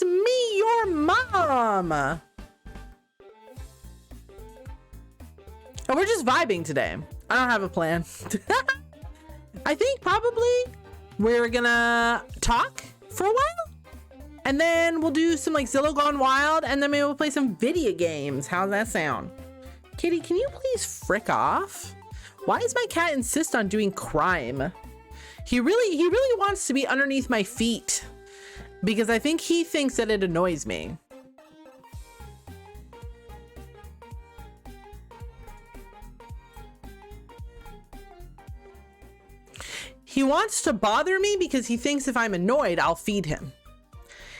it's me, your mom. Oh, we're just vibing today. I don't have a plan. I think probably we're gonna talk for a while, and then we'll do some like Zillow Gone Wild, and then maybe we'll play some video games. How's that sound? Kitty, can you please frick off? Why does my cat insist on doing crime? He really wants to be underneath my feet because I think he thinks that it annoys me. He wants to bother me because he thinks if I'm annoyed, I'll feed him.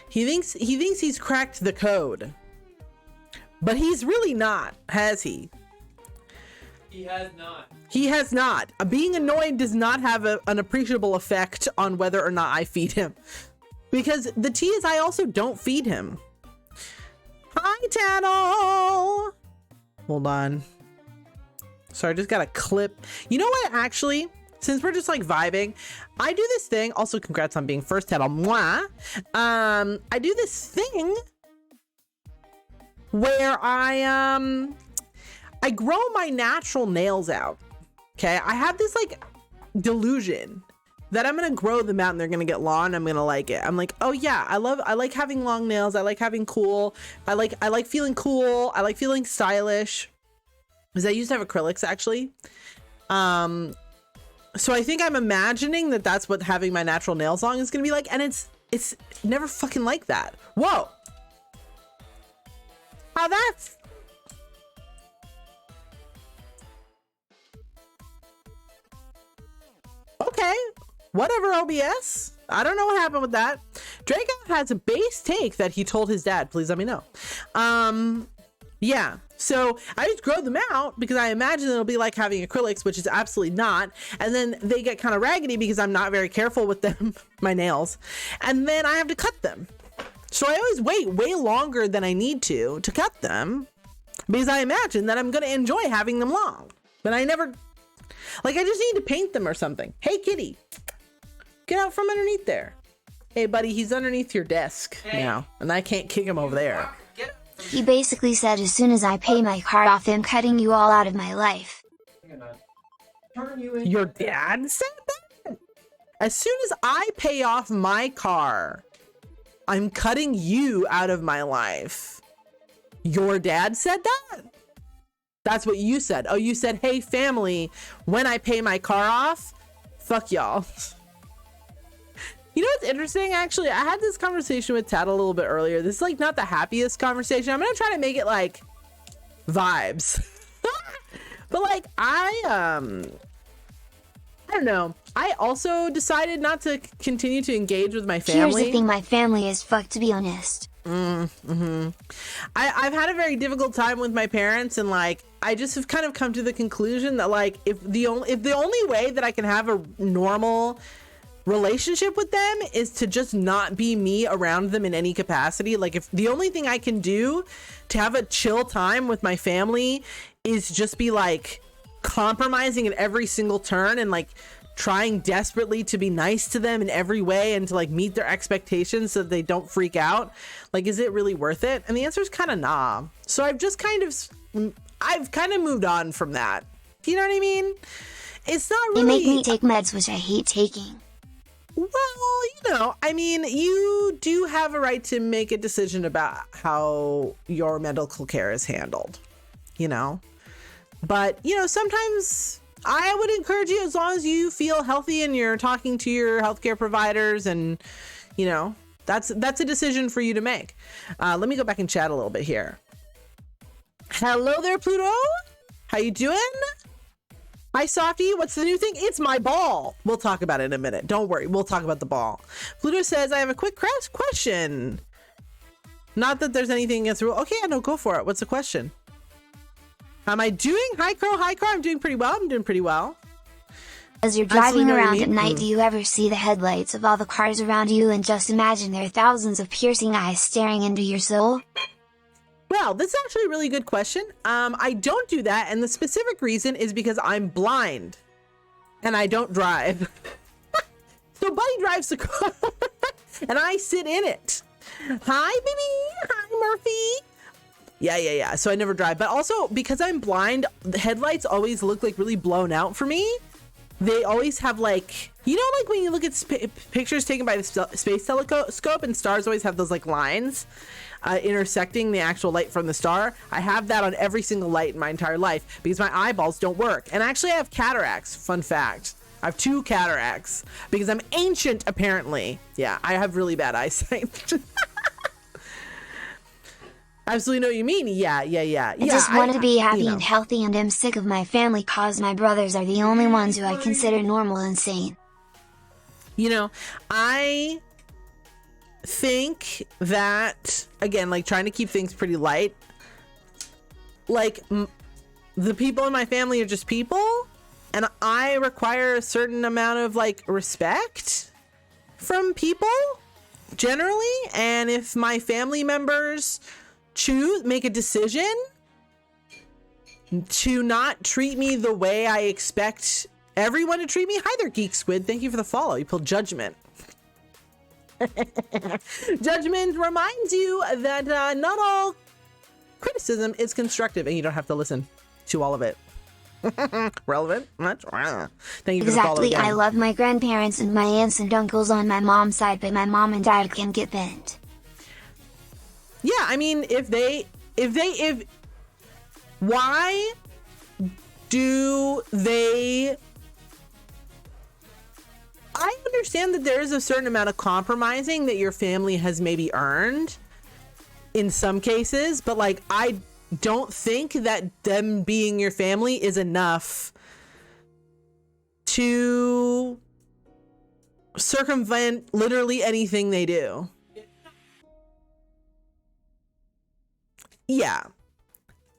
He thinks he's cracked the code. But he's really not, has he? He has not. He has not. Being annoyed does not have an appreciable effect on whether or not I feed him. Because the tea is I also don't feed him. Hi, Tattle. Hold on. Sorry, I just got a clip. You know what, actually? Since we're just like vibing, I do this thing. Also, congrats on being first, Tattle. Mwah. I do this thing where I grow my natural nails out. Okay, I have this like delusion that I'm gonna grow them out and they're gonna get long. I'm gonna like it. I'm like, oh yeah, I like having long nails. I like having cool. I like feeling cool. I like feeling stylish. Because I used to have acrylics actually. So I think I'm imagining that that's what having my natural nails long is gonna be like, and it's never fucking like that. Whoa. How that's. Okay, whatever, OBS. I don't know what happened with that. Draco has a base take that he told his dad. Please let me know. Yeah, so I just grow them out because I imagine it'll be like having acrylics, which is absolutely not. And then they get kind of raggedy because I'm not very careful with them, my nails. And then I have to cut them. So I always wait way longer than I need to cut them because I imagine that I'm going to enjoy having them long. But I never, like, I just need to paint them or something. Hey, kitty, get out from underneath there. Hey, buddy, he's underneath your desk now, and I can't kick him over there. He basically said, as soon as I pay my car off, I'm cutting you all out of my life. Your dad said that? As soon as I pay off my car, I'm cutting you out of my life. Your dad said that? That's what you said. Oh, you said, hey, family, when I pay my car off, fuck y'all. You know what's interesting? Actually, I had this conversation with Tad a little bit earlier. This is like not the happiest conversation. I'm gonna try to make it like vibes. But like I don't know. I also decided not to continue to engage with my family. Here's the thing, my family is fucked, to be honest. I've had a very difficult time with my parents, and like I just have kind of come to the conclusion that like if the only way that I can have a normal relationship with them is to just not be me around them in any capacity. Like if the only thing I can do to have a chill time with my family is just be like compromising at every single turn and like trying desperately to be nice to them in every way and to like meet their expectations so that they don't freak out, like, is it really worth it? And the answer is kind of nah. So I've kind of moved on from that. Do you know what I mean? It's not really. They make me take meds, which I hate taking. Well, you know, I mean, you do have a right to make a decision about how your medical care is handled, you know, but, you know, sometimes I would encourage you, as long as you feel healthy and you're talking to your healthcare providers and, you know, that's a decision for you to make. Let me go back and chat a little bit here. Hello there, Pluto. How you doing? Hi, Softy. What's the new thing? It's my ball. We'll talk about it in a minute. Don't worry. We'll talk about the ball. Pluto says, I have a quick question. Not that there's anything against the rule. Okay, no, go for it. What's the question? How am I doing? Hi, Crow. Hi, Crow. I'm doing pretty well. As you're driving around at night, do you ever see the headlights of all the cars around you and just imagine there are thousands of piercing eyes staring into your soul? Well, this is actually a really good question. I don't do that, and the specific reason is because I'm blind and I don't drive. So Buddy drives the car and I sit in it. Hi, baby. Hi, Murphy. Yeah. So I never drive. But also, because I'm blind, the headlights always look like really blown out for me. They always have like, you know, like when you look at pictures taken by the space telescope and stars always have those like lines intersecting the actual light from the star. I have that on every single light in my entire life because my eyeballs don't work. And actually I have cataracts. Fun fact. I have 2 cataracts because I'm ancient, apparently. Yeah, I have really bad eyesight. Absolutely know what you mean. Yeah. I just want to be happy and healthy, and I'm sick of my family cause my brothers are the only ones who I consider normal and sane. You know, I think that, again, like trying to keep things pretty light, like the people in my family are just people, and I require a certain amount of like respect from people generally. And if my family members make a decision to not treat me the way I expect everyone to treat me. Hi there, Geek Squid. Thank you for the follow. You pulled judgment. Judgment reminds you that not all criticism is constructive and you don't have to listen to all of it. Relevant? Much? Thank you for the follow again. I love my grandparents and my aunts and uncles on my mom's side, but my mom and dad can get bent. Yeah, I mean, why do they? I understand that there is a certain amount of compromising that your family has maybe earned in some cases, but like, I don't think that them being your family is enough to circumvent literally anything they do. Yeah.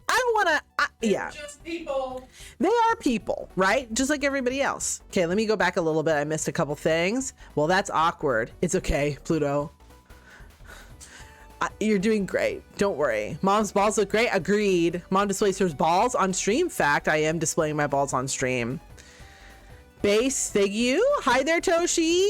I don't want to, yeah. Just people. They are people, right? Just like everybody else. Okay, let me go back a little bit. I missed a couple things. Well, that's awkward. It's okay, Pluto. You're doing great. Don't worry. Mom's balls look great. Agreed. Mom displays her balls on stream. Fact, I am displaying my balls on stream. Base, thank you. Hi there, Toshi.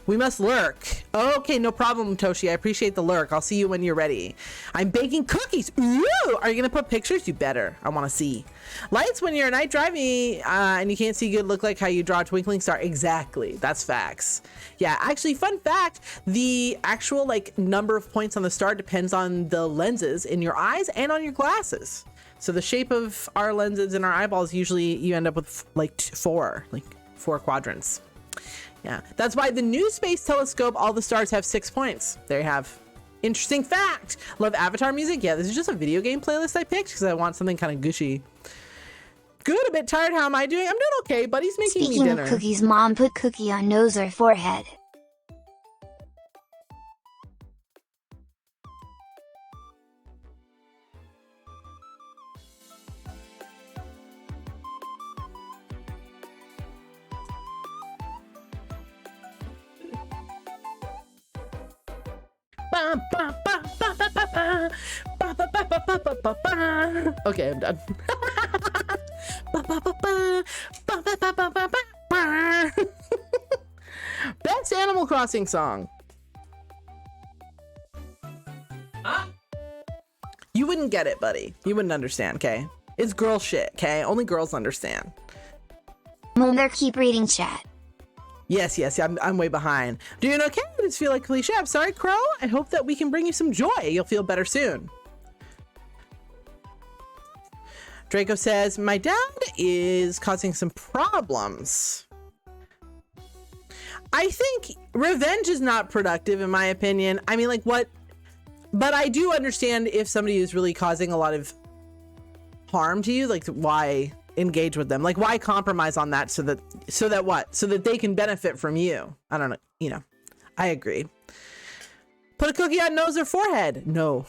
We must lurk. Okay, no problem, Toshi. I appreciate the lurk. I'll see you when you're ready. I'm baking cookies. Ooh, are you gonna put pictures? You better. I want to see. Lights when you're night driving and you can't see good look like how you draw a twinkling star. Exactly. That's facts. Yeah, actually, fun fact, the actual like number of points on the star depends on the lenses in your eyes and on your glasses. So the shape of our lenses and our eyeballs, usually you end up with like four quadrants. Yeah, that's why the new space telescope, all the stars have 6 points. There you have. Interesting fact. Love Avatar music. Yeah, this is just a video game playlist I picked because I want something kind of gushy. Good, a bit tired. How am I doing? I'm doing okay. Buddy's making me dinner. Speaking of cookies, Mom put cookie on nose or forehead. Okay, I'm done. Best Animal Crossing song. Huh? You wouldn't get it, buddy. You wouldn't understand, okay? It's girl shit, okay? Only girls understand. Mom, there, keep reading chat. Yes, I'm way behind. Doing okay? I just feel like cliche. I'm sorry, Crow. I hope that we can bring you some joy. You'll feel better soon. Draco says, my dad is causing some problems. I think revenge is not productive, in my opinion. I mean, like, what? But I do understand if somebody is really causing a lot of harm to you, like, why engage with them? Like, why compromise on that so that what? So that they can benefit from you. I don't know. You know, I agree. Put a cookie on nose or forehead. No.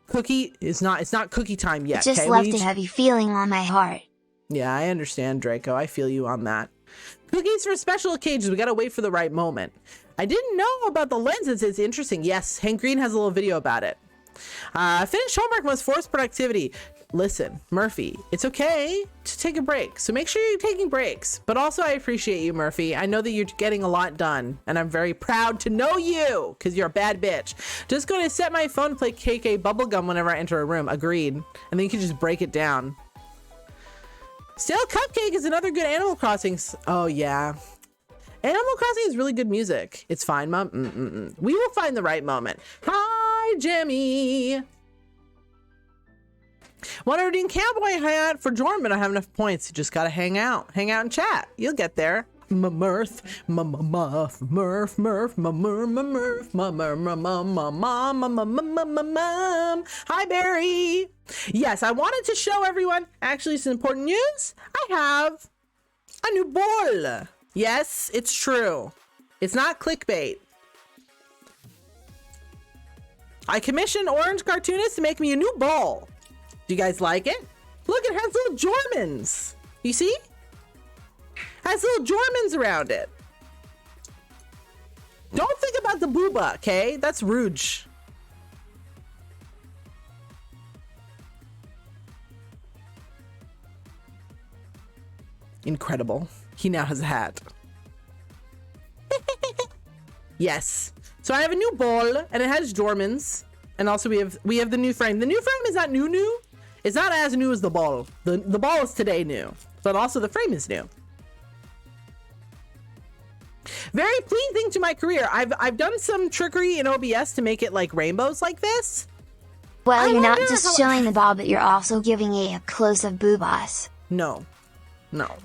Cookie is not, it's not cookie time yet. Just left a heavy feeling on my heart. Yeah, I understand, Draco. I feel you on that. Cookies for special occasions. We gotta wait for the right moment. I didn't know about the lenses. It's interesting. Yes, Hank Green has a little video about it. Finished homework must force productivity. Listen, Murphy, it's okay to take a break. So make sure you're taking breaks. But also, I appreciate you, Murphy. I know that you're getting a lot done, and I'm very proud to know you because you're a bad bitch. Just going to set my phone to play KK bubblegum whenever I enter a room. Agreed. And then you can just break it down. Stale Cupcake is another good Animal Crossing. Oh, yeah. Animal Crossing is really good music. It's fine, Mom. We will find the right moment. Hi, Jimmy. Want to redeem cowboy hat for Jordan, but I don't have enough points. You just got to hang out and chat. You'll get there. Murph, Murph, Hi, Barry. Yes, I wanted to show everyone. Actually, some important news. I have a new ball. Yes, it's true. It's not clickbait. I commissioned Orange Cartoonist to make me a new ball. Do you guys like it? Look, it has little Jormans. You see? Has little Jormans around it. Don't think about the booba, okay? That's rude. Incredible. He now has a hat. Yes. So I have a new ball, and it has Jormans. And also we have the new frame. The new frame is not new. It's not as new as the ball. The ball is today new, but also the frame is new. Very pleasing to my career. I've done some trickery in OBS to make it like rainbows like this. Well, you're not just showing the ball, but you're also giving a close-up boobas. No,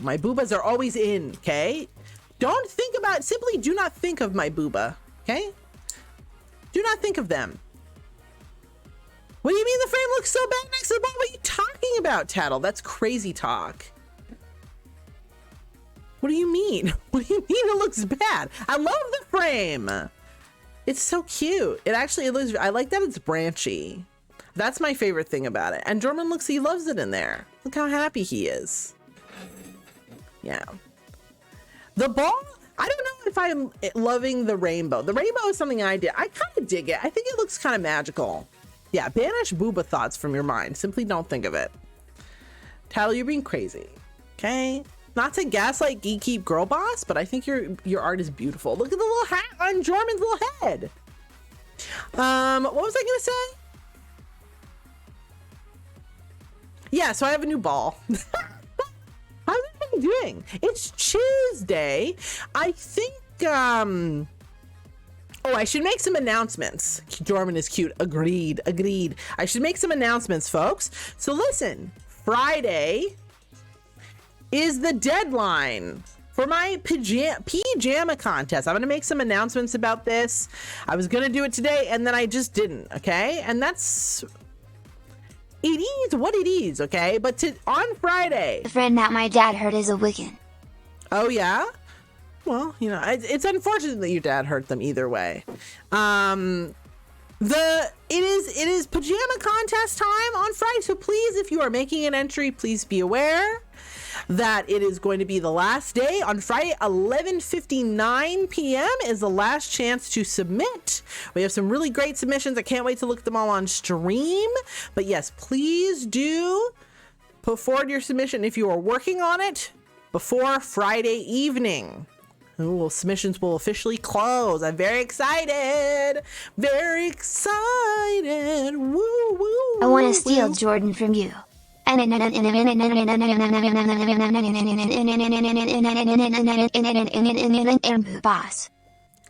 my boobas are always in, okay? Don't think about, simply do not think of my booba, okay? Do not think of them. What do you mean the frame looks so bad next to the ball? What are you talking about, Tattle? That's crazy talk. What do you mean? What do you mean it looks bad? I love the frame. It's so cute. It looks, I like that it's branchy. That's my favorite thing about it. And Jordan looks, he loves it in there. Look how happy he is. Yeah. The ball, I don't know if I'm loving the rainbow. The rainbow is something I did. I kind of dig it. I think it looks kind of magical. Yeah, banish booba thoughts from your mind. Simply don't think of it. Tattle, you're being crazy. Okay? Not to gaslight Geeky Girl Boss, but I think your art is beautiful. Look at the little hat on Jorman's little head. What was I gonna say? Yeah, so I have a new ball. How's everybody doing? It's Tuesday. I think, oh, I should make some announcements. Jorman is cute. Agreed. I should make some announcements, folks. So listen, Friday is the deadline for my pajama contest. I'm going to make some announcements about this. I was going to do it today, and then I just didn't, okay? And that's... It is what it is, okay? But on Friday... The friend that my dad hurt is a Wiccan. Oh, yeah? Well, you know, it's unfortunate that your dad hurt them either way. It is pajama contest time on Friday, so please, if you are making an entry, please be aware that it is going to be the last day on Friday. 11:59 p.m. is the last chance to submit. We have some really great submissions. I can't wait to look at them all on stream. But yes, please do put forward your submission if you are working on it before Friday evening. Ooh, submissions will officially close. I'm very excited. Very excited. Woo, woo. I want to steal Jordan from you. Boss.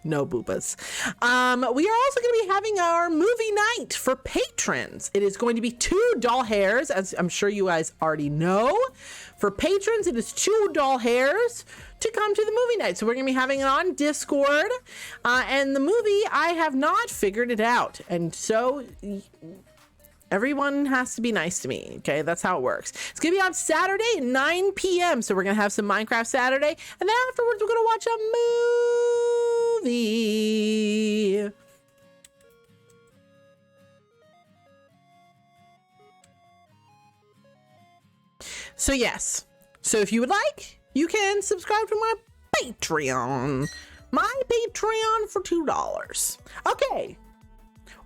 No boobas. We are also going to be having our movie night for patrons. It is going to be 2 doll hairs, as I'm sure you guys already know. For patrons, it is 2 doll hairs to come to the movie night. So we're going to be having it on Discord. And the movie, I have not figured it out. And so... everyone has to be nice to me, okay? That's how it works. It's gonna be on Saturday at 9 p.m. So we're gonna have some Minecraft Saturday, and then afterwards we're gonna watch a movie. So yes, so if you would like, you can subscribe to my Patreon. My Patreon for $2. Okay.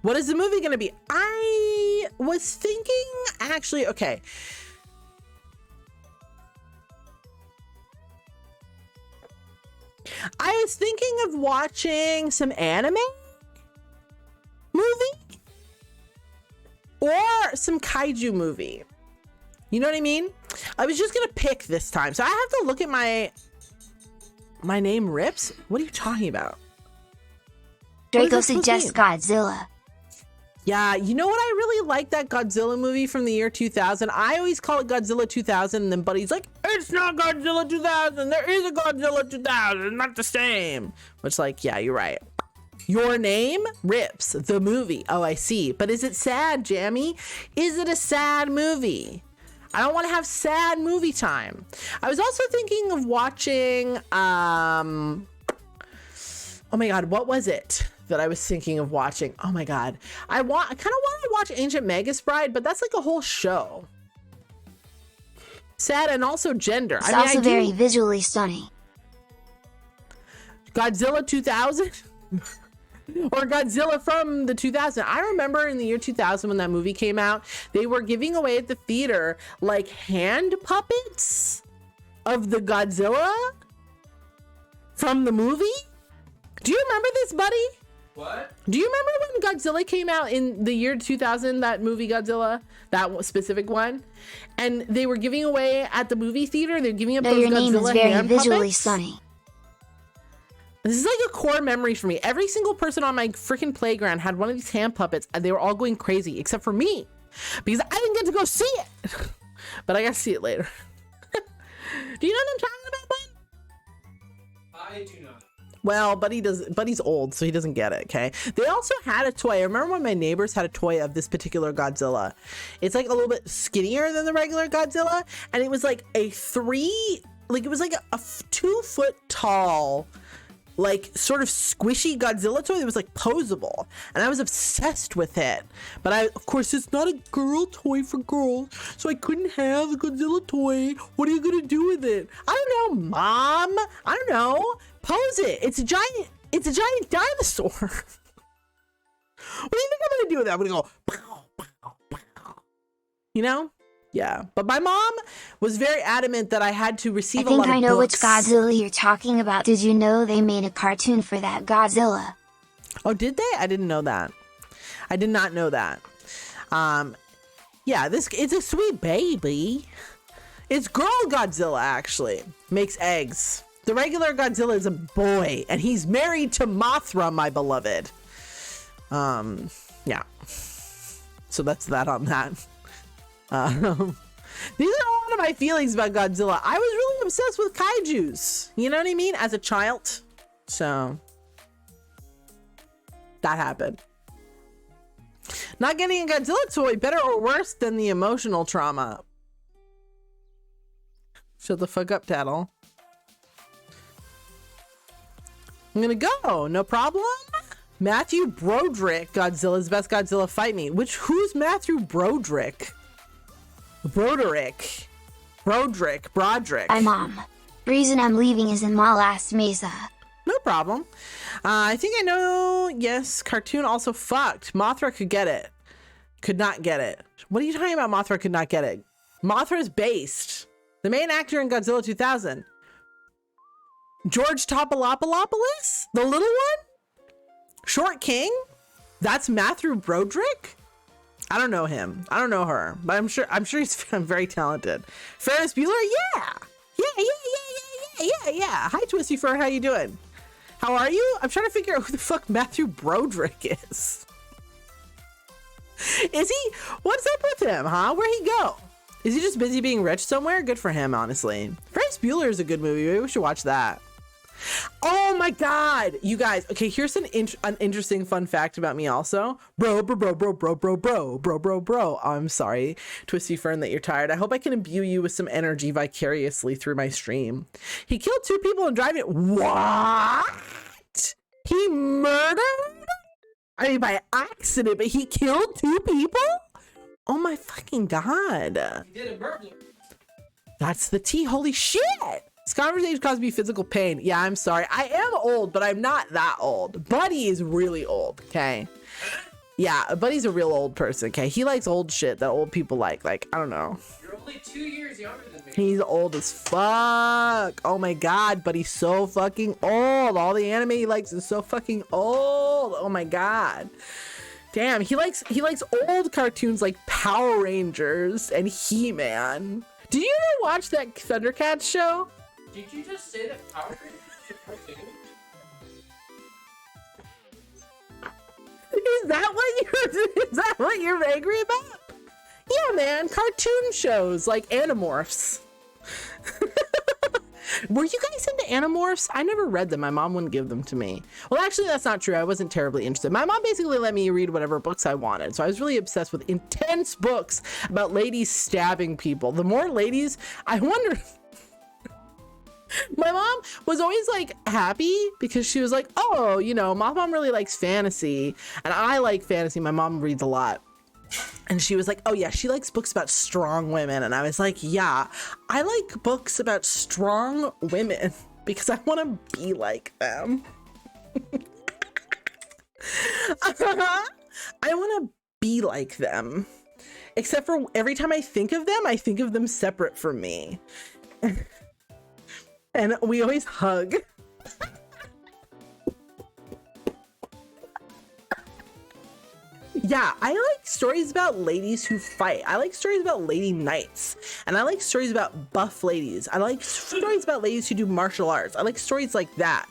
What is the movie going to be? I was thinking, actually, okay. I was thinking of watching some anime movie or some kaiju movie. You know what I mean? I was just going to pick this time. So I have to look at my name rips. What are you talking about? Draco suggests Godzilla. Yeah, you know what? I really like that Godzilla movie from the year 2000. I always call it Godzilla 2000, and then Buddy's like, it's not Godzilla 2000. There is a Godzilla 2000. Not the same. Which, like, yeah, you're right. Your Name rips the movie. Oh, I see. But is it sad, Jammy? Is it a sad movie? I don't want to have sad movie time. I was also thinking of watching, oh my God, what was it that I was thinking of watching? Oh my God. I kind of want to watch Ancient Magus Bride, but that's like a whole show. Sad and also gender. It's also very visually stunning. Godzilla 2000? Or Godzilla from the 2000. I remember in the year 2000 when that movie came out, they were giving away at the theater like hand puppets of the Godzilla from the movie. Do you remember this, Buddy? What? Do you remember when Godzilla came out in the year 2000, that movie Godzilla, that specific one? And they were giving away at the movie theater, they're giving up those Your Name Godzilla is very hand visually puppets? stunning. This is like a core memory for me. Every single person on my freaking playground had one of these hand puppets and they were all going crazy except for me because I didn't get to go see it. But I got to see it later. Do you know what I'm talking about, Bud? I do not. Well, Buddy's old, so he doesn't get it, okay? They also had a toy. I remember when my neighbors had a toy of this particular Godzilla. It's like a little bit skinnier than the regular Godzilla, and it was like it was like a 2 foot tall, like sort of squishy Godzilla toy that was like posable, and I was obsessed with it. But of course it's not a girl toy for girls, so I couldn't have the Godzilla toy. What are you gonna do with it? I don't know, Mom. I don't know. Pose it. It's a giant dinosaur. What do you think I'm gonna do with that? I'm gonna go pow, pow, pow. You know? Yeah, but my mom was very adamant that I had to receive a lot of books. I think I know which Godzilla you're talking about. Did you know they made a cartoon for that Godzilla? Oh, did they? I didn't know that. I did not know that. Yeah, it's a sweet baby. It's girl Godzilla, actually. Makes eggs. The regular Godzilla is a boy, and he's married to Mothra, my beloved. Yeah. So that's that on that. These are a lot of my feelings about Godzilla. I was really obsessed with kaijus. You know what I mean? As a child. So that happened. Not getting a Godzilla toy, better or worse than the emotional trauma. Shut the fuck up, Tattle. I'm gonna go. No problem. Matthew Broderick, Godzilla's best Godzilla fight me. Who's Matthew Broderick? Broderick. Hi, Mom. Reason I'm leaving is in Las Mesa. No problem. I think I know. Yes, cartoon also fucked. Mothra could get it. Could not get it. What are you talking about? Mothra could not get it. Mothra is based. The main actor in Godzilla 2000. George Topolopoulos? The little one? Short King? That's Matthew Broderick? I don't know him. I don't know her, but I'm sure he's very talented. Ferris Bueller? Yeah. Hi, Twisty Fur. How you doing? How are you? I'm trying to figure out who the fuck Matthew Broderick is. Is he? What's up with him, huh? Where'd he go? Is he just busy being rich somewhere? Good for him, honestly. Ferris Bueller is a good movie. Maybe we should watch that. Oh my God, you guys. Okay, here's an interesting fun fact about me also. Bro. Oh, I'm sorry, Twisty Fern, that you're tired. I hope I can imbue you with some energy vicariously through my stream. He killed 2 people and driving. What? He murdered? I mean, by accident, but he killed 2 people? Oh my fucking God. He did a burglary. That's the tea. Holy shit. This conversation caused me physical pain. Yeah, I'm sorry. I am old, but I'm not that old. Buddy is really old, okay? Yeah, Buddy's a real old person, okay? He likes old shit that old people like. Like, I don't know. You're only 2 years younger than me. He's old as fuck. Oh my god, Buddy's so fucking old. All the anime he likes is so fucking old. Oh my god. Damn, he likes old cartoons like Power Rangers and He-Man. Did you ever watch that Thundercats show? Did you just say that Power Rangers is a cartoon? Is that what you're angry about? Yeah, man, cartoon shows like Animorphs. Were you guys into Animorphs? I never read them. My mom wouldn't give them to me. Well, actually, that's not true. I wasn't terribly interested. My mom basically let me read whatever books I wanted. So I was really obsessed with intense books about ladies stabbing people. The more ladies, I wonder. My mom was always like happy because she was like, oh, you know, Mothmom really likes fantasy and I like fantasy. My mom reads a lot. And she was like, oh yeah, she likes books about strong women. And I was like, yeah, I like books about strong women because I want to be like them. I want to be like them. Except for every time I think of them separate from me. And we always hug. Yeah, I like stories about ladies who fight. I like stories about lady knights. And I like stories about buff ladies. I like stories about ladies who do martial arts. I like stories like that.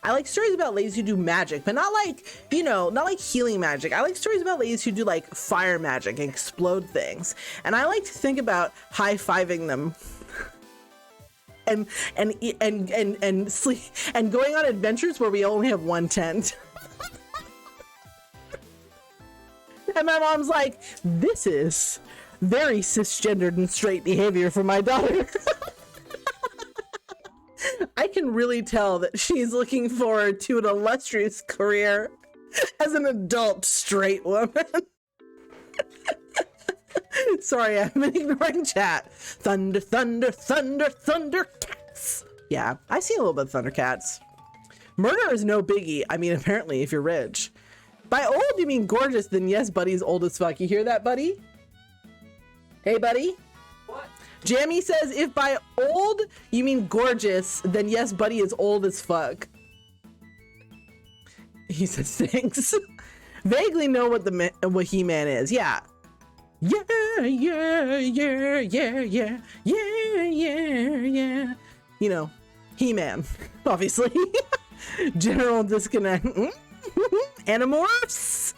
I like stories about ladies who do magic, but not like, you know, not like healing magic. I like stories about ladies who do like fire magic and explode things. And I like to think about high-fiving them. And sleep and going on adventures where we only have one tent. And my mom's like, this is very cisgendered and straight behavior for my daughter. I can really tell that she's looking forward to an illustrious career as an adult straight woman. Sorry, I've been ignoring chat. Thunder, thunder, thunder, Thundercats. Yeah, I see a little bit of Thundercats. Murder is no biggie. I mean, apparently, if you're rich. By old, you mean gorgeous, then yes, Buddy's old as fuck. You hear that, Buddy? Hey, Buddy? What? Jamie says, if by old, you mean gorgeous, then yes, Buddy is old as fuck. He says, thanks. Vaguely know what He-Man is. Yeah. Yeah, yeah, yeah, yeah, yeah, yeah, yeah, yeah. You know, He-Man, obviously. General disconnect. Animorphs.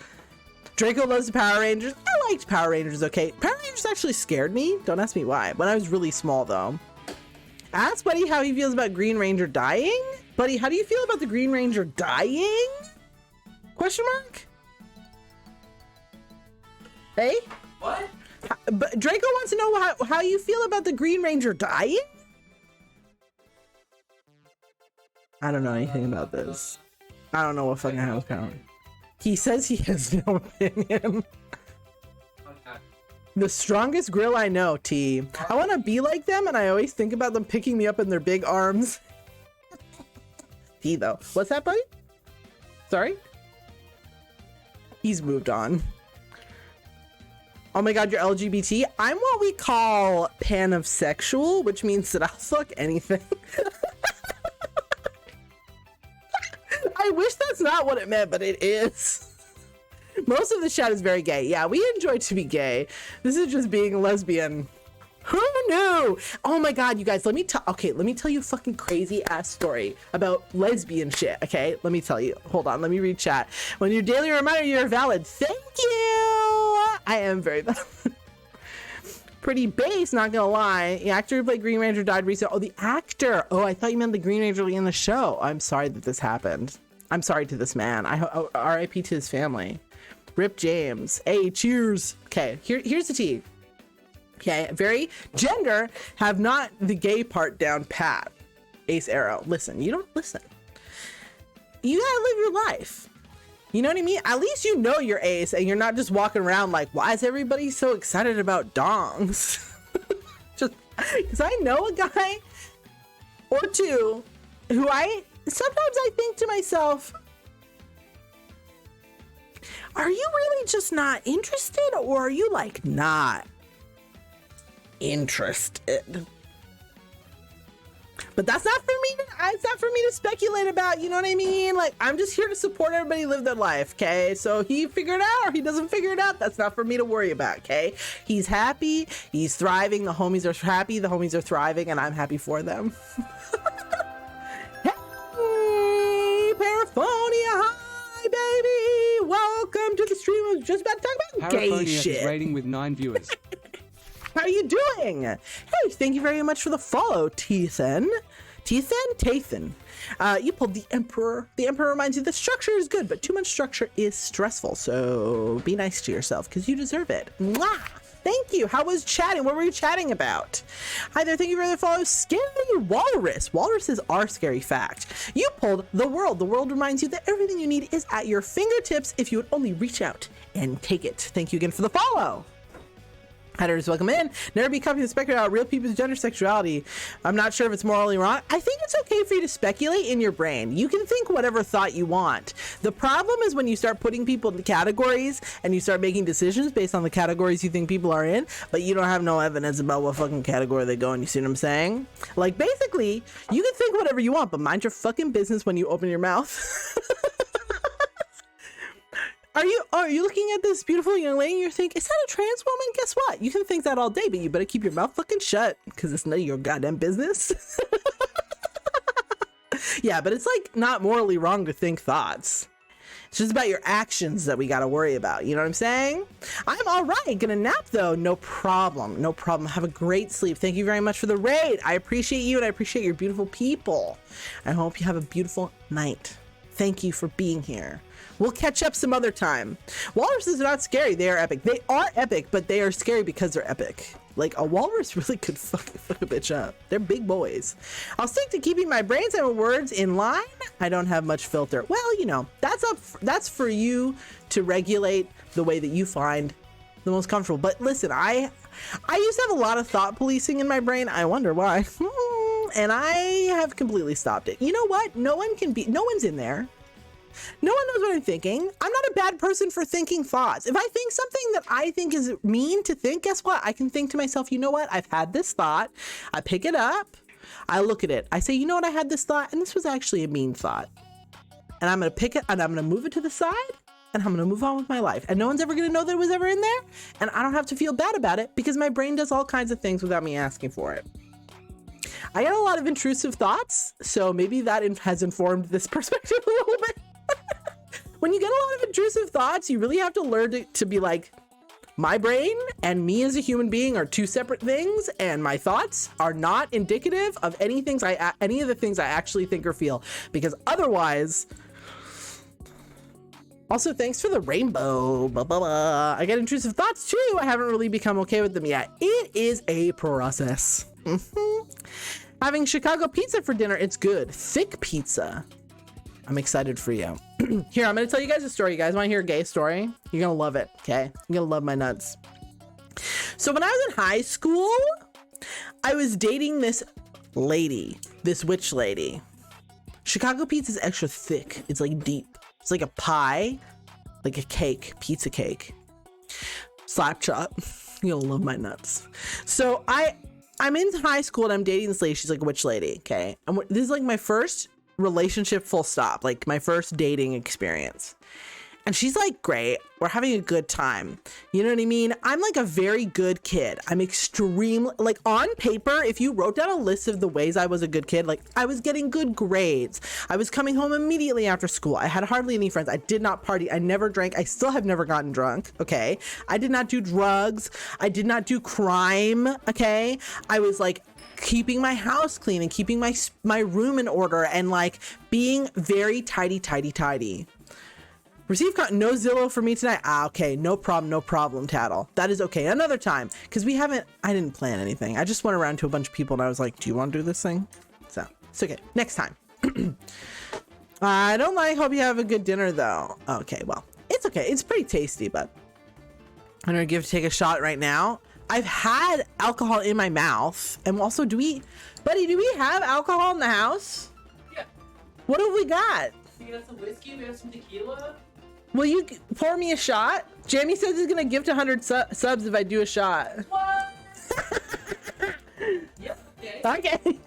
Draco loves Power Rangers. I liked Power Rangers, okay. Power Rangers actually scared me. Don't ask me why. When I was really small, though. Ask Buddy how he feels about Green Ranger dying. Buddy, how do you feel about the Green Ranger dying? Question mark? Hey? What? But Draco wants to know how you feel about the Green Ranger dying? I don't know anything about this. I don't know what fucking house power. He says he has no opinion. Okay. The strongest grill I know, T. I want to be like them, and I always think about them picking me up in their big arms. T, though. What's that, buddy? Sorry? He's moved on. Oh my god, you're LGBT? I'm what we call pansexual, which means that I'll fuck anything. I wish that's not what it meant, but it is. Most of the chat is very gay. Yeah, we enjoy to be gay. This is just being lesbian. Who knew? Oh my god, you guys, let me tell you a fucking crazy ass story about lesbian shit, okay? Let me tell you. Hold on, let me read chat. When your daily reminder, you're valid. Thank you! I am very valid. Pretty base, not gonna lie. The actor who played Green Ranger died recently. Oh, the actor! Oh, I thought you meant the Green Ranger in the show. I'm sorry that this happened. I'm sorry to this man. R.I.P. to his family. Rip James. Hey, cheers. Okay, here's the tea. Okay, very gender have not the gay part down pat. Ace Arrow. Listen, you don't listen. You gotta live your life. You know what I mean? At least you know you're ace and you're not just walking around like, why is everybody so excited about dongs? Just because I know a guy or two who sometimes I think to myself, Are you really just not interested, or are you like not interested? But that's not for me to, it's not for me to speculate about, you know what I mean? Like, I'm just here to support everybody live their life, okay? So he figured it out or he doesn't figure it out, that's not for me to worry about, okay? He's happy, he's thriving, the homies are happy, the homies are thriving, and I'm happy for them. Hey, Paraphonia, hi, baby! Welcome to the stream. I was just about to talk about gay Paraphonia shit. is rating with 9 viewers. How are you doing? Hey, thank you very much for the follow, Tethan. Tathan. You pulled the Emperor. The Emperor reminds you the structure is good, but too much structure is stressful. So be nice to yourself because you deserve it. Mwah! Thank you. How was chatting? What were you chatting about? Hi there. Thank you for the follow. Scary Walrus. Walruses are scary fact. You pulled the world. The world reminds you that everything you need is at your fingertips if you would only reach out and take it. Thank you again for the follow. Headers, welcome in. Never be copying the speculator about real people's gender sexuality. I'm not sure if it's morally wrong. I think it's okay for you to speculate in your brain. You can think whatever thought you want. The problem is when you start putting people into categories and you start making decisions based on the categories you think people are in, but you don't have no evidence about what fucking category they go in. You see what I'm saying? Like, basically, you can think whatever you want, but mind your fucking business when you open your mouth. Are you looking at this beautiful young lady and you're thinking, is that a trans woman? Guess what? You can think that all day, but you better keep your mouth fucking shut because it's none of your goddamn business. Yeah, but it's like not morally wrong to think thoughts. It's just about your actions that we got to worry about. You know what I'm saying? I'm all right. Gonna nap though. No problem. No problem. Have a great sleep. Thank you very much for the raid. I appreciate you and I appreciate your beautiful people. I hope you have a beautiful night. Thank you for being here. We'll catch up some other time. Walruses are not scary. They are epic. They are epic, but they are scary because they're epic. Like, a walrus really could fuck a bitch up. They're big boys. I'll stick to keeping my brains and words in line. I don't have much filter. Well, you know, that's for you to regulate the way that you find the most comfortable. But listen, I used to have a lot of thought policing in my brain. I wonder why. And I have completely stopped it. You know what? No one's in there. No one knows what I'm thinking. I'm not a bad person for thinking thoughts. If I think something that I think is mean to think, guess what? I can think to myself, you know what? I've had this thought. I pick it up. I look at it. I say, you know what? I had this thought and this was actually a mean thought. And I'm going to pick it and I'm going to move it to the side and I'm going to move on with my life. And no one's ever going to know that it was ever in there. And I don't have to feel bad about it because my brain does all kinds of things without me asking for it. I get a lot of intrusive thoughts. So maybe that has informed this perspective a little bit. When you get a lot of intrusive thoughts, you really have to learn to be like, my brain and me as a human being are two separate things, and my thoughts are not indicative of any of the things I actually think or feel, because otherwise. Also, thanks for the rainbow. Blah, blah, blah. I get intrusive thoughts too. I haven't really become okay with them yet. It is a process. Having Chicago pizza for dinner, it's good. Thick pizza. I'm excited for you. Here, I'm going to tell you guys a story. You guys want to hear a gay story? You're going to love it, okay? You're going to love my nuts. So when I was in high school, I was dating this lady, this witch lady. Chicago pizza is extra thick. It's like deep. It's like a pie, like a cake, pizza cake. Slap chop. You're going to love my nuts. So I'm in high school and I'm dating this lady. She's like a witch lady, okay? And this is like my first relationship, full stop, like my first dating experience. And she's like, great, we're having a good time. You know what I mean? I'm like a very good kid. I'm extremely, like on paper, if you wrote down a list of the ways I was a good kid, like I was getting good grades. I was coming home immediately after school. I had hardly any friends. I did not party. I never drank. I still have never gotten drunk. Okay. I did not do drugs. I did not do crime. Okay. I was like keeping my house clean and keeping my room in order and like being very tidy. Receive no Zillow for me tonight. Okay, no problem, Tattle. That is okay. Another time, because I didn't plan anything. I just went around to a bunch of people and I was like, do you want to do this thing? So it's okay. Next time. I don't like, hope you have a good dinner though. Okay, well, it's okay. It's pretty tasty, but I'm gonna take a shot right now. I've had alcohol in my mouth. And also, buddy, do we have alcohol in the house? Yeah. What have we got? We got some whiskey, we have some tequila. Will you pour me a shot? Jamie says he's gonna gift 100 subs if I do a shot. What? Yep. Okay. Okay.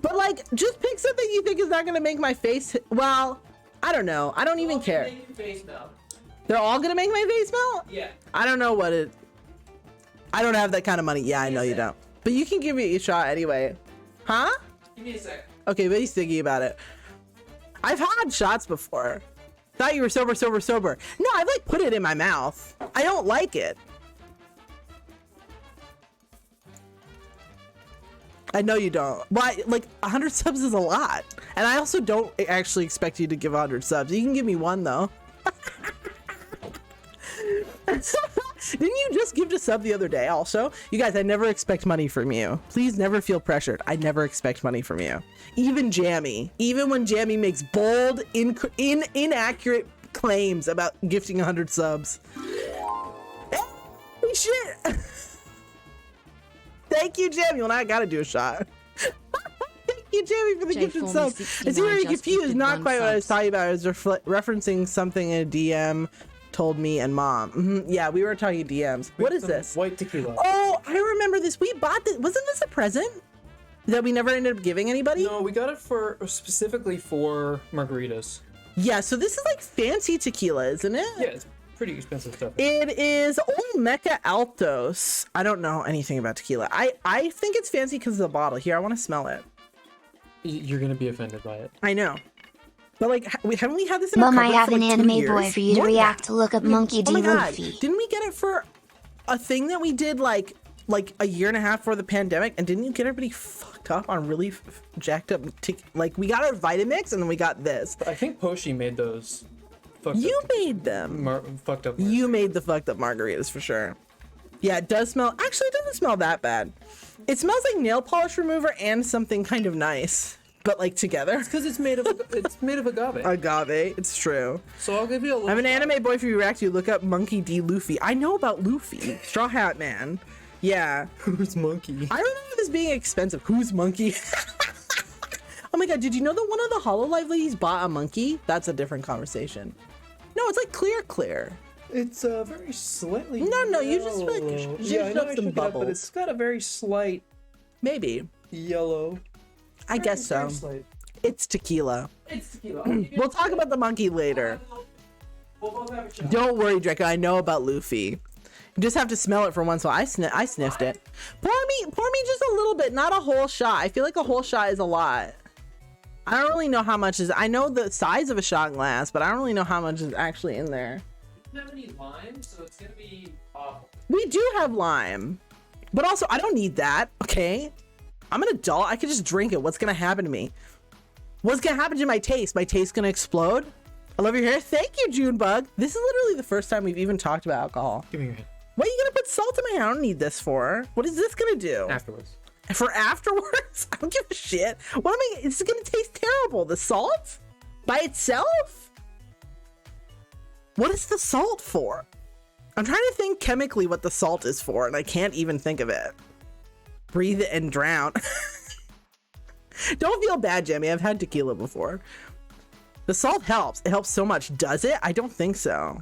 But like, just pick something you think is not gonna make my face. Well, I don't know. I don't even care. Make your face melt. They're all gonna make my face melt? Yeah. I don't know what it. I don't have that kind of money. Yeah, I know you don't. But you can give me a shot anyway. Huh? Give me a sec. Okay, but he's thinking about it. I've had shots before. Thought you were sober. No, I've like put it in my mouth. I don't like it. I know you don't. Why? Like 100 subs is a lot, and I also don't actually expect you to give 100 subs. You can give me one though. Didn't you just give a sub the other day? Also, you guys, I never expect money from you. Please never feel pressured. I never expect money from you. Even Jammy, even when Jammy makes bold, inaccurate claims about gifting 100 subs. Hey, shit. Thank you, Jamie. Well, now I gotta do a shot. Thank you, Jamie, for the gifted sub. It's very confused. Not quite what I was talking about. I was referencing something in a DM told me and mom. Yeah, we were talking DMs. What is this? White tequila. Oh, I remember this. We bought this. Wasn't this a present that we never ended up giving anybody? No, we got it for specifically for margaritas. Yeah, so this is like fancy tequila, isn't it? Yeah, it's pretty expensive stuff. It is Olmeca Altos. I don't know anything about tequila. I think it's fancy because of the bottle. Here, I want to smell it. You're gonna be offended by it. I know. But like, haven't we had this in Mom, our I cupboard have for, an like, 2 anime years? boy for you to More than react that. to look up Monkey D. Oh my God. Luffy. Didn't we get it for a thing that we did like a year and a half before the pandemic? And didn't you get everybody fucked up on really jacked up? Like, we got our Vitamix and then we got this. I think Poshi made those. You made them. Fucked up. You made the fucked up margaritas for sure. Yeah, it does smell. Actually, it doesn't smell that bad. It smells like nail polish remover and something kind of nice, but like together. Because it's made of agave. Agave, it's true. So I'll give you a little. I have an anime boy for you to react to. Look up Monkey D. Luffy. I know about Luffy. Straw Hat Man. Yeah. Who's Monkey? I remember this being expensive. Who's Monkey? Oh my God, did you know that one of the Hololive ladies bought a monkey? That's a different conversation. No, it's like clear. It's very slightly. No, you just like yellow. zhuzhed Yeah, I know up I some shook it up, bubbles. but it's got a very slight Maybe. yellow. I guess so. Very slight. It's tequila. It's tequila. We'll talk about the monkey later. We'll both have a shot. Don't worry, Draco. I know about Luffy. You just have to smell it for once. While I sniffed it. Pour me just a little bit, not a whole shot. I feel like a whole shot is a lot. I don't really know how much is. I know the size of a shot glass, but I don't really know how much is actually in there. We don't have any lime, so it's gonna be awful. We do have lime, but also I don't need that. Okay, I'm an adult. I can just drink it. What's gonna happen to me? What's gonna happen to my taste? My taste gonna explode? I love your hair. Thank you, Junebug. This is literally the first time we've even talked about alcohol. Give me your hand. What are you gonna put salt in my hair? I don't need this for. What is this gonna do? Afterwards. For afterwards? I don't give a shit. What am I? It's gonna taste terrible. The salt by itself? What is the salt for? I'm trying to think chemically what the salt is for, and I can't even think of it. Breathe and drown. Don't feel bad, Jamie. I've had tequila before. The salt helps. It helps so much. Does it? I don't think so.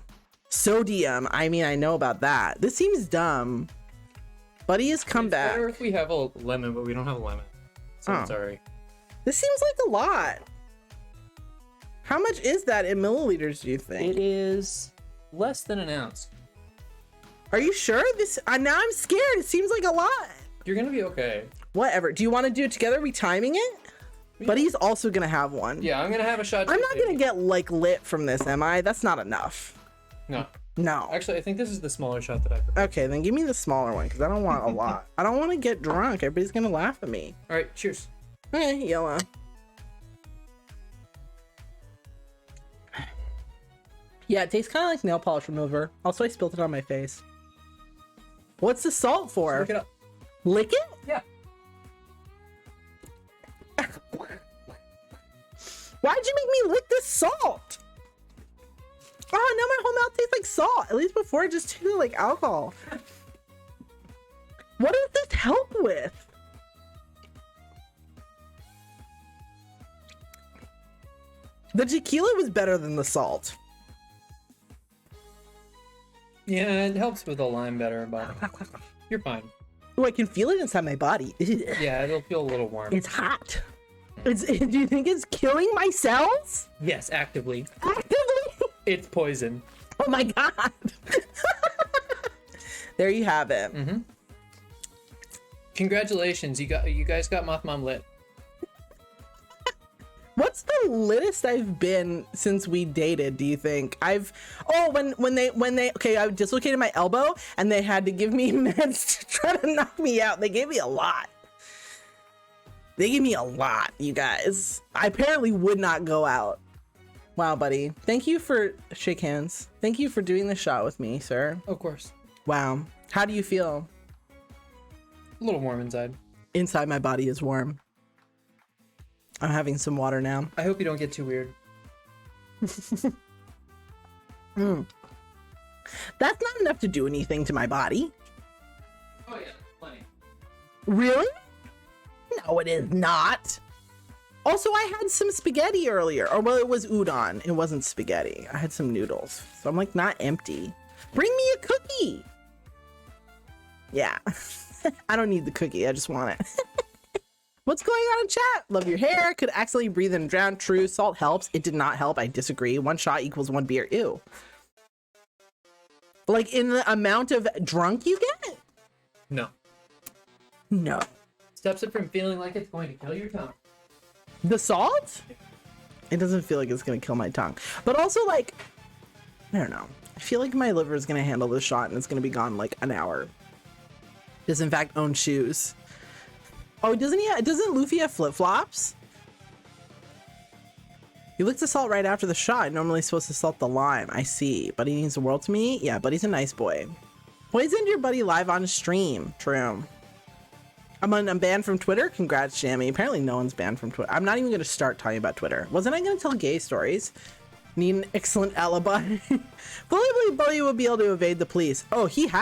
Sodium. I mean, I know about that. This seems dumb. Buddy has come back. It's better if we have a lemon, but we don't have a lemon. So I'm sorry. This seems like a lot. How much is that in milliliters, do you think? It is less than an ounce. Are you sure? Now I'm scared. It seems like a lot. You're gonna be okay. Whatever. Do you want to do it together? Are we timing it? Yeah. Buddy's also gonna have one. Yeah, I'm gonna have a shot. I'm too, not baby. gonna get like lit from this, am I? That's not enough. No. No. Actually, I think this is the smaller shot that I prepared. Okay, then give me the smaller one because I don't want a lot. I don't want to get drunk. Everybody's gonna laugh at me. All right, cheers. Okay, yellow. Yeah, it tastes kind of like nail polish remover. Also, I spilled it on my face. What's the salt for? Look it up. Lick it? Yeah. Why'd you make me lick this salt? Oh, now my whole mouth tastes like salt. At least before it just tasted like alcohol. What does this help with? The tequila was better than the salt. Yeah, it helps with the lime better, but you're fine. Oh, I can feel it inside my body. Yeah, it'll feel a little warm. It's hot. Do you think it's killing my cells? Yes, actively. Actively? It's poison. Oh my god. There you have it. Mm-hmm. Congratulations, you guys got Mothmom lit. What's the littest I've been since we dated, do you think? When they okay, I dislocated my elbow and they had to give me meds to try to knock me out. They gave me a lot. You guys. I apparently would not go out. Wow, buddy. Thank you for shake hands. Thank you for doing the shot with me, sir. Of course. Wow. How do you feel? A little warm inside. Inside my body is warm. I'm having some water now. I hope you don't get too weird. That's not enough to do anything to my body. Oh yeah, plenty. Really? No, it is not. Also, I had some spaghetti earlier. Or, well, it was udon. It wasn't spaghetti. I had some noodles. So I'm like not empty. Bring me a cookie. Yeah. I don't need the cookie. I just want it. What's going on in chat? Love your hair. Could accidentally breathe and drown. True. Salt helps. It did not help. I disagree. One shot equals one beer. Ew. Like in the amount of drunk you get? No. No. Stops it from feeling like it's going to kill your tongue. The salt? It doesn't feel like it's going to kill my tongue. But also, like, I don't know. I feel like my liver is going to handle this shot and it's going to be gone like an hour. Does in fact own shoes. Oh, doesn't Luffy have flip-flops? He licks the salt right after the shot. Normally supposed to salt the lime. I see. Buddy needs the world to me? Yeah, Buddy's a nice boy. Poisoned your buddy live on stream. True. I'm banned from Twitter? Congrats, Jamie. Apparently no one's banned from Twitter. I'm not even going to start talking about Twitter. Wasn't I going to tell gay stories? Need an excellent alibi. Fully Buddy will be able to evade the police. Oh, he's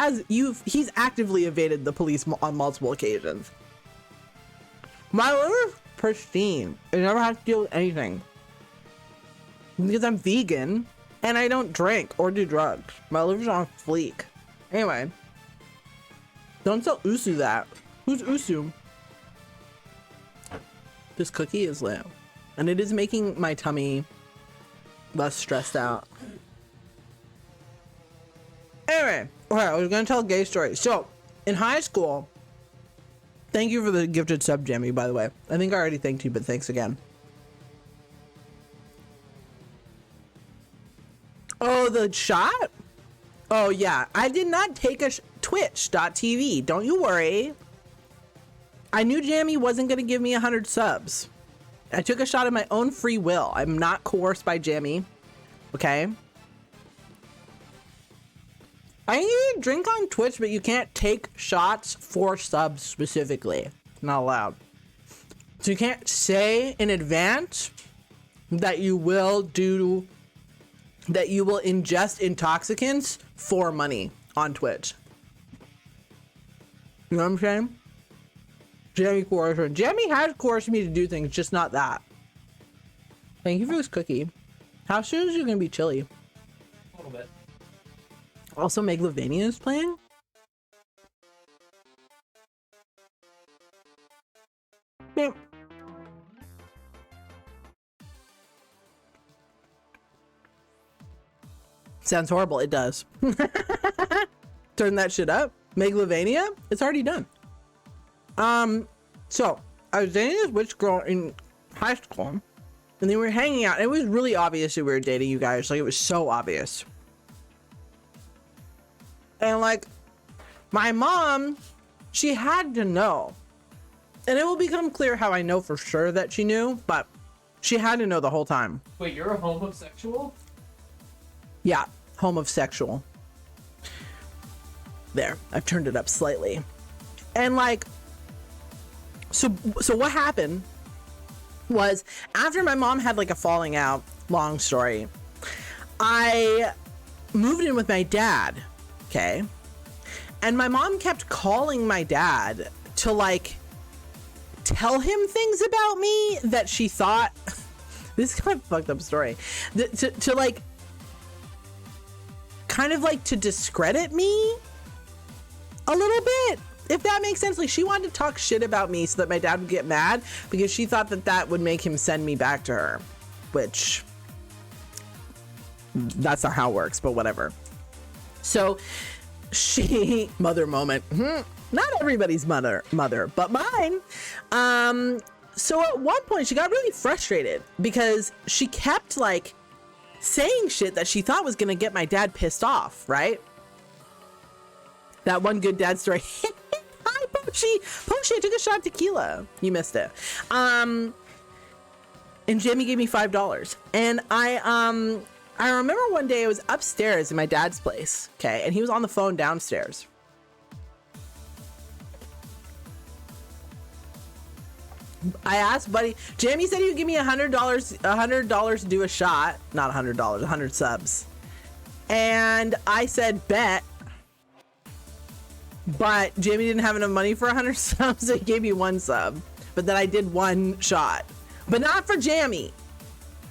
actively evaded the police on multiple occasions. My liver's pristine. I never have to deal with anything. Because I'm vegan and I don't drink or do drugs. My liver's on fleek. Anyway. Don't tell Usu that. Who's Usu? This cookie is lit. And it is making my tummy less stressed out. Anyway, okay, I was gonna tell a gay story. So, in high school, thank you for the gifted sub, Jamie, by the way. I think I already thanked you, but thanks again. Oh, the shot? Oh, yeah. I did not take a Twitch.tv. Don't you worry. I knew Jamie wasn't going to give me 100 subs. I took a shot of my own free will. I'm not coerced by Jamie. Okay? I can you drink on Twitch, but you can't take shots for subs specifically. Not allowed. So you can't say in advance that you will ingest intoxicants for money on Twitch. You know what I'm saying? Jamie coercion. Jamie has coerced me to do things, just not that. Thank you for this cookie. How soon is it gonna be chilly? A little bit. Also, Megalovania is playing. Yeah. Sounds horrible. It does. Turn that shit up. Megalovania? It's already done. So I was dating this witch girl in high school, and then we were hanging out. It was really obvious that we were dating, you guys. Like, it was so obvious. And like, my mom, she had to know. And it will become clear how I know for sure that she knew, but she had to know the whole time. Wait, you're a homosexual? Yeah, homosexual. There, I've turned it up slightly. And like, so what happened was, after my mom had like a falling out, long story, I moved in with my dad, okay? And my mom kept calling my dad to like tell him things about me that she thought, this is kind of a fucked up story, to like kind of like to discredit me a little bit, if that makes sense. Like she wanted to talk shit about me so that my dad would get mad because she thought that that would make him send me back to her, which that's not how it works, but whatever. So she, mother moment, not everybody's mother, but mine. So at one point she got really frustrated because she kept like saying shit that she thought was gonna get my dad pissed off, right? That one good dad story. Hi, Poshi. Poshi, I took a shot of tequila. You missed it. And Jamie gave me $5. And I remember one day I was upstairs in my dad's place, okay, and he was on the phone downstairs. I asked Buddy, Jamie said he would give me $100 to do a shot. Not $100, 100 subs. And I said, bet. But Jamie didn't have enough money for 100 subs, so he gave me 1 sub. But then I did 1 shot. But not for Jamie.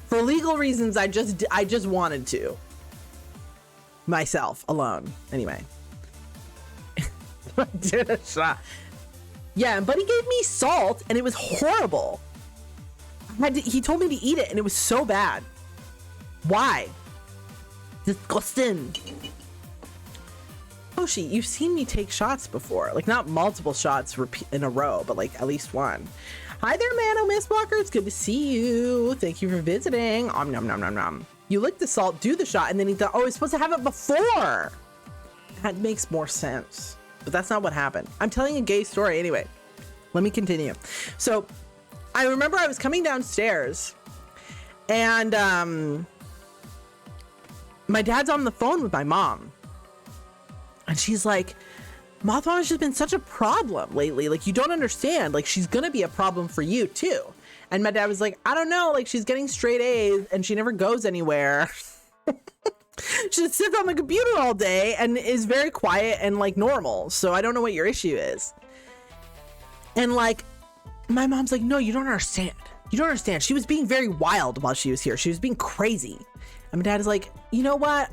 For legal reasons, I just wanted to. Myself, alone. Anyway. I did a shot. Yeah, but he gave me salt, and it was horrible. He told me to eat it, and it was so bad. Why? Disgusting. Hoshi, you've seen me take shots before. Like, not multiple shots in a row, but like at least 1. Hi there, Mano Mistwalker. It's good to see you. Thank you for visiting. Nom nom nom nom nom. You lick the salt, do the shot, and then he thought, oh, he's supposed to have it before. That makes more sense. But that's not what happened. I'm telling a gay story anyway. Let me continue. So I remember I was coming downstairs and my dad's on the phone with my mom. And she's like, Mothmom has just been such a problem lately. Like, you don't understand. Like, she's going to be a problem for you too. And my dad was like, I don't know. Like, she's getting straight A's and she never goes anywhere. She just sits on the computer all day and is very quiet and like normal. So I don't know what your issue is. And like, my mom's like, no, you don't understand. You don't understand. She was being very wild while she was here. She was being crazy. And my dad is like, you know what?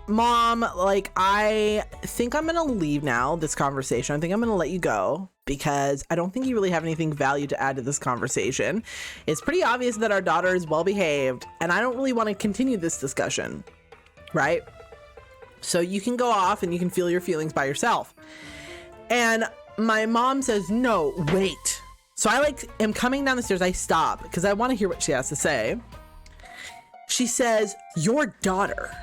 Mom, like, I think I'm going to leave now this conversation. I think I'm going to let you go because I don't think you really have anything value to add to this conversation. It's pretty obvious that our daughter is well behaved and I don't really want to continue this discussion. Right? So you can go off and you can feel your feelings by yourself. And my mom says, no, wait. So I like am coming down the stairs. I stop because I want to hear what she has to say. She says, your daughter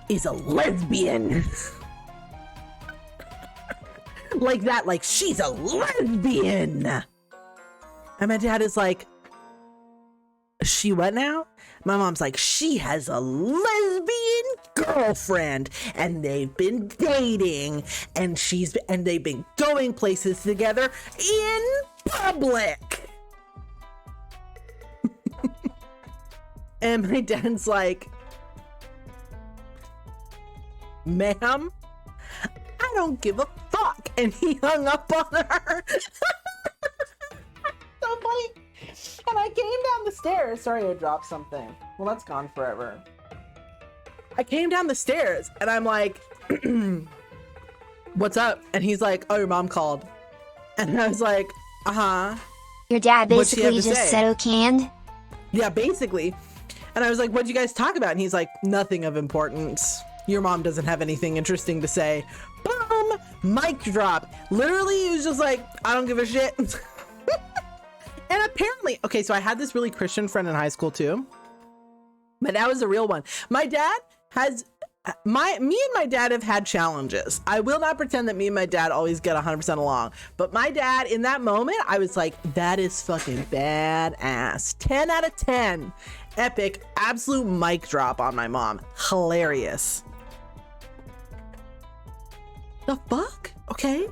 is a lesbian. Like that, like she's a lesbian. And my dad is like, she what now? My mom's like, she has a lesbian girlfriend and they've been dating and they've been going places together in public. And my dad's like, ma'am, I don't give a fuck. And he hung up on her. So funny. And I came down the stairs. Sorry, I dropped something. Well, that's gone forever. I came down the stairs and I'm like, what's up? And he's like, oh, your mom called. And I was like, uh-huh. Your dad basically just said okay. Yeah, basically. And I was like, what'd you guys talk about? And he's like, nothing of importance. Your mom doesn't have anything interesting to say. Boom! Mic drop. Literally, he was just like, I don't give a shit. And apparently, okay, so I had this really Christian friend in high school too. My dad was a real one. My dad has, me and my dad have had challenges. I will not pretend that me and my dad always get 100% along. But my dad, in that moment, I was like, that is fucking badass. 10 out of 10. Epic, absolute mic drop on my mom. Hilarious. The fuck? Okay.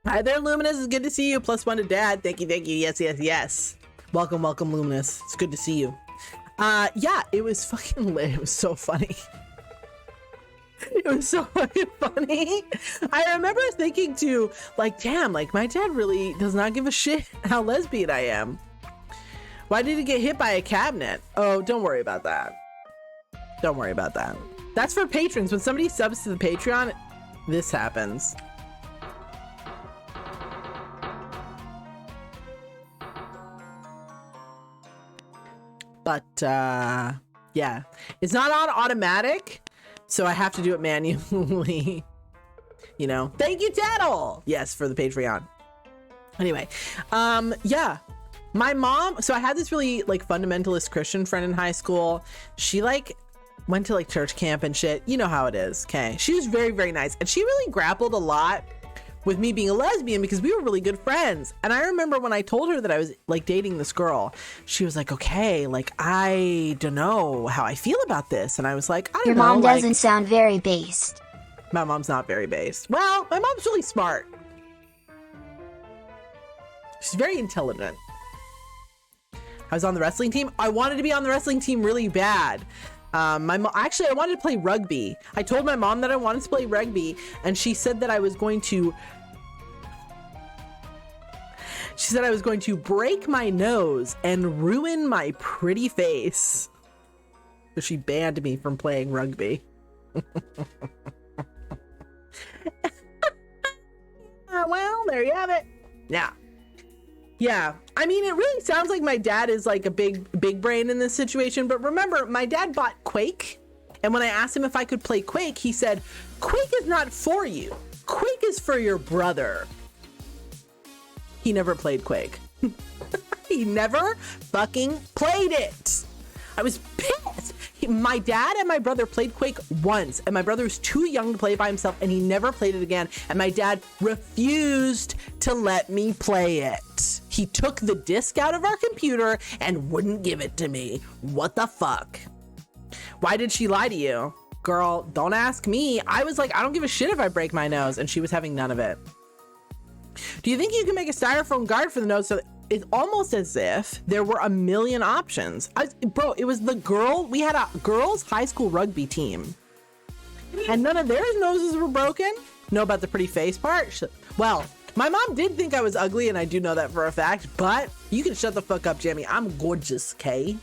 Hi there, Luminous. It's good to see you. +1 to dad. Thank you, thank you. Yes, yes, yes. Welcome, welcome, Luminous. It's good to see you. Yeah, it was fucking lit. It was so funny. It was so fucking funny. I remember thinking too, like, damn, like my dad really does not give a shit how lesbian I am. Why did he get hit by a cabinet? Oh, don't worry about that. Don't worry about that. That's for patrons. When somebody subs to the Patreon, this happens. But yeah, it's not on automatic, so I have to do it manually. You know, thank you, Tattle. Yes, for the Patreon. Anyway, yeah, my mom. So I had this really like fundamentalist Christian friend in high school. She like went to like church camp and shit. You know how it is. Okay, she was very, very nice, and she really grappled a lot with me being a lesbian because we were really good friends. And I remember when I told her that I was like dating this girl, she was like, okay, like I don't know how I feel about this. And I was like, I don't know. Your mom like, doesn't sound very based. my mom's not very based. Well, my mom's really smart. She's very intelligent. I was on the wrestling team. I wanted to be on the wrestling team really bad. My mom, actually, I wanted to play rugby. I told my mom that I wanted to play rugby, and she said that I was going to. She said I was going to break my nose and ruin my pretty face. So she banned me from playing rugby. Well, there you have it. Yeah. I mean, it really sounds like my dad is like a big brain in this situation. But remember, my dad bought Quake. And when I asked him if I could play Quake, he said, Quake is not for you. Quake is for your brother. He never played Quake. He never fucking played it. I was pissed. My dad and my brother played Quake once, and my brother was too young to play it by himself, and he never played it again. And my dad refused to let me play it. He took the disc out of our computer and wouldn't give it to me. What the fuck? Why did she lie to you? Girl, don't ask me. I was like, I don't give a shit if I break my nose, and she was having none of it. Do you think you can make a styrofoam guard for the nose? So it's almost as if there were a million options. Bro, it was the girl. We had a girls' high school rugby team, and none of their noses were broken. Know about the pretty face part? Well, my mom did think I was ugly, and I do know that for a fact. But you can shut the fuck up, Jamie. I'm gorgeous, Kay.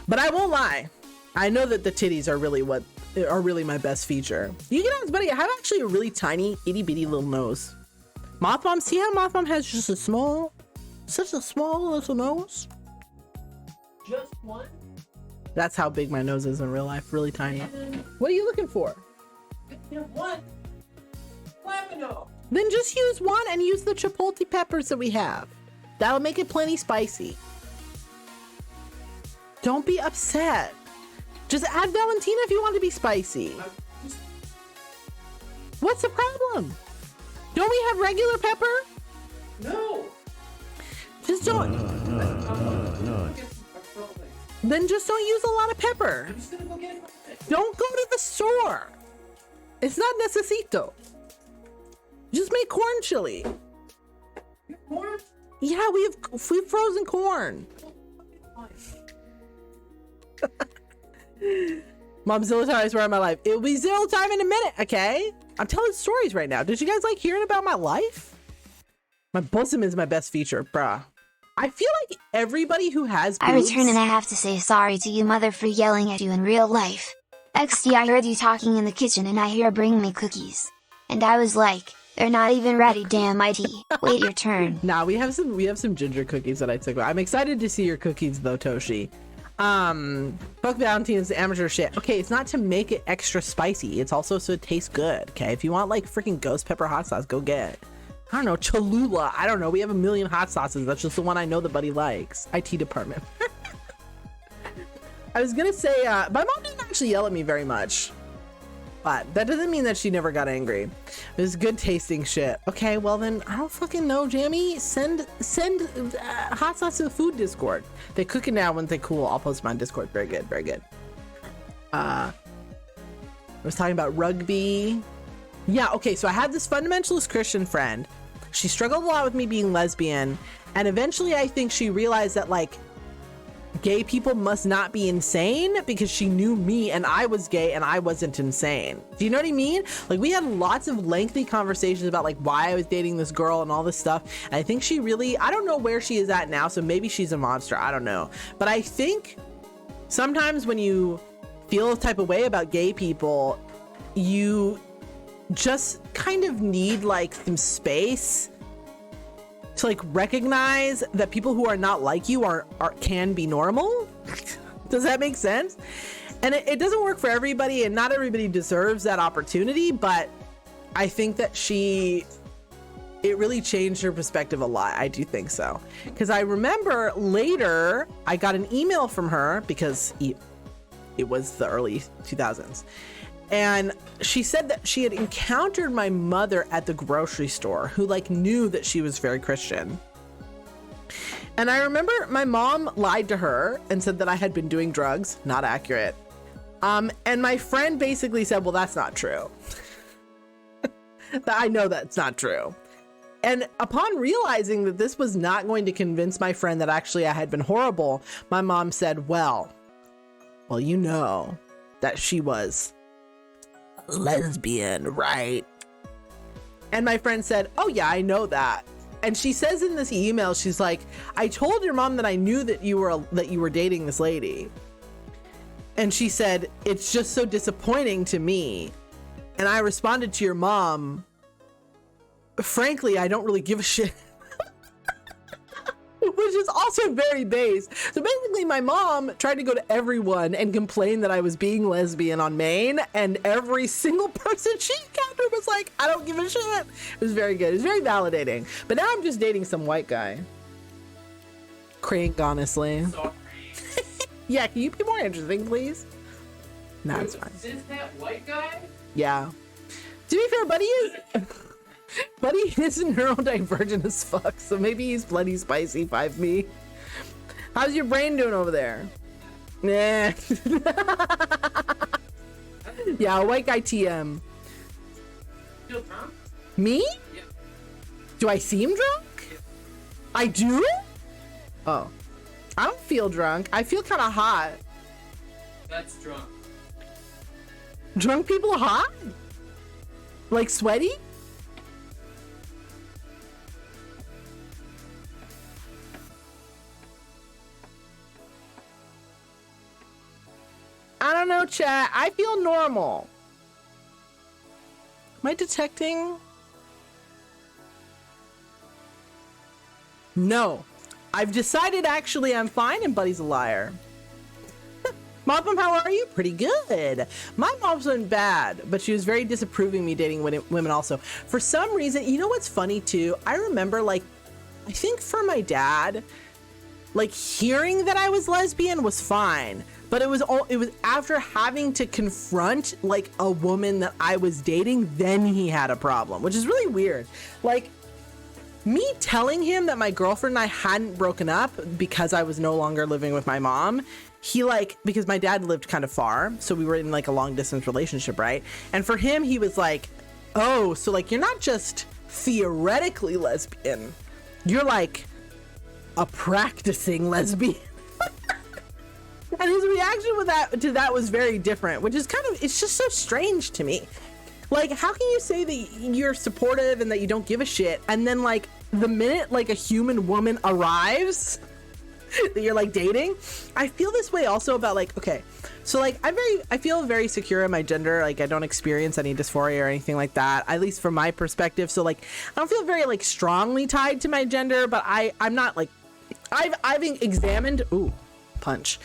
But I won't lie. I know that the titties are really my best feature. You can ask, buddy. I have actually a really tiny, itty bitty little nose. MrsMothmom, see how MrsMothmom has just such a small little nose? Just one? That's how big my nose is in real life, really tiny. What are you looking for? One. Lamino. Then just use one and use the chipotle peppers that we have. That'll make it plenty spicy. Don't be upset. Just add Valentina if you want to be spicy. What's the problem? Don't we have regular pepper? No. Just don't. Then just don't use a lot of pepper. I'm just gonna go get it. Don't go to the store. It's not necesito. Just make corn chili. Corn? Yeah, we have frozen corn. Mom, zero time, I swear on my life. It'll be zero time in a minute, okay? I'm telling stories right now. Did you guys like hearing about my life? My bosom is my best feature, bruh. I feel like everybody who has boobs... I return and I have to say sorry to you, mother, for yelling at you in real life. XD, I heard you talking in the kitchen and I hear bring me cookies. And I was like, they're not even ready, damn IT. Wait your turn. Nah, we have some ginger cookies that I took. I'm excited to see your cookies though, Toshi. Fuck Valentine's amateur shit. Okay, it's not to make it extra spicy. It's also so it tastes good. Okay, if you want like freaking ghost pepper hot sauce, go get it. I don't know, Cholula. I don't know. We have a million hot sauces. That's just the one I know that Buddy likes. IT department. I was gonna say, my mom didn't actually yell at me very much, but that doesn't mean that she never got angry. It was good tasting shit. Okay, well then, I don't fucking know, Jamie. Send hot sauce to the food Discord. They cook it now once they cool. I'll post them on Discord. Very good, very good. I was talking about rugby. Yeah, okay, so I had this fundamentalist Christian friend. She struggled a lot with me being lesbian, and eventually I think she realized that like gay people must not be insane because she knew me and I was gay and I wasn't insane. Do you know what I mean? Like, we had lots of lengthy conversations about like why I was dating this girl and all this stuff. And I think she really, I don't know where she is at now, so maybe she's a monster, I don't know. But I think sometimes when you feel a type of way about gay people, you just kind of need like some space to like recognize that people who are not like you are can be normal. Does that make sense? And it doesn't work for everybody, and not everybody deserves that opportunity, but I think that it really changed her perspective a lot. I do think so. Because I remember later I got an email from her because it was the early 2000s. And she said that she had encountered my mother at the grocery store, who like knew that she was very Christian. And I remember my mom lied to her and said that I had been doing drugs. Not accurate. And my friend basically said, well, that's not true. I know that's not true. And upon realizing that this was not going to convince my friend that actually I had been horrible, my mom said, well, you know that she was lesbian, right? And my friend said, oh yeah, I know that. And she says in this email, she's like, I told your mom that I knew that you were dating this lady. And she said, it's just so disappointing to me. And I responded to your mom, frankly, I don't really give a shit. Which is also very base. So basically my mom tried to go to everyone and complain that I was being lesbian on Maine, and every single person she encountered was like, I don't give a shit. It was very good. It was very validating. But now I'm just dating some white guy. Crank, honestly. Sorry. Yeah, can you be more interesting, please? No, it's fine. Is that white guy? Yeah. To be fair, Buddy is neurodivergent as fuck, so maybe he's bloody spicy 5 me. How's your brain doing over there? Nah. Yeah, white guy TM. Feel drunk? Me? Yeah. Do I seem drunk? Yeah. I do? Oh. I don't feel drunk. I feel kind of hot. That's drunk. Drunk people are hot? Like sweaty? I don't know, chat. I feel normal. Am I detecting? No. I've decided actually I'm fine and Buddy's a liar. Mom, how are you? Pretty good. My mom's been bad, but she was very disapproving me dating women also. For some reason, you know what's funny too? I remember like, I think for my dad, like hearing that I was lesbian was fine. But it was after having to confront like a woman that I was dating, then he had a problem, which is really weird. Like me telling him that my girlfriend and I hadn't broken up because I was no longer living with my mom, he like, because my dad lived kind of far, so we were in like a long distance relationship, right? And for him, he was like, oh, so like you're not just theoretically lesbian, you're like a practicing lesbian. And his reaction to that was very different, which is kind of, it's just so strange to me. Like, how can you say that you're supportive and that you don't give a shit, and then like the minute like a human woman arrives that you're like dating? I feel this way also about like, okay, so like I feel very secure in my gender. Like I don't experience any dysphoria or anything like that, at least from my perspective. So like I don't feel very like strongly tied to my gender, but I'm not like, I've examined, ooh, punch.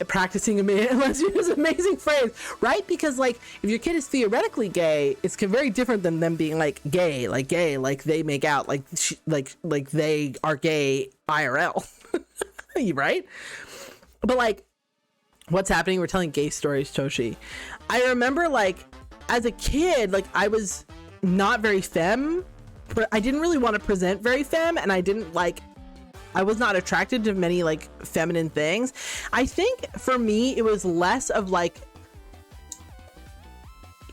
Practicing a lesbian is an amazing phrase, right? Because like if your kid is theoretically gay, it's very different than them being like gay, like they make out, like they are gay IRL, right? But like, what's happening? We're telling gay stories, Toshi. I remember like as a kid, like I was not very femme, but I didn't really want to present very femme, and I was not attracted to many like feminine things. I think for me, it was less of like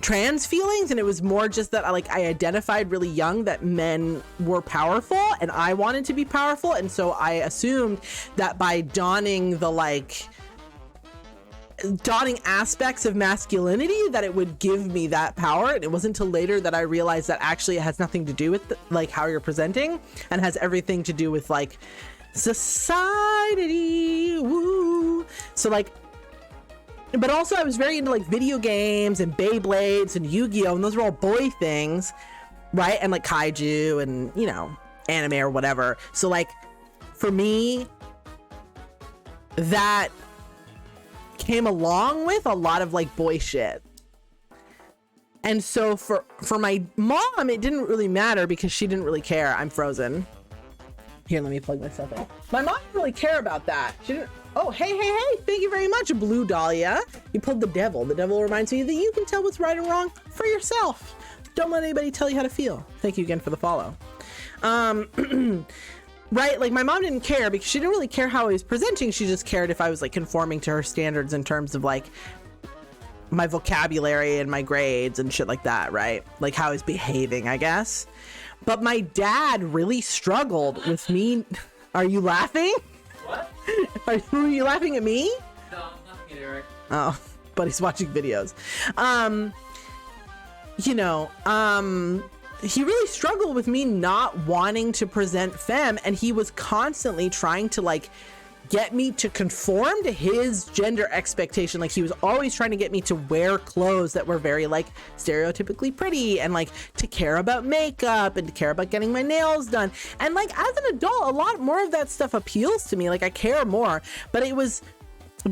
trans feelings, and it was more just that I identified really young that men were powerful and I wanted to be powerful, and so I assumed that by donning aspects of masculinity that it would give me that power. And it wasn't until later that I realized that actually it has nothing to do with how you're presenting, and has everything to do with society. Woo. So but also I was very into video games and Beyblades and Yu-Gi-Oh, and those are all boy things, right? And kaiju and anime or whatever. So for me, that came along with a lot of boy shit. And so for my mom, it didn't really matter because she didn't really care. I'm frozen. Here, let me plug myself in. My mom didn't really care about that. She didn't. Oh, hey, thank you very much, Blue Dahlia. You pulled the devil. The devil reminds you that you can tell what's right and wrong for yourself. Don't let anybody tell you how to feel. Thank you again for the follow. Right, my mom didn't care because she didn't really care how I was presenting. She just cared if I was conforming to her standards in terms of my vocabulary and my grades and shit like that, right? How I was behaving, I guess. But my dad really struggled with me. Are you laughing? What? Are you laughing at me? No, I'm laughing at Eric. Oh, but he's watching videos. He really struggled with me not wanting to present femme, and he was constantly trying to get me to conform to his gender expectation. He was always trying to get me to wear clothes that were very stereotypically pretty, and to care about makeup and to care about getting my nails done. And as an adult, a lot more of that stuff appeals to me. I care more, but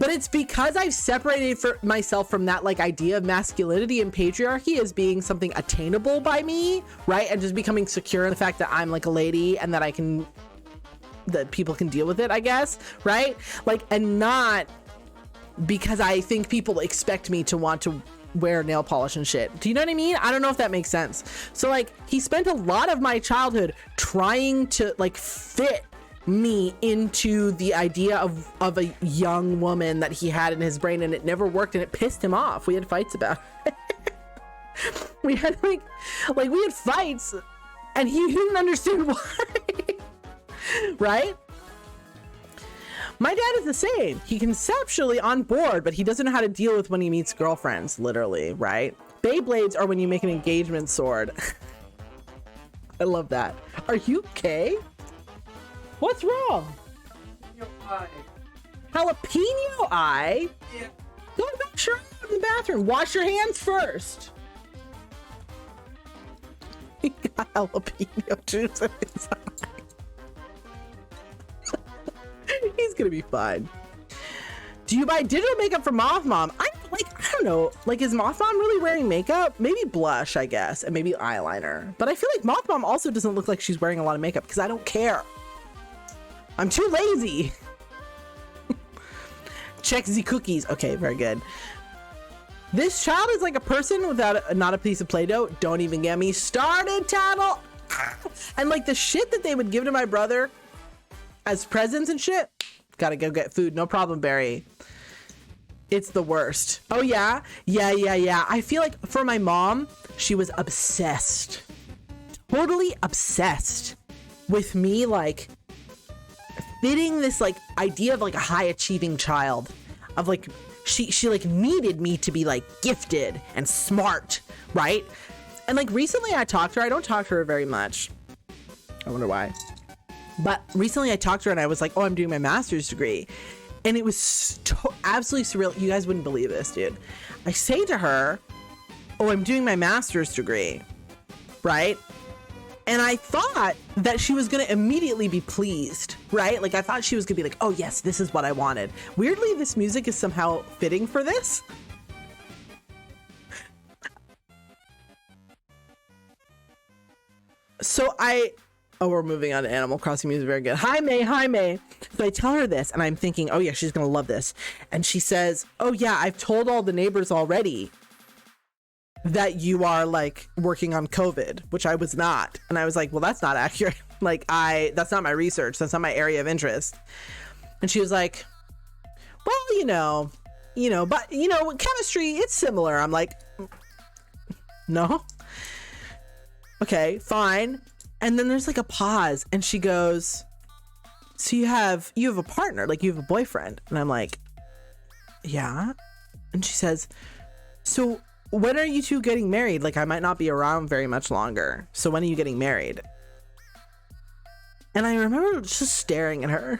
it's because I've separated myself from that idea of masculinity and patriarchy as being something attainable by me, right? And just becoming secure in the fact that I'm a lady and that that people can deal with it, I guess, right? And not because I think people expect me to want to wear nail polish and shit. Do you know what I mean? I don't know if that makes sense. So he spent a lot of my childhood trying to fit me into the idea of a young woman that he had in his brain, and it never worked, and it pissed him off. We had fights about it. We had we had fights, and he didn't understand why. Right? My dad is the same. He conceptually on board, but he doesn't know how to deal with when he meets girlfriends, literally, right? Beyblades are when you make an engagement sword. I love that. Are you okay? What's wrong? Your eye. Jalapeno eye? Yeah. Go wash your hands in the bathroom. Wash your hands first. He got jalapeno juice in his eye. He's gonna be fine. Do you buy digital makeup for MrsMothmom? I don't know. Is MrsMothmom really wearing makeup? Maybe blush, I guess, and maybe eyeliner. But I feel like MrsMothmom also doesn't look like she's wearing a lot of makeup because I don't care. I'm too lazy. Check the cookies. Okay, very good. This child is like a person without not a piece of Play-Doh. Don't even get me started, Tattle. And the shit that they would give to my brother as presents and shit. Gotta go get food. No problem, Barry. It's the worst. Oh, yeah? Yeah. I feel like for my mom, she was obsessed. Totally obsessed with me, fitting this idea of a high achieving child, of she needed me to be gifted and smart, right? And recently I talked to her. I don't talk to her very much. I wonder why. But recently I talked to her and I was like, oh, I'm doing my master's degree. And it was absolutely surreal. You guys wouldn't believe this, dude. I say to her, oh, I'm doing my master's degree, right? And I thought that she was going to immediately be pleased, right? I thought she was going to be like, oh, yes, this is what I wanted. Weirdly, this music is somehow fitting for this. So we're moving on to Animal Crossing music. Very good. Hi, May. So I tell her this, and I'm thinking, oh, yeah, she's going to love this. And she says, oh, yeah, I've told all the neighbors already that you are working on COVID, which I was not. And I was like, well, that's not accurate. That's not my research. That's not my area of interest. And she was like, well, but chemistry, it's similar. I'm like, No? Okay, fine. And then there's like a pause and she goes, so you have a partner, like you have a boyfriend. And I'm like, yeah. And she says, so when are you two getting married? Like I might not be around very much longer. So when are you getting married? And I remember just staring at her.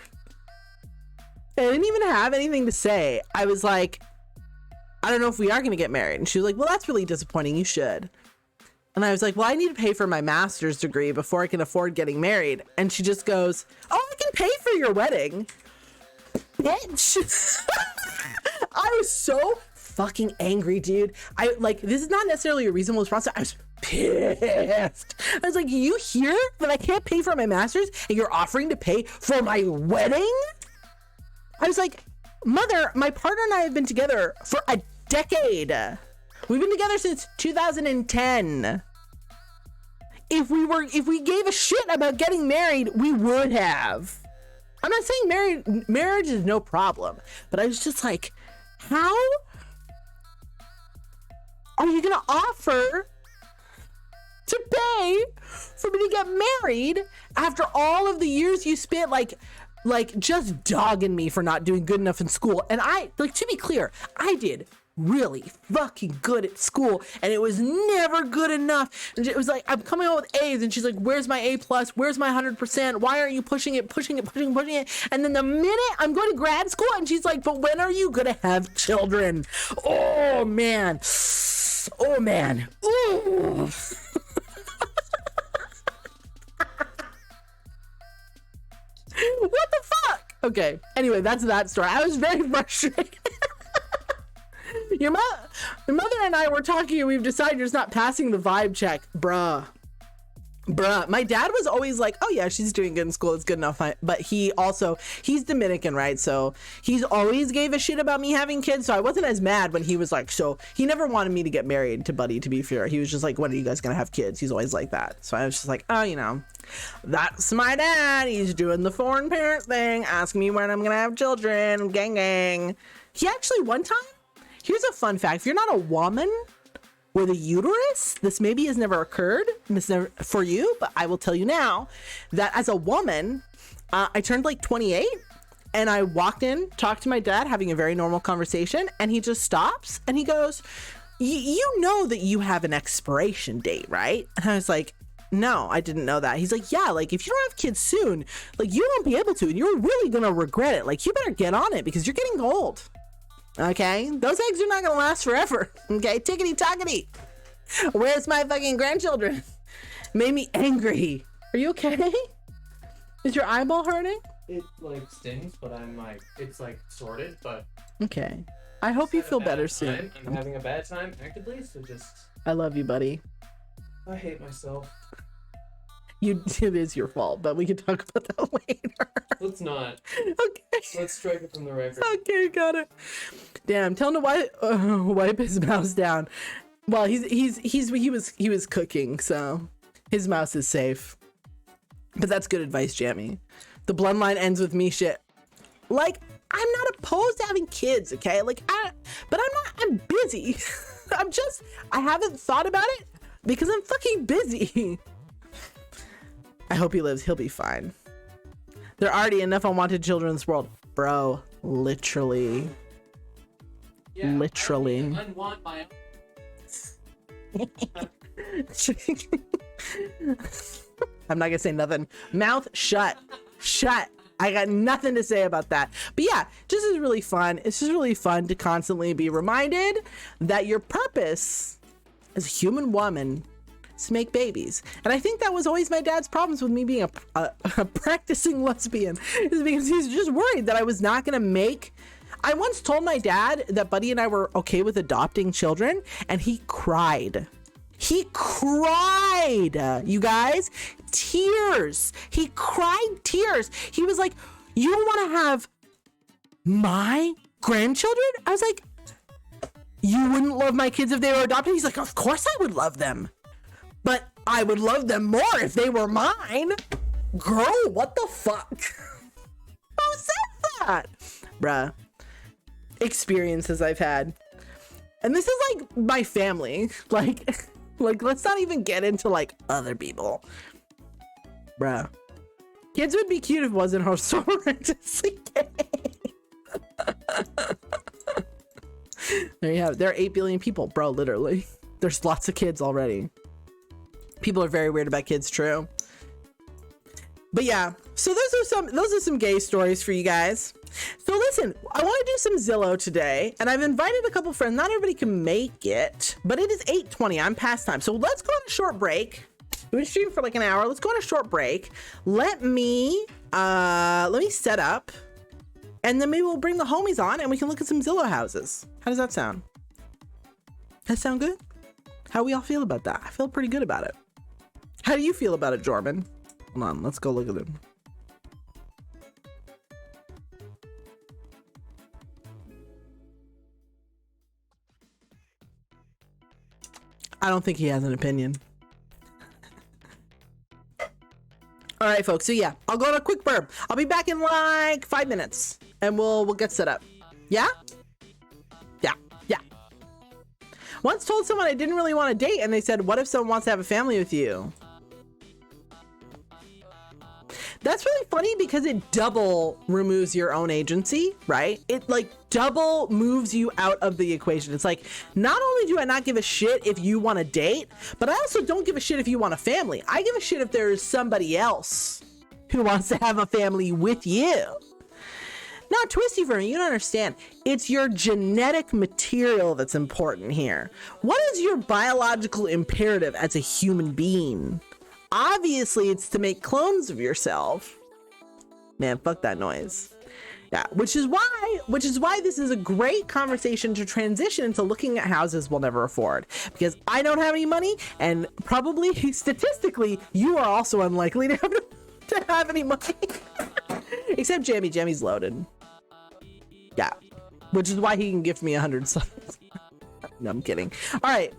I didn't even have anything to say. I was like, I don't know if we are going to get married. And she was like, well, that's really disappointing. You should. And I was like, well, I need to pay for my master's degree before I can afford getting married. And she just goes, oh, I can pay for your wedding. Bitch. I was so fucking angry, dude. I like, this is not necessarily a reasonable response. I was pissed. I was like, you hear that I can't pay for my master's and you're offering to pay for my wedding? I was like, mother, my partner and I have been together for a decade. We've been together since 2010. If we gave a shit about getting married, we would have. I'm not saying marriage is no problem, but I was just like, how are you gonna offer to pay for me to get married after all of the years you spent like just dogging me for not doing good enough in school? And I, like, to be clear, I did really fucking good at school and it was never good enough. And it was like, I'm coming out with A's and she's like, where's my A plus? Where's my 100%? Why aren't you pushing it? And then the minute I'm going to grad school and she's like, but when are you gonna have children? Oh man. Ooh. What the fuck? Okay, anyway, that's that story. I was very frustrated. Your mother and I were talking and we've decided you're just not passing the vibe check. Bruh. My dad was always like, oh yeah, she's doing good in school, it's good enough. But he's Dominican, right? So he's always gave a shit about me having kids. So I wasn't as mad when he was like, so he never wanted me to get married to Buddy, to be fair. He was just like, when are you guys gonna have kids? He's always like that. So I was just like, oh, you know, that's my dad. He's doing the foreign parent thing, asking me when I'm gonna have children, gang. He actually, one time, here's a fun fact. If you're not a woman with a uterus, this maybe has never occurred for you, but I will tell you now that as a woman, I turned like 28 and I walked in, talked to my dad, having a very normal conversation, and he just stops and he goes, you know that you have an expiration date, right? And I was like, no, I didn't know that. He's like, yeah, like if you don't have kids soon, like you won't be able to, and you're really gonna regret it. Like you better get on it because you're getting old. Okay, those eggs are not gonna last forever. Okay, tickety tockety. Where's my fucking grandchildren? Made me angry. Are you okay? Is your eyeball hurting? It like stings, but I'm like, it's like sorted, but okay. I hope you feel better soon. I'm having a bad time actively, so just. I love you, buddy. I hate myself. It is your fault, but we can talk about that later. Let's not. Okay. Let's strike it from the record. Okay, got it. Damn, tell him to wipe his mouse down. Well, he was cooking, so his mouse is safe. But that's good advice, Jamie. The bloodline ends with me shit. Like, I'm not opposed to having kids, okay? Like, I'm busy. I haven't thought about it because I'm fucking busy. I hope he lives. He'll be fine. There are already enough unwanted children in this world. Bro, literally. Yeah, literally. I want my I'm not gonna say nothing. Mouth shut. Shut. I got nothing to say about that. But yeah, this is really fun. It's just really fun to constantly be reminded that your purpose as a human woman is to make babies. And I think that was always my dad's problems with me being a practicing lesbian, is because he's just worried that I was not gonna make. I once told my dad that Buddy and I were okay with adopting children, and he cried. He cried, you guys. Tears. He cried tears. He was like, you don't want to have my grandchildren? I was like, you wouldn't love my kids if they were adopted? He's like, of course I would love them. But I would love them more if they were mine. Girl, what the fuck? Who said that? Bruh. Experiences I've had. And this is like my family. Like, Like, let's not even get into like other people. Bruh. Kids would be cute if it wasn't so horrendously gay. There you have it. There are 8 billion people, bro, literally. There's lots of kids already. People are very weird about kids, true. But yeah, so those are some gay stories for you guys. So listen, I want to do some Zillow today, and I've invited a couple friends. Not everybody can make it, but it is 8:20. I'm past time. So let's go on a short break. We've been streaming for like an hour. Let's go on a short break. Let me set up, and then maybe we'll bring the homies on and we can look at some Zillow houses. How does that sound? That sound good? How we all feel about that? I feel pretty good about it. How do you feel about it, Jordan? Hold on, let's go look at them. I don't think he has an opinion. All right, folks. So yeah, I'll go on a quick burp. I'll be back in like 5 minutes, and we'll get set up. Yeah? Yeah. Once told someone I didn't really want to date, and they said, "What if someone wants to have a family with you?" That's really funny because it double removes your own agency, right? It like double moves you out of the equation. It's like, not only do I not give a shit if you want to date, but I also don't give a shit if you want a family. I give a shit if there's somebody else who wants to have a family with you. Now, Twistyver, you don't understand. It's your genetic material that's important here. What is your biological imperative as a human being? Obviously, it's to make clones of yourself. Man, fuck that noise. Yeah, which is why this is a great conversation to transition into looking at houses we'll never afford. Because I don't have any money, and probably statistically, you are also unlikely to have any money. Except Jammy. Jammy's loaded. Yeah, which is why he can gift me 100 subs. No, I'm kidding. All right.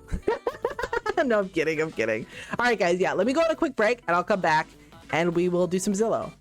No, I'm kidding. All right, guys. Yeah, let me go on a quick break and I'll come back and we will do some Zillow.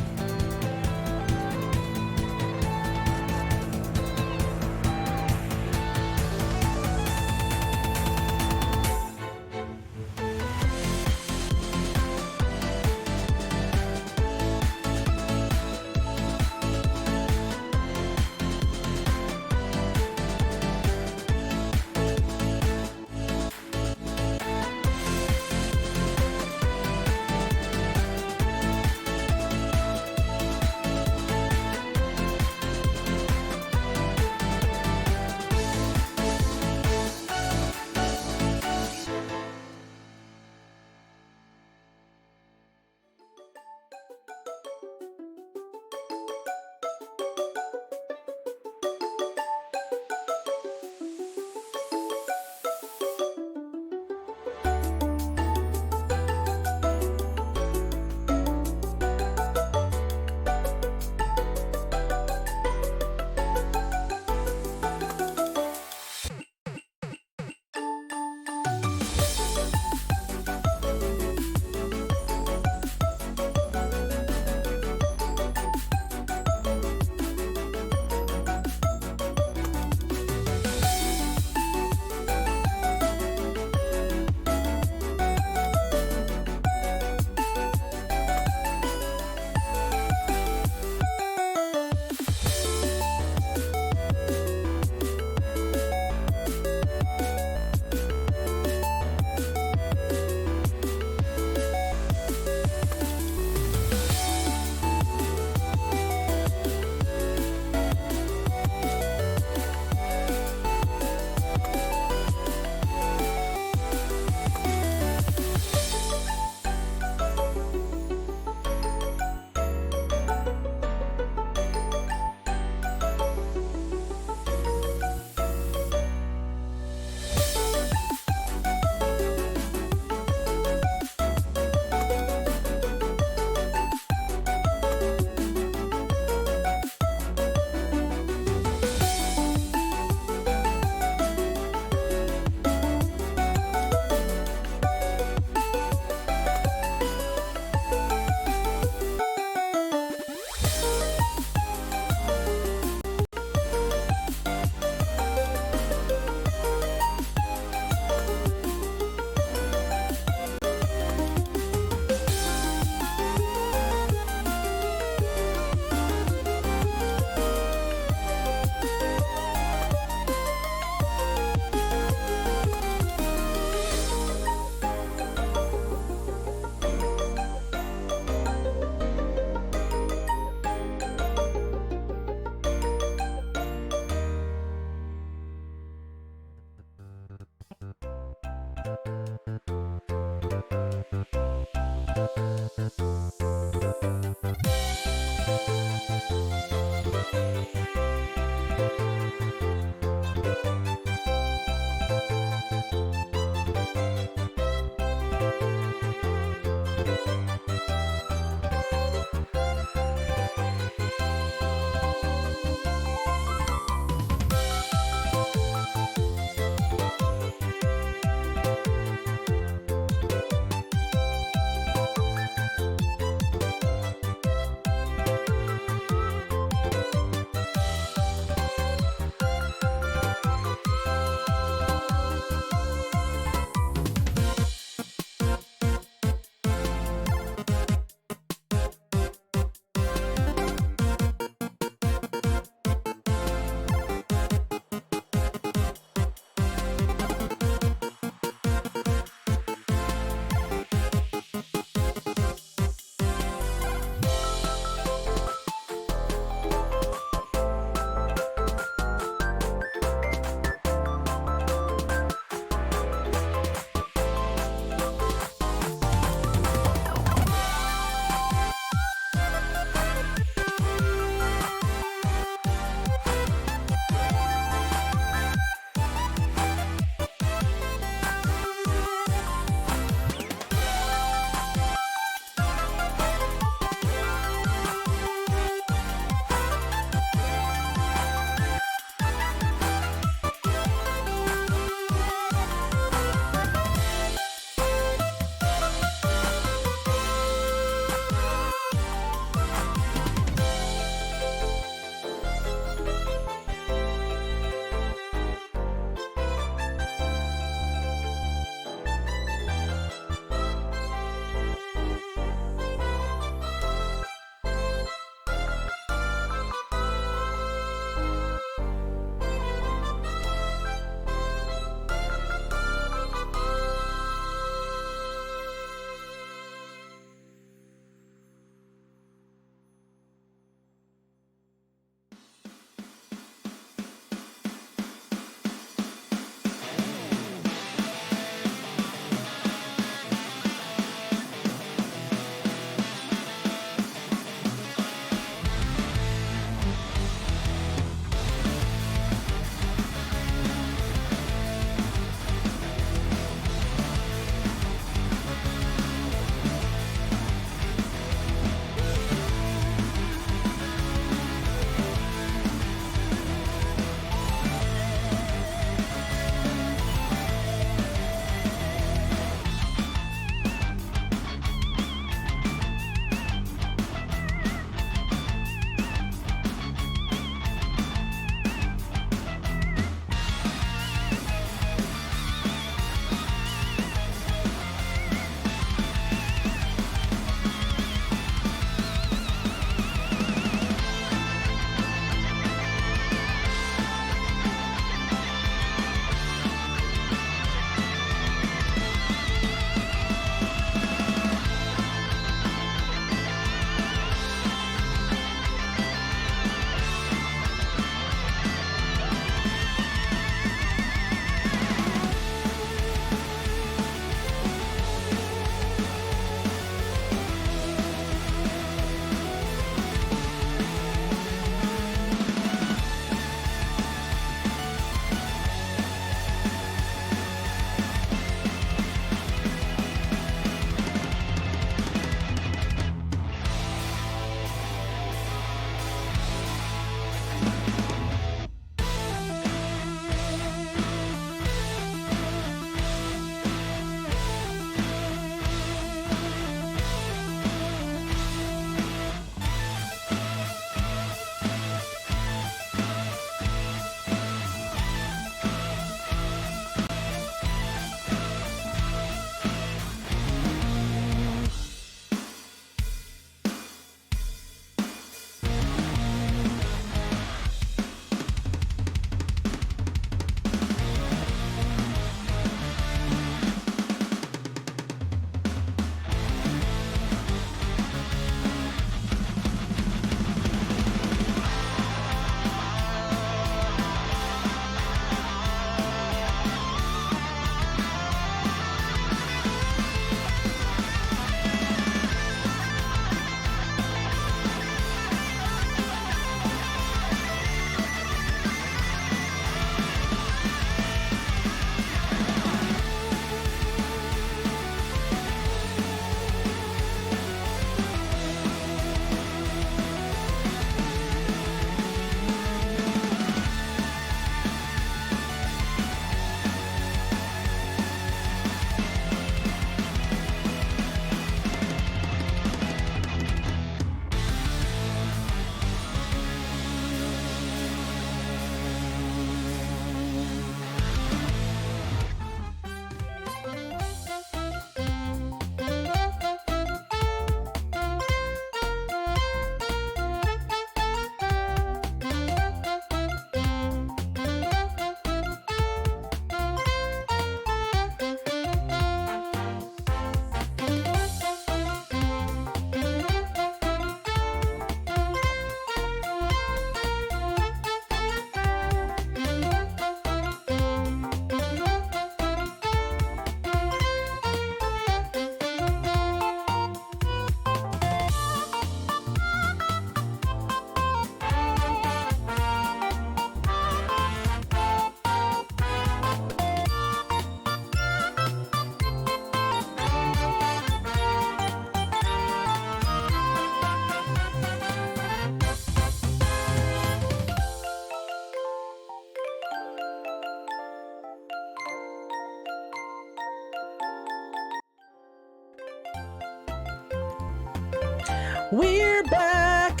We're back.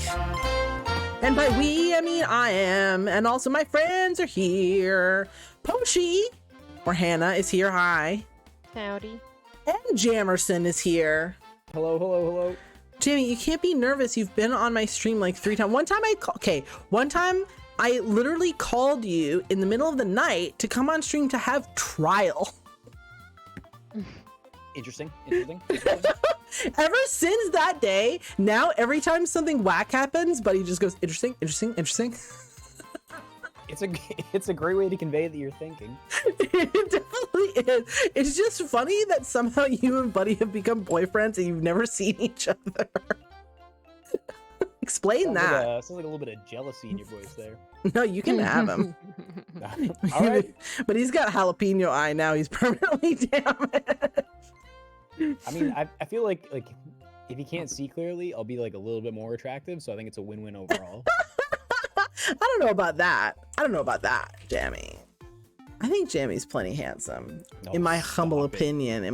And by we, I mean I am. And also my friends are here. Poshi, or Hannah, is here. Hi. Howdy. And Jamerson is here. Hello, hello, hello. Jamie, you can't be nervous. You've been on my stream like 3 times. One time I literally called you in the middle of the night to come on stream to have trial. Interesting. Ever since that day, now every time something whack happens, Buddy just goes, interesting. It's a great way to convey that you're thinking. It definitely is. It's just funny that somehow you and Buddy have become boyfriends and you've never seen each other. Explain that. Sounds like a little bit of jealousy in your voice there. No, you can have him. All right. But he's got jalapeno eye now. He's permanently damaged. I mean, I feel like if you can't see clearly, I'll be like a little bit more attractive. So I think it's a win-win overall. I don't know about that, Jamie. I think Jamie's plenty handsome, in my humble opinion.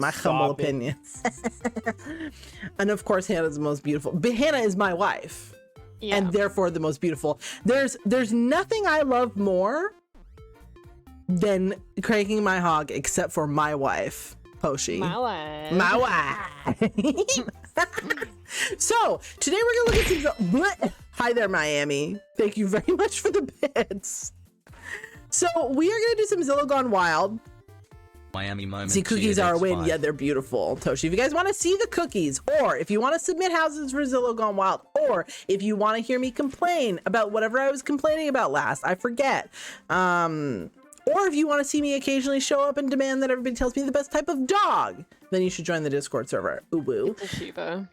And of course, Hannah's the most beautiful. But Hannah is my wife, and therefore the most beautiful. There's nothing I love more than cranking my hog, except for my wife, Poshi. My wife. So today we're gonna look at some. Hi there, Miami. Thank you very much for the bits. So we are gonna do some Zillow Gone Wild. Miami moment. See, cookies are a win. Yeah, they're beautiful. Toshi, if you guys want to see the cookies, or if you want to submit houses for Zillow Gone Wild, or if you want to hear me complain about whatever I was complaining about last, I forget. Or if you want to see me occasionally show up and demand that everybody tells me the best type of dog, then you should join the Discord server. Ooh woo. It's a Shiba.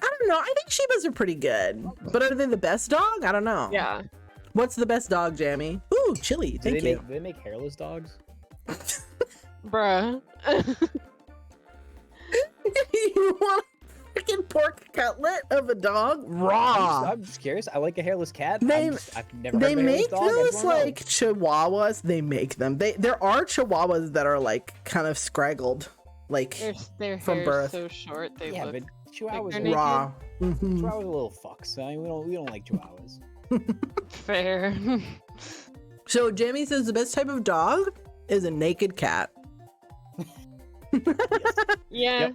I don't know. I think Shibas are pretty good, but are they the best dog? I don't know. Yeah. What's the best dog, Jamie? Ooh, chili. Thank you. Do they make hairless dogs? Bruh. You want a freaking pork cutlet of a dog raw? I'm just curious. I like a hairless cat. I've never heard They of a hairless make dog. those like chihuahuas. They make them. There are chihuahuas that are like kind of scraggled, like Their from hair's birth. so short they Yeah, look but chihuahuas they're are naked. Raw. Mhm. Chihuahuas are little fucks. I mean, we don't like chihuahuas. fair. So Jamie says the best type of dog is a naked cat. Yeah. Yep.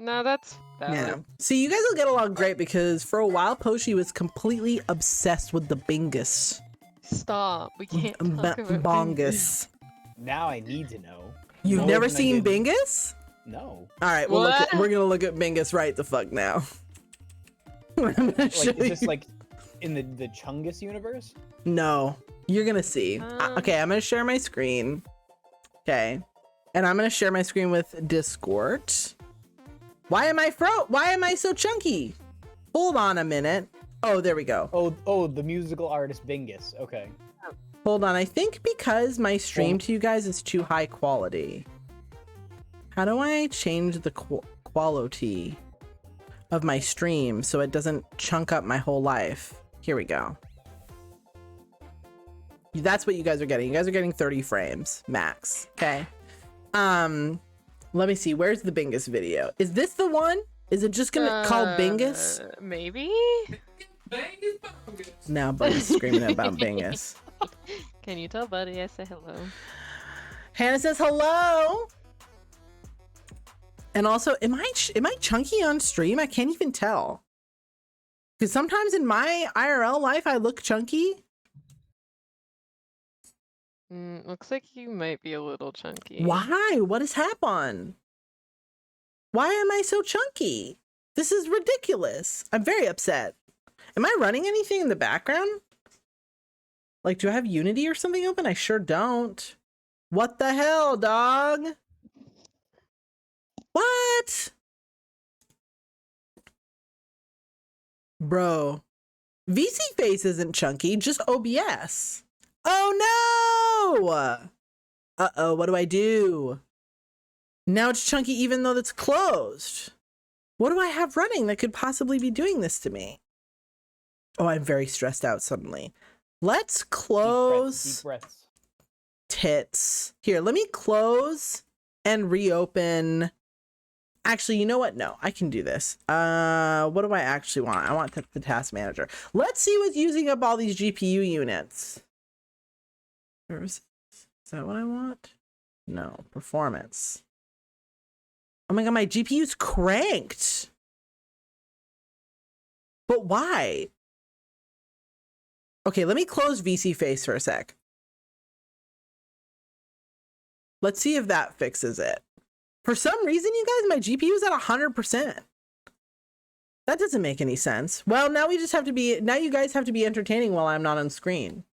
No, that's valid. Yeah. See, you guys will get along great because for a while Poshi was completely obsessed with the Bingus. Stop. We can't talk about Bongus. Now I need to know. You've More never than I seen did- Bingus? No. All right, well, we're gonna look at Bingus right the fuck now. I'm gonna Like, show is this you. like in the Chungus universe? No, you're gonna see. Okay, I'm gonna share my screen. Okay, and I'm gonna share my screen with Discord. Why am I so chunky? Hold on a minute. Oh, there we go. Oh, the musical artist Bingus. Okay. Hold on. I think because my stream to you guys is too high quality. How do I change the quality of my stream so it doesn't chunk up my whole life? Here we go. That's what you guys are getting. You guys are getting 30 frames max. Okay. Let me see. Where's the Bingus video? Is this the one? Is it just gonna call Bingus? Maybe? Now Buddy's screaming about Bingus. Can you tell Buddy I say hello? Hannah says hello. And also, am I chunky on stream? I can't even tell. Because sometimes in my IRL life, I look chunky. Looks like you might be a little chunky. Why? What has happened? Why am I so chunky? This is ridiculous. I'm very upset. Am I running anything in the background? Like, do I have Unity or something open? I sure don't. What the hell, dog? What? Bro, VC Face isn't chunky, just OBS. Oh no! Uh-oh, what do I do? Now it's chunky even though it's closed. What do I have running that could possibly be doing this to me? Oh, I'm very stressed out suddenly. Let's close Deep breaths. tits. Here, let me close and reopen Actually, you know what? No, I can do this. What do I actually want? I want the task manager. Let's see what's using up all these GPU units. Is that what I want? No, performance. Oh my God, my GPU's cranked. But why? Okay, let me close VC face for a sec. Let's see if that fixes it. For some reason, you guys, my GPU is at 100%. That doesn't make any sense. Well, now we just have to be, now you guys have to be entertaining while I'm not on screen.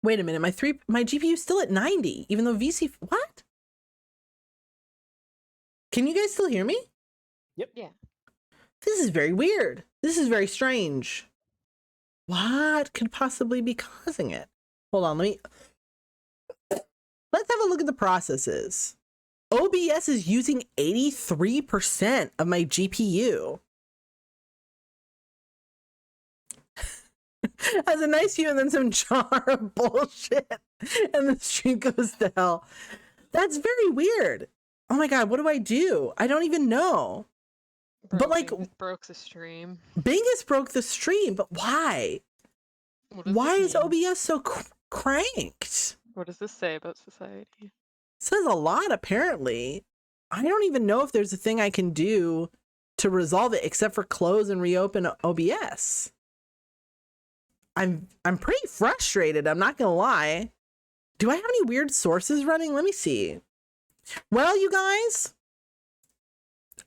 Wait a minute, my GPU is still at 90, even though VC, what? Can you guys still hear me? Yep. Yeah. This is very weird. This is very strange. What could possibly be causing it? Hold on, let's have a look at the processes. OBS is using 83% of my GPU. Has a nice view and then some jar of bullshit and the stream goes to hell. That's very weird. Oh my God, what do I do? I don't even know. But like, broke the stream. Bingus broke the stream, but why? Why is OBS so cranked? What does this say about society? It says a lot, apparently. I don't even know if there's a thing I can do to resolve it except for close and reopen OBS. I'm pretty frustrated, I'm not gonna lie. Do I have any weird sources running? Let me see. Well, you guys,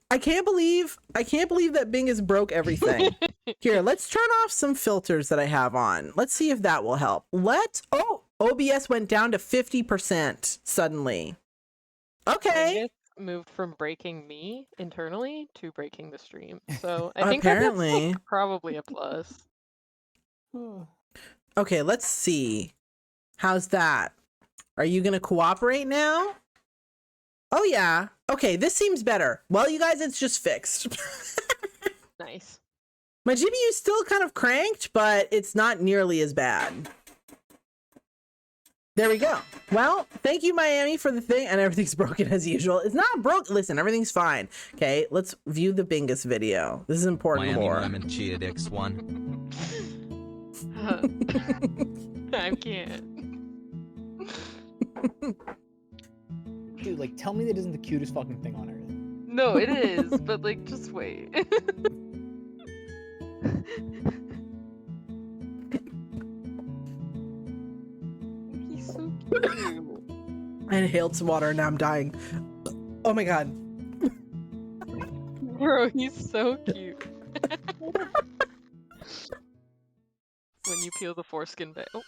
I can't believe that Bingus broke everything. Here, let's turn off some filters that I have on. Let's see if that will help. OBS went down to 50% suddenly. Okay. Moved from breaking me internally to breaking the stream. So I think apparently that's probably a plus. Okay, let's see. How's that? Are you gonna cooperate now? Oh yeah. Okay, this seems better. Well, you guys, it's just fixed. Nice. My GPU is still kind of cranked, but it's not nearly as bad. There we go. Well, thank you, Miami, for the thing, and everything's broken as usual. It's not broke. Listen, everything's fine. Okay, let's view the Bingus video. This is important Miami lore. Moment cheated X1. I can't. Dude, like, tell me that isn't the cutest fucking thing on earth. No, it is, but like, just wait. He's so cute. I inhaled some water and now I'm dying. Oh my God. Bro, he's so cute. When you peel the foreskin back. Oh.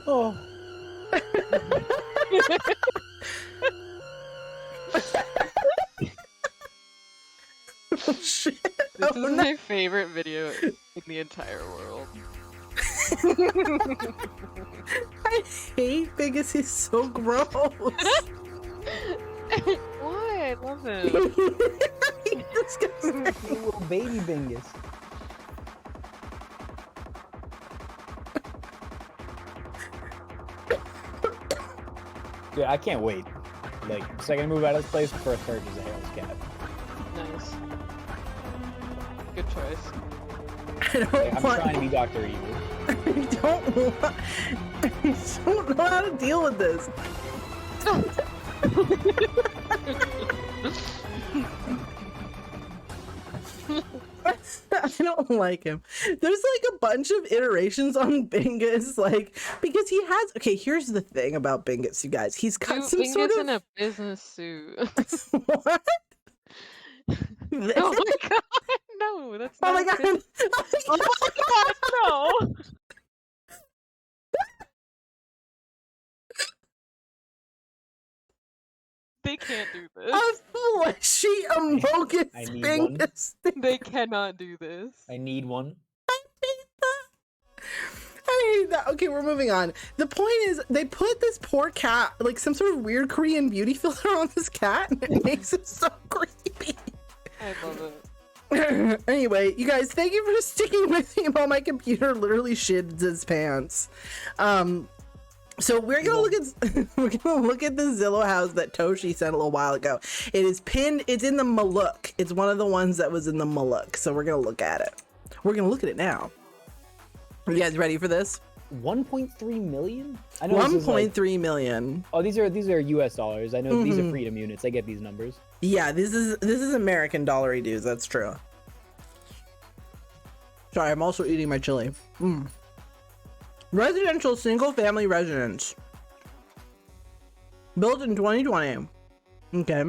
Oh. Oh shit. This Oh, is no. my favorite video in the entire world. I hate Bingus. He's so gross. Why? I love him. He's disgusting. Little baby Bingus. Dude, I can't wait. Like, the second I move out of this place, first purchase a hairless cat. Nice. Good choice. I don't Like, I'm want. trying to be Dr. Evil. I don't know how to deal with this. I don't like him. There's like a bunch of iterations on Bingus, like, because he has. Okay, here's the thing about Bingus, you guys. He's got Dude, some Bingus sort of. in a business suit. What? Oh my god, no, that's Oh not my God. Oh my god, no! They can't do this. A fleshy Amogus I need one. Bingus. They cannot do this. I need one. I hate that. Okay, we're moving on. The point is, they put this poor cat, like some sort of weird Korean beauty filter on this cat, and it makes it so creepy. I love it. Anyway, you guys, thank you for sticking with me while my computer literally shits its pants. So we're gonna look at the Zillow house that Toshi sent a little while ago. It is pinned. It's in the Maluk. It's one of the ones that was in the Maluk. So we're gonna look at it. We're gonna look at it now. Are you guys ready for this? 1.3 million? I know this is like- 1.3 million. Oh, these are US dollars. I know these are freedom units. I get these numbers. Yeah, this is American dollary dues. That's true. Sorry, I'm also eating my chili. Residential single-family residence. Built in 2020. Okay.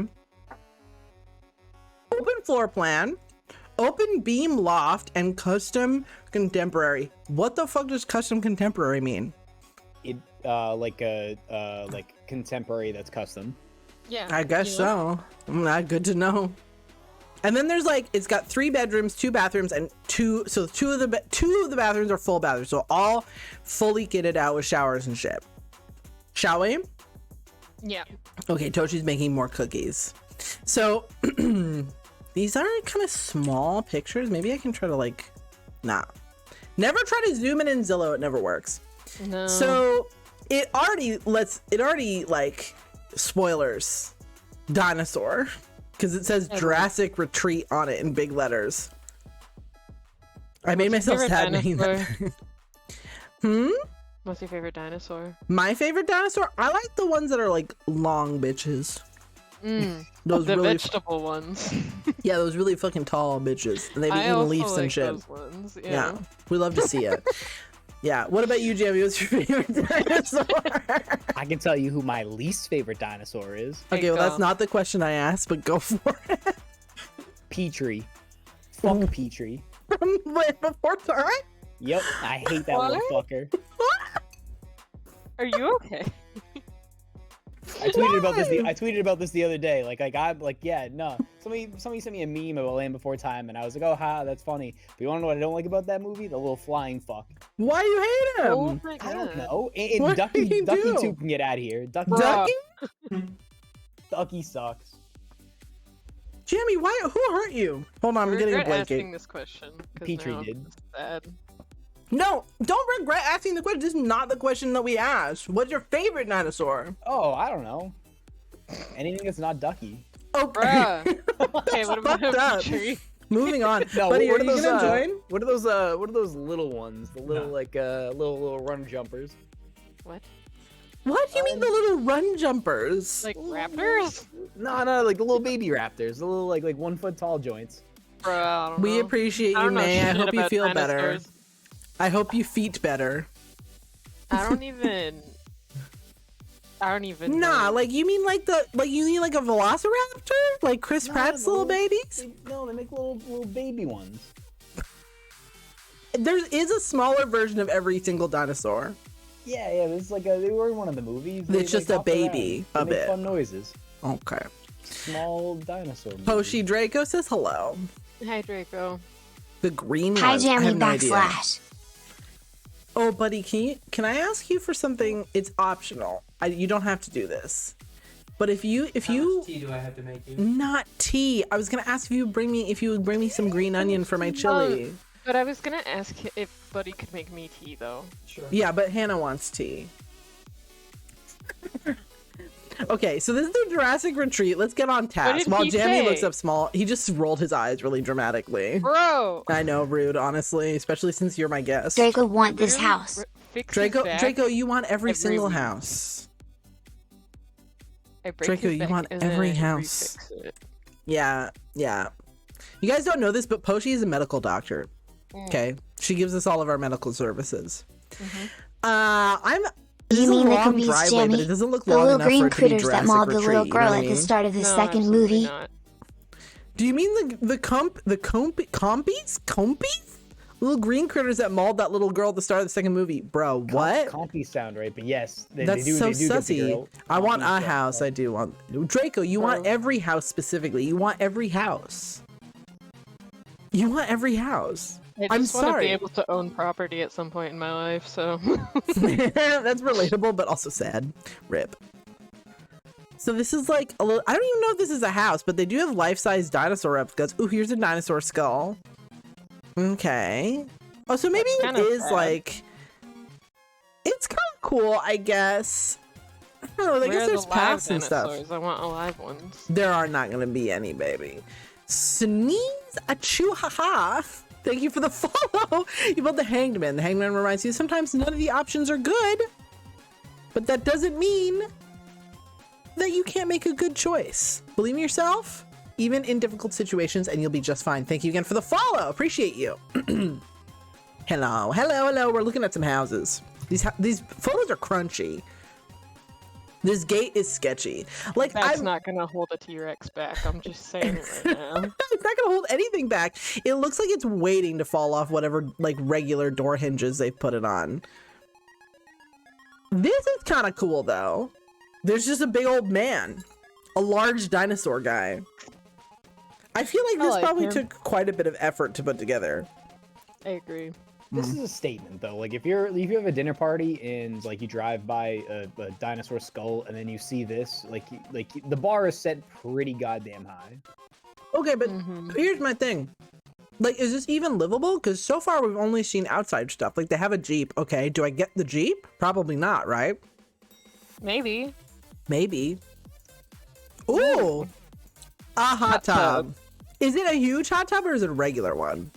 Open floor plan. Open beam loft and custom contemporary. What the fuck does custom contemporary mean? It like contemporary that's custom. Yeah. I guess so. Not good to know. And then there's like, it's got 3 bedrooms, 2 bathrooms, and two of the bathrooms are full bathrooms. So all fully kitted out with showers and shit. Shall we? Yeah. Okay, Toshi's making more cookies. So these are kind of small pictures. Maybe I can try to like, nah. Never try to zoom in Zillow. It never works. No. So it already like, spoilers, dinosaur. Because it says Jurassic Retreat on it in big letters. I made myself sad making that. What's your favorite dinosaur? My favorite dinosaur? I like the ones that are like long bitches. Those The really vegetable ones. yeah, those really fucking tall bitches. And they've I eaten also leaves like and shit. those ones. Yeah, we love to see it. Yeah, what about you, Jamie? What's your favorite dinosaur? I can tell you who my least favorite dinosaur is. Okay, well, Go. that's not the question I asked, but go for it. Petrie. Fuck Petrie. Wait, before time? Yep, I hate that little fucker. Are you okay? I tweeted about this the other day. I'm like, yeah, no. Somebody sent me a meme about Land Before Time, and I was like, oh, ha, that's funny. But you wanna know what I don't like about that movie? The little flying fuck. Why do you hate him? Oh my god. I don't know. And What Ducky, did he Ducky do? too can get out of here. Ducky, Bruh. Ducky sucks. Jamie, why? Who hurt you? Hold on, I'm I getting a regret asking blanket. this question. 'Cause Petrie now did. I'm sad. No, don't regret asking the question. This is not the question that we asked. What's your favorite dinosaur? Oh, I don't know. Anything that's not Ducky. Okay. Bruh. Okay, what about fucked up. Petrie? Moving on. No, Buddy, what are you gonna join? What are those little ones? The little little run jumpers. What? What do you mean the little run jumpers? Like raptors? No, like the little baby raptors, the little like 1 foot tall joints. Bruh, I don't We know. appreciate I you, don't know May. I shit hope you about feel better. dinosaurs. I hope you feet better. I don't even Nah, know. like you mean like you mean like a velociraptor? Like Chris Pratt's little babies? No, they make little baby ones. There is a smaller version of every single dinosaur. Yeah, it's like they were in one of the movies. It's just a hop around. baby, They a make bit. fun noises. Okay. Small dinosaur. movie. Poshi Draco says hello. Hi, Draco. The green Hi, ones. I Jamie have no idea. / Oh, buddy, can I ask you for something? It's optional. You don't have to do this. But if you How much tea do I have to make you? not tea, I was gonna ask if you would bring me some green onion for my chili. But I was gonna ask if Buddy could make me tea, though. Sure. Yeah, but Hannah wants tea. Okay, so this is the Jurassic Retreat. Let's get on task. did While he Jamie say? looks up small, he just rolled his eyes really dramatically. Bro! I know, rude, honestly, especially since you're my guest. Draco want this Really house. fix his Draco, back. Draco, you want every every single week. house. I break Draco, his you back want and then every I house. refix it. Yeah. You guys don't know this, but Poshi is a medical doctor. Okay, she gives us all of our medical services. This You is a mean the long cookies, driveway, but Jamie? it doesn't look The long little enough green for it to be critters that Jurassic mauled the Retreat, little you know girl what I at the mean? start of the No, second absolutely movie. not. Do you mean the compies? Little green critters that mauled that little girl at the start of the second movie, bro. What? Compy sound right, but yes, they That's do. so They do get the sussy. girl. I want a Compy house. sound. I do want Draco. You want every house specifically. You want every house. You want every house. I I'm just want to sorry. be able to own property at some point in my life, so. That's relatable, but also sad. Rip. So this is like a little, I don't even know if this is a house, but they do have life-size dinosaur replicas. Ooh, here's a dinosaur skull. Okay. Oh, so maybe it is like, it's kind of cool, I guess. I don't know, I guess there's paths and stuff. I want alive ones. There are not going to be any, baby. Sneeze a chew haha. Thank you for the follow. You built the hanged man. The hanged man reminds you sometimes none of the options are good, but that doesn't mean that you can't make a good choice. Believe in yourself, even in difficult situations, and you'll be just fine. Thank you again for the follow. Appreciate you. Hello, hello, hello. We're looking at some houses. These photos are crunchy. This gate is sketchy. Like, that's not gonna hold a T-Rex back. I'm just saying it right now. It's not gonna hold anything back. It looks like it's waiting to fall off whatever like regular door hinges they've put it on. This is kind of cool though. There's just a big old man, a large dinosaur guy. I feel like this probably took quite a bit of effort to put together. I agree. This is a statement though. Like if you have a dinner party and like you drive by a dinosaur skull and then you see this, like the bar is set pretty goddamn high. Okay, but here's my thing. Like, is this even livable? Because so far we've only seen outside stuff. Like they have a Jeep. Okay, do I get the Jeep? Probably not, right? Maybe. Maybe. Ooh, a hot tub. Is it a huge hot tub or is it a regular one?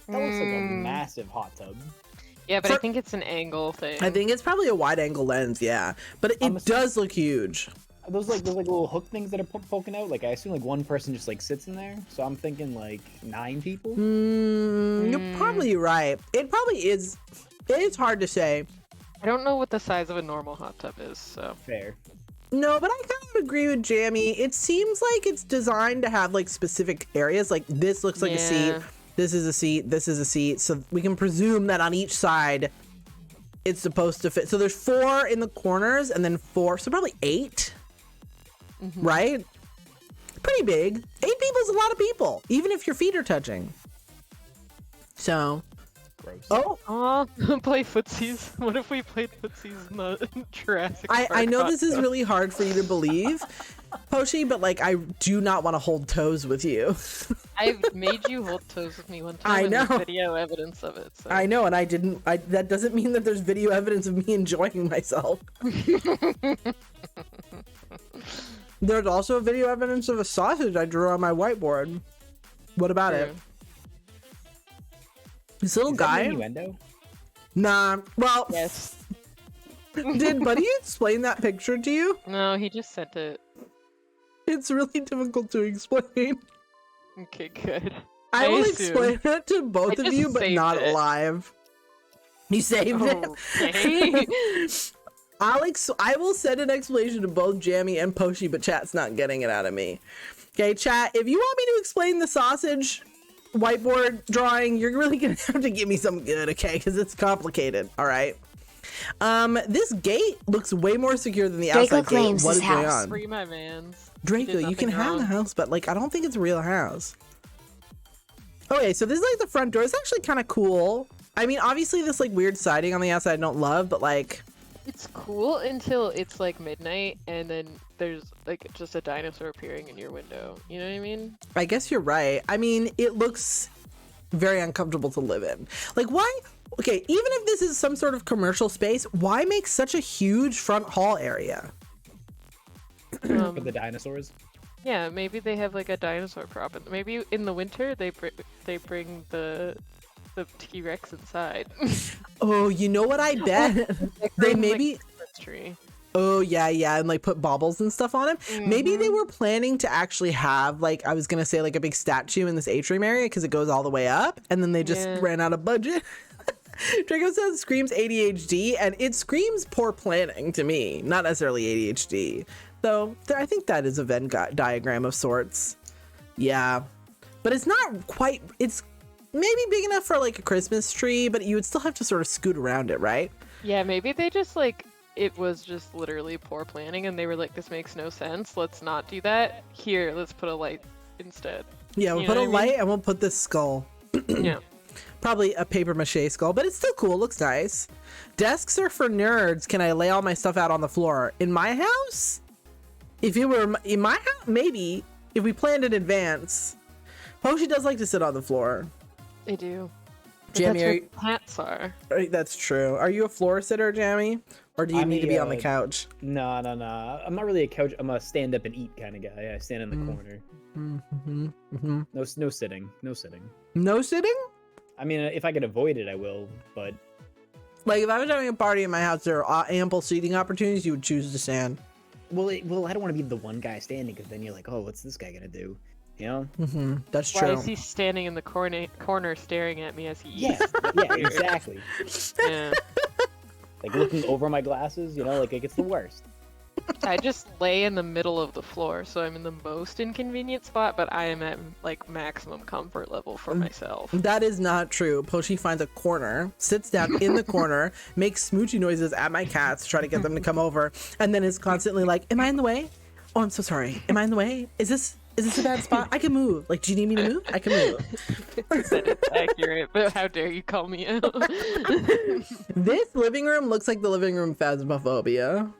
That looks like a massive hot tub. Yeah, but I think it's an angle thing. I think it's probably a wide angle lens, yeah. But it does look huge. Are those like little hook things that are poking out? Like I assume like one person just like sits in there. So I'm thinking like 9 people. You're probably right. It probably is. It is hard to say. I don't know what the size of a normal hot tub is, so. Fair. No, but I kind of agree with Jammy. It seems like it's designed to have like specific areas. Like this looks like a seat. This is a seat. This is a seat. So we can presume that on each side, it's supposed to fit. So there's 4 in the corners and then 4. So probably 8. Right? Pretty big. 8 people is a lot of people, even if your feet are touching. So. Gross. Oh, play footsies. What if we played footsies in the Jurassic Park? I know this is really hard for you to believe, Poshi, but like I do not want to hold toes with you. I've made you hold toes with me one time. I know. And there's video evidence of it. So. I know, and I didn't. That doesn't mean that there's video evidence of me enjoying myself. There's also video evidence of a sausage I drew on my whiteboard. What about it? This little guy. Innuendo? Nah. Well. Yes. Did Buddy explain that picture to you? No, he just sent it. It's really difficult to explain. Okay, good. I will explain it to both of you, but not live. You saved it? Okay. Alex, I will send an explanation to both Jammy and Poshi, but chat's not getting it out of me. Okay, chat, if you want me to explain the sausage whiteboard drawing, you're really gonna have to give me something good, okay? Because it's complicated, all right? This gate looks way more secure than the outside gate. What is going on? Free my mans. Draco, you can have the house, but like I don't think it's a real house. Okay, so this is like the front door. It's actually kind of cool. I mean, obviously this like weird siding on the outside I don't love, but like it's cool until it's like midnight and then there's like just a dinosaur appearing in your window. You know what I mean? I guess you're right. I mean, it looks very uncomfortable to live in. Like why? Okay, even if this is some sort of commercial space, why make such a huge front hall area? For the dinosaurs? Yeah, maybe they have like a dinosaur prop. Maybe in the winter they bring the T-Rex inside. Oh, you know what I bet? They maybe tree. Oh yeah, and like put baubles and stuff on him. Maybe they were planning to actually have like I was gonna say like a big statue in this atrium area because it goes all the way up, and then they just ran out of budget. Draco says screams ADHD, and it screams poor planning to me, not necessarily ADHD. Though I think that is a Venn diagram of sorts. Yeah, but it's not quite. It's maybe big enough for like a Christmas tree, but you would still have to sort of scoot around it, right? Yeah, maybe they just like it was just literally poor planning, and they were like, "This makes no sense. Let's not do that. Here, let's put a light instead." Yeah, we'll put a light and we'll put this skull. Yeah. Probably a paper mache skull, but it's still cool. Looks nice. Desks are for nerds. Can I lay all my stuff out on the floor? In my house? If you were in my house, maybe if we planned in advance. Poshi does like to sit on the floor. I do. But Jamie, that's where cats are. That's true. Are you a floor sitter, Jamie? Or do you need to be on the couch? No. I'm not really a couch. I'm a stand up and eat kind of guy. I stand in the corner. No sitting. No sitting. No sitting? I mean, if I could avoid it, I will. But like, if I was having a party in my house, there are ample seating opportunities. You would choose to stand. Well, I don't want to be the one guy standing because then you're like, oh, what's this guy gonna do? You know? That's Why true. is he standing in the corner staring at me as he eats? Yeah, exactly. Yeah. Like looking over my glasses, you know, like it's the worst. I just lay in the middle of the floor, so I'm in the most inconvenient spot, but I am at like maximum comfort level for myself. That is not true. Poshi finds a corner, sits down in the corner, makes smoochy noises at my cats to try to get them to come over, and then is constantly like, am I in the way? Oh, I'm so sorry. Am I in the way? Is this a bad spot? I can move. Like, do you need me to move? I can move. That is accurate, but how dare you call me out? This living room looks like the living room Phasmophobia.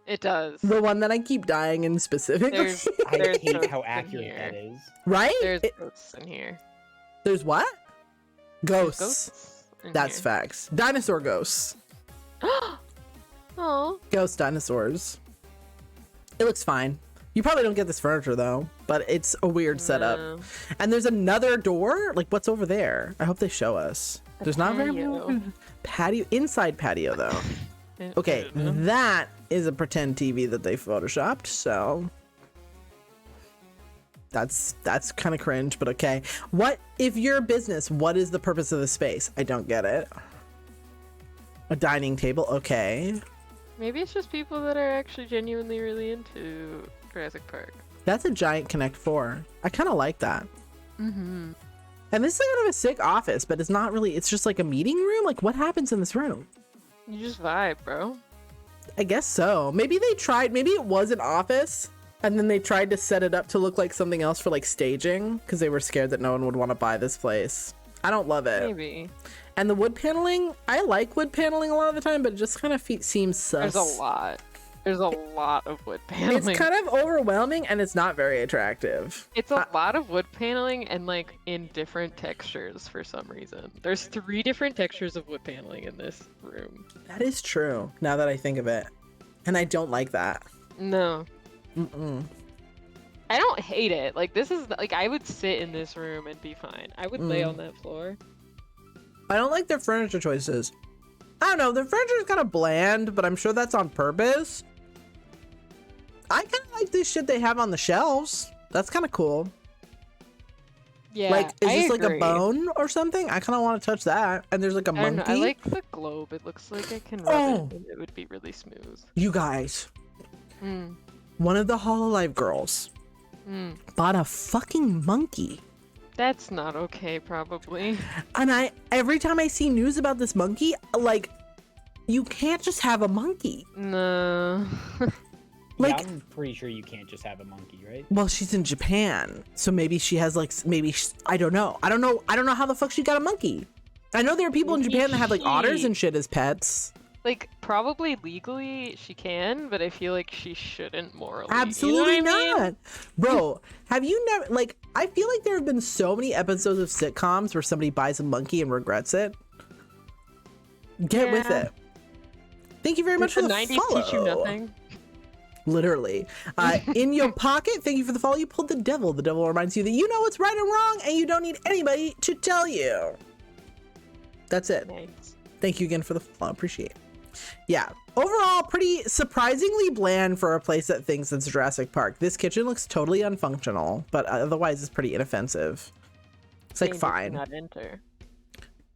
It does. The one that I keep dying in specifically. There's I hate ghosts how in accurate here. that is. Right? There's ghosts in here. There's what? Ghosts. Ghosts in That's here. facts. Dinosaur ghosts. Oh, Ghost dinosaurs. It looks fine. You probably don't get this furniture though, but it's a weird setup. no. And there's another door. Like, what's over there? I hope they show us. There's not very patio. many patio, inside patio though. I Okay, don't know. that is a pretend TV that they photoshopped. So that's kind of cringe, but okay. What if you're a business? What is the purpose of the space? I don't get it. A dining table, okay. Maybe it's just people that are actually genuinely really into Jurassic Park. That's a giant Connect 4. I kind of like that. Mm-hmm. And this is kind of a sick office, but it's not really, it's just like a meeting room. Like, what happens in this room? You just vibe, bro. I guess so. Maybe they tried, maybe it was an office and then they tried to set it up to look like something else for like staging because they were scared that no one would want to buy this place. I don't love it. Maybe. And the wood paneling, I like wood paneling a lot of the time, but it just kind of seems sus. There's a lot. There's a lot of wood paneling. It's kind of overwhelming and it's not very attractive. It's a lot of wood paneling and like in different textures for some reason. There's 3 different textures of wood paneling in this room. That is true, now that I think of it. And I don't like that. No. Mm-mm. I don't hate it. Like this is like I would sit in this room and be fine. I would lay on that floor. I don't like their furniture choices. I don't know, their furniture is kind of bland, but I'm sure that's on purpose. I kind of like this shit they have on the shelves. That's kind of cool. Yeah. Like, is I this like a agree. bone or something? I kind of want to touch that. And there's like a I don't monkey. know. I like the globe. It looks like I can rub Oh. it and it would be really smooth. You guys, Mm. one of the Hololive girls Mm. bought a fucking monkey. That's not okay, probably. And every time I see news about this monkey, like, you can't just have a monkey. No. Like, yeah, I'm pretty sure you can't just have a monkey, right? well, she's in Japan, so maybe she has like, I don't know how the fuck she got a monkey. I know there are people in Maybe Japan that have like otters she- and shit as pets. Like, probably legally she can, but I feel like she shouldn't morally. Absolutely you know what I mean? not. Bro, have you never, like, I feel like there have been so many episodes of sitcoms where somebody buys a monkey and regrets it. Get with Yeah. it. Thank you very much The for the 90s follow. teach you nothing. Literally. In your pocket, thank you for the follow. You pulled the devil. The devil reminds you that you know what's right and wrong and you don't need anybody to tell you. That's it. Nice. Thank you again for the follow. Appreciate it. Yeah. Overall, pretty surprisingly bland for a place that thinks it's Jurassic Park. This kitchen looks totally unfunctional, but otherwise it's pretty inoffensive. It's like, Danger, do fine. not enter.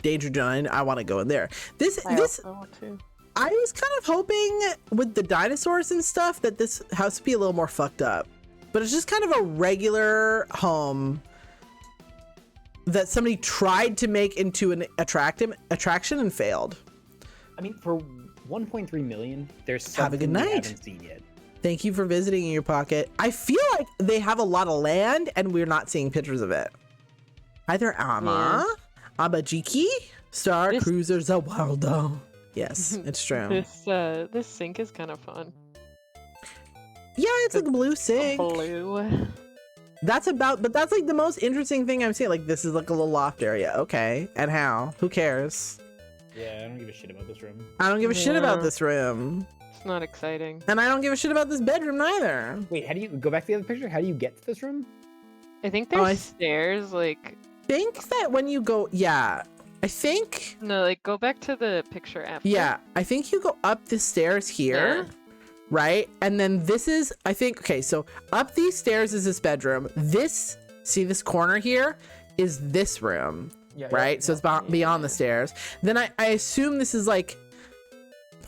Danger John, I want to go in there. This I also want to. I was kind of hoping with the dinosaurs and stuff that this house would be a little more fucked up. But it's just kind of a regular home that somebody tried to make into an attraction and failed. I mean, for 1.3 million, there's Have a something good we night. haven't seen yet. Thank you for visiting in your pocket. I feel like they have a lot of land and we're not seeing pictures of it. Either Ama, Abajiki, Star This- Cruiser Zawaldo. Yes, it's true. This sink is kind of fun. Yeah, it's like a blue sink. Blue. That's like the most interesting thing I'm seeing. Like, this is like a little loft area. Okay. And how? Who cares? Yeah, I don't give a shit about this room. I don't give a shit about Yeah. this room. It's not exciting. And I don't give a shit about this bedroom either. Wait, how do you go back to the other picture? How do you get to this room? I think Oh, there's I stairs, like, Think that when you go, yeah, I think, no, like, go back to the picture after. yeah, I think you go up the stairs here, Yeah. right? And then this is, I think, okay, so up these stairs is this bedroom. This, see this corner here is this room, right? So it's beyond the stairs. Then I assume this is like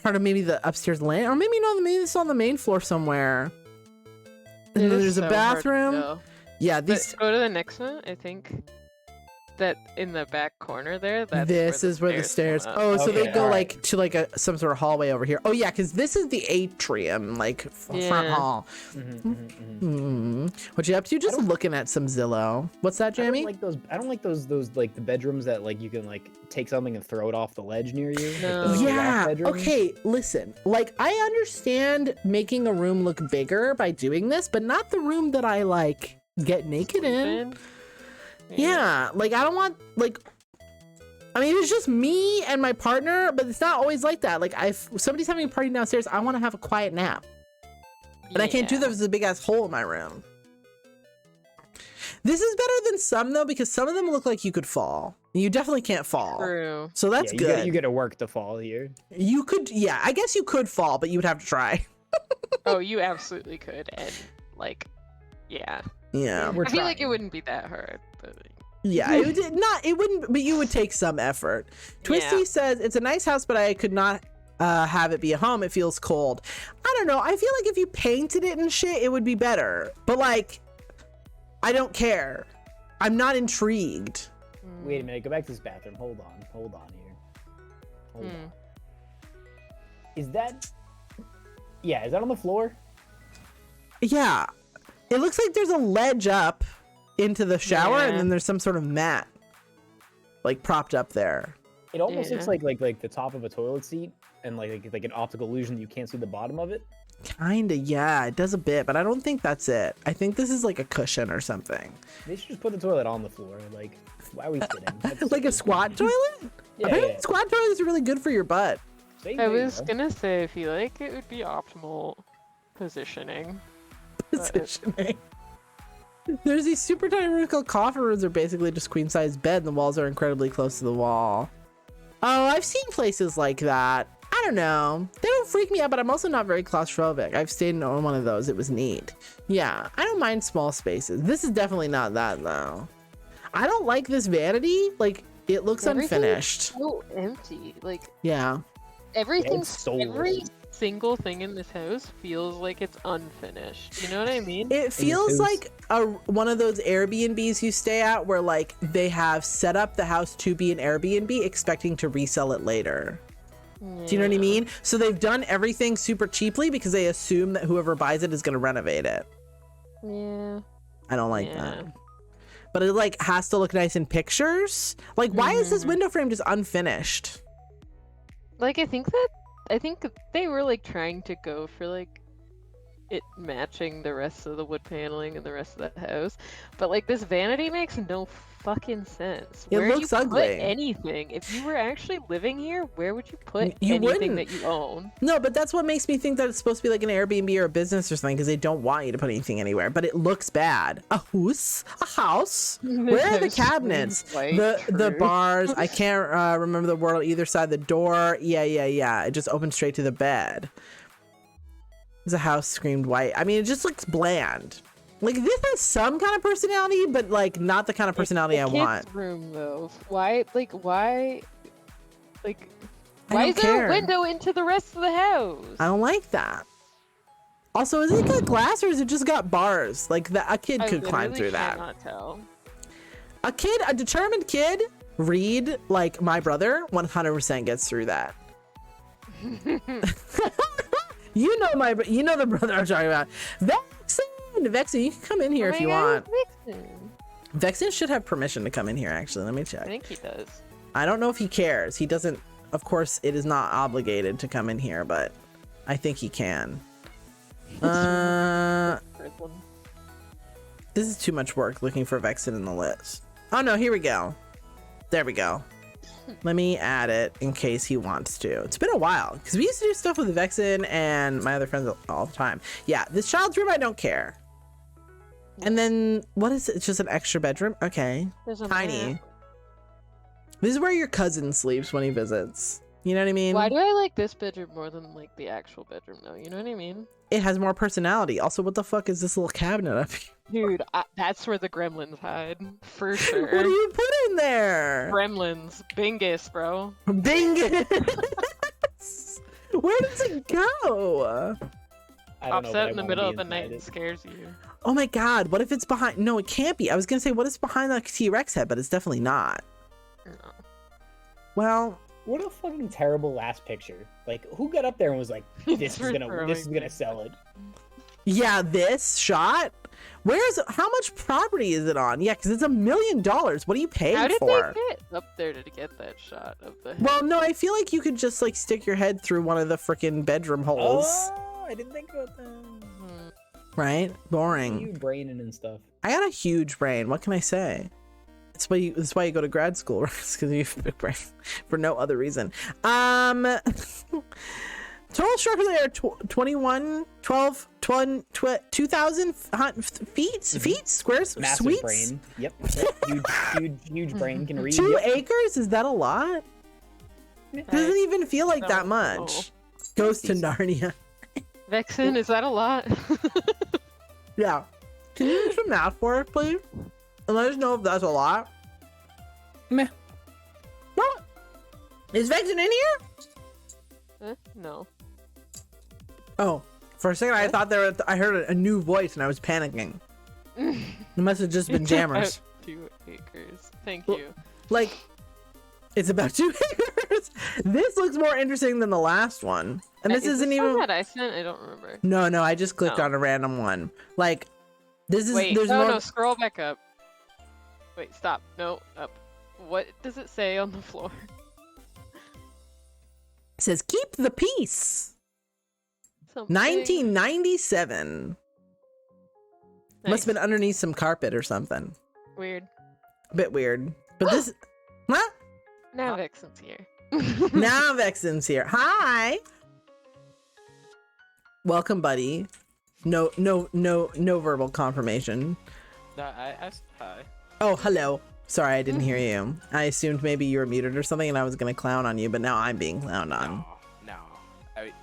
part of maybe the upstairs land, or maybe no, maybe it's on the main floor somewhere. And It then is there's a so hard to bathroom. tell. Yeah, But these. go to the next one. I think that in the back corner there, that's This is where the stairs. come up. Oh, so they Okay, go alright. like to like some sort of hallway over here. Oh yeah, because this is the atrium, like front Yeah. hall. What you up to? Just looking at some Zillow. What's that, I don't Jamie? like those. I don't like those like the bedrooms that like you can like take something and throw it off the ledge near you. like, No. the, like, the loft Yeah. bedrooms. Okay. Listen. Like I understand making a room look bigger by doing this, but not the room that I like get naked in. Yeah. Like I don't want like. I mean, it's just me and my partner, but it's not always like that. Like, if somebody's having a party downstairs, I want to have a quiet nap. But I can't do that if there's a big ass hole in my room. This is better than some though, because some of them look like you could fall. You definitely can't fall. True. So that's Yeah, good. You got to work to fall here. You could, yeah, I guess you could fall, but you would have to try. Oh, you absolutely could, and like, yeah. Yeah. We're I feel like trying. it wouldn't be that hard. But, like, Yeah, it wouldn't, but you would take some effort. Twisty Yeah. says, it's a nice house, but I could not have it be a home. It feels cold. I don't know. I feel like if you painted it and shit, it would be better. But like, I don't care. I'm not intrigued. Wait a minute. Go back to this bathroom. Hold on here. Hold Hmm. on. Is that? Yeah. Is that on the floor? Yeah. It looks like there's a ledge up into the shower, and Yeah. then there's some sort of mat like propped up there. It almost looks Yeah. like the top of a toilet seat, and like an optical illusion that you can't see the bottom of it. Kinda, yeah, it does a bit, but I don't think that's it. I think this is like a cushion or something. They should just put the toilet on the floor. Like, why are we sitting? That's Like a squat toilet? Yeah, Apparently yeah. squat toilets are really good for your butt. See, I there you was go. gonna say, I feel like it would be optimal positioning. But- Positioning. There's these super tiny rooms called coffin rooms. They're basically just queen size bed, and the walls are incredibly close to the wall. Oh, I've seen places like that. I don't know. They don't freak me out, but I'm also not very claustrophobic. I've stayed in one of those. It was neat. Yeah, I don't mind small spaces. This is definitely not that though. I don't like this vanity. Like, it looks Everything is unfinished. so empty. Like Yeah. everything, soulless. every single thing in this house feels like it's unfinished. You know what I mean? It feels house. like one of those Airbnbs you stay at where like they have set up the house to be an Airbnb expecting to resell it later. Do you know what I mean? So they've done everything super cheaply because they assume that whoever buys it is going to renovate it. Yeah. I don't like Yeah. that. But it like has to look nice in pictures. Like, why is this window frame just unfinished? Like I think they were like trying to go for like it matching the rest of the wood paneling and the rest of the house, but like this vanity makes no fucking sense. It Where do looks you ugly. Put anything? If you were actually living here, where would you put You anything wouldn't. that you own? No, but that's what makes me think that it's supposed to be like an Airbnb or a business or something because they don't want you to put anything anywhere. But it looks bad. A house. Where are the House cabinets? screams white, The true. bars. I can't remember the word on either side of the door. Yeah. It just opens straight to the bed. There's a house screamed white. I mean, it just looks bland. Like, this has some kind of personality, but like not the kind of personality I It's a want. kid's room though. Why? Like I why don't is there care. a window into the rest of the house? I don't like that. Also, is it got glass or is it just got bars? Like a kid I could climb literally through that. cannot tell. A determined kid, Reed, like my brother, 100% gets through that. you know the brother I'm talking about. Vexen, you can come in here Oh if my you God, want. Vixen. Vexen should have permission to come in here. Actually, let me I check. think he does. I don't know if he cares. He doesn't. Of course, it is not obligated to come in here, but I think he can. Prison. This is too much work looking for Vexen in the list. Oh no, here we go. There we go. Let me add it in case he wants to. It's been a while because we used to do stuff with Vexen and my other friends all the time. Yeah, this child's room, I don't care. And then what is it? It's just an extra bedroom? Okay. There's a Tiny. map. This is where your cousin sleeps when he visits. You know what I mean? Why do I like this bedroom more than like the actual bedroom though? You know what I mean? It has more personality. Also, what the fuck is this little cabinet up here? Dude, that's where the gremlins hide. For sure. What do you put in there? Gremlins. Bingus, bro. Bingus! Where does it go? I don't know, Pops but out I in the wanna middle be of the night inside and it. scares you. Oh my god, what if it's behind? No, it can't be. I was gonna say, what is behind the T-Rex head, but it's definitely not. No. Well, What a fucking terrible last picture. Like, who got up there and was like, this is gonna sell it. yeah, this shot. How much property is it on? Yeah, because it's $1 million. What are you paying How did for? they get up there to get that shot of the head? Well, no, I feel like you could just like stick your head through one of the freaking bedroom holes, Oh, I didn't think about that. right? Boring. You braining and stuff. I got a huge brain. What can I say? That's why you go to grad school, right? Because you have a big brain for no other reason. Total structure layer 2,000 feet squares. Massive Sweets? brain. Yep. Huge brain can read. 2 Yep. acres? Is that a lot? Doesn't even feel like that much. Goes to Narnia. Vexen, is that a lot? Yeah. Can you do some math for us, please? And let us know if that's a lot. Meh. What? Is Vexen in here? No. Oh, for a second I thought I heard a new voice and I was panicking. It must have just been jammers. About 2 acres. Thank you. Like, it's about 2 acres. This looks more interesting than the last one. And this Is isn't this even. one that I sent? I don't remember. No, I just clicked No. on a random one. Like, this is. Wait, there's no, more. no, scroll back up. Wait, stop. No, up. What does it say on the floor? It says keep the peace. Something. 1997. Must Nice. have been underneath some carpet or something. Weird. Bit weird. But this. Huh? Now Vexen's here. Now Vexen's here. Hi. Welcome, buddy. No verbal confirmation. No, I asked hi. Oh, hello. Sorry, I didn't hear you. I assumed maybe you were muted or something and I was gonna clown on you, but now I'm being clowned on. No,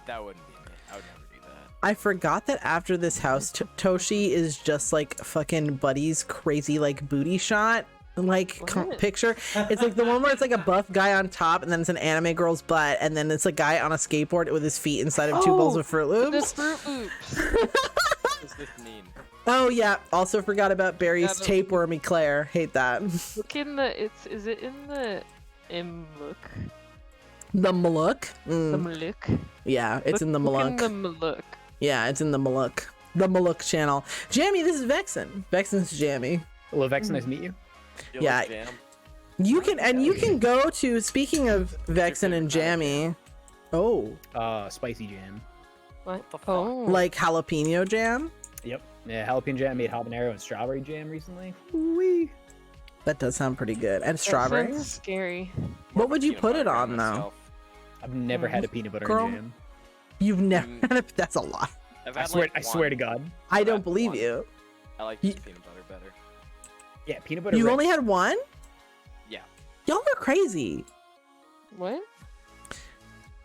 that wouldn't be me. I would never do that. I forgot that after this house, Toshi is just like fucking Buddy's crazy like booty shot like What? picture. It's like the one where it's like a buff guy on top and then it's an anime girl's butt and then it's a guy on a skateboard with his feet inside of 2 bowls of Fruit The Loops. Fruit Loops. What does this mean? Oh yeah, also forgot about Barry's Yeah, tapewormy Claire. Hate that. Look in the. Is it in the look? The Maluk. The look. Yeah, it's in the Look in Maluk. the look. Yeah, it's in the Maluk. The Maluk channel. Jammy, this is Vexen. Vexen's Jammy. Hello, Vex, nice to meet you. You Yeah. like jam? You can go to, speaking of Vexen and Jammy. Oh, Spicy jam. What? the fuck? Oh. like jalapeno jam? Yep. Yeah, jalapeno jam. I made habanero and strawberry jam recently. Wee. That does sound pretty good. And That strawberry. sounds scary. What would you Peanut put it butter on though? myself. I've never had a peanut butter Girl. and jam. You've never had it. That's a lot. I've I had, swear, like, I swear to one. God. I I've don't had believe one. you. I like You- just peanut butter better. Yeah, peanut butter. You've red- only had one? Yeah. Y'all are crazy. What?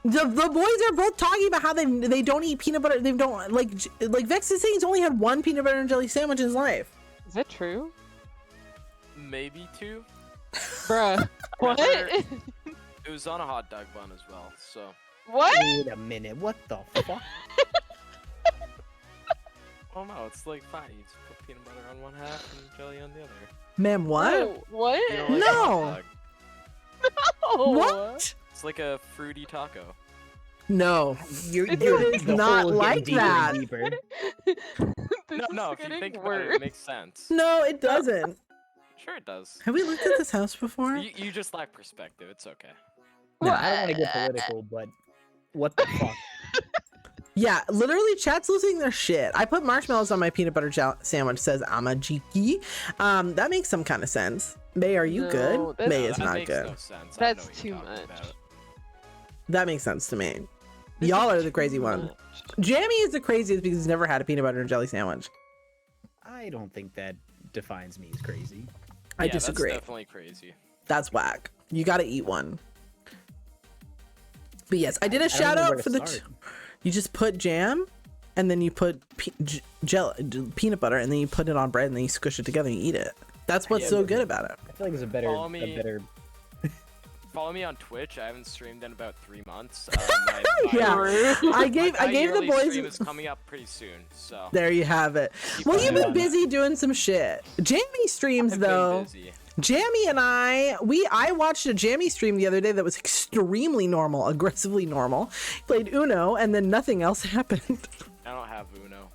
The boys are both talking about how they don't eat peanut butter. They don't like Vex is saying he's only had one peanut butter and jelly sandwich in his life. Is that true? Maybe 2. Bruh. What? It was on a hot dog bun as well, so. What? Wait a minute. What the fuck? Oh no, it's like fine. You just put peanut butter on one half and jelly on the other. Ma'am, what? No, what? You know, like a No. hot dog. No. What? It's like a fruity taco. No. You're, It you're is the not hole is like getting deeper that. and deeper. This No, is if you getting think about worse. it, it makes sense. No, it doesn't. Sure it does. Have we looked at this house before? You just lack perspective. It's okay. No, I don't want to get political, but what the fuck? Yeah, literally, chat's losing their shit. I put marshmallows on my peanut butter sandwich. Says I'm a jiki. That makes some kind of sense. May, are you No, good? that's- May is that not makes good. No sense. That's I know what too you're talking much. about. That makes sense to me. This Y'all is are the crazy too one. much. Jamie is the craziest because he's never had a peanut butter and jelly sandwich. I don't think that defines me as crazy. I Yeah, disagree. That's definitely crazy. That's whack. You got to eat one. But yes, I did a I don't shout know where out to for the. start. You just put jam, and then you put peanut butter, and then you put it on bread, and then you squish it together and you eat it. That's what's Yeah, so but- good about it. I feel like there's a better, Follow me. Follow me on Twitch. I haven't streamed in about 3 months. Yeah. I gave the yearly boys. stream is coming up pretty soon, so. There you have it. Keep Well, an you've eye been on that. busy doing some shit. Jamie streams I've been though. busy. Jamie and I watched a Jamie stream the other day that was extremely normal, aggressively normal. He played Uno, and then nothing else happened. I don't have Uno.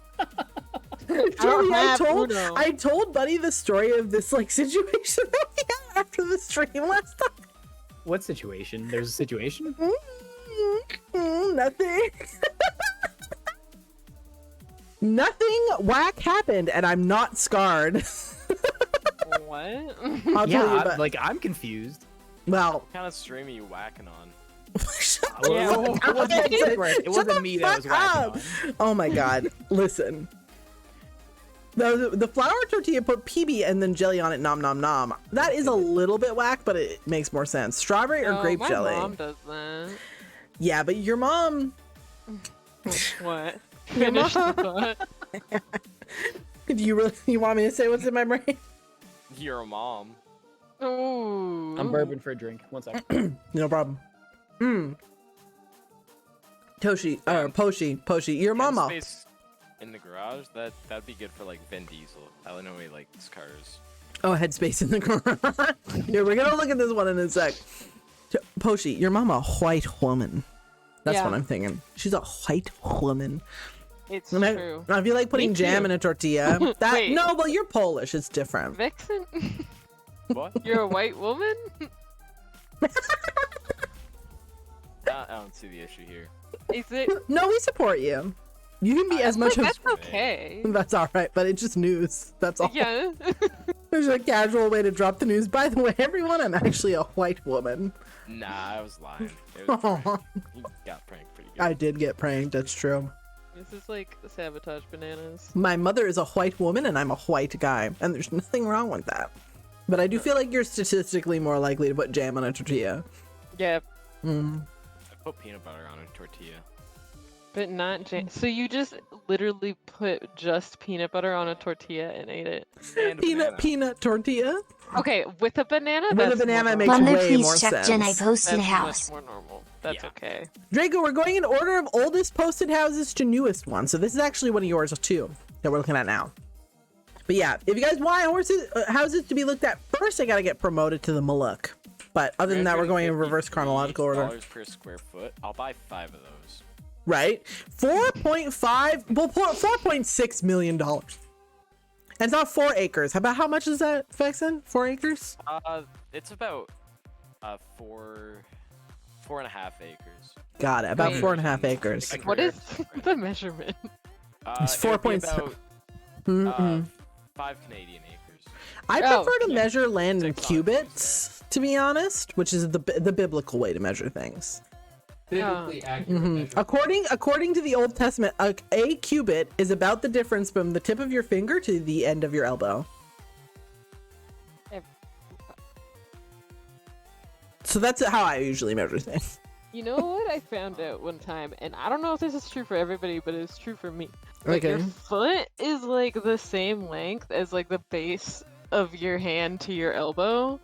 Joey, have Uno. I told Buddy the story of this like situation that we had after the stream last time. What situation? There's a situation? Nothing. Nothing whack happened, and I'm not scarred. What? I'll tell you, but I'm confused. well, What kind of stream are you whacking on? Yeah. It wasn't, it wasn't me that was whacking on. oh my god! Listen, the flour tortilla put PB and then jelly on it. Nom nom nom. That is a little bit whack, but it makes more sense. Strawberry or No, grape my jelly? mom does that. Yeah, but your mom. What? Finish the thought. Do you want me to say what's in my brain? You're a mom. Ooh. I'm bourbon for a drink. 1 second. No problem. Toshi or Poshi, your Can mama. space in the garage? That'd be good for like Vin Diesel. I know he likes cars. Oh, headspace in the garage. Here, we're gonna look at this one in a sec. Poshi, your mama, a white woman. That's Yeah. what I'm thinking. She's a white woman. It's And true. I feel like putting Me jam too. in a tortilla. That Wait. no, well, you're Polish. It's different. Vixen? What? You're a white woman? I don't see the issue here. Is it? No, we support you. You can be as much Like, as. that's okay. That's all right, but it's just news. That's all. Yeah. There's a casual way to drop the news. By the way, everyone, I'm actually a white woman. Nah, I was lying. It was a prank. He got pranked pretty good. I did get pranked. That's true. This is like sabotage bananas. My mother is a white woman and I'm a white guy, and there's nothing wrong with that. But I do feel like you're statistically more likely to put jam on a tortilla. Yeah, Mm. I put peanut butter on a tortilla. but not jam. So you just literally put just peanut butter on a tortilla and ate it. And a banana. Peanut tortilla. Okay, with a banana. With a that's banana, more it makes normal. Mother, way more please check Jen I sense. posted a That's house. much more normal. That's Yeah. okay. Draco, we're going in order of oldest posted houses to newest one. So this is actually one of yours too that we're looking at now. But yeah, if you guys want houses to be looked at first, I gotta get promoted to the Maluk. But other than that, we're going in reverse chronological order. $3 per square foot. I'll buy 5 of those. Right? 4.5, well, 4.6 million dollars. And it's not 4 acres. How much is that, Vexen? 4 acres? It's about 4.5 acres. Got it. About Wait. 4.5 acres. Like, What is the measurement? It's it would be 4.7. about, Mm-mm. 5 Canadian acres. I Oh, prefer to yeah. measure land in 6 cubits, to be honest, which is the biblical way to measure things. Biblically accurate measurement. According to the Old Testament, a cubit is about the difference from the tip of your finger to the end of your elbow. So that's how I usually measure things. You know what I found out one time, and I don't know if this is true for everybody, but it's true for me. Like, your Okay. foot is like the same length as like the base of your hand to your elbow.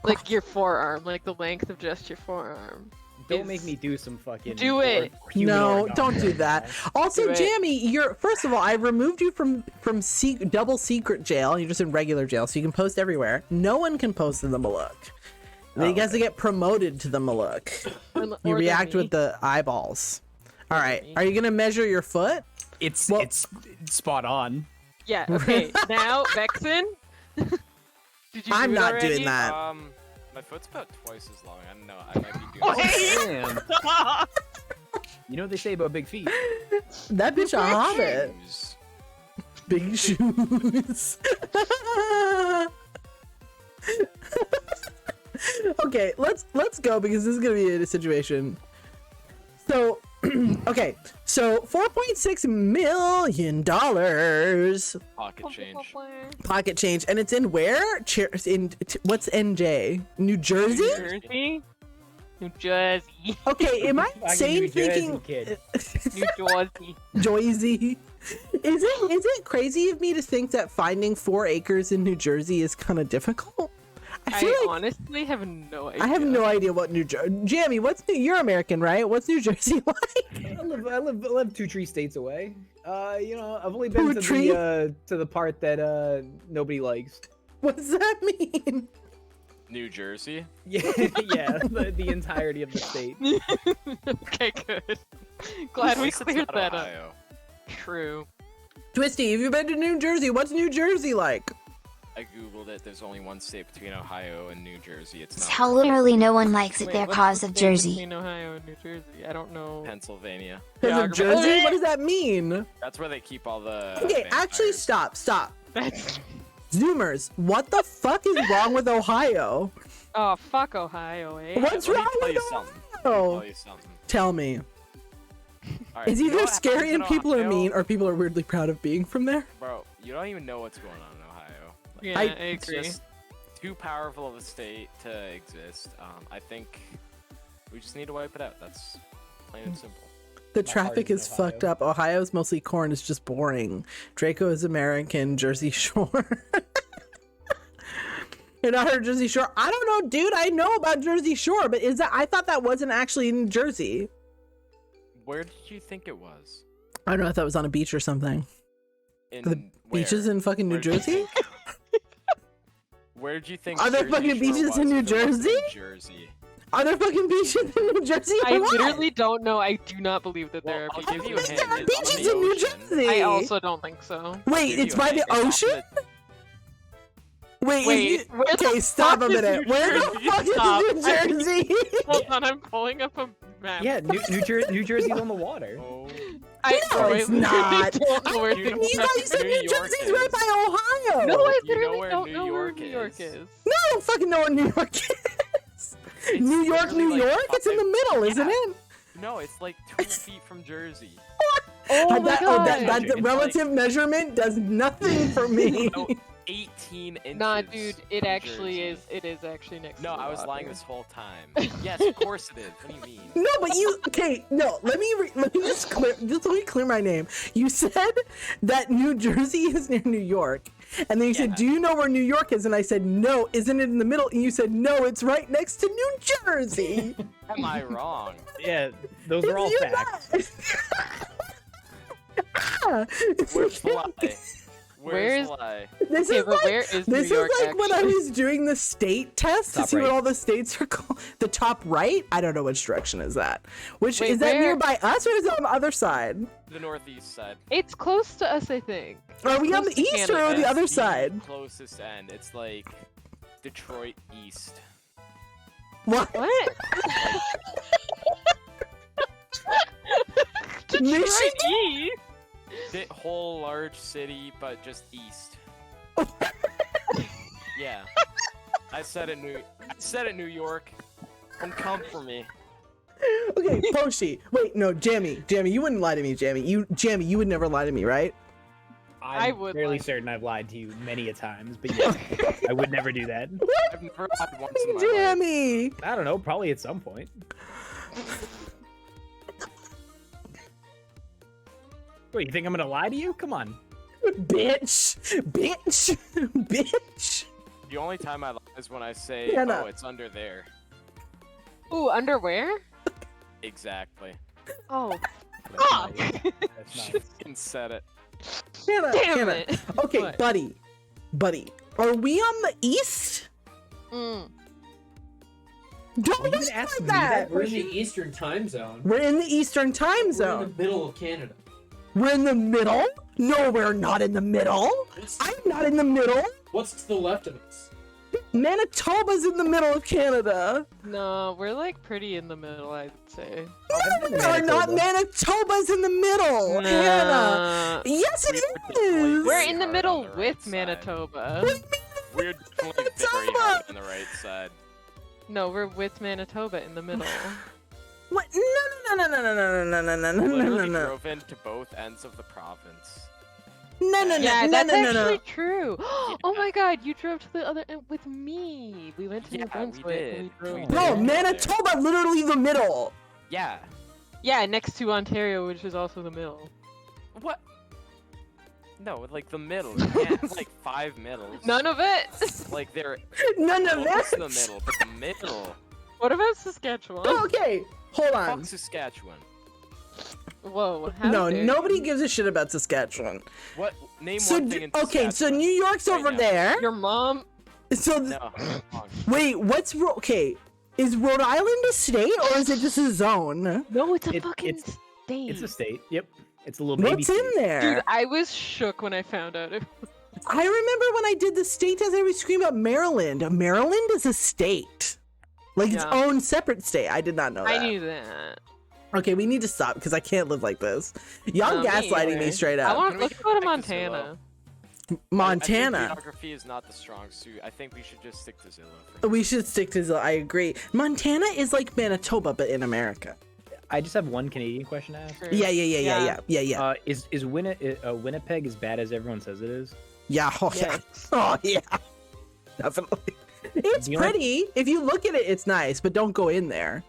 Like your forearm, like the length of just your forearm. Don't is- make me do some fucking. Do it. No, don't do that. Also, Do it. Jammy, you're first of all, I removed you from double secret jail. You're just in regular jail, so you can post everywhere. No one can post in the Maluk. They guys to get promoted to the Maluk. You Or react me. with the eyeballs. All right, me. are you gonna measure your foot? It's Well- it's spot on. Yeah. Okay. Now, Vexen. Did you I'm do it not already? doing that. My foot's about twice as long. I don't know. I might be doing. Damn. You know what they say about big feet? That bitch a hobbit. Shoes. Big shoes. Okay, let's go because this is gonna be a situation. So, okay, so $4.6 million Pocket change. pocket change, and it's in where? What's NJ? New Jersey? Jersey? New Jersey. Okay, am I Fucking sane New Jersey, thinking? kid. New Jersey. Jersey. Is it crazy of me to think that finding 4 acres in New Jersey is kind of difficult? I honestly have no idea. I have no idea what New Jersey. Jamie, you're American, right? What's New Jersey like? I live 2 tree states away. You know, I've only been to the part that nobody likes. What does that mean? New Jersey. Yeah, yeah, the entirety of the state. Okay, good. Glad we It's cleared not that up. Ohio. True. Twisty, have you been to New Jersey? What's New Jersey like? I googled it. There's only one state between Ohio and New Jersey. It's not How literally no one likes it Wait, there what's cause the of state Jersey. between Ohio and New Jersey? I don't know. Pennsylvania. Because of Geography. Jersey? What does that mean? That's where they keep all the. Okay, actually, vampires. stop. That's... Zoomers, what the fuck is wrong with Ohio? Oh, fuck Ohio, eh? What's Let me wrong tell with you something. Let me Ohio? tell you something. Tell me. All right, It's you know either what scary happens and in people are Ohio? mean, or people are weirdly proud of being from there. Bro, you don't even know what's going on in Ohio. Like, Yeah, I it's agree. just too powerful of a state to exist. I think we just need to wipe it out. That's plain and simple. The My traffic party's is in Ohio. fucked up. Ohio's mostly corn. It's just boring. Draco is American. Jersey Shore. You're not heard Jersey Shore? I don't know, dude. I know about Jersey Shore, but I thought that wasn't actually in Jersey. Where did you think it was? I don't know. I thought it was on a beach or something. In The beaches where? in fucking New Where did you Jersey? think- Where did you think? Are there Jersey fucking Shore beaches was in New if it wasn't Jersey? Jersey. Are there fucking beaches in New Jersey? Or I what? literally don't know. I do not believe that there Well, are I'll beaches. give you a I hint. think there are It's on beaches the in New ocean. Jersey. I also don't think so. Wait, Give it's you a by hint. the It's on ocean? Wait, where okay, the stop a fuck is minute. New Where the Jersey? fuck Stop. is New Jersey? Hold on, I'm pulling up a map. Yeah, New Jersey's on the water. Oh, I No, it's not. don't know where I New didn't even know York you said New New York Jersey's is. right by Ohio. No, I You know literally where don't New know where York New York is. is. No, I don't fucking know where New York is. It's New York, literally New like York? It's in the middle, isn't Yeah. it? No, it's like 2 feet from Jersey. Oh my god. that It's relative measurement does nothing for me. No, 18 inches. Nah, dude, it from actually Jersey. is. It is actually next. No, to the I was water. lying this whole time. Yes, of course it is. What do you mean? No, but you let me just let me clear my name. You said that New Jersey is near New York, and then you said, Yeah. "Do you know where New York is?" And I said, "No, isn't it in the middle?" And you said, "No, it's right next to New Jersey." Am I wrong? Yeah, those are all You're facts. not. Where's the lie? Where's- the lie? This Okay, is but like, where is this New York is like when I actually? was doing the state test to Top see what right. all the states are called. The top right? I don't know which direction is that. Which Wait, is that where- nearby us or is it on the other side? The northeast side. It's close to us, I think. Are we on Close the to east or Canada. on the other That's side? Closest end. It's like Detroit east. What? What? Detroit Michigan? East? The whole large city, but just east. Yeah. I said it New York. Don't come for me. Okay, Poshi. Wait, no, Jammy, you wouldn't lie to me, Jammy. You would never lie to me, right? I I'm would fairly lie. certain I've lied to you many a times, but yeah, I would never do that. I've never lied once in my life. Jammy. I don't know, probably at some point. Wait, you think I'm gonna lie to you? Come on. Bitch. The only time I lie is when I say, Yeah, no. "Oh, it's under there." Ooh, underwear? Exactly. Oh, That's fuck! nice. That's nice. And said it. Hannah, Damn Hannah. it. Okay, What? buddy. Are we on the east? Mm. Don't You look even asked like me that. that We're in the Eastern time zone. We're in the Eastern time We're in zone. the middle of Canada. We're in the middle? No, we're not in the middle. I'm not in the middle. What's to the left of us? Manitoba's in the middle of Canada. No, we're like pretty in the middle, I'd say. We're not. Manitoba's in the middle, Hannah. Nah, Yes, it definitely is. we're very in the hard middle on the right with side. Manitoba. We're definitely very hard on the right side. No, we're with Manitoba in the middle. What? No. Literally drove into both ends of the province. No. Yeah, that's no. actually true. Oh my god, you drove to the other end with me. We went to New Yeah, Brunswick we and we did. drove We there. Bro, did. Manitoba, literally the middle. Yeah. Yeah, next to Ontario, which is also the middle. What? No, like the middle. You can't have, like 5 middles. None of it. Like they're None of almost it. in the middle, but the middle. What about Saskatchewan? Okay, hold on. Fuck Saskatchewan. Whoa. How No, dare nobody you. gives a shit about Saskatchewan. What? Name So, one thing in okay, so Saskatchewan. New York's Right over now. there. Your mom. So, No. wrong. wait, okay, is Rhode Island a state or is it just a zone? No, it's a It- fucking it's- state. It's a state. Yep. It's a little baby What's in state. there? Dude, I was shook when I found out. I remember when I did the state test, I was screaming about Maryland. Maryland is a state. Like its Yeah. own separate state. I did not know that. I knew that. Okay, we need to stop because I can't live like this. Y'all No, me gaslighting me either. straight I up. want. Can we Let's get go to back to Zillow? Montana. I think Montana. geography is not the strong suit. I think we should just stick to Zillow. For We should stick to Zillow. I agree. Montana is like Manitoba, but in America. I just have one Canadian question to ask. Sure. Yeah. Yeah. Is Winnipeg as bad as everyone says it is? Yeah. Oh, yeah. Yes. Oh, yeah. Definitely. It's The only- pretty. If you look at it, it's nice, but don't go in there.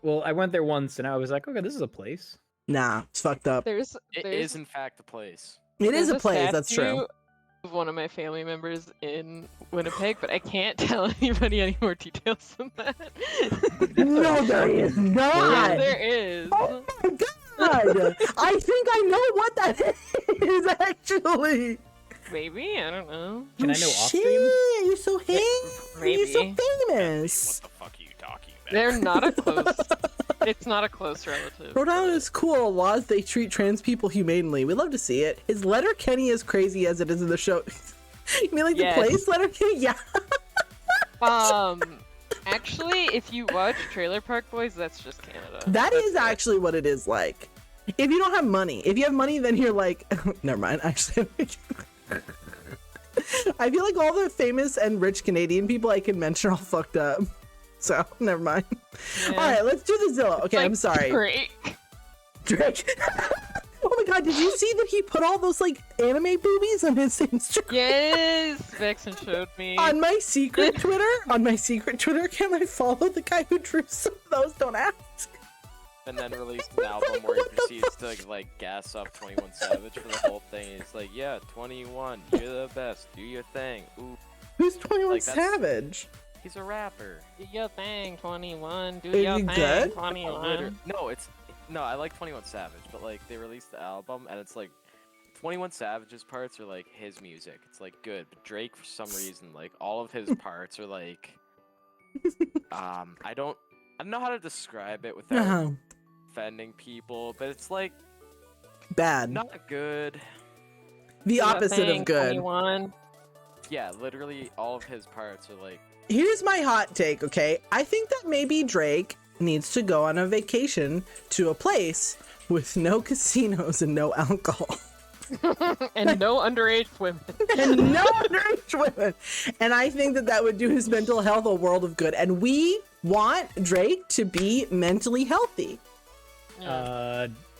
Well, I went there once and I was like, okay, this is a place. Nah, it's fucked up. There's. It there's is in fact a place. It is there's a place. That's true. statue of one of my family members in Winnipeg, but I can't tell anybody any more details than that. No, there is Yes, not. there is. Oh my god! I think I know what that is actually. Maybe, I don't know. Can I know off stream? Shit, you're so You're so maybe. famous. What the fuck are you talking about? They're not a close. It's not a close relative. Rhode Island but- is cool. Laws they treat trans people humanely. We love to see it. Is Letterkenny as crazy as it is in the show? You mean like Yes. the place Letterkenny? Yeah. Actually, if you watch Trailer Park Boys, that's just Canada. That That's is it. actually what it is like. If you don't have money, if you have money, then you're like, never mind. Actually, I feel like all the famous and rich Canadian people I can mention are all fucked up. So never mind. Yeah. All right, let's do the Zillow. Okay, Like, I'm sorry. Great. Drake. Oh my god, did you see that he put all those like anime boobies on his Instagram? Yes, Vexen showed me. On my secret Twitter, can I follow the guy who drew some of those? Don't ask. And then released an album where he What the proceeds to like gas up 21 Savage for the whole thing. He's like, yeah, 21, you're the best, do your thing. Ooh, Who's 21 Like, that's- Savage? he's a rapper. Do your thing, 21. Do Is your he thing, good? 21. No, I like 21 Savage, but like they released the album and it's like 21 Savage's parts are like his music. It's like good, but Drake for some reason like all of his parts are like I don't know how to describe it without Uh-huh. offending people, but it's like Bad. not good. The Do your opposite thing, of good. 21. Yeah, literally all of his parts are like Here's my hot take, okay? I think that maybe Drake needs to go on a vacation to a place with no casinos and no alcohol. And no underage women. And no underage women. And I think that that would do his mental health a world of good. And we want Drake to be mentally healthy.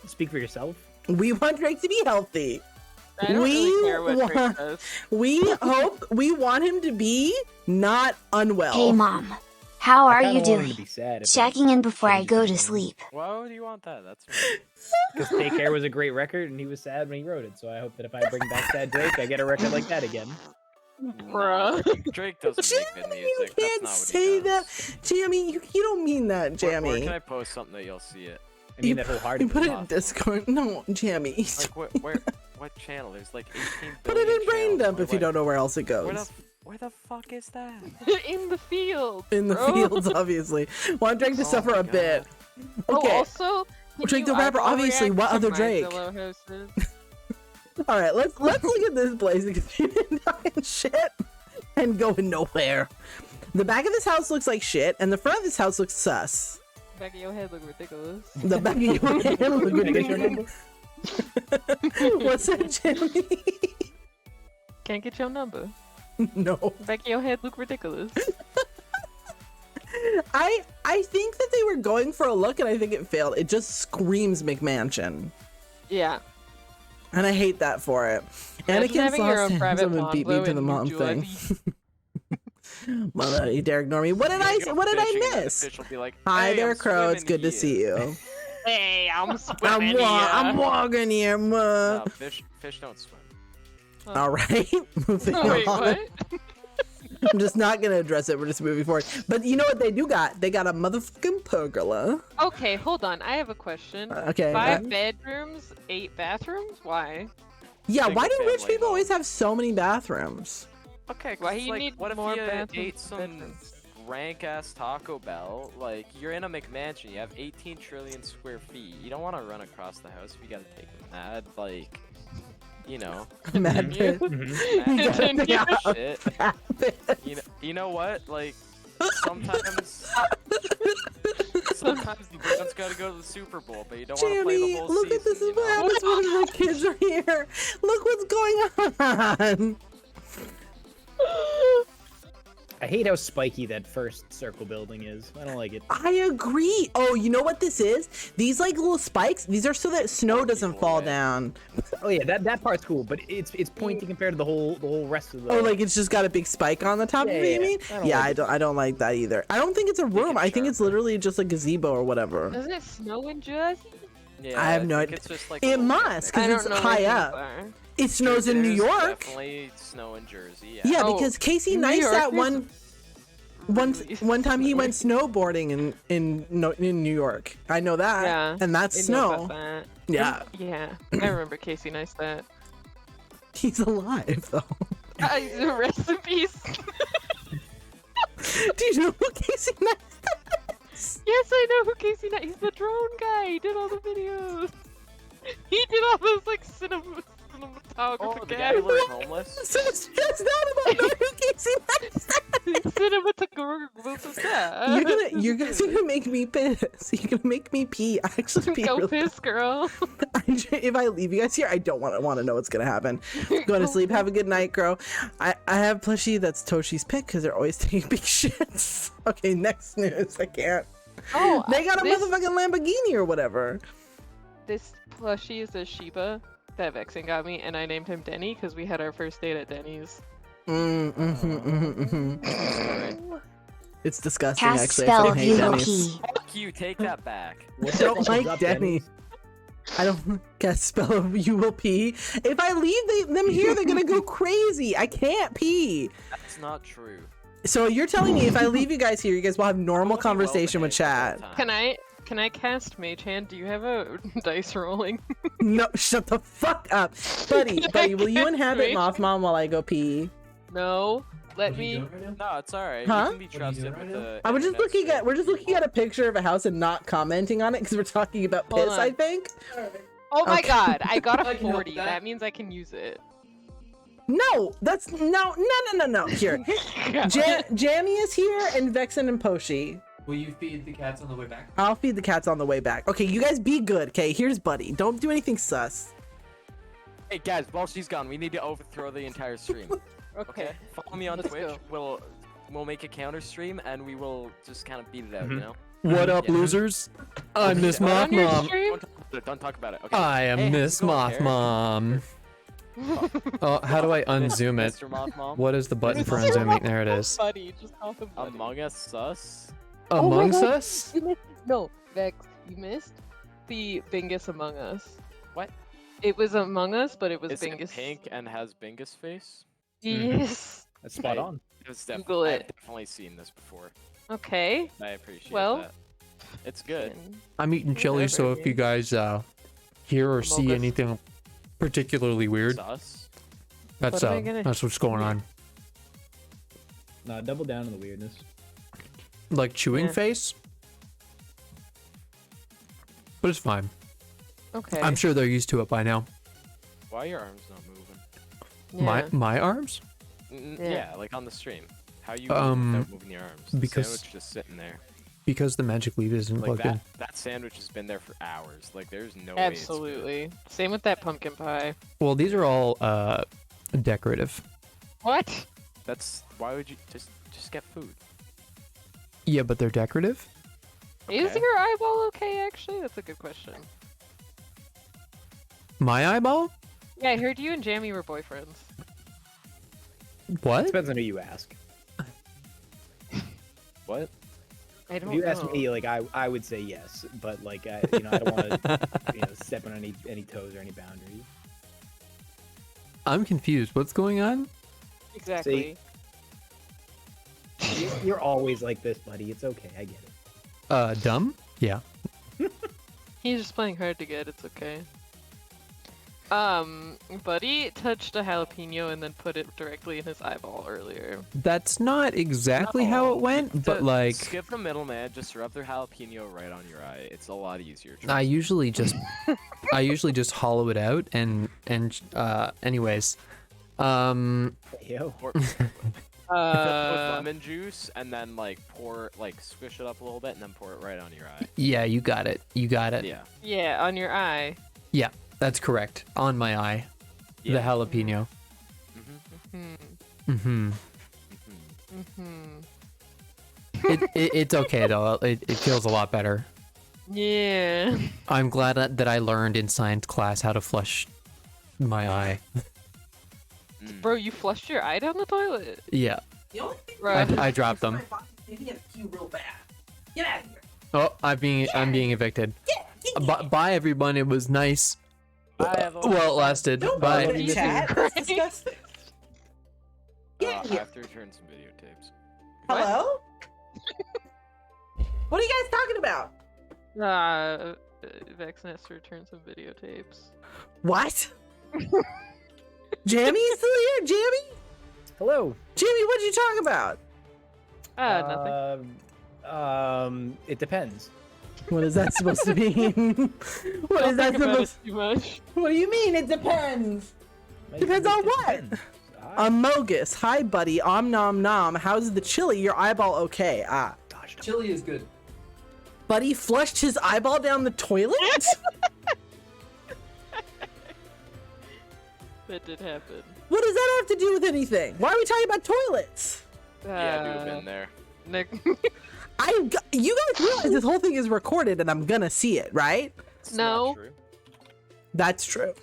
Speak for yourself. We want Drake to be healthy. I don't really care what Drake want- does. We want him to be not unwell. Hey mom, how are I you kinda want him to doing? be sad if Checking in before I go to sleep. why would you want that? That's Because Take Care was a great record and he was sad when he wrote it. So I hope that if I bring back Sad Drake, I get a record like that again. Bruh. Drake doesn't Jamie, make good you music. can't That's not what say he that. does. Jamie, you don't mean that, Where Jamie. can I post something that you'll see it? I mean You- that You wholeheartedly. put it in Discord. No, Jamie. Like what channel? There's like 18 Put it billion in Brain channels. Dump if you don't know where else it goes. Where the fuck is that? In the field. In the bro. fields, obviously. Want Drake to Oh suffer my a bit. Oh, Okay. also, can Drake you the rapper, eyeball obviously. react What to other my Drake? Zillow hostess? All right, let's look at this place because you didn't know shit and going nowhere. The back of this house looks like shit, and the front of this house looks sus. Back of your head look ridiculous. The back of your head look Can I get your number? What's that, Jimmy? Can't get your number. No. Back of your head look ridiculous. I think that they were going for a look, and I think it failed. It just screams McMansion. Yeah. And I hate that for it. Imagine Anakin's having your lost own hands private and beat me Monzo to the in mom New thing. Jersey. Mother, you dare ignore me. What did I miss? Hi "Hey, there, I'm Crow. It's swimming good to here." see you. Hey, I'm swimming I'm walking here, ma. No, fish don't swim. All right, moving Wait, on. what? I'm just not gonna address it. We're just moving forward. But you know what they do got? They got a motherfucking pergola. Okay, hold on. I have a question. Okay. 5 bedrooms, 8 bathrooms? Why? Yeah, Single why do rich family people home. always have so many bathrooms? Okay, Why 'cause, you like, need what if more you bathrooms ate than some bedrooms? rank ass Taco Bell? Like, you're in a McMansion, you have 18 trillion square feet. You don't want to run across the house if you gotta take a mad, like, you know, Mad Continue. bitch. Continue. Yeah. shit. Mad bitch. You know what? Like, sometimes the Browns gotta go to the Super Bowl, but you don't want to play the Jamie, whole look season. at this is you what know? happens when the kids are here. Look what's going on. I hate how spiky that first circle building is. I don't like it. I agree. Oh, you know what this is? These like little spikes. These are so that snow doesn't fall down. Oh yeah, that part's cool, but it's pointy compared to the whole rest of the. Oh, like it's just got a big spike on the top of it. You mean? I don't Yeah, like I don't like that either. I don't think it's a room. I think it's literally just a gazebo or whatever. Doesn't it snow in Jersey? Yeah, I have no think idea. it's just like It must, I because don't it's know where high these up. are. It snows in New There's York. Definitely snow in Jersey. Yeah, Oh, because Casey New Nice York that is one really time he snowy. went snowboarding in New York. I know that. Yeah, And that's I know snow. about that. Yeah. Yeah, I remember Casey Nice that. He's alive though. Rest in peace. Do you know who Casey Nice is? Yes, I know who Casey Nice. He's the drone guy. He did all the videos. He did all those like cinematography. Oh, the guy who looked homeless. So stressed out about knowing who Casey Nice is. Cinematography. Yeah. You're guys are gonna make me piss. You're gonna make me pee. I actually pee Go really piss, girl. if I leave you guys here, I don't want to know what's gonna happen. Go to sleep. Have a good night, girl. I have plushie that's Toshi's pick because they're always taking big shits. Okay, next news. I can't. Oh, They got a this- motherfucking Lamborghini or whatever. This plushie is a Shiba that Vexen got me, and I named him Denny because we had our first date at Denny's. It's disgusting, Cast actually. I spell fucking hate Denny's. UOP. Fuck you, take that back. I don't like Up, Denny's. I don't cast spell of you will pee. If I leave them here, they're gonna go crazy. I can't pee. That's not true. So you're telling me if I leave you guys here, you guys will have normal We'll be conversation with well-behaved chat? the whole time. Can I cast Mage Hand? Do you have a dice rolling? No, shut the fuck up, buddy. Buddy, will you inhabit Wait. Mothmom while I go pee? No. Let What are you me. doing right now? No, it's alright. Huh? You can be What are you trusted doing with right now? the. We're just internet looking shit. at a picture of a house and not commenting on it because we're talking about Hold piss. on. I think. Oh my Okay. god! I got I a can help 40. that. That means I can use it. No, that's no. Here, Jammy is here and Vexen and Poshi. Will you feed the cats on the way back? I'll feed the cats on the way back. Okay, you guys be good. Okay, here's Buddy. Don't do anything sus. Hey guys, while she's gone, we need to overthrow the entire stream. Okay. Follow me on Let's Twitch. go. We'll make a counter stream and we will just kind of beat it out, Mhm. you know? What up, Yeah. losers? I'm Miss On your Mothmom. stream? Don't talk about it. Okay. I am Hey, Miss how's it going, Karen? Mothmom. Oh, how do I unzoom it? Mr. Mothmom? What is the button for Mr. unzooming? There it is. Buddy, just call him buddy. Among Us sus? Oh my Amongst God. Us? You missed. No, Vex, you missed the Bingus Among Us. What? It was Among Us, but it was Is Bingus. it pink and has Bingus face? Yes. That's spot I- on. Google I've it. definitely seen this before. Okay. I appreciate Well, that. It's good. then- I'm eating chili, so Whatever, if you guys hear or see Among Us. anything particularly weird, Sus? that's What am I gonna- that's what's going on. Nah, double down on the weirdness. Like chewing Yeah. face, but it's fine. Okay. I'm sure they're used to it by now. Why are your arms not moving? Yeah. My arms? Yeah. Yeah, like on the stream. How you move without moving your arms? The because- sandwich just sitting there. Because the magic leaf isn't Like plugged in. that sandwich has been there for hours. Like there's no way it's good. Absolutely. Same with that pumpkin pie. Well, these are all decorative. What? That's why would you just get food? Yeah, but they're decorative. Is Okay. your eyeball okay? Actually, that's a good question. My eyeball? Yeah, I heard you and Jamie were boyfriends. What? Depends on who you ask. What? I don't If you know. ask me, like I would say yes, but like I don't want to step on any toes or any boundaries. I'm confused. What's going on? Exactly. You're always like this, buddy. It's okay. I get it. Dumb? Yeah. He's just playing hard to get. It's okay. Buddy touched a jalapeno and then put it directly in his eyeball earlier. That's not exactly how No, it went, but like skip the middleman. Just rub their jalapeno right on your eye. It's a lot easier. I usually just hollow it out and anyways. Yo. Or, fill it with lemon juice and then squish it up a little bit and then pour it right on your eye. Yeah, you got it. You got it. Yeah. Yeah, on your eye. Yeah, that's correct. On my eye. The Yeah. jalapeno. Hmm. Mm-hmm. Hmm. It's okay though. It feels a lot better. Yeah. I'm glad that I learned in science class how to flush my eye. Bro, you flushed your eye down the toilet? Yeah. The only thing Right. I dropped them. maybe have to pee real bad. Get out of here. Oh, I'm being evicted. Bye everyone. It was nice. Well, it lasted. Don't Bye. put it in chat. That's disgusting. I Get here. have to return some videotapes. Hello? What are you guys talking about? Vex has to return some videotapes. What? Jamie is still here? Jamie? Hello. Jamie, what did you talk about? Nothing. It depends. What is that supposed to mean? What is that Don't think about it supposed too much. What do you mean? It depends. Depends on what? Depends. Amogus. Hi, buddy. Om nom nom. How's the chili? Your eyeball okay? Ah. Gosh, Chili is good. Buddy flushed his eyeball down the toilet? That did happen. What does that have to do with anything? Why are we talking about toilets? Yeah, dude, been there. Nick. You guys realize this whole thing is recorded and I'm gonna see it, right? It's No. not true. That's true.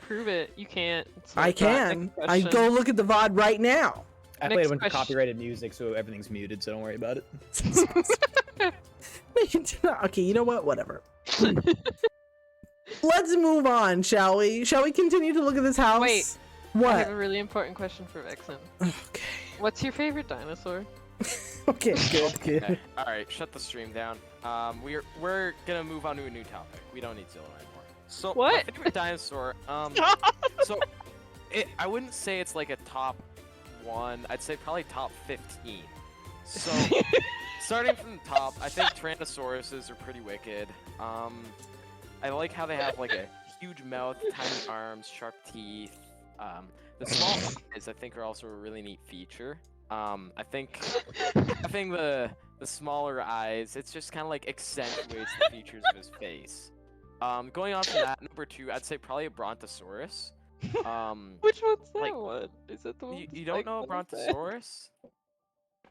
Prove it. You can't. It's I like, can. next I question. go look at the VOD right now. I Next played a bunch of question. copyrighted music, so everything's muted, so don't worry about it. Okay, you know what? Whatever. Let's move on, shall we? Shall we continue to look at this house? Wait. I What? have a really important question for Vexen. Okay. What's your favorite dinosaur? Okay, good, good. Okay. All right, shut the stream down. We're gonna move on to a new topic. We don't need Zillow anymore. So What? my favorite dinosaur. I wouldn't say it's like a top one. I'd say probably top 15. So starting from the top, I think Tyrannosauruses are pretty wicked. I like how they have like a huge mouth, tiny arms, sharp teeth. The small eyes I think are also a really neat feature. I think having the smaller eyes, it's just kind of like accentuates the features of his face. Going on from that, number 2, I'd say probably a Brontosaurus. Which one's that like, one? Is it the one? You don't know a what is that? Brontosaurus?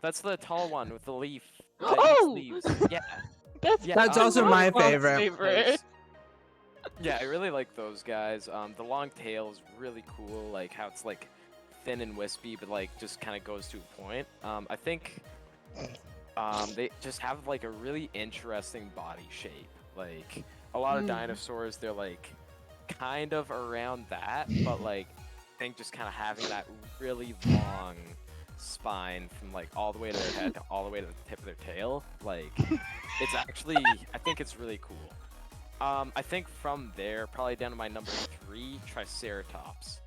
That's the tall one with the leaf. that Oh! eats leaves. Yeah. That's Yeah, That's also Mom's my favorite. favorite. Yeah, I really like those guys. The long tail is really cool, like how it's like thin and wispy, but like just kind of goes to a point. I think they just have like a really interesting body shape. Like a lot of dinosaurs, they're like kind of around that, but like I think just kind of having that really long spine from like all the way to their head to all the way to the tip of their tail, like it's actually, I think it's really cool. I think from there, probably down to my number 3, Triceratops.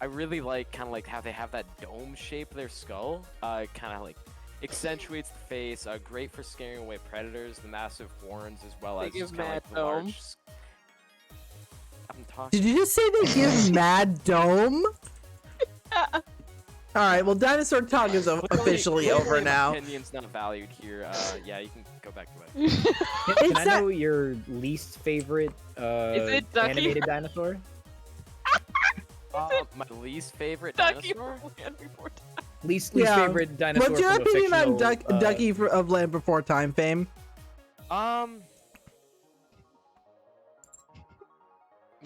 I really like kind of like how they have that dome shape of their skull. Kind of like accentuates the face. Great for scaring away predators. The massive horns, as well They as give just kind of mad like the dome. large. I'm talking. Did you just say they give mad dome? All right, well, dinosaur talk is officially over now. Opinion's not valued here. Yeah, you can go back to it. Can I know your least favorite it Ducky? animated dinosaur? My least favorite Ducky dinosaur? from Land Before Time. Least favorite dinosaur. What's your from a opinion on fictional, Ducky of Land Before Time fame? I'm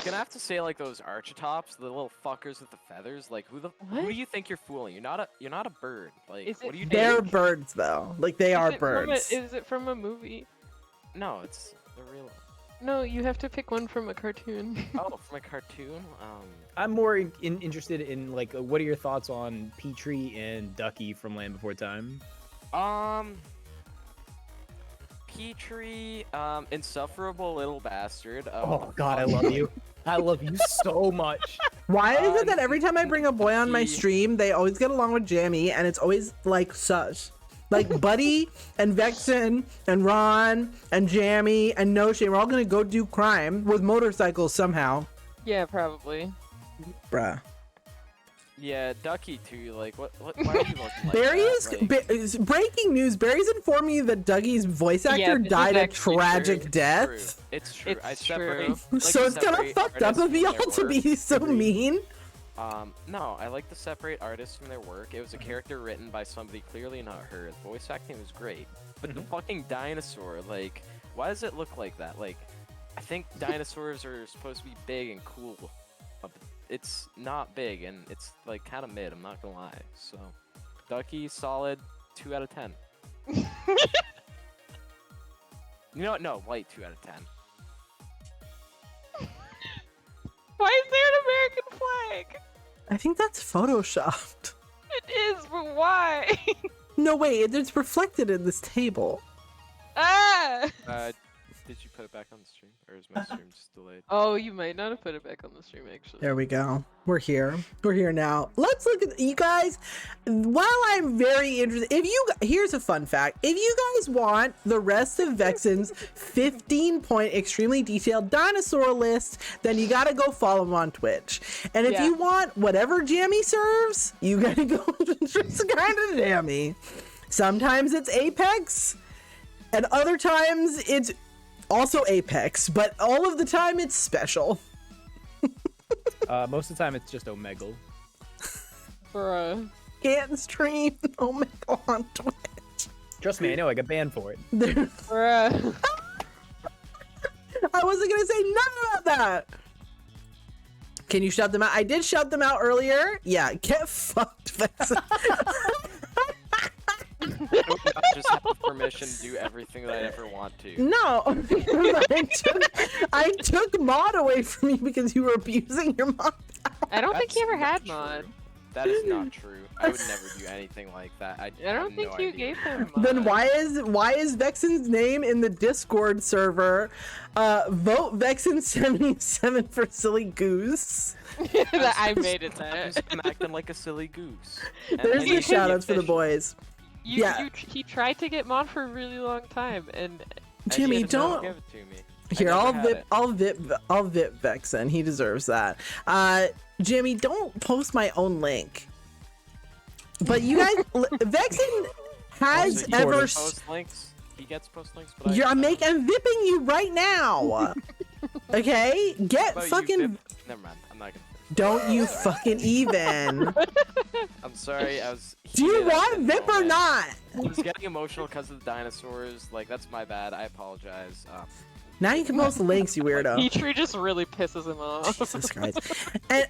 gonna have to say like those architops, the little fuckers with the feathers. Like who do you think you're fooling? You're not a bird. Like Is what do you? They're birds though. Like they are birds. Is it from a movie? No, it's the real. No, you have to pick one from a cartoon. Oh, from a cartoon. I'm more interested in like what are your thoughts on Petrie and Ducky from Land Before Time? Petrie, insufferable little bastard. Oh God, I love you. I love you so much. Why is it that every time I bring a boy on my stream, they always get along with Jamie, and it's always like such? Like Buddy and Vexen and Ron and Jamie and No Shame are all gonna go do crime with motorcycles somehow. Yeah, probably. Bruh. Yeah, Ducky too. Like what why are you looking like Barry that? is breaking news. Barry's informed me that Dougie's voice actor this is died a actually tragic true. death. It's true. I It's separate. true. Like, So it's kind of separate fucked up artists of y'all from to their be so mean. No, I like to separate artists from their work. It was a character written by somebody clearly not her. The voice acting was great. But the fucking dinosaur, like, why does it look like that? Like, I think dinosaurs are supposed to be big and cool. But it's not big, and it's, like, kind of mid, I'm not gonna lie. So, Ducky, solid 2 out of 10. You know what? No, light 2 out of 10. Why is there an American flag? I think that's photoshopped. It is, but why? No, wait, it's reflected in this table. Ah! Did you put it back on the stream? Or is my stream just delayed? Oh, you might not have put it back on the stream, actually. There we go. We're here. We're here now. Let's look at you guys. While I'm very interested, here's a fun fact. If you guys want the rest of Vexen's 15-point extremely detailed dinosaur list, then you gotta go follow him on Twitch. And if you want whatever Jammy serves, you gotta go just kind of Jammy. Sometimes it's Apex, and other times it's also Apex, but all of the time it's special. Most of the time it's just Omegle. Bruh. Can't stream Omegle on Twitch. Trust me, I know. I got banned for it. Bruh. I wasn't gonna say nothing about that. Can you shout them out? I did shout them out earlier. Yeah, get fucked, Vexen. I would not just have permission to do everything that I ever want to. No, I took mod away from you because you were abusing your mod. I don't think you ever had True. mod. That is not true. I would never do anything like that. I don't have think no you idea. gave him mod. Then why is Vexen's name in the Discord server? Vote Vexen77 for silly goose. I made it Sometimes that. I'm acting like a silly goose. And There's I the need to be shoutouts for the official. boys. Yeah. He tried to get mod for a really long time, and Jimmy, He doesn't don't. give it to me. Here, I I'll never had vip, it. I'll vip Vexen. He deserves that. Jimmy, don't post my own link. But you guys, Vexen has Also, you ever. post links. He gets post links, but I'm vipping you right now. Okay, get How about you fucking. vip- Never mind. I'm not gonna. Don't you fucking even. I'm sorry. I was. Do you heated at want the vip or moment. not? I was getting emotional because of the dinosaurs. Like that's my bad. I apologize. Now you can post links, you weirdo. Petrie just really pisses him off. Jesus Christ. And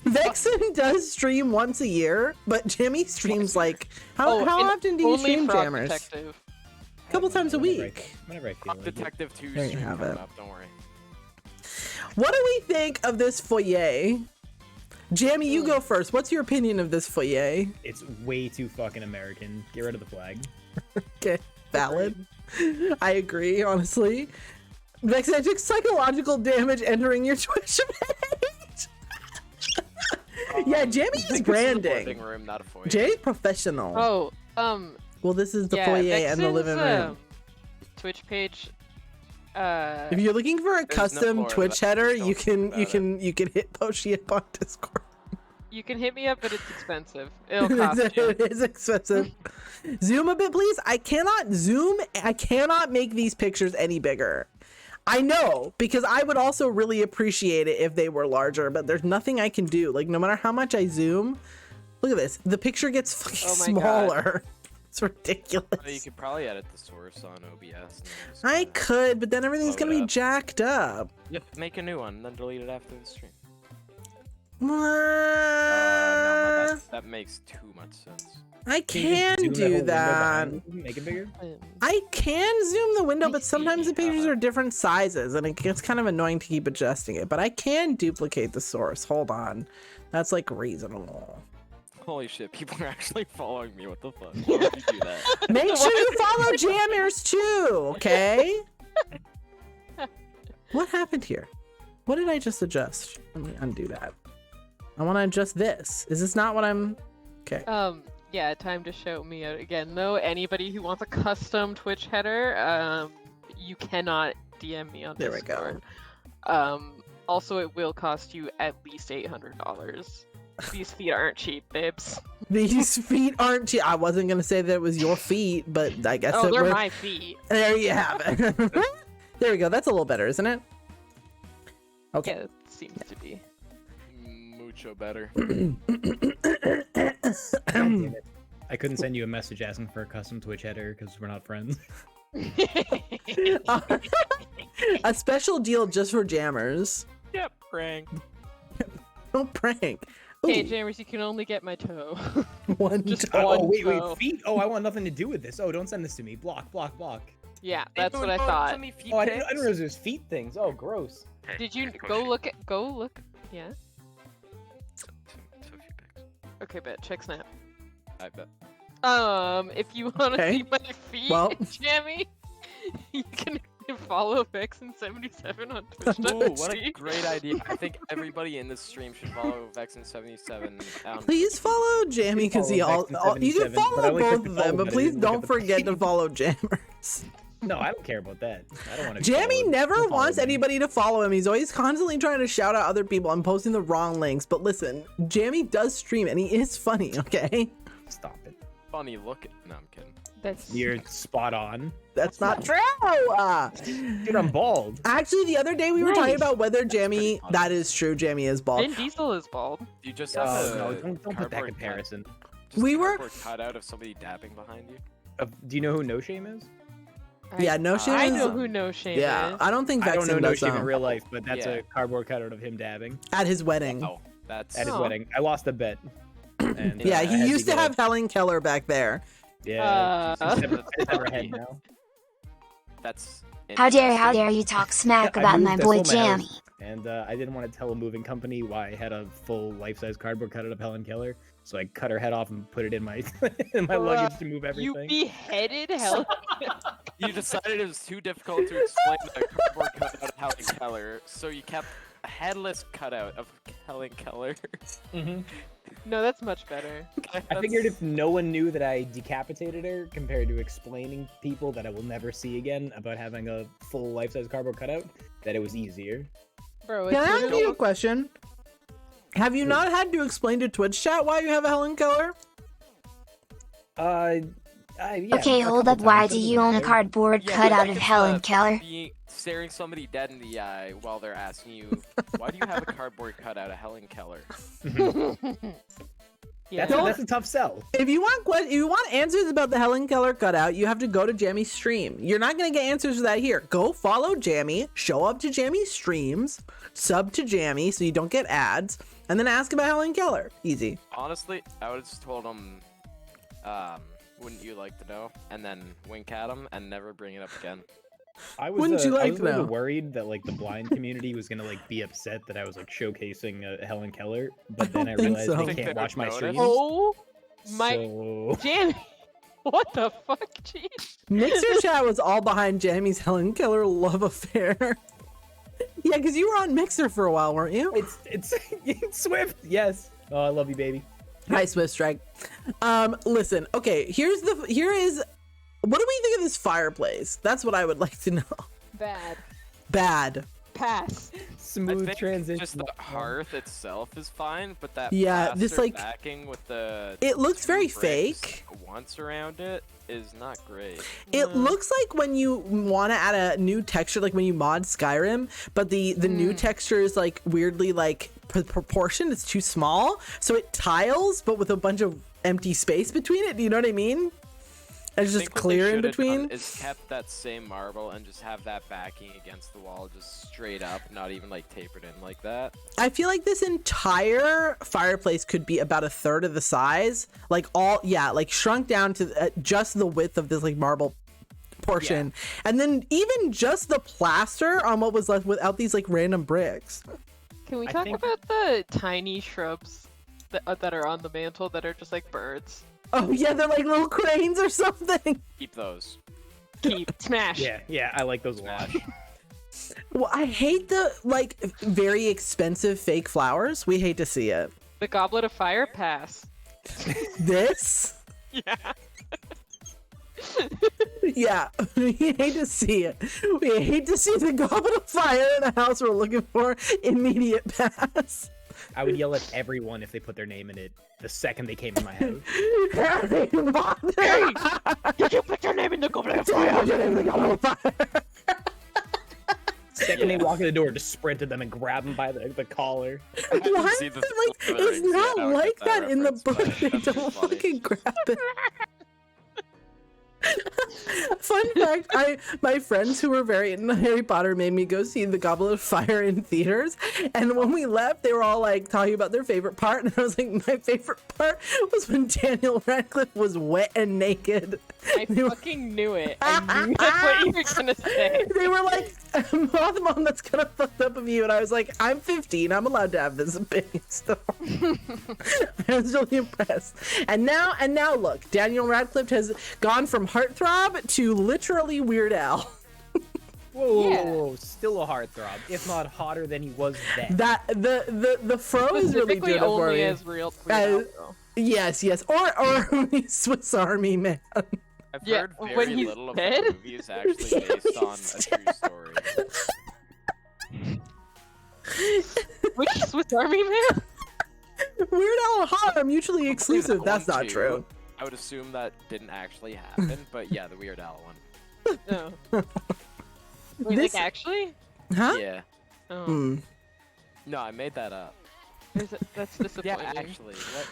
Vexen does stream once a year, but Jimmy streams like how and often do you only stream, Frog Jammers? Detective. A couple times a week. Whenever I feel like it. Detective 2 There you stream have coming it. up. Don't worry. What do we think of this foyer? Jammy, you go first. What's your opinion of this foyer? It's way too fucking American. Get rid of the flag. Okay, valid. I agree, honestly. Vexen, I took psychological damage entering your Twitch page. Yeah, Jamie is This is a living branding. room, not a foyer. Jamie's professional. Oh, Well, this is the yeah, foyer and the Vexen's, living room. Twitch page. If you're looking for a There's no custom more of Twitch that. header, Just you don't can think about you can hit Poshi up on Discord. You can hit me up, but it's expensive. It'll cost you. It is expensive. Zoom a bit, please. I cannot zoom. I cannot make these pictures any bigger. I know, because I would also really appreciate it if they were larger, but there's nothing I can do. Like, no matter how much I zoom, look at this. The picture gets fucking smaller. It's ridiculous. Well, you could probably edit the source on OBS. I could, but then everything's Blow gonna it be up. jacked up. Yep, make a new one, and then delete it after the stream. Uh, No, that makes too much sense. I Can you just can zoom do whole window that. behind you? Make it bigger. I can zoom the window, but I sometimes the see. pictures are different sizes and it gets kind of annoying to keep adjusting it. But I can duplicate the source. Hold on. That's like reasonable. Holy shit, people are actually following me. What the fuck? Why would you do that? Make sure you follow Jammers too, okay? What happened here? What did I just adjust? Let me undo that. I want to adjust this. Is this not what I'm... Okay. Yeah, time to shout me out again, though. Anybody who wants a custom Twitch header, you cannot DM me on There we Discord. go. Also, it will cost you at least $800. These feet aren't cheap, babes. These feet aren't cheap. I wasn't going to say that it was your feet, but I guess Oh, it they're was. my feet. There you have it. There we go. That's a little better, isn't it? Okay. Yeah, it seems to be. Mucho better. God damn it. I couldn't send you a message asking for a custom Twitch header because we're not friends. A special deal just for jammers. Yep, prank. No prank. Ooh, Hey, Jammers, you can only get my toe. one just time. Oh, one wait, toe. feet? Oh, I want nothing to do with this. Oh, don't send this to me. Block, block, block. Yeah, that's what I thought. Oh, I didn't realize there's feet things. Oh, gross. Did you go look? Yeah. Okay, bet. Check Snap. I bet. If you want to Okay. see my feet, Well. Jammy, you can follow Vexen77 on Ooh, what a Twitch. great idea. I think everybody in this stream should follow Vexen77. Please follow Jammy because he Follow all. You can Vexen77, but I follow only both clicked of the follow them, but button, I please didn't look don't at the forget to feet. follow Jammers. No, I don't care about that. I don't want to. Jammy never Don't follow wants me. anybody to follow him. He's always constantly trying to shout out other people. I'm posting the wrong links, but listen, Jammy does stream and he is funny. Okay, Stop it. Funny looking. No, I'm kidding. That's You're spot on. that's not true. Dude, I'm bald. Actually, the other day we were talking Nice. about whether Jammy. That is true. Jammy is bald. Vin Diesel is bald. You just have Oh, a no, don't put that cardboard comparison. Just We a were- cardboard cutout of somebody dabbing behind you. Do you know who No Shame is? Yeah, no shame. I is- know who No Shame Yeah, is. I don't think I don't know Vexen No does Shame in though. real life, but that's Yeah. a cardboard cutout of him dabbing At his wedding. Oh, that's at his Oh. wedding. I lost a bet. And, Yeah, I he had used to go- have Helen Keller back there. Yeah, Uh. it's never head now. that's. How dare interesting. you talk smack I about moved, my I boy sold my house, Jammy. And I didn't want to tell a moving company why I had a full life-size cardboard cutout of Helen Keller, so I cut her head off and put it in my in my luggage to move You everything. beheaded Helen. You decided it was too difficult to explain the cardboard cutout of Helen Keller, so you kept a headless cutout of Helen Keller. No, that's much better. I figured if no one knew that I decapitated her, compared to explaining people that I will never see again about having a full life-size cardboard cutout, that it was easier. Bro, Can it's I ask literally- you a question? Have you not had to explain to Twitch chat why you have a Helen Keller? Yeah, Okay, a hold couple up. Why times, do it you doesn't own a matter. cardboard Yeah, cutout but of like, Helen Keller? Staring somebody dead in the eye while they're asking you, why do you have a cardboard cutout of Helen Keller? Yeah. That's a tough sell. If you want answers about the Helen Keller cutout, you have to go to Jammy's stream. You're not gonna get answers to that here. Go follow Jammy, show up to Jammy's streams, sub to Jammy so you don't get ads, and then ask about Helen Keller. Easy. Honestly, I would have just told him, wouldn't you like to know? And then wink at him and never bring it up again. I was, Wouldn't you I like was to a little know? worried that like the blind community was gonna like be upset that I was like showcasing Helen Keller, but then I don't think realized so. they Think can't they watch my would streams. notice? Oh my So... Jammy! What the fuck, jeez? Mixer chat was all behind Jammy's Helen Keller love affair. Yeah, because you were on Mixer for a while, weren't you? It's Swift. Yes. Oh, I love you, baby. Hi, Swift Strike. Listen, okay, here is what do we think of this fireplace? That's what I would like to know. Bad. Bad. Pass. I Smooth think transition. just the hearth itself is fine, but that Yeah, this, plaster like, backing with the it looks two very bricks fake. once around it is not great. It looks like when you want to add a new texture, like when you mod Skyrim, but the new texture is like weirdly like proportioned. It's too small, so it tiles, but with a bunch of empty space between it. Do you know what I mean? It's I just think what they clear in should have done between. is kept that same marble and just have that backing against the wall, just straight up, not even like tapered in like that. I feel like this entire fireplace could be about a third of the size, like like shrunk down to just the width of this like marble portion, and then even just the plaster on what was left without these like random bricks. Can we I talk think- about the tiny shrubs that are on the mantle that are just like birds? Oh yeah, they're like little cranes or something. Keep those. Keep smash. Yeah, I like those a lot. Well, I hate the like very expensive fake flowers. We hate to see it. The Goblet of Fire pass. This? Yeah. Yeah, we hate to see it. We hate to see the Goblet of Fire in a house we're looking for. Immediate pass. I would yell at everyone if they put their name in it the second they came in my house. Harry Potter! Did you put your name in the Goblet of Fire? Second they walk in the door, just sprint at them and grab them by the collar. Why? see the Like, Lord of the it's Rings, not yeah, I would like get that that in the reference, book. but They that's don't pretty funny. fucking grab it. Fun fact, my friends who were very into Harry Potter made me go see the Goblet of Fire in theaters, and when we left they were all like talking about their favorite part, and I was like, my favorite part was when Daniel Radcliffe was wet and naked. I fucking knew it. I knew that's what you were gonna say. They were like, Mothmom, that's kind of fucked up of you, and I was like, I'm 15, I'm allowed to have this opinion still. I was really impressed. And now look, Daniel Radcliffe has gone from heartthrob to literally Weird Al. Whoa, still a heartthrob, if not hotter than he was then. That the fro is really Specifically doing it for only me. as real Weird Al, Yes, or Swiss Army Man. I've Yeah, heard very when he's little of dead? the movie is actually based on a true story. Which Swiss Army Man? Weird Al and hot are mutually Hopefully exclusive. that That's one not too. true. I would assume that didn't actually happen, but yeah, the Weird Al one. No. Wait, This- like actually? Huh? Yeah. Oh, Hmm. No, I made that up. that's disappointing. Yeah, actually, what?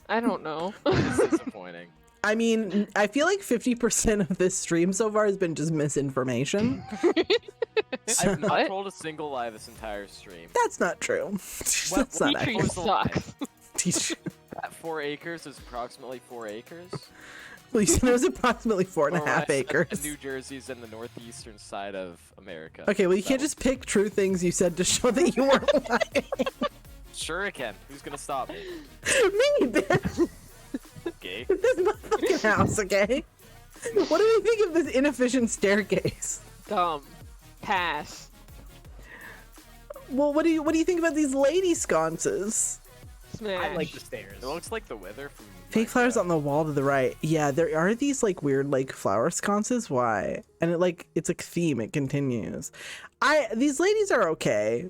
I don't know. It's disappointing. I mean, I feel like 50% of this stream so far has been just misinformation. I've not What? told a single lie this entire stream. That's not true. What- That's not Petrie accurate. sucks. That 4 acres is approximately 4 acres. Well, you said it was approximately four and a Or half I said that acres. New Jersey's in the northeastern side of America. Okay, well, you That can't was- just pick true things you said to show that you weren't lying. Sure I can. Who's gonna stop me? Me, bitch. Okay. This is my fucking house, okay? What do you think of this inefficient staircase? Dumb. Pass. Well, what do you think about these lady sconces? Smash. I like the stairs. It looks like the Wither from Fake flowers Minecraft. on the wall to the right. Yeah, there are these like weird like flower sconces. Why? And it's a theme. It continues. These ladies are okay.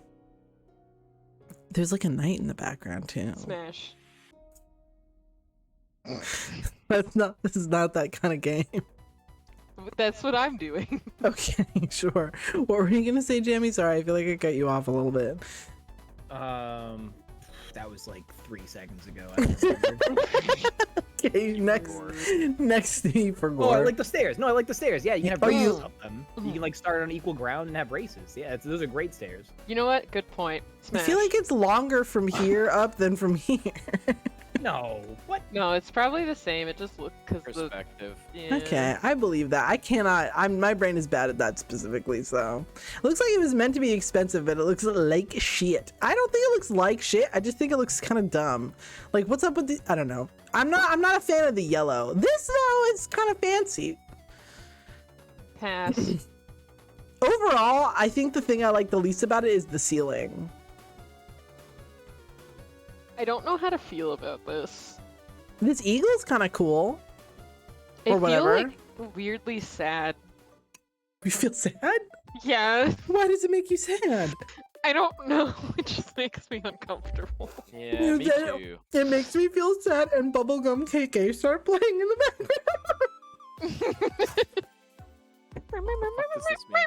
There's like a knight in the background too. Smash. This is not that kind of game. That's what I'm doing. Okay, sure. What were you gonna say, Jamie? Sorry, I feel like I cut you off a little bit. That was like 3 seconds ago. I don't remember. Okay, next thing for Oh, gore. I like the stairs. No, I like the stairs. Yeah, you can have Oh, races you- up them. You can like start on equal ground and have races. Yeah, those are great stairs. You know what? Good point. I Smash. feel like it's longer from here up than from here. No, what? No, it's probably the same. It just looks because the Perspective. yeah. Okay, I believe that. I cannot. My brain is bad at that specifically. So, it looks like it was meant to be expensive, but it looks like shit. I don't think it looks like shit. I just think it looks kind of dumb. Like, what's up with the? I don't know. I'm not a fan of the yellow. This though is kind of fancy. Pass. Overall, I think the thing I like the least about it is the ceiling. I don't know how to feel about this. This eagle's kind of cool. I Or feel whatever. like weirdly sad. You feel sad? Yeah, Why does it make you sad? I don't know. It just makes me uncomfortable. Yeah, me That- too. It makes me feel sad, and Bubblegum KK start playing in the background. What does this mean?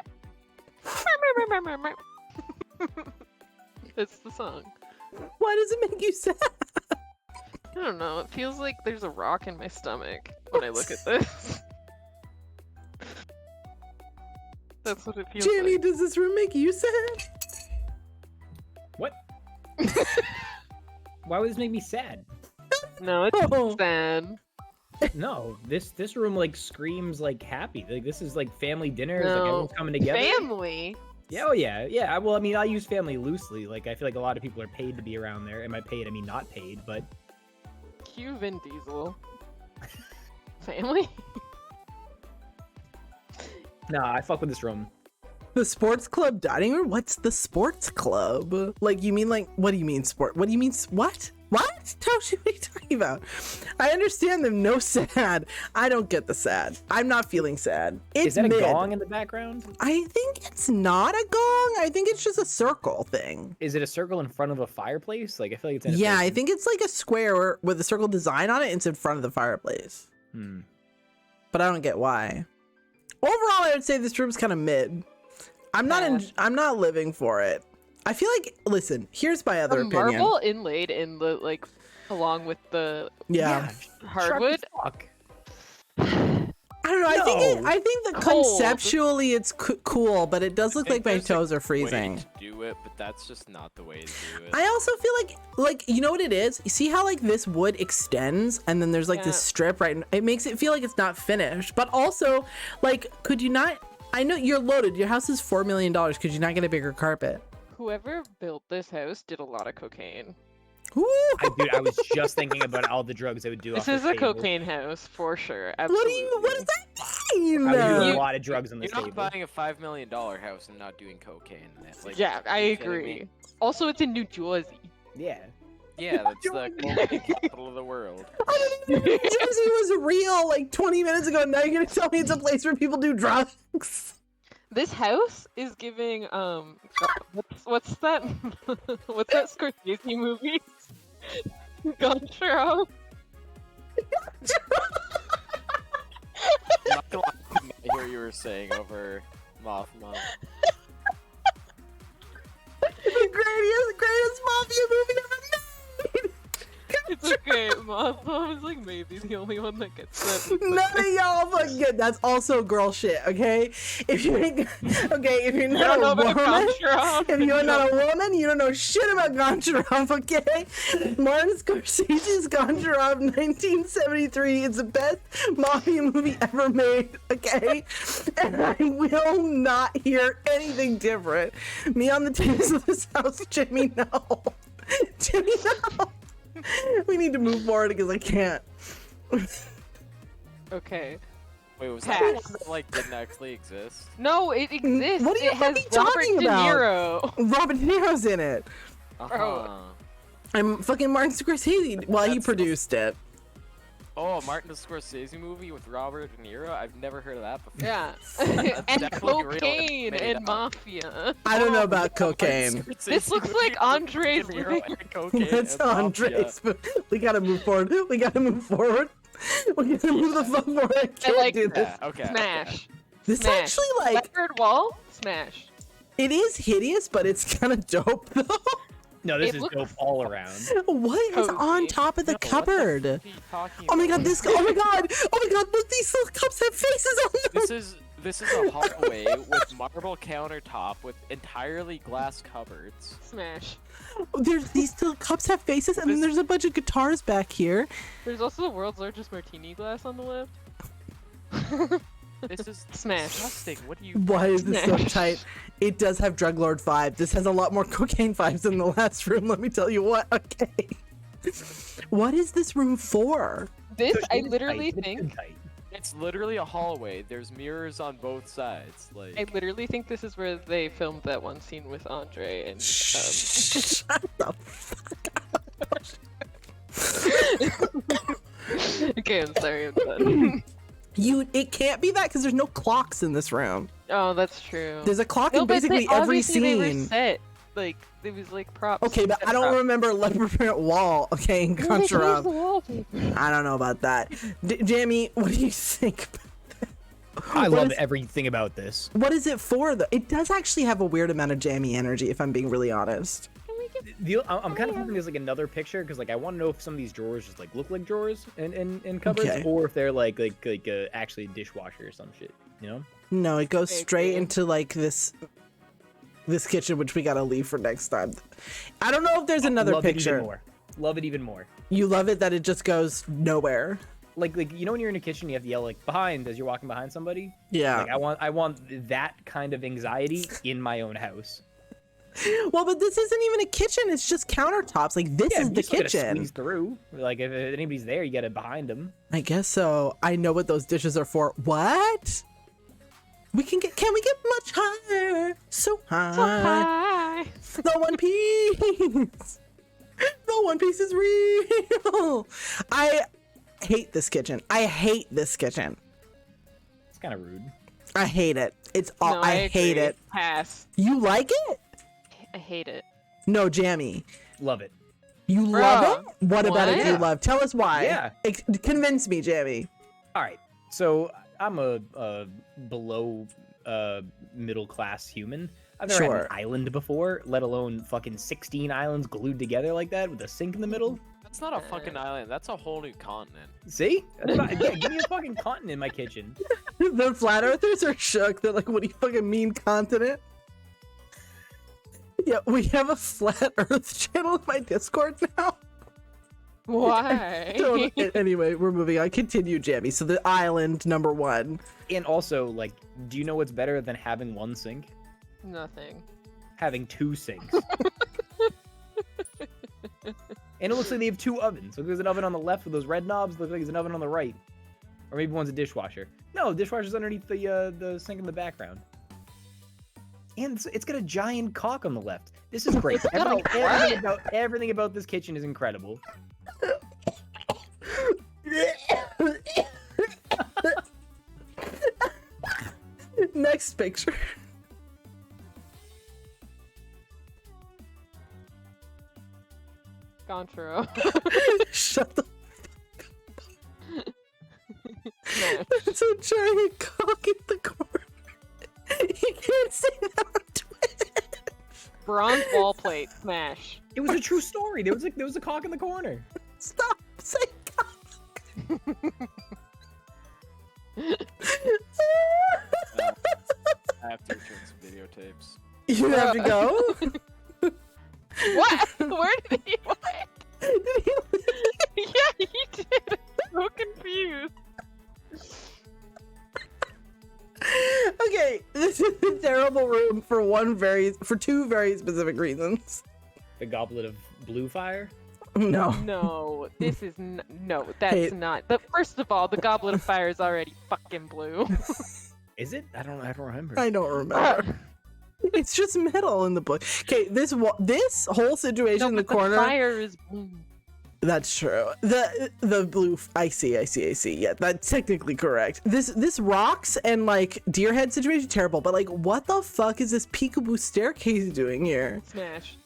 It's the song. Why does it make you sad? I don't know. It feels like there's a rock in my stomach when I look at this. That's what it feels Jamie, like. does this room make you sad? What? Why would this make me sad? No, it's Oh. sad. No, this room like screams like happy. Like this is like family dinners. Like No. everyone's coming together. Family. Yeah, oh yeah, yeah. Well, I mean, I use family loosely. Like I feel like a lot of people are paid to be around there. And by paid, I mean not paid, but Cue Vin Diesel. Family. nah, I fuck with this room. The sports club dining room? What's the sports club? Like, you mean like, what do you mean sport? What do you mean, what? What? Toshi, what are you talking about? I understand them, no sad. I don't get the sad. I'm not feeling sad. It's Is that a mid. gong in the background? I think it's not a gong. I think it's just a circle thing. Is it a circle in front of a fireplace? Like I feel like it's in a Yeah, I place- think it's like a square with a circle design on it. It's in front of the fireplace. Hmm. But I don't get why. Overall, I would say this room's kind of mid. I'm not living for it. I feel like, listen, here's my other The opinion. marble inlaid in the like, along with the Yeah. hardwood. Fuck. I don't know. I think that Cold. conceptually it's cool, but it does look think like my there's a toes are way freezing. to do it, but that's just not the way to do it. I also feel like you know what it is? You see how like this wood extends and then there's like this Yeah. strip, right? It makes it feel like it's not finished. But also, like, could you not, I know you're loaded. Your house is $4 million. Could you not get a bigger carpet? Whoever built this house did a lot of cocaine. Ooh. I was just thinking about all the drugs I would do. This off the is a table. cocaine house for sure. What Absolutely. does that mean? I would do a You- lot of drugs on this You're not table. buying a $5 million house and not doing cocaine in it. Like, Yeah, I are you kidding agree. me? Also, it's in New Jersey. Yeah. Yeah, that's the cocaine capital of the world. I didn't even know New Jersey was real like 20 minutes ago. Now you're gonna tell me it's a place where people do drugs. This house is giving what's that what's that Scorsese movie? Goncharo. I'm not gonna lie, I did not hear what you were saying over MrsMothmom. The greatest mafia movie ever made. It's okay. Mom is like maybe the only one that gets that. None of y'all fucking get. That's also girl shit, okay? If you ain't, okay, if you're I don't know not a about woman, Goncharo. if you're not a woman, you don't know shit about Goncharov, okay? Martin Scorsese's Goncharov 1973 is the best mafia movie ever made, okay? And I will not hear anything different. Me on the teams of this house, Jimmy, no. Jimmy, no. We need to move forward because I can't. Okay. Wait, was that one Pass. that like didn't actually exist? No, it exists. What are you it has fucking Robert talking De about? Niro. Robert De Niro's in it. Uh-huh. I'm fucking Martin Scorsese. Well, he That's- produced it. Oh, a Martin Scorsese movie with Robert De Niro? I've never heard of that before. Yeah. That's And definitely real and cocaine made and up. mafia. I don't know about cocaine. This looks like Andre's De Niro living and cocaine That's and mafia. Andres. We gotta move forward. We gotta move forward. We gotta move the fuck forward. I can't like do this. Yeah, okay. Smash. This Smash. actually like Leopard wall. Smash. it is hideous, but it's kind of dope though. No, this It is looks dope all around. What is Cozy. on top of the No, what the cupboard? fuck are you talking Oh my god, about? this. Oh my god. Oh my god. Look, these little cups have faces on them. This is a hallway with marble countertop with entirely glass cupboards. Smash. There's these little cups have faces, and then This- there's a bunch of guitars back here. There's also the world's largest martini glass on the left. This is Smash. disgusting. What do you? Why is this so Smash. tight? It does have drug lord vibe. This has a lot more cocaine vibes than the last room. Let me tell you what. Okay. What is this room for? This, I It's literally tight, it's think, good tight. It's literally a hallway. There's mirrors on both sides. Like I literally think this is where they filmed that one scene with Andre and. Shut the Okay, I'm sorry, I'm done. It can't be that because there's no clocks in this room. Oh, that's true. There's a clock No, in but basically they, every obviously they were scene. set. Like, it was like props. Okay, but I don't remember leopard print wall. Okay, in No, they changed Contra. the wallpaper. I don't know about that. Jamie, what do you think? I What love is- everything about this. What is it for though? It does actually have a weird amount of jammy energy, if I'm being really honest. I'm kind of hoping there's like another picture because like I want to know if some of these drawers just like look like drawers in cupboards Okay. or if they're like actually a dishwasher or some shit. You know? No, it goes I straight agree. into like this kitchen, which we gotta leave for next time. I don't know if there's another Love It picture. even more. Love it even more. You love it that it just goes nowhere. Like you know when you're in a kitchen you have to yell like behind as you're walking behind somebody. Yeah. Like I want that kind of anxiety in my own house. Well, but this isn't even a kitchen. It's just countertops. Like this is you the still gotta kitchen. Squeeze through. Like if anybody's there, you gotta behind them. I guess so. I know what those dishes are for. What? Can we get much higher? So high. Hi. The One Piece. The One Piece is real. I hate this kitchen. I hate this kitchen. It's kind of rude. I hate it. It's all. No, I hate agree. it. Pass. You like it? I hate it. No, Jammy. Love it. You Bruh, love it? What about it do you what? love? Tell us why. Yeah. Convince me, Jammy. All right. So I'm a below middle class human. I've never had Sure. an island before, let alone fucking 16 islands glued together like that with a sink in the middle. That's not a fucking island. That's a whole new continent. See? That's what yeah, give me a fucking continent in my kitchen. The flat earthers are shook. They're like, what do you fucking mean, continent? Yeah, we have a flat earth channel in my Discord now. Why? Anyway, we're moving on. Continue, Jammy. So the island, number one. And also, like, do you know what's better than having one sink? Nothing. Having two sinks. And it looks like they have two ovens. Look, there's an oven on the left with those red knobs. Looks like there's an oven on the right. Or maybe one's a dishwasher. No, the dishwasher's underneath the sink in the background. And it's got a giant cock on the left. This is great. Everything about this kitchen is incredible. Next picture. Contra. Shut the. No. There's a giant cock in the corner. You can't say that on Twitch. Bronze wall plate. Smash. It was a true story. There was a cock in the corner. Stop saying cock. I have to return some videotapes. You have to go. What? Where did he? What? Did he- Yeah, he did. I'm so confused. Okay, this is a terrible room for two very specific reasons. The goblet of blue fire. No. No, this is no. That's Hey. not. But first of all, the Goblet of Fire is already fucking blue. Is it? I don't remember. I don't remember. It's just metal in the book. Okay, this whole situation No, in the but corner. The fire is blue. That's true. The blue. I see. Yeah, that's technically correct. This rocks and like deer head situation terrible. But like, what the fuck is this peekaboo staircase doing here? Smash.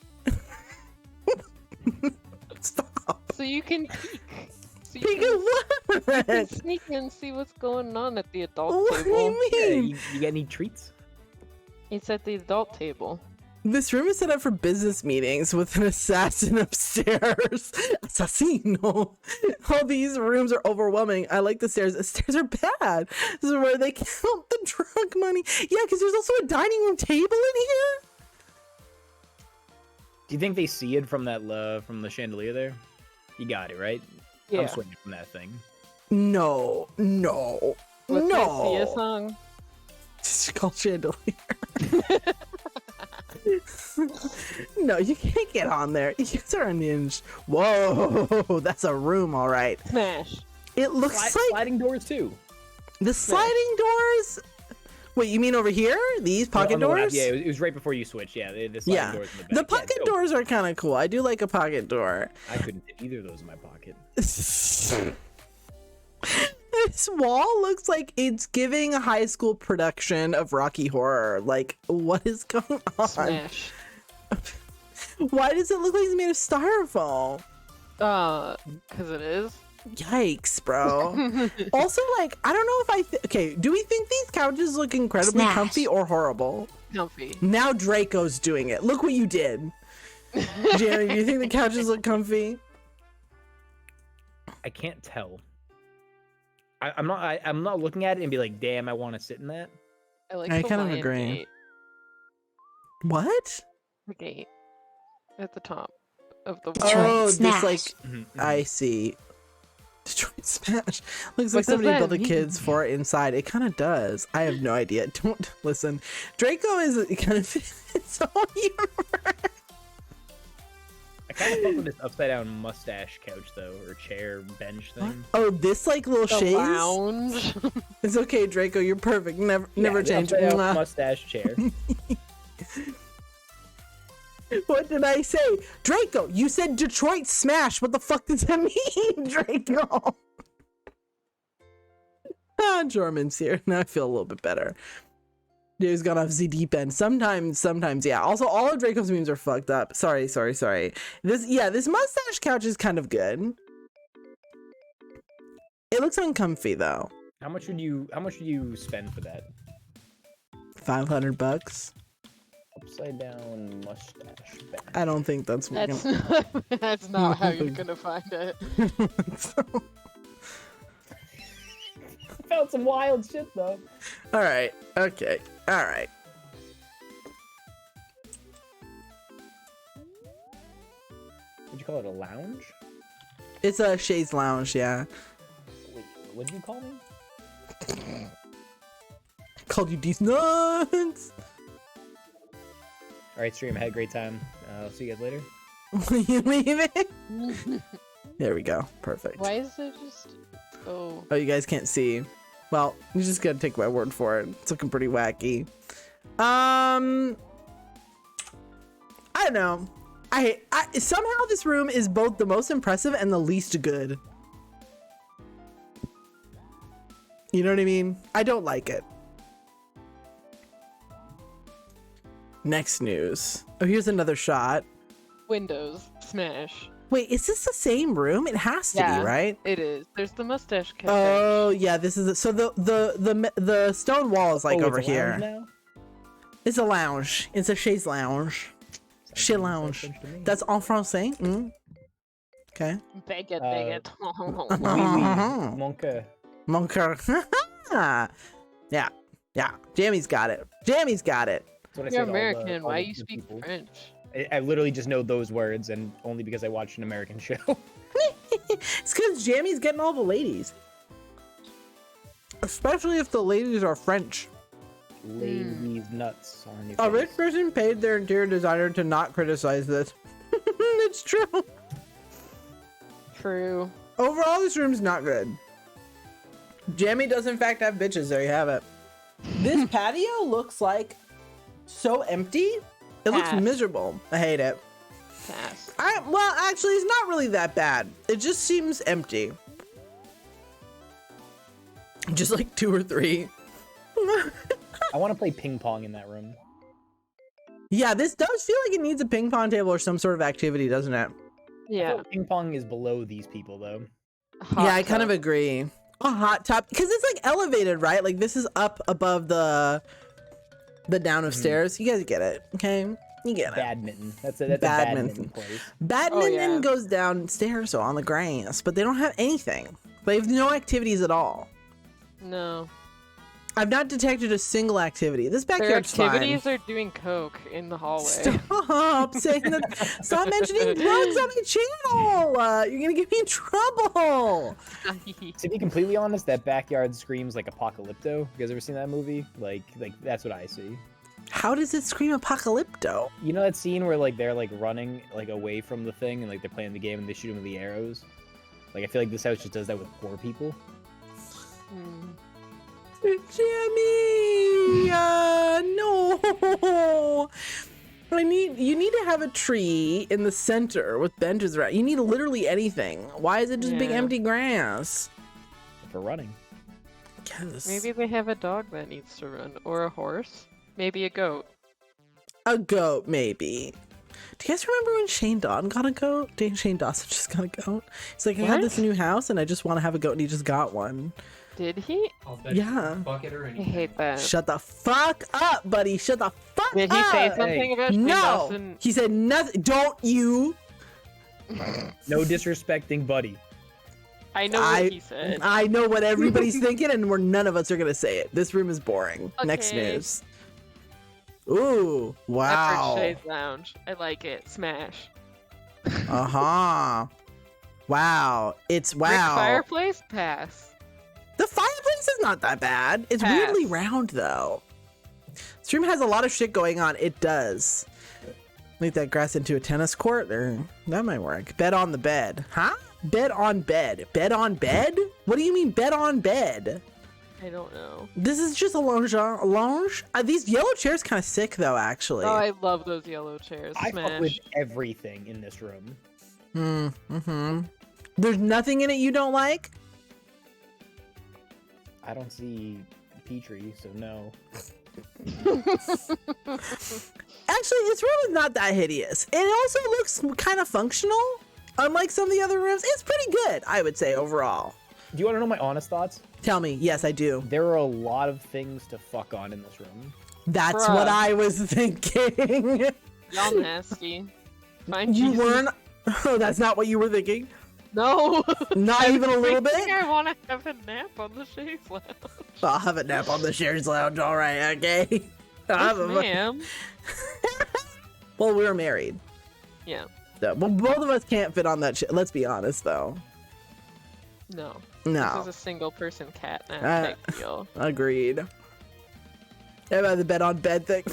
Stop. So you can peek. So you Peek can, at you can what? sneak and see what's going on at the adult What do table. you Yeah, mean? you get any treats? It's at the adult table. This room is set up for business meetings with an assassin upstairs. Assassino. All these rooms are overwhelming. I like the stairs. The stairs are bad. This is where they count the drug money. Yeah, because there's also a dining room table in here. Do you think they see it from that from the chandelier there? You got it, right? I'm Yeah. swinging from that thing. No. What's that Sia No. song? It's called chandelier. No, you can't get on there. You guys are unhinged. Whoa, that's a room, all right. Smash. It looks like Sliding doors too. the sliding doors. Wait, you mean over here? These pocket On the left, doors? Yeah, it was right before you switched. Yeah, the sliding Yeah. doors in the back. The Yeah, pocket dope. doors are kind of cool. I do like a pocket door. I couldn't fit either of those in my pocket. This wall looks like it's giving a high school production of Rocky Horror. Like, what is going on? Smash. Why does it look like it's made of styrofoam? Because it is. Yikes, bro. Also, like, I don't know if okay, do we think these couches look incredibly Smash. comfy or horrible? Comfy. Now Draco's doing it. Look what you did. Jerry, do you think the couches look comfy? I can't tell. I'm not looking at it and be like, damn, I want to sit in that. I like I the kind of lion agree. gate. What? The gate at the top of the Detroit Oh, this Smash. like Mm-hmm. I see. Detroit Smash. Looks What like does somebody that built a mean? kids for it inside. It kind of does. I have no idea. Don't listen. Draco is kind of its own humor. I kind of fuck with this upside down mustache couch though, or chair bench thing. Oh, this like little The shades. lounge. It's okay, Draco. You're perfect. Never Yeah, the change. upside down Mwah. mustache chair. What did I say? Draco, you said Detroit Smash. What the fuck does that mean, Draco? Jorman's here. Now I feel a little bit better. He's gone off the deep end. Sometimes, yeah. Also, all of Draco's memes are fucked up. Sorry. This mustache couch is kind of good. It looks uncomfy though. How much would you spend for that? $500. Upside down mustache bench. I don't think that's what That's that's not how you're gonna find it. Found some wild shit though. All right. Okay. All right. Would you call it a lounge? It's a chaise lounge, yeah. Wait, what did you call me? Called you these nuts. All right, stream. I had a great time. I'll see you guys later. You leave it? There we go. Perfect. Why is there just? Oh. Oh, you guys can't see. Well, you just gotta take my word for it. It's looking pretty wacky. I don't know. I somehow this room is both the most impressive and the least good. You know what I mean? I don't like it. Next news. Oh, here's another shot. Windows. Smash. Wait, is this the same room? It has to Yeah. be, right? It is. There's the mustache couch. Oh yeah, this is so the stone wall is like Oh, over it's a lounge here. now? It's a lounge. It's a chaise lounge. Chaise lounge. French to me. That's en français. Mm. Okay. Beg it. Oui, oui, mon cœur. Mon cœur. Yeah. Jamie's got it. That's what I say You're to all the- American. all Why the you speak people. French? I literally just know those words, and only because I watched an American show. It's because Jamie's getting all the ladies. Especially if the ladies are French. Ladies nuts on your A face. rich person paid their interior designer to not criticize this. It's true. True. Overall, this room's not good. Jamie does in fact have bitches. There you have it. This patio looks like so empty. It looks Pass. miserable. I hate it. Pass. Well, actually, it's not really that bad. It just seems empty. Just like 2 or 3. I want to play ping pong in that room. Yeah, this does feel like it needs a ping pong table or some sort of activity, doesn't it? Yeah. Ping pong is below these people though. Hot Yeah, I kind of tub. agree. A hot tub, because it's like elevated, right? Like this is up above the down of stairs. You guys get it, okay? You get it. Badminton. That's a Badminton. badminton place. Badminton Oh, yeah. goes downstairs on the grass, but they don't have anything. They have no activities at all. No. I've not detected a single activity. This Their backyard's activities fine. are doing coke in the hallway. Stop saying that. Stop mentioning drugs on my channel. You're gonna get me in trouble. To be completely honest, that backyard screams like Apocalypto. You guys ever seen that movie? Like that's what I see. How does it scream apocalypto? You know that scene where like they're like running like away from the thing and like they're playing the game and they shoot them with the arrows? Like I feel like this house just does that with poor people. Hmm. Jimmy, no. You need to have a tree in the center with benches around. You need literally anything. Why is it just big Yeah. empty grass? For running. Yes. Maybe they have a dog that needs to run, or a horse. Maybe a goat. A goat, maybe. Do you guys remember when Shane Dawson got a goat? Shane Dawson just got a goat. He's like, I have this new house and I just want to have a goat, and he just got one. Did he? I'll bet Yeah. you bucket or I anything. hate that. Shut the fuck up, buddy. Shut the fuck Did up. he say something about Shane No. Dawson? He said nothing. Don't you? No disrespecting Buddy. I know what he said. I know what everybody's thinking, and none of us are gonna say it. This room is boring. Next Okay. news. Ooh, wow. Shay's Lounge. I like it. Smash. Uh-huh. Wow. It's Brick wow. fireplace? Pass. The fireplace is not that bad. It's Pass. weirdly round though. This room has a lot of shit going on. It does. Make that grass into a tennis court, or that might work. Bed on the bed. Huh? Bed on bed. Bed on bed? What do you mean bed on bed? I don't know. This is just a lounge. These yellow chairs kind of sick though, actually. Oh, I love those yellow chairs. I fuck with Smash. everything in this room. Mm-hmm. There's nothing in it you don't like? I don't see Petrie, so no. Actually, this room is not that hideous. It also looks kind of functional. Unlike some of the other rooms, it's pretty good, I would say, overall. Do you want to know my honest thoughts? Tell me. Yes, I do. There are a lot of things to fuck on in this room. That's Bruh. what I was thinking. Y'all nasty. Find You Jesus. weren't. Oh, that's not what you were thinking? No. Not even a little bit? I want to have a nap on the Shay's Lounge. I'll have a nap on the Sherry's Lounge, all right, okay? Yes, ma'am. Well, we were married. Yeah. So, well, both of us can't fit on that shit. Let's be honest, though. No. No. This is a single person cat nap type deal. Agreed. How about the bed on bed thing?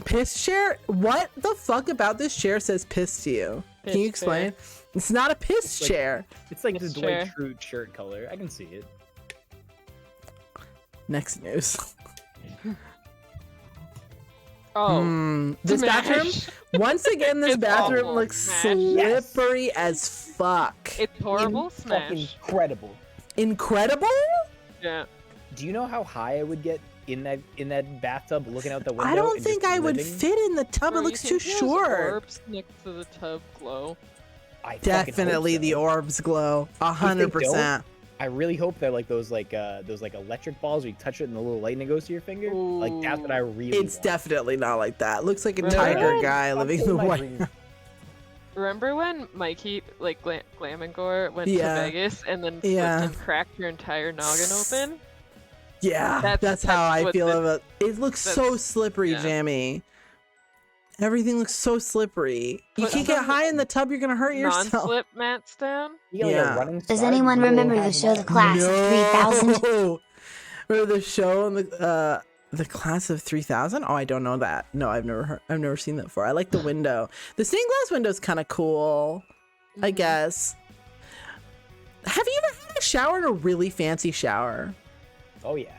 Piss chair? What the fuck about this chair says piss to you? Can you Piss explain? chair. It's not a piss like- chair. It's like Yes, the Dwight sure. Schrute shirt color. I can see it. Next news. Oh. This Smash. bathroom, once again, this It's bathroom awful. looks Smash. slippery as fuck. It's horrible. Fucking Smash. incredible. Incredible? Yeah. Do you know how high I would get in that bathtub looking out the window? I don't and think just I would living? fit in the tub. Bro, It you looks can too see those short. Orbs next to the tub glow. I fucking hope Definitely so. the orbs glow. If they 100%. don't, I really hope that like those electric balls where you touch it and the little lightning goes to your finger. Like that's what I really It's want. definitely not like that. Looks like a Really? tiger Yeah, guy I'm living the living my white. dream. Remember when Mikey, like Glam and Gore, went Yeah. to Vegas and then slipped Yeah. and cracked her entire noggin open? Yeah, that's how I what feel this- about it. Looks so that's- slippery, yeah. Jamie. Everything looks so slippery. You Put can't get some high in the tub, you're gonna hurt yourself. Non-slip mats down? You got, like, a Yeah. running Does start, anyone you go remember half the a show mile. The Class of 3000? No. Remember the show on the Class of 3000? Oh, I don't know that. No, I've never seen that before. I like the window. The stained glass window is kind of cool, I Mhm. guess. Have you ever had a shower in a really fancy shower? Oh yeah.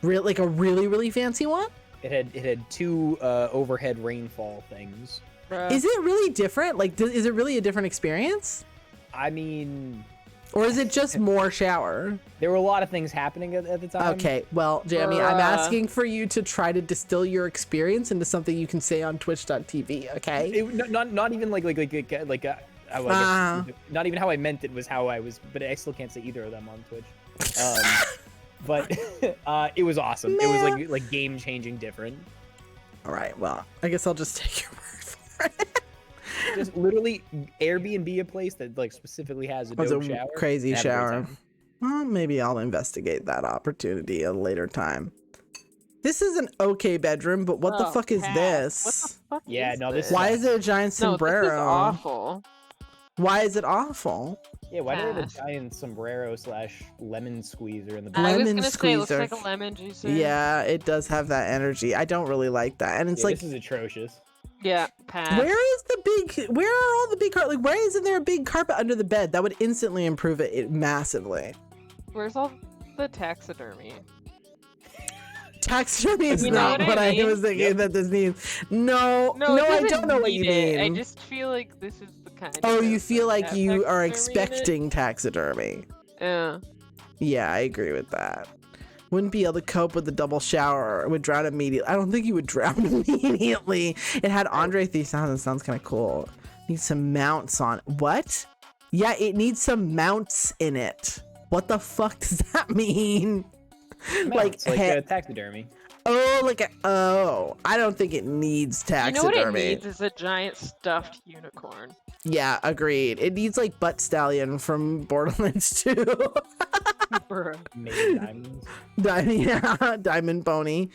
Like a really, really fancy one? It had two overhead rainfall things. Bruh. Is it really different? Like, is it really a different experience? I mean, Or is it just more shower? there were a lot of things happening at the time. Okay, well, Jamie, I'm Bruh. asking for you to try to distill your experience into something you can say on twitch.tv, okay? Not even like how I guess, not even how I meant it was how I was, but I still can't say either of them on Twitch. But it was awesome. It was like game changing different. All right, well, I guess I'll just take your word for it. Just literally Airbnb a place that like specifically has a Was dome a shower. crazy and have a great shower. time. Well, maybe I'll investigate that opportunity at a later time. This is an okay bedroom, but what the Oh, fuck is Pat, this? What the fuck Yeah, is no, this this? Why is it a giant No, sombrero? this is awful. Why is it awful? Yeah, why do they have a Pass. giant sombrero / lemon squeezer in the I back? was Lemon gonna say it looks squeezer. like a lemon juicer. Yeah, it does have that energy. I don't really like that. And it's Yeah, like, this is atrocious. Yeah, pass. where is the big, where are all the big carpet? Like, why isn't there a big carpet under the bed? That would instantly improve it massively. Where's all the taxidermy? Taxidermy is You know not what I what I mean? was thinking that this means. No, No, no, it I doesn't don't know what you need it. mean. I just feel like this is the kind of Oh, you house feel that like have you are taxidermy in it. expecting taxidermy. Yeah. Yeah, I agree with that. Wouldn't be able to cope with the double shower. Would drown immediately. I don't think he would drown immediately. It had Andre 3000. Sounds kind of cool. Needs some mounts on. What? Yeah, it needs some mounts in it. What the fuck does that mean? Mounts, like taxidermy. Oh, I don't think it needs taxidermy. You know what it needs is a giant stuffed unicorn. Yeah, agreed. It needs like Butt Stallion from Borderlands 2. Bruh. Maybe diamonds. Diamond Pony.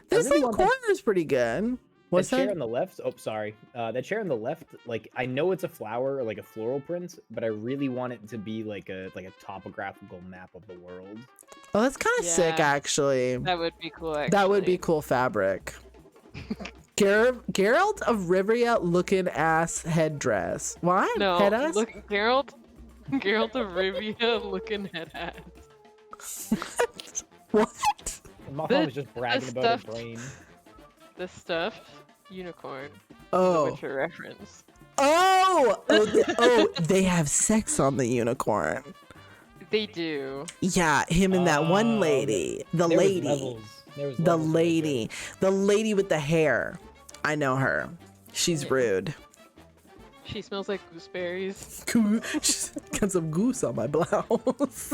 This really like want corner is pretty good. What's that chair that? on the left? Oh, sorry. That chair on the left, like I know it's a flower or like a floral print, but I really want it to be like a topographical map of the world. Oh, that's kind of sick, Yeah. actually. That would be cool, actually. That would be cool fabric. Geralt of Rivia looking ass headdress. What? No, Head ass? look, Geralt of Rivia looking head ass. What? My The- mom was just bragging the about her stuffed- brain. The stuffed unicorn. Oh. The Witcher reference. They have sex on the unicorn. They do. Yeah, him and that one lady. The There was lady. levels. There was The levels to this lady. The lady with the hair. I know her. She's rude. She smells like gooseberries. She's got some goose on my blouse.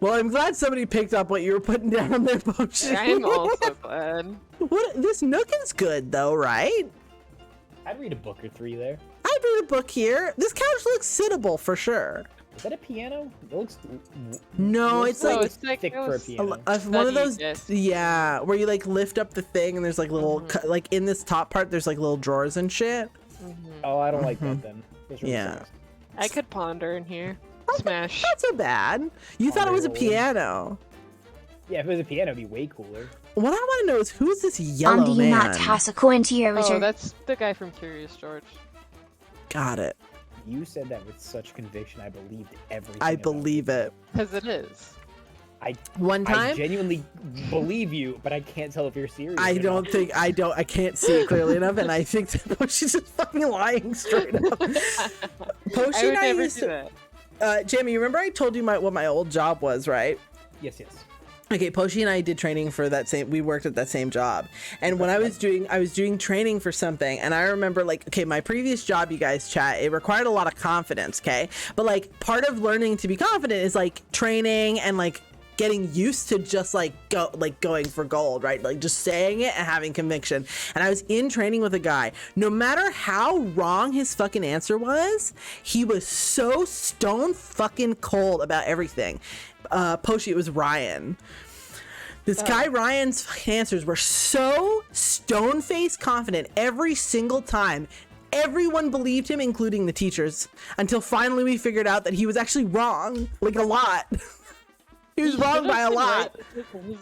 Well, I'm glad somebody picked up what you were putting down there, Potion. I'm also glad. What? This Nookin's good though, right? I'd read a book or three there. I'd read a book here. This couch looks sittable for sure. Is that a piano? It looks. No, it it's looks like it's like thick for a those- piano. one of those, Study desk. yeah, where you like lift up the thing and there's like little, like in this top part, there's like little drawers and shit. Oh, I don't like that then. Those really Yeah. sucks. I could ponder in here. Smash. Not so bad. You thought it was a piano. Yeah, if it was a piano, it'd be way cooler. What I want to know is who's this yellow Do you man? not toss a coin to your Oh, Witcher? that's the guy from Curious George. Got it. You said that with such conviction. I believed everything. I about believe it. Because it is. One I time, genuinely believe you, but I can't tell if you're serious. I or don't not. think I can't see it clearly enough, and I think that she's just fucking lying straight up. I Potion, would I never used do to. that. Jamie, you remember I told you what my old job was, right? Yes. Okay, Poshi and I did training for that same. We worked at that same job, and when I was doing training for something, and I remember like, okay, my previous job, you guys chat, it required a lot of confidence, okay, but like part of learning to be confident is like training and like getting used to just going for gold, right? Like just saying it and having conviction. And I was in training with a guy. No matter how wrong his fucking answer was, he was so stone fucking cold about everything. Poshi, it was Ryan. This guy Ryan's fucking answers were so stone-faced confident every single time. Everyone believed him, including the teachers, until finally we figured out that he was actually wrong, like a lot. He was wrong by a lot. He's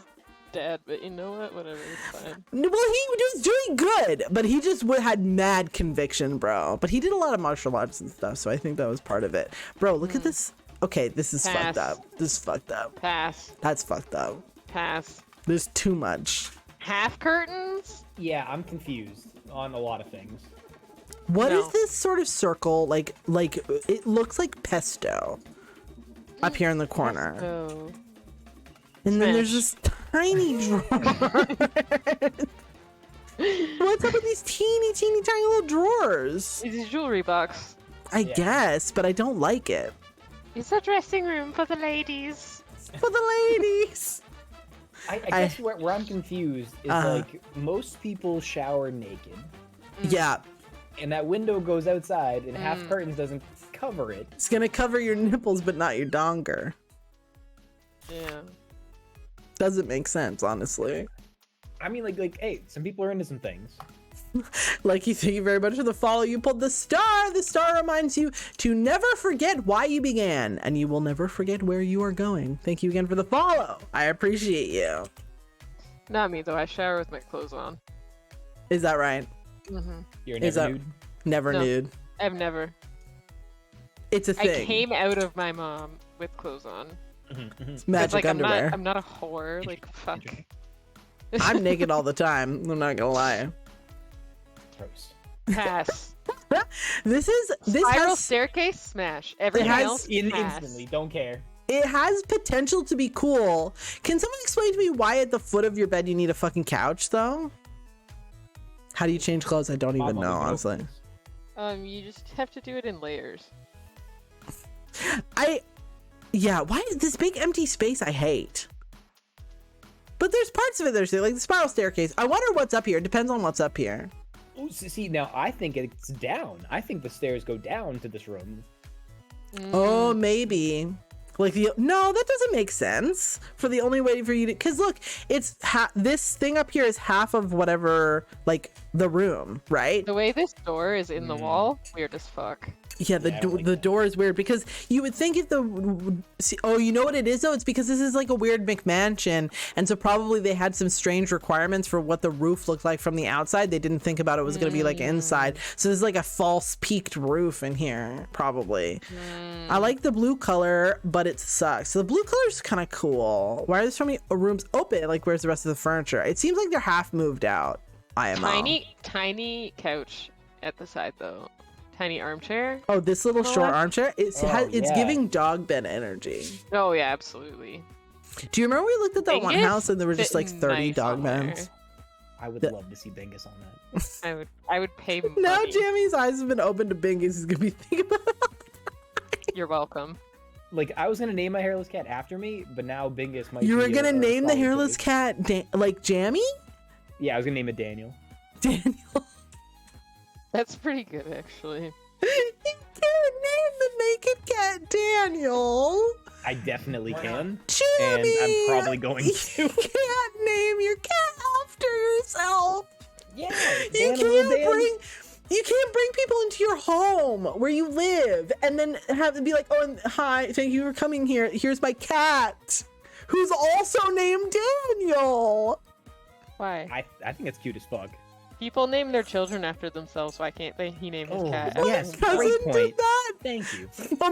dead, but you know what? Whatever, it's fine. Well, he was doing good, but he just had mad conviction, bro. But he did a lot of martial arts and stuff, so I think that was part of it. Bro, look at this. Okay, this is fucked Pass. up. This is fucked up. Pass. That's fucked up. Pass. There's too much. Half curtains? Yeah, I'm confused on a lot of things. What is No. this sort of circle? Like it looks like pesto up here in the corner. Oh. And then there's Smash. this tiny drawer. What's up with these teeny tiny little drawers? It's a jewelry box. I Yeah. guess, but I don't like it. It's a dressing room for the ladies. For the ladies. I guess where I'm confused is like most people shower naked, Yeah, and that window goes outside, and half curtains doesn't cover it. it's gonna cover your nipples, but not your donger. Yeah. Doesn't make sense, honestly. I mean, like, hey, some people are into some things. Lucky, thank you very much for the follow. You pulled the star. The star reminds you to never forget why you began, and you will never forget where you are going. Thank you again for the follow. I appreciate you. Not me though. I shower with my clothes on. Is that right? You're Is never that- nude. Never No. nude. I've never. It's a thing. I came out of my mom with clothes on. It's It's magic like underwear. I'm not a whore. Like fuck. I'm naked all the time. I'm not gonna lie. Gross. Pass. This Spiral has staircase smash. Everything has- else pass. Instantly, don't care. it has potential to be cool. Can someone explain to me why at the foot of your bed you need a fucking couch though? How do you change clothes? I don't even know, honestly. You just have to do it in layers. Yeah, why this big empty space I hate. But there's parts of it there's like the spiral staircase. I wonder what's up here. It depends on what's up here. Ooh, see, now I think it's down. I think the stairs go down to this room. Oh, maybe. Like no, that doesn't make sense. For the only way for you to, because look, it's this thing up here is half of whatever, like the room, right? The way this door is in the wall, weird as fuck. Yeah, the door is weird because you would think if you know what it is though? It's because this is like a weird McMansion, and so probably they had some strange requirements for what the roof looked like from the outside. They didn't think about it was going to be like inside. So there's like a false peaked roof in here, probably. I like the blue color, but it sucks. So the blue color is kind of cool. Why are there so many rooms open? Like, where's the rest of the furniture? It seems like they're half moved out. IMO. Tiny couch at the side though. Tiny armchair. Oh, this little short armchair. It's giving dog bed energy. Oh yeah, absolutely. Do you remember we looked at that one house and there were just like 30 nice dog beds? I would love to see Bingus on that. I would pay money. Now Jamie's eyes have been opened to Bingus. He's gonna be thinking about it. You're welcome. Like, I was gonna name my hairless cat after me, but now Bingus might. You were be gonna name the solid hairless choice. cat like Jamie? Yeah, I was gonna name it Daniel. Daniel. That's pretty good actually. You can't name the naked cat Daniel. I definitely can. Jamie, and I'm probably going you to. can't name your cat after yourself. Yeah, You can't bring people into your home where you live and then have to be like, oh, and hi, thank you for coming here. Here's my cat, who's also named Daniel. Why? I think it's cute as fuck. People name their children after themselves. Why can't he name his cat? My yes, cousin great did point. that. Thank you. Oh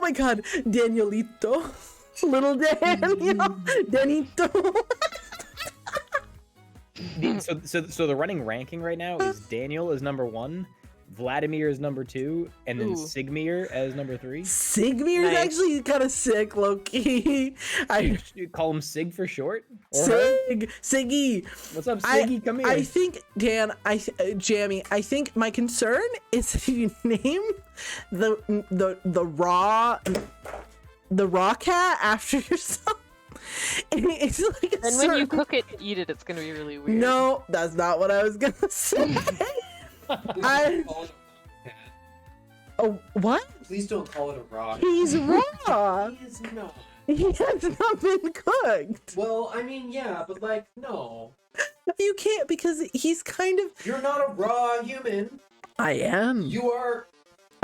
my god, Danielito. Little Daniel. Danito. So the running ranking right now is Daniel is number 1, Vladimir is number 2, and then Sigmir as number 3. Sigmir is actually kind of sick, low-key. You call him Sig for short? Or Siggy. What's up, Siggy? Come here. I think, Dan, Jamie, I think my concern is if you name the raw cat after yourself. It's like and when you cook it and eat it, it's gonna be really weird. No, that's not what I was gonna say. Oh, what? Please don't call it a raw. He's raw. He is not. He has not been cooked. Well, I mean, yeah, but like, no. You can't because he's kind of. You're not a raw human. I am. You are.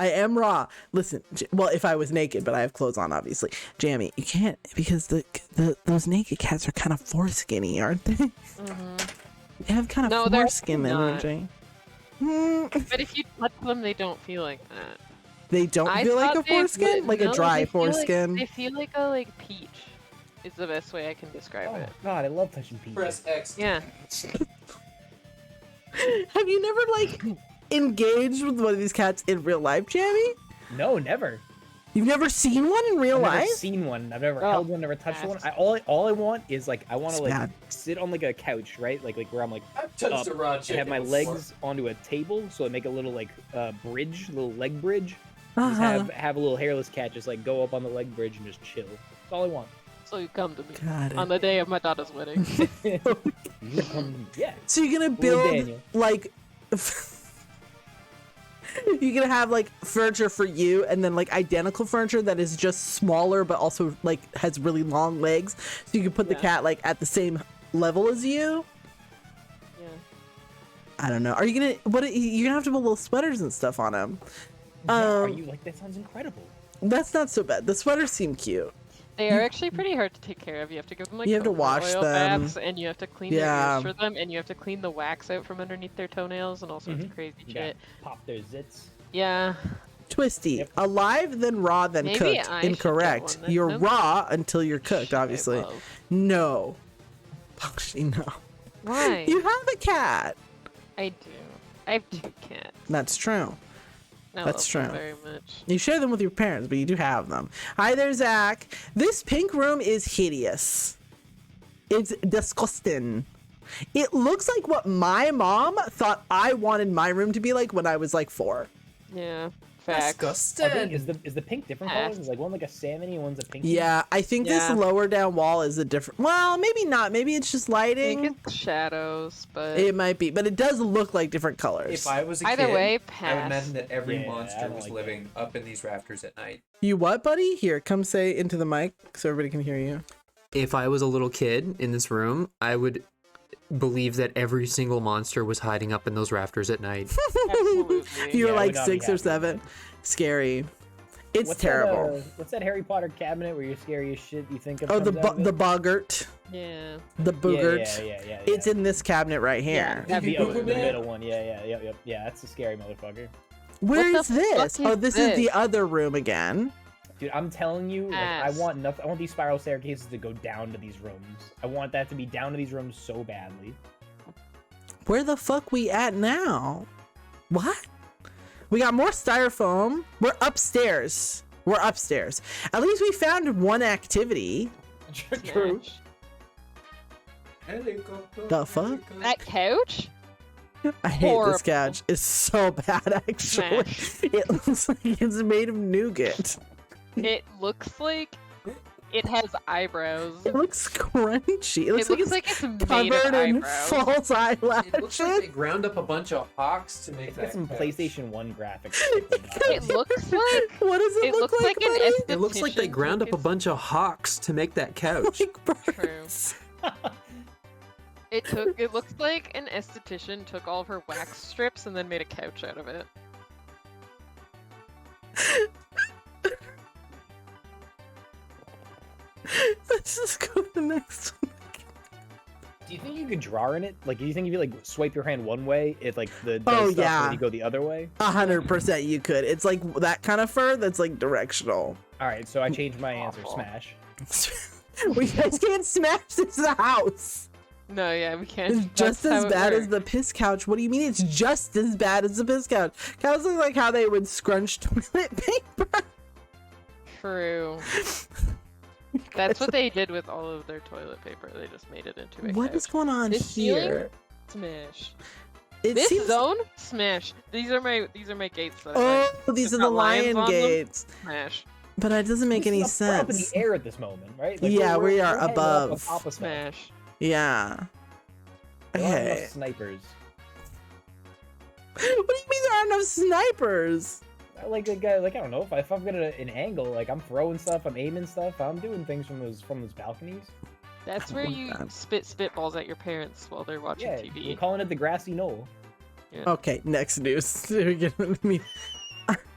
I am raw. Listen, well, if I was naked, but I have clothes on, obviously. Jamie, you can't because those naked cats are kind of foreskinny, aren't they? Mm-hmm. They have kind of foreskin energy. But if you touch them, they don't feel like that. They don't feel like a foreskin, like a dry foreskin. They feel like a peach. Is the best way I can describe it. God, I love touching peaches. Press X. Yeah. Have you never engaged with one of these cats in real life, Jamie? No, never. You've never seen one in real I've life? never seen one. I've never held one, never touched one. All I want is I want to sit on a couch, right? Like where I'm I've touched a raw and chicken have my before. legs onto a table, so I make a little bridge, little leg bridge. Just have a little hairless cat just go up on the leg bridge and just chill. That's all I want. So you come to me Got it. on the day of my daughter's wedding. You come to me. Yeah. So you're gonna Little build Daniel. you're gonna have furniture for you and then identical furniture that is just smaller but also has really long legs, so you can put the cat at the same level as you. Yeah. I don't know. Are you gonna you're gonna have to put little sweaters and stuff on him. Are you that sounds incredible. That's not so bad. The sweaters seem cute. They are actually pretty hard to take care of. You have to give them You have to coconut wash oil them. baths, and you have to clean their ears for them, and you have to clean the wax out from underneath their toenails and all sorts of crazy shit. Pop their zits. Yeah. Twisty. Alive, then raw, then Maybe cooked. I should get Incorrect. one then. You're Nope. raw until you're cooked, obviously. Well, No. Actually, no. why? You have a cat. I do. I have 2 cats. That's true. I That's love them true. very much. You share them with your parents, but you do have them. Hi there, Zach. This pink room is hideous. It's disgusting. It looks like what my mom thought I wanted my room to be like when I was like 4. Yeah, facts. Disgusting. Is the pink different Pass. colors? Is like one like a salmon and one's a pink? Yeah, I think this Yeah. lower down wall is a different. Well, maybe not. Maybe it's just I lighting. think it's shadows, but It might be, but it does look like different colors. If I was a either kid, way, I would pass. imagine that every Yeah, I monster don't was like living up in these rafters at night. You what, buddy? Here, come say into the mic so everybody can hear you. If I was a little kid in this room, I would believe that every single monster was hiding up in those rafters at night. Absolutely. You were Yeah, I like would not be 6 or happy with 7. Scary. It's What's terrible. That, what's that Harry Potter cabinet where you're scary as shit? You think of? Oh, the comes out of it? the boggart, Yeah. the boogert. Yeah. It's in this cabinet right here. Yeah. the, Booger the Man. middle one. Yeah. That's a scary motherfucker. Where What is the this? fuck is Oh, this is the this? other room again. Dude, I'm telling you, like, I Ass. want nothing. I want these spiral staircases to go down to these rooms. I want that to be down to these rooms so badly. Where the fuck we at now? What? We got more styrofoam. We're upstairs. At least we found one activity. True. Smash. Helicopter. The fuck? helicopter. That couch? I hate Horrible. this couch. It's so bad, actually. Smash. It looks like it's made of nougat. It looks like it has eyebrows. It looks crunchy. It It looks looks like like it's made covered of in eyebrows. false eyelashes. It looks like they ground up a bunch of hawks to make It's that got some couch. PlayStation 1 graphics. It looks like What does it, it look looks like an buddy? It looks like they esthetician ground up a took bunch of hawks to make that couch. Like True. birds. It looks like an esthetician took all of her wax strips and then made a couch out of it. Let's just go to the next one. Do you think you could draw in it? Like, do you think if you like swipe your hand one way, it like the does Oh, stuff, yeah. and then you go the other way? 100% you could. It's like that kind of fur that's like directional. All right, so I changed my answer. Awful. Smash. We guys can't smash this house. No, yeah, we can't. It's just that's as how it bad as works. the piss couch. What do you mean it's just as bad as the piss couch? Couch look like how they would scrunch toilet paper. True. That's what they did with all of their toilet paper. They just made it into a What couch. is going on This here? Smash. It This seems. zone, smash. These are my gates that I Oh, like. these are Got the lions lion on them. gates. Smash. But it doesn't make any We're up in sense. the air at this moment, right? Yeah, we are hanging off above. of Papa Smash. Smash. Yeah. There aren't enough Okay. snipers. What do you mean there aren't enough snipers? I like a guy, like I don't know, if I've got an angle, like I'm throwing stuff, I'm aiming stuff, I'm doing things from those balconies. That's I where want you that. spit spitballs at your parents while they're watching Yeah, TV. we're calling it the grassy knoll. Okay, next news. We're getting- I mean,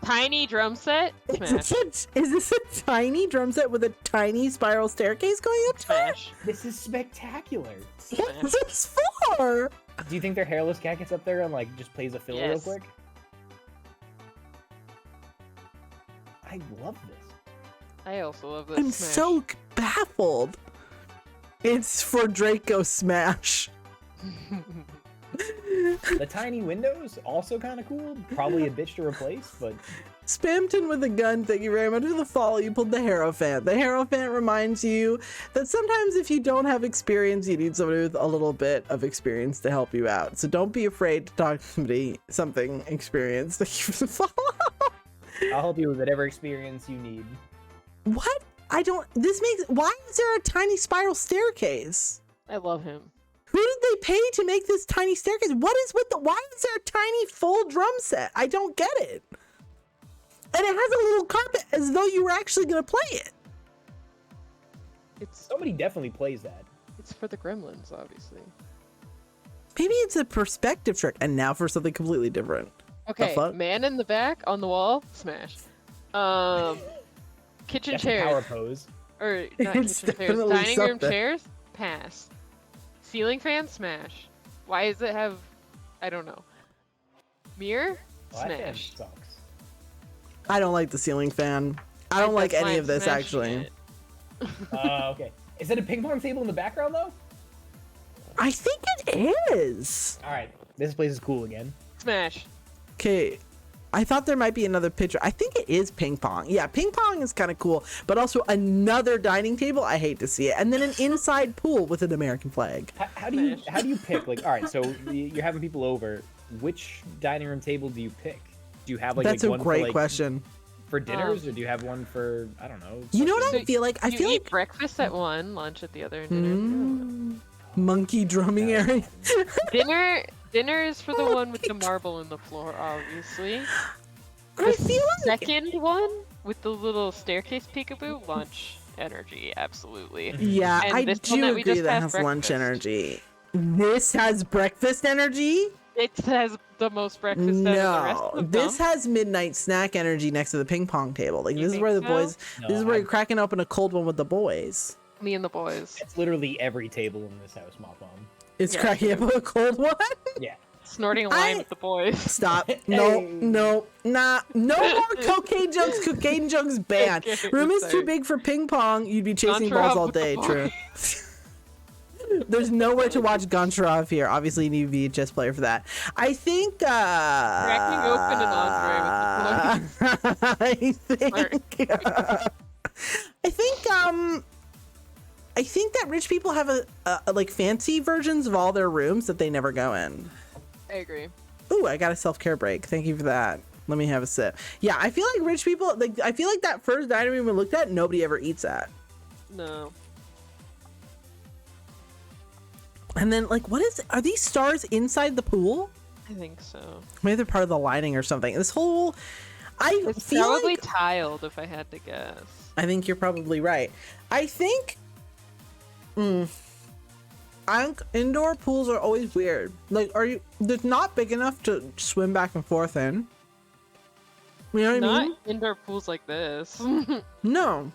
Tiny drum set, smash. is this a tiny drum set with a tiny spiral staircase going up to it? Smash. This is spectacular. What is this for? Do you think their hairless cat gets up there and like just plays a fill real Yes. quick? I love this. I also love this. I'm smash. so baffled. It's for Draco Smash. The tiny windows also kind of cool. Probably a bitch to replace, but Spamton with a gun, thank you very much for the follow. You pulled the Hierophant. The Hierophant reminds you that sometimes if you don't have experience, you need somebody with a little bit of experience to help you out. So don't be afraid to talk to something experienced. Thank you for the follow. I'll help you with whatever experience you need. What? Why is there a tiny spiral staircase? I love him. Who did they pay to make this tiny staircase? Why is there a tiny full drum set? I don't get it. And it has a little carpet as though you were actually going to play it. Somebody definitely plays that. It's for the gremlins, obviously. Maybe it's a perspective trick. And now for something completely different. Okay, fuck? man in the back on the wall, smash. Kitchen That's a power chairs, pose. or not It's kitchen chairs, definitely dining room something. chairs, pass. Ceiling fan, smash. Why does it have? I don't know. Mirror, Well, that fan smash. sucks. I don't like the ceiling fan. I don't like That's why any I'm of this, smashing actually. it. Okay. Is it a ping pong table in the background though? I think it is. All right. This place is cool again. Smash. Okay. I thought there might be another picture. I think it is ping pong. Yeah, ping pong is kind of cool, but also another dining table. I hate to see it. And then an inside pool with an American flag. How do you pick? Like, all right, so you're having people over. Which dining room table do you pick? Do you have like That's like, a one great for, like, question. for dinners, or do you have one for I don't know? You know what I something- feel like? I You feel eat like breakfast at one, lunch at the other, and dinner. monkey drumming area. Dinner is for the one with the marble in the floor, obviously. I feel like Second one with the little staircase peekaboo, lunch energy, absolutely. yeah, And I this one do that we agree just that had has lunch breakfast. energy. This has breakfast energy. It has the most breakfast out of the rest No, of this them. has midnight snack energy next to the ping pong table. Like You this is think where the so? boys. No, This is where I- you're cracking open a cold one with the boys. Me and the boys. It's literally every table in this house, Mothmom. It's Yeah, cracking true. open a cold one. Yeah. Snorting a line I- with the boys. Stop. No, no, nah. No more cocaine jokes. Cocaine jokes banned. Okay, Room is too sorry. big for ping pong. You'd be chasing Goncharov balls all with the day. boys. True. There's nowhere to watch Goncharov here. Obviously, you need to be a chess player for that. I think. Cracking open an I think. I think that rich people have a like fancy versions of all their rooms that they never go in. I agree. Ooh, I got a self-care break. Thank you for that. Let me have a sip. Yeah, I feel like rich people, like, I feel like that first dining room we looked at, nobody ever eats at. No. And then, like, are these stars inside the pool? I think so. Maybe they're part of the lighting or something. This whole, It's feel probably like, tiled, if I had to guess. I think you're probably right. I think, indoor pools are always weird. Like, they're not big enough to swim back and forth in. You know what I Not mean? indoor pools like this. No.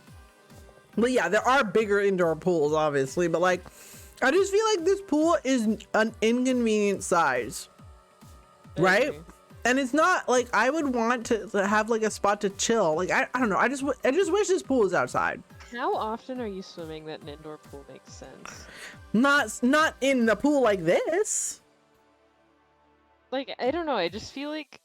But yeah, there are bigger indoor pools, obviously, but like, I just feel like this pool is an inconvenient size, I right? agree. And it's not like I would want to have like a spot to chill. Like, I don't know. I just wish this pool was outside. How often are you swimming that an indoor pool makes sense? Not in a pool like this. Like, I don't know, I just feel like...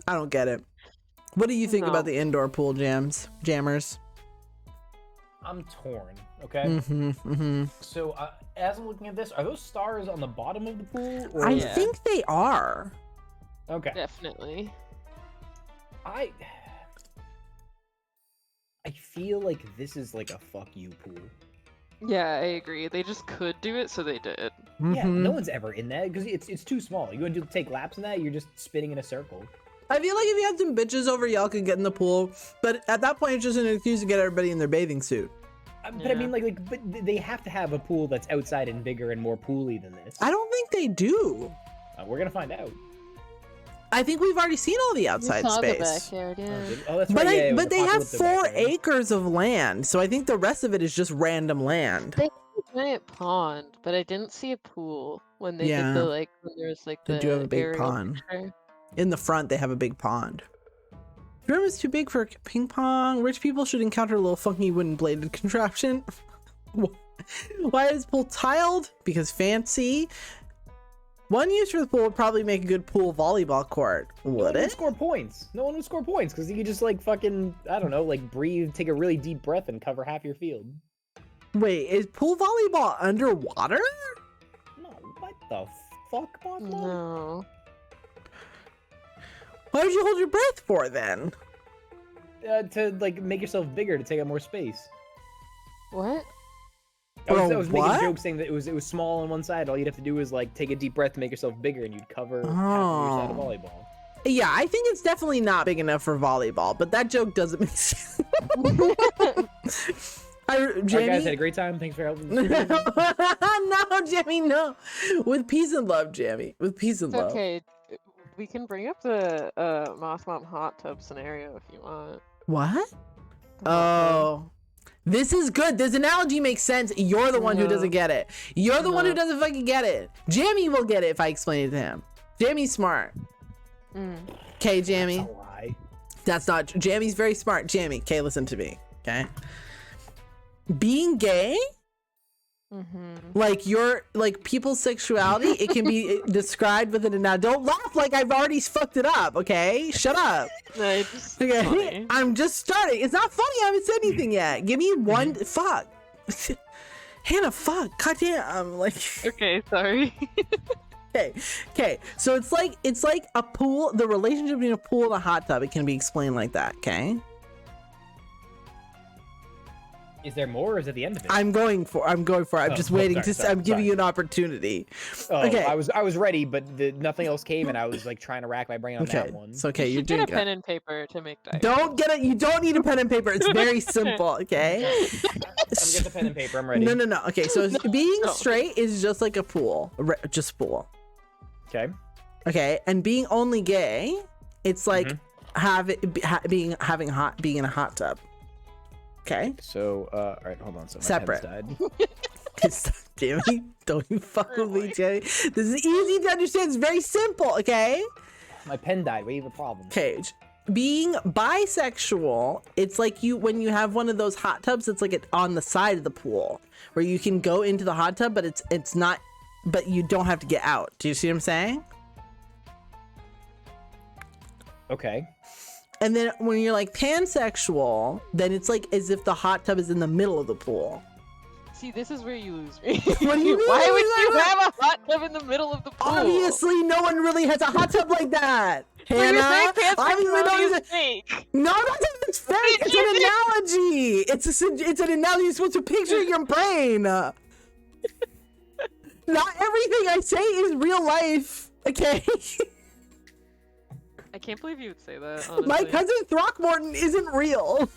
I don't get it. What do you think No. about the indoor pool jammers? I'm torn. Okay. Mm-hmm. So as I'm looking at this, are those stars on the bottom of the pool? Or... I Yeah. think they are. Okay. Definitely. I feel like this is like a fuck you pool. Yeah, I agree. They just could do it, so they did. Yeah, Mhm. no one's ever in that because it's too small. You want to take laps in that, you're just spinning in a circle. I feel like if you had some bitches over, y'all could get in the pool. But at that point, it's just an excuse to get everybody in their bathing suit. But I Yeah. mean, but they have to have a pool that's outside and bigger and more pooly than this. I don't think they do. We're gonna find out. I think we've already seen all the outside space. backyard, yeah. Oh, that's But right. yeah, but they have apocalyptic 4 backyard. acres of land, so I think the rest of it is just random land. They have a giant pond, but I didn't see a pool when they Yeah. did the, like, when there was, like, They the do have a big aerial pond. picture. In the front, they have a big pond. The room is too big for ping pong. Rich people should encounter a little funky wooden bladed contraption. Why is pool tiled? Because fancy. One use for the pool would probably make a good pool volleyball court. No Would one would it? score points. No one would score points because you could just like fucking I don't know, like breathe, take a really deep breath, and cover half your field. Wait, is pool volleyball underwater? No, what the fuck, Mothmom? No. Why would you hold your breath for then? To like make yourself bigger to take up more space. What? I Bro, was making what? a joke saying that it was small on one side. All you'd have to do is like take a deep breath to make yourself bigger, and you'd cover half of your side of Oh. volleyball. Yeah, I think it's definitely not big enough for volleyball, but that joke doesn't make sense. All right, Jamie? guys, had a great time. Thanks for helping. No, Jamie, no. With peace and love, Jamie. With peace and It's love. okay. We can bring up the Mothmom hot tub scenario if you want. What? Oh. This is good. This analogy makes sense. You're the one who No. doesn't get it. You're the one who No. doesn't fucking get it. Jamie will get it if I explain it to him. Jamie's smart. Okay, Jamie. That's a lie. That's not true. Jamie's very smart. Jamie, okay, listen to me. Okay. Being gay Like people's sexuality, it can be described within a now. Don't laugh like I've already fucked it up, okay? Shut up. It's Okay, funny. I'm just starting. It's not funny. I haven't said anything yet. Give me one. Fuck, Hannah. Fuck. Goddamn. Like. Okay, sorry. Okay. So it's like a pool. The relationship between a pool and a hot tub. It can be explained like that. Okay. Is there more, or is it the end of it? I'm going for it. I'm just waiting. I'm giving sorry. you an opportunity. Oh, Okay. I was ready, but nothing else came, and I was like trying to rack my brain on Okay. that one. It's okay. You're Get doing a good. pen and paper to make diagrams. Don't get it. You don't need a pen and paper. It's very simple. Okay. I'm get the pen and paper. I'm ready. No. Okay. So being no. straight is just like a pool. Just pool. Okay. Okay. And being only gay, it's like being in a hot tub. Okay. So, all right, hold on. So my Separate. pen's died. Jamie, don't you fuck with me, Jamie. This is easy to understand. It's very simple. Okay. My pen died. We have a problem. Cage. Being bisexual, it's like when you have one of those hot tubs, it's like on the side of the pool where you can go into the hot tub, but it's not, but you don't have to get out. Do you see what I'm saying? Okay. And then when you're like pansexual, then it's like as if the hot tub is in the middle of the pool. See, this is where you lose me. What do you mean? Why would you have a hot tub in the middle of the pool? Obviously, no one really has a hot tub like that. So you're saying Hannah, obviously no one pansexuality has is fake. No, it's fake. It's an analogy. It's an analogy. You're supposed to picture in your brain. Not everything I say is real life. Okay. I can't believe you would say that, honestly. My cousin Throckmorton isn't real.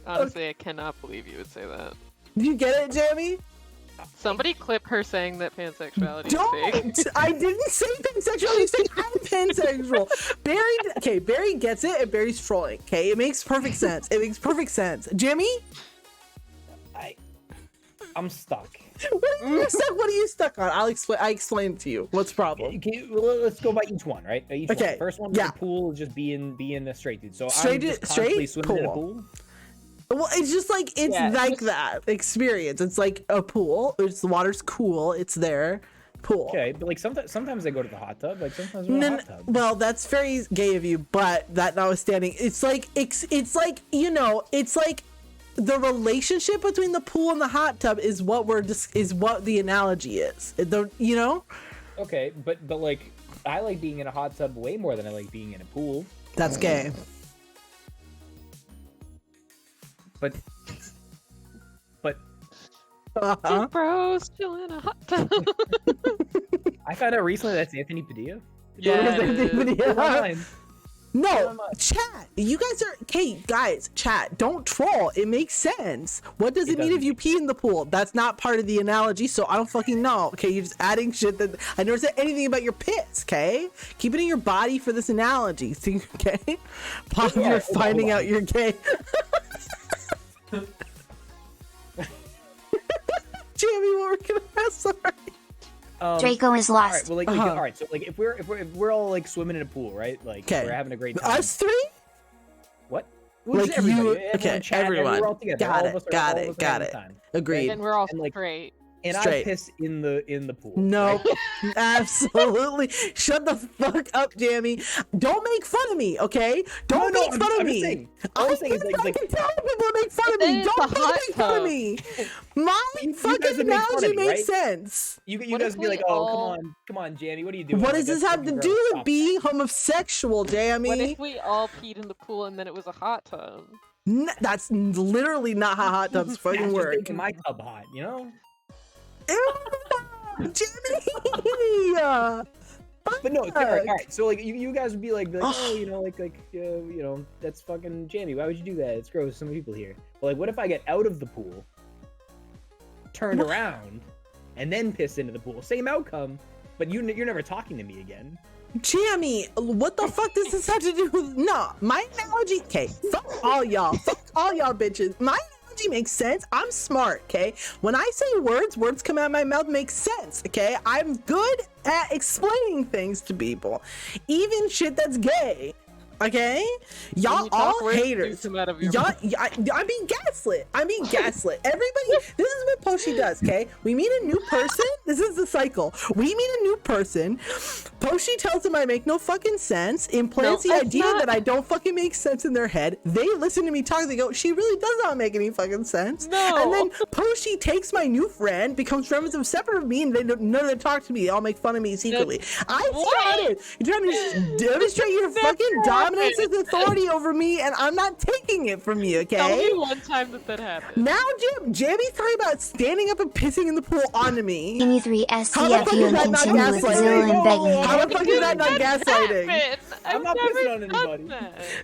Honestly, I cannot believe you would say that. Do you get it, Jamie? Somebody clip her saying that pansexuality is fake. Don't. I didn't say pansexual. I said I'm pansexual. Barry gets it, and Barry's trolling. Okay, it makes perfect sense. It makes perfect sense. Jimmy, I'm stuck. what are you stuck on? I explain it to you. What's the problem? Okay, well, let's go by each one, right? Each Okay, one. First one, yeah. the pool is just being a straight dude. So Straight I'm just dude- constantly straight swimming in a pool. pool. Well, it's just like Yeah, like that experience. It's like a pool. The water's cool. It's there. Pool. Okay, but like sometimes I go to the hot tub. Like sometimes we're in a hot tub. Well, that's very gay of you, but that notwithstanding, it's like it's like the relationship between the pool and the hot tub is what the analogy is. Okay, but like I like being in a hot tub way more than I like being in a pool. That's gay. But Two bros chill in a hot tub. I found out recently that's Anthony Padilla. Yeah, it is. Online. No, chat. You guys are guys. Chat. Don't troll. It makes sense. What does it mean if you pee in the pool? That's not part of the analogy, so I don't fucking know. Okay, you're just adding shit that I never said anything about your piss. Okay, keep it in your body for this analogy. See, okay, Pop, you're finding out you're gay. Jamie, what we're gonna ask? Sorry. Draco is All right, lost. well, like, all right. So, like, if we're all like swimming in a pool, right? Like, we're having a great time. Us three? What? Well, Like just everybody. you? Everyone Okay, chat, everyone. We're all together. Got All it. of us are- Got all it. of us are Got having it. a time. Agreed. And we're all And, like, straight. And Straight. I piss in the pool. No, absolutely. Shut the fuck up, Jammy. Don't make fun of me, okay? Don't No, make fun of I'm just me. saying. All I'm saying is, like, fucking telling people to make fun of me. Then it's Don't a fucking hot make fun of tub. me. My You guys fucking would make fun of analogy me, makes right? sense. You What guys if would be we like, oh, all- come on, Jamie, what are you doing? What Like, does this that's have to fucking do gross. with Stop. being homosexual, What Jammy? if we all peed in the pool and then it was a hot tub? That's literally not how hot tubs That's fucking just work. making my tub hot, you know? Ew, Jimmy! But no, all right. So like, you guys would be like, oh, you know, that's fucking Jamie. Why would you do that? It's gross. So many people here. But like, what if I get out of the pool, turned around, and then piss into the pool? Same outcome, but you're never talking to me again. Jamie, what the fuck does this have to do with? No, my analogy. Okay, fuck all y'all. Fuck all y'all bitches. My analogy makes sense. I'm smart. Okay, when I say words come out of my mouth make sense. Okay, I'm good at explaining things to people, even shit that's gay. Okay, When y'all you talk all words, do haters. come out of your Y'all, mouth. I'm being gaslit. I'm being gaslit. Everybody, this is what Poshi does. Okay, we meet a new person. This is the cycle. We meet a new person. Poshi tells them I make no fucking sense. Implants No, the that's idea not- that I don't fucking make sense in their head. They listen to me talk. They go, she really does not make any fucking sense. No. And then Poshi takes my new friend, becomes friends with them separate of me, and none of them talk to me. They all make fun of me secretly. I got it. You're trying to demonstrate your fucking dominance and authority over me, and I'm not taking it from you, Tell okay? me one time that happened. Now, Jimmy's talking about standing up and pissing in the pool onto me. Gimme 3 How the STFU fuck and is that not continue with gaslighting? Zilla and begging How him. the fuck is that not gaslighting? I'm not pissing on anybody.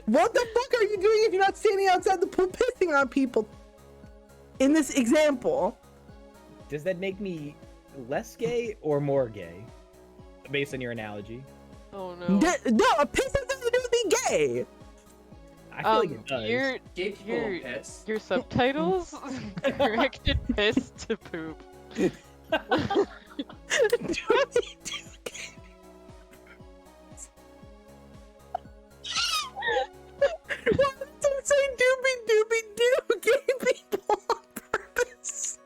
What the fuck are you doing if you're not standing outside the pool pissing on people? In this example. Does that make me less gay or more gay? Based on your analogy. Oh no. No, a piss has nothing to do with being gay. I feel like it does. Gay people Your- don't piss. Your subtitles corrected piss to poop. Why did it say doobie doobie doo? Gay people on purpose.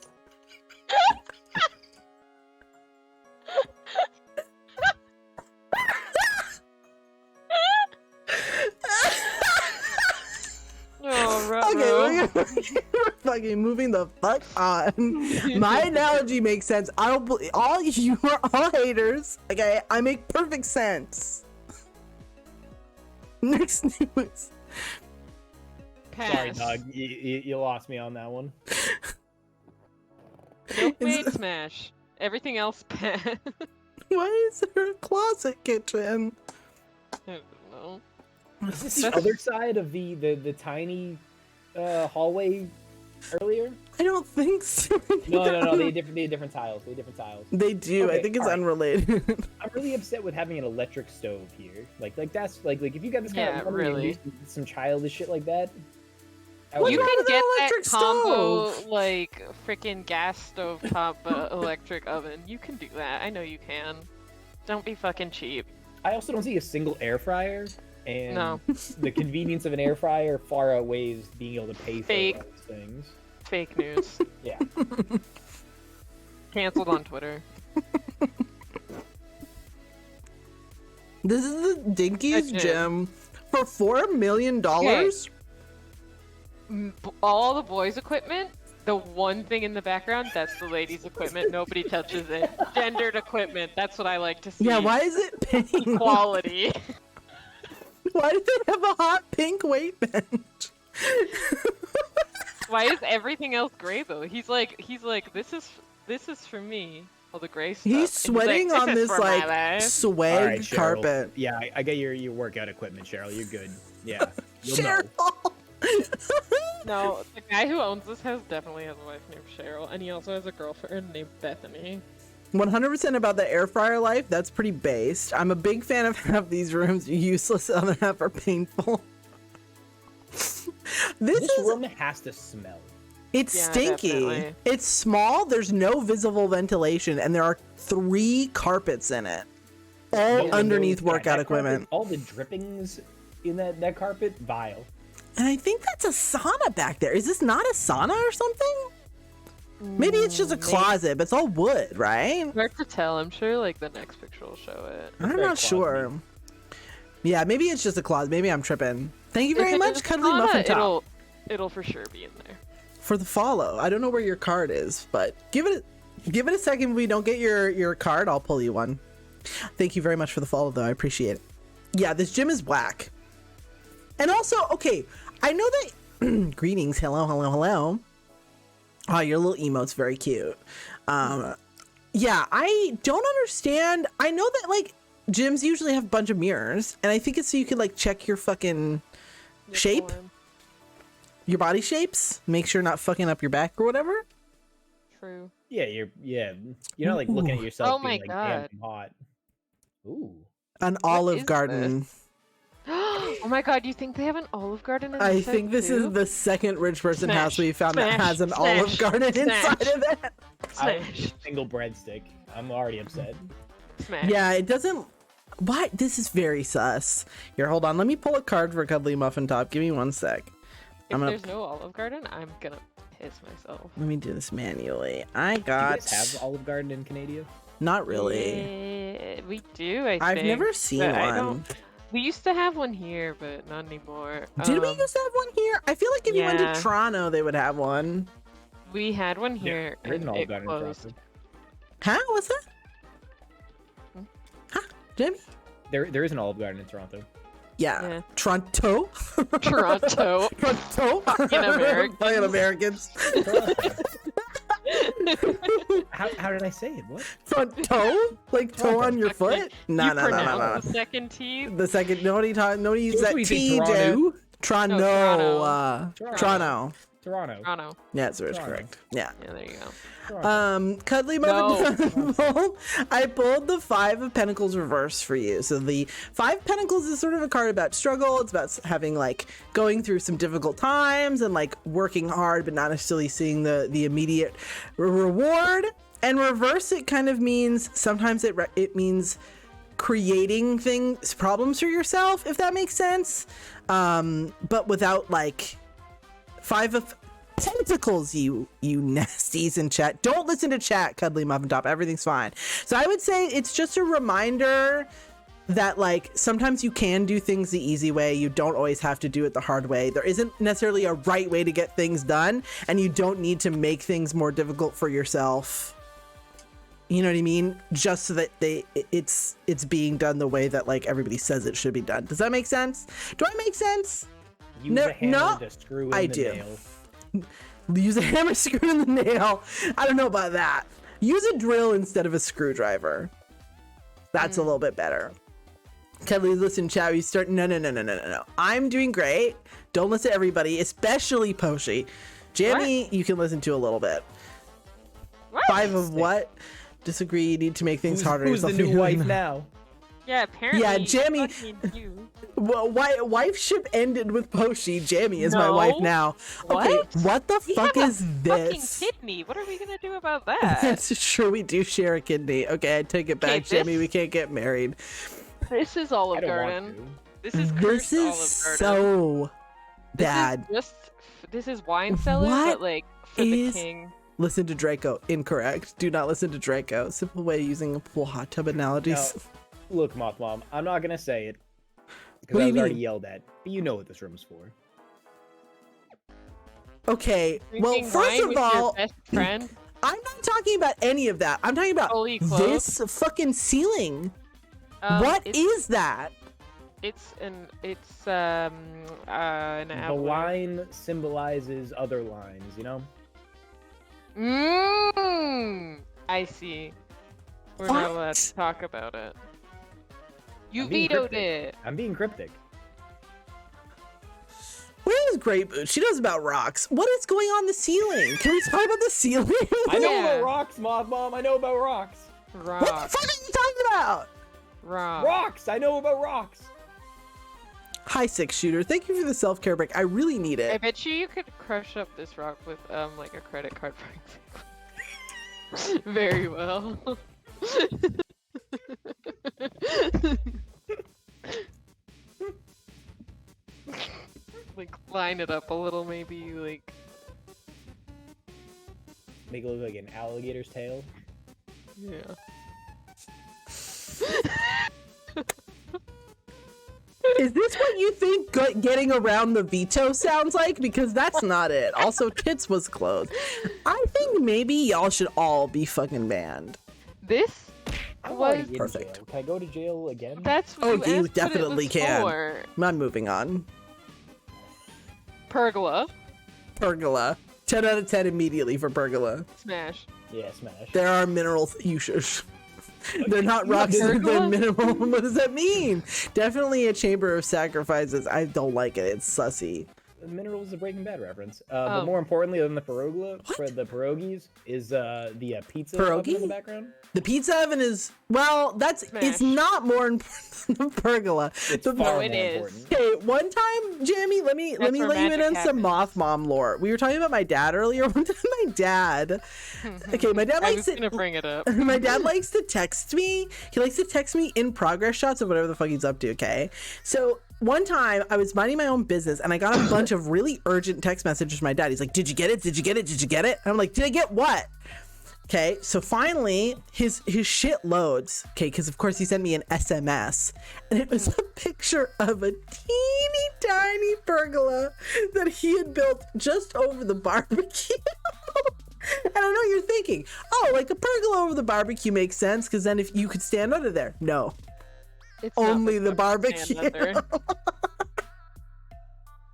Oh, right. Okay, we're fucking moving the fuck on. My analogy makes sense. I don't believe all you are all haters. Okay, I make perfect sense. Next news. Sorry, Pass. dog. You lost me on that one. Milkmaid smash. Everything else pass. Why is there a closet kitchen? I don't know. Is this the other side of the tiny hallway earlier? I don't think so. No. They have different tiles. They do. I Okay, think it's alright. unrelated. I'm really upset with having an electric stove here. Like that's like if you got this kind Yeah, of money and really. do some childish shit like that. I What would- You wrong can with an get that electric combo, stove? like, freaking gas stove top electric oven. You can do that. I know you can. Don't be fucking cheap. I also don't see a single air fryer, and No. the convenience of an air fryer far outweighs being able to pay for Fake. those things. Fake news. Yeah. Cancelled on Twitter. This is the Dinky's Gym. gym for $4 million. All the boys' equipment, the one thing in the background, that's the ladies' equipment. Nobody touches it. Gendered equipment, that's what I like to see. Yeah, why is it pink? Equality. Why do they have a hot pink weight bench? Why is everything else gray though? He's like, this is for me. All the gray stuff. He's And like, sweating on is this for my like life." swag All right, Cheryl. carpet. Yeah, I get your workout equipment, Cheryl. You're good. Yeah. You'll know. Cheryl. No, the guy who owns this house definitely has a wife named Cheryl, and he also has a girlfriend named Bethany. 100% about the air fryer life. That's pretty based. I'm a big fan of half these rooms are useless, the other half are painful. This room has to smell. It's Yeah, stinky. definitely. It's small. There's no visible ventilation, and there are 3 carpets in it, all No underneath windows. Yeah, workout that carpet, equipment. all the drippings in that carpet, vile. And I think that's a sauna back there. Is this not a sauna or something? Maybe it's just a closet, but it's all wood, right? Hard to tell. I'm sure like the next picture will show it. I'm very not sure. Yeah, maybe it's just a closet. Maybe I'm tripping. Thank you If very it much, is Cuddly sauna, Muffin Top, it'll for sure be in there. for the follow. I don't know where your card is, but give it a second. If we don't get your card, I'll pull you one. Thank you very much for the follow, though. I appreciate it. Yeah, this gym is whack. And also, okay, I know that greetings, hello. Oh, your little emote's very cute. Yeah, I don't understand. I know that like gyms usually have a bunch of mirrors, and I think it's so you can like check your fucking shape, your body shapes, make sure you're not fucking up your back or whatever. True. Yeah, you're not like looking at yourself Oh being my like, damn, God. I'm hot. Ooh. An What Olive is Garden. Oh my god, you think they have an Olive Garden in I this think this too? is the second rich person Smash, house we found that smash, has an smash, Olive Garden smash. inside of it. I Smash. single breadstick. I'm already upset. Smash. Yeah, it doesn't. What? This is very sus. Here, hold on. Let me pull a card for Cuddly Muffin Top. Give me 1 sec. If there's no Olive Garden, I'm gonna piss myself. Let me do this manually. I Do you got. guys have Olive Garden in Canada? Not really. Yeah, we do, I think. I've never seen but one. We used to have one here, but not anymore. Did we used to have one here? I feel like if you went yeah. to Toronto, they would have one. We had one here, There's and an it Olive Garden in closed. Toronto. Huh? What's that? Huh? Jamie? There is an Olive Garden in Toronto. Yeah. Yeah. Toronto. Toronto. Toronto. Fucking Americans. Fucking Americans. How did I say it? What? Front toe? Like toe on your foot? No, You no, no, no, pronounce no. the second T. The second, nobody use that We say T, Toronto. Jim. Toronto. Toronto. Toronto. Toronto. Toronto. Yeah, that's where it's Toronto. correct. Yeah. Yeah, there you go. Cuddly Muffin, I pulled the 5 of Pentacles reverse for you. So the 5 Pentacles is sort of a card about struggle. It's about having like going through some difficult times and like working hard, but not necessarily seeing the immediate reward. And reverse, it kind of means sometimes it means creating problems for yourself, if that makes sense. But without like 5 of Pentacles, you nasties in chat. Don't listen to chat, Cuddly Muffin Top. Everything's fine. So I would say it's just a reminder that like sometimes you can do things the easy way. You don't always have to do it the hard way. There isn't necessarily a right way to get things done, and you don't need to make things more difficult for yourself. You know what I mean? Just so that it's being done the way that like everybody says it should be done. Does that make sense? Do I make sense? Use a hammer to screw in I the do. nail. Use a hammer, screw in the nail. I don't know about that. Use a drill instead of a screwdriver. That's a little bit better. Kelly, listen, chat. You start. No. I'm doing great. Don't listen to everybody, especially Poshy. Jamie, you can listen to a little bit. What? 5 of what? Disagree. You need to make things harder. Who's the Yourself. new wife now? Yeah, apparently. Yeah, Jamie. fucking you. Well, wifeship ended with Poshy. Jamie is my No. wife now. Okay, What? what the We fuck have a is this? Fucking kidney. What are we gonna do about that? That's true. We do share a kidney. Okay, I take it back, Okay, Jamie. this- We can't get married. This is I Olive don't Garden. want to. This is This cursed is Olive Garden. so bad. This is wine cellar, What but like for the is- king. Listen to Draco. Incorrect. Do not listen to Draco. Simple way of using a pool hot tub analogies. Look, Mothmom, I'm not gonna say it because What do I you was already mean? yelled at. But you know what this room's for. Okay. Well, Drinking first wine of with all, your best friend. I'm not talking about any of that. I'm talking about Fully clothed? this fucking ceiling. What is that? It's an The apple. line symbolizes other lines, you know? I see. We're What? not allowed to talk about it. You I'm being vetoed cryptic. it. I'm being cryptic. Where is Great Boots? She knows about rocks. What is going on the ceiling? Can we talk about the ceiling? I know Yeah. about rocks, Mothmom. I know about rocks. What the Rock. fuck are you talking about? Rock. Rocks! I know about rocks. Hi, 6-shooter. Thank you for the self-care break. I really need I it. bet you could crush up this rock with like a credit card, for example. Very well. Like line it up a little, maybe like. Make it look like an alligator's tail. Yeah. Is this what you think getting around the veto sounds like? Because that's not it. Also, Tits was closed. I think maybe y'all should all be fucking banned. This I'm was. already in Perfect. jail. Can I go to jail again? That's what Oh, you you asked what it definitely was can. for. I'm moving on. Pergola. Pergola. 10 out of 10 immediately for Pergola. Smash. Yeah, smash. There are minerals. You shush. They're not rocks, they're Pergola? mineral. What does that mean? Definitely a chamber of sacrifices. I don't like it. It's sussy. minerals, a Breaking Bad reference. But more importantly than the pierogies is the pizza oven in the Pierogi? background. The pizza oven is it's Smash. not more important than the pergola. It's The- far it more is. important. Okay, one time, Jamie, let me That's let where you in on magic some happens. moth mom lore. We were talking about my dad earlier. One time, my dad. Okay, my dad I likes was to. gonna bring it up. My dad likes to text me. He likes to text me in progress shots of whatever the fuck he's up to. Okay, so one time I was minding my own business and I got a bunch of really urgent text messages from my dad. He's like, "Did you get it? Did you get it? Did you get it?" And I'm like, "Did I get what?" Okay, so finally his shit loads. Okay, because of course he sent me an SMS, and it was a picture of a teeny tiny pergola that he had built just over the barbecue. And I know what you're thinking, oh, like a pergola over the barbecue makes sense because then if you could stand under there. No, It's not only big the enough to stand barbecue. under.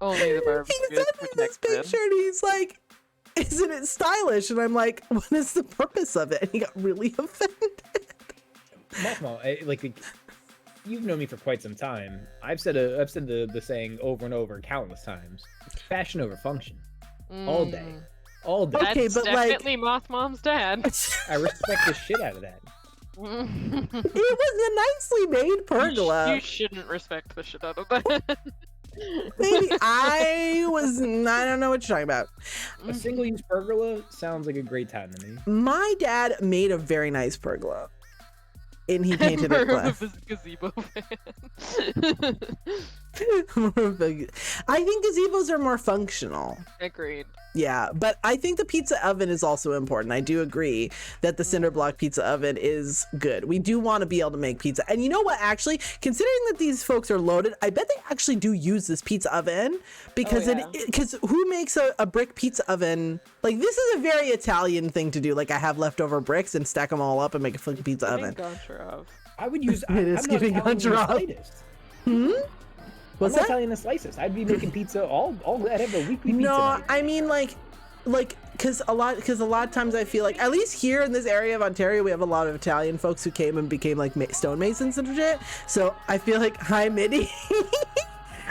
Only the barbecue. He sent me this picture and he's like, isn't it stylish? And I'm like, what is the purpose of it? And he got really offended. Mothmom, like you've known me for quite some time. I've said the saying over and over countless times. Fashion over function. All day. All day. Okay, That's but, like- definitely Moth Mom's dad. I respect the shit out of that. It was a nicely made pergola. You shouldn't respect the shit out of that. Maybe I don't know what you're talking about. A single-use pergola sounds like a great time to me. My dad made a very nice pergola. And he painted it black. Gazebo fan. I think gazebos are more functional. Agreed. Yeah, but I think the pizza oven is also important. I do agree that the cinder block pizza oven is good. We do want to be able to make pizza. And you know what, actually, considering that these folks are loaded, I bet they actually do use this pizza oven because because who makes a brick pizza oven? Like, this is a very Italian thing to do. Like, I have leftover bricks and stack them all up and make a fucking pizza oven. I would use. It is giving Conjurov. What's I'm not that? Italian the slightest. I'd be making pizza all. I'd have a weekly pizza No, night. I mean like because a lot of times I feel like, at least here in this area of Ontario, we have a lot of Italian folks who came and became like stonemasons and shit. So I feel like, hi Mitty.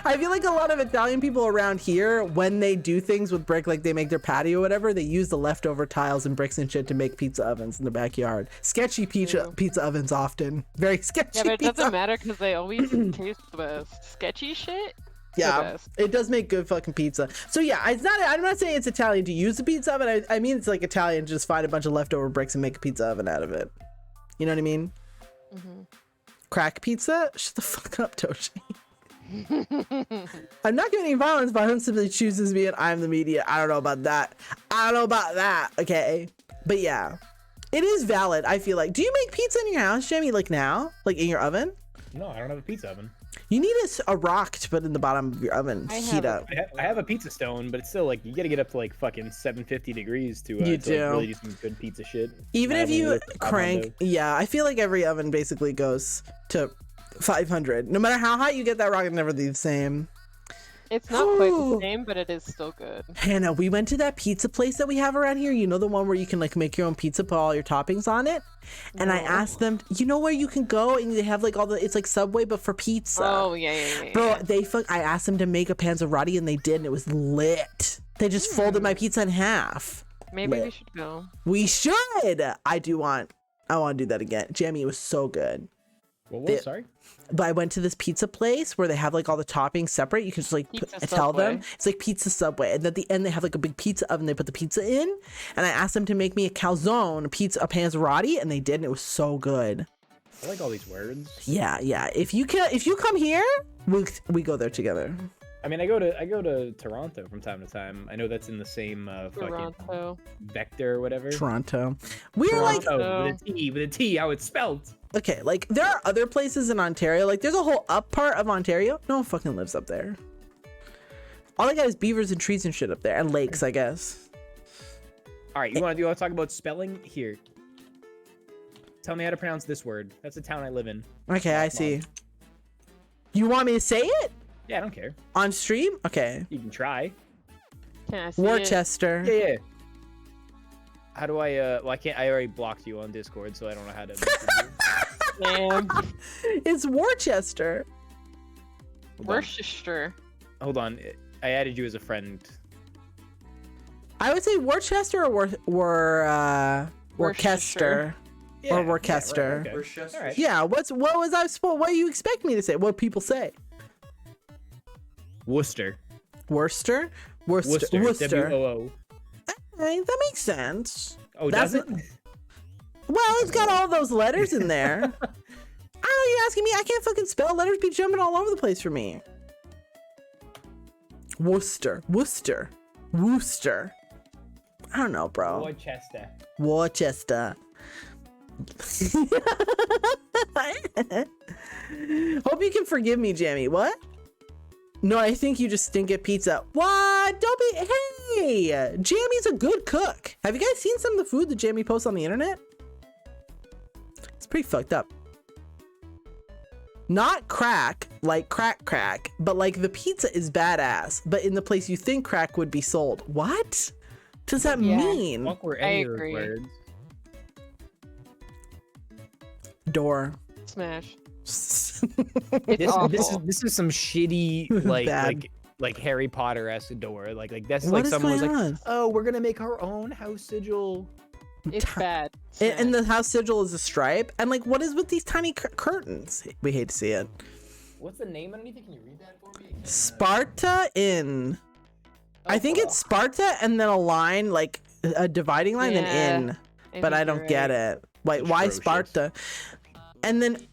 I feel like a lot of Italian people around here, when they do things with brick, like they make their patio or whatever, they use the leftover tiles and bricks and shit to make pizza ovens in the backyard. Sketchy pizza ovens often. Very sketchy. Yeah, but it pizza doesn't matter because they always taste the best. Sketchy shit? The Yeah, best. it does make good fucking pizza. So yeah, it's not. I'm not saying it's Italian to use the pizza oven. I mean it's like Italian to just find a bunch of leftover bricks and make a pizza oven out of it. You know what I mean? Crack pizza? Shut the fuck up, Toshi. I'm not committing violence. Violence simply chooses me, and I'm the media. I don't know about that. Okay, but yeah, it is valid. I feel like. Do you make pizza in your house, Jamie? Like now? Like in your oven? No, I don't have a pizza oven. You need a rock to put in the bottom of your oven to heat up. I have a pizza stone, but it's still like you gotta get up to like fucking 750 degrees to, You to do. like, really do some good pizza shit. Even My if oven you is crank, yeah, I feel like every oven basically goes to 500. No matter how hot you get that rock, it's never the same. It's not quite Ooh. the same, but it is still good. Hannah, we went to that pizza place that we have around here. You know, the one where you can like make your own pizza, put all your toppings on it. And I asked them, you know where you can go and they have like all the, it's like Subway but for pizza. Oh yeah. Bro, I asked them to make a panzerotti and they did, and it was lit. They just folded my pizza in half. Maybe we Lit. should go. We should. I want to do that again. Jamie, it was so good. What? Sorry. But I went to this pizza place where they have like all the toppings separate. You can just like Pizza tell them Subway. it's like Pizza Subway, and at the end they have like a big pizza oven. They put the pizza in, and I asked them to make me a calzone, a panzerotti, and they did, and it was so good. I like all these words. Yeah. If you come here, we go there together. I mean, I go to Toronto from time to time. I know that's in the same fucking Toronto. vector or whatever. Toronto. We're like, Toronto with a T, how it's spelled. okay, like there are other places in Ontario. Like there's a whole up part of Ontario. No one fucking lives up there. All I got is beavers and trees and shit up there, and lakes, I guess. All right, you want to talk about spelling? Here. Tell me how to pronounce this word. That's the town I live in. Okay, I see. You want me to say it Yeah, I don't care. on stream? Okay. You can try. Can I see it? Worcester. Yeah. How do I? Well, I can't. I already blocked you on Discord, so I don't know how to. message you. Damn. It's Worcester. Hold on. Worcester. Hold on. added you as a friend. I would say Worcester or Worcester. Yeah, Or Worcester. Yeah, right, okay. Worcester. All right. Yeah, what was I supposed? What do you expect me to say? What people say? Worcester. Worcester. WOO. Hey, that makes sense. Oh, That's does it? Well, it's got all those letters in there. I don't know. You're asking me. I can't fucking spell. Letters be jumping all over the place for me. Worcester. I don't know, bro. Worcester. Hope you can forgive me, Jamie. What? No, I think you just stink at pizza. What? Don't be. Hey, Jamie's a good cook. Have you guys seen some of the food that Jamie posts on the internet? It's pretty fucked up. Not crack, like crack, but like the pizza is badass, but in the place you think crack would be sold. What does that mean? What were I any of those agree. words? Door. Smash. This awful. is some shitty Bad. like Harry Potter-esque door. Like that's What like is someone was going like, on? oh, we're gonna make our own house sigil. It's bad. And the house sigil is a stripe. And like, what is with these tiny curtains? We hate to see it. What's the name underneath it? Can you read that for me? Sparta Inn. I think Oh. it's Sparta and then a line, like a dividing line, Yeah, then inn. But I don't get it. Wait, why Atrocious. Sparta? And then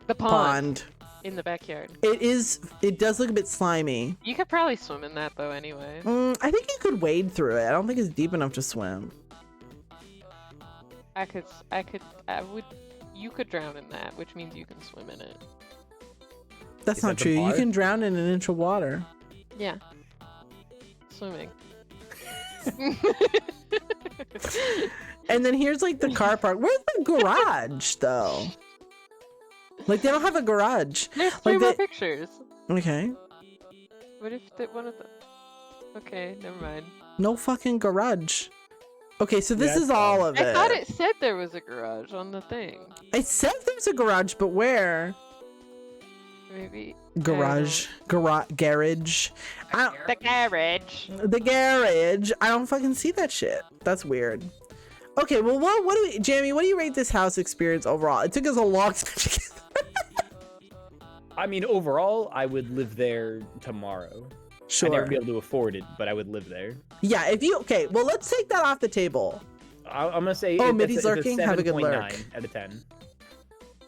the pond. in the backyard. It does look a bit slimy. You could probably swim in that though, anyway. I think you could wade through it. I don't think it's deep enough to swim. You could drown in that, which means you can swim in it. That's Is not that the true. You bar? can drown in an inch of water. Yeah. Swimming. And then here's like the car park. Where's the garage though? Like they don't have a garage. There's three Like more they- pictures. Okay. What if one of them? Okay, never mind. No fucking garage. Okay, so this Yeah, is all of it. I thought it said there was a garage on the thing. I said there's a garage, but where? Maybe. Garage. Garage. I The garage. don't, the garage. I don't fucking see that shit. That's weird. Okay, well, what do we, Jamie, what do you rate this house experience overall? It took us a long time to get I mean, overall, I would live there tomorrow. I'd never Sure. be able to afford it, but I would live there. Yeah, if you, okay, well, let's take that off the table. I'm gonna say. Oh, it's Middy's it's a lurking? Have a good lurk. 7.9 out of 10.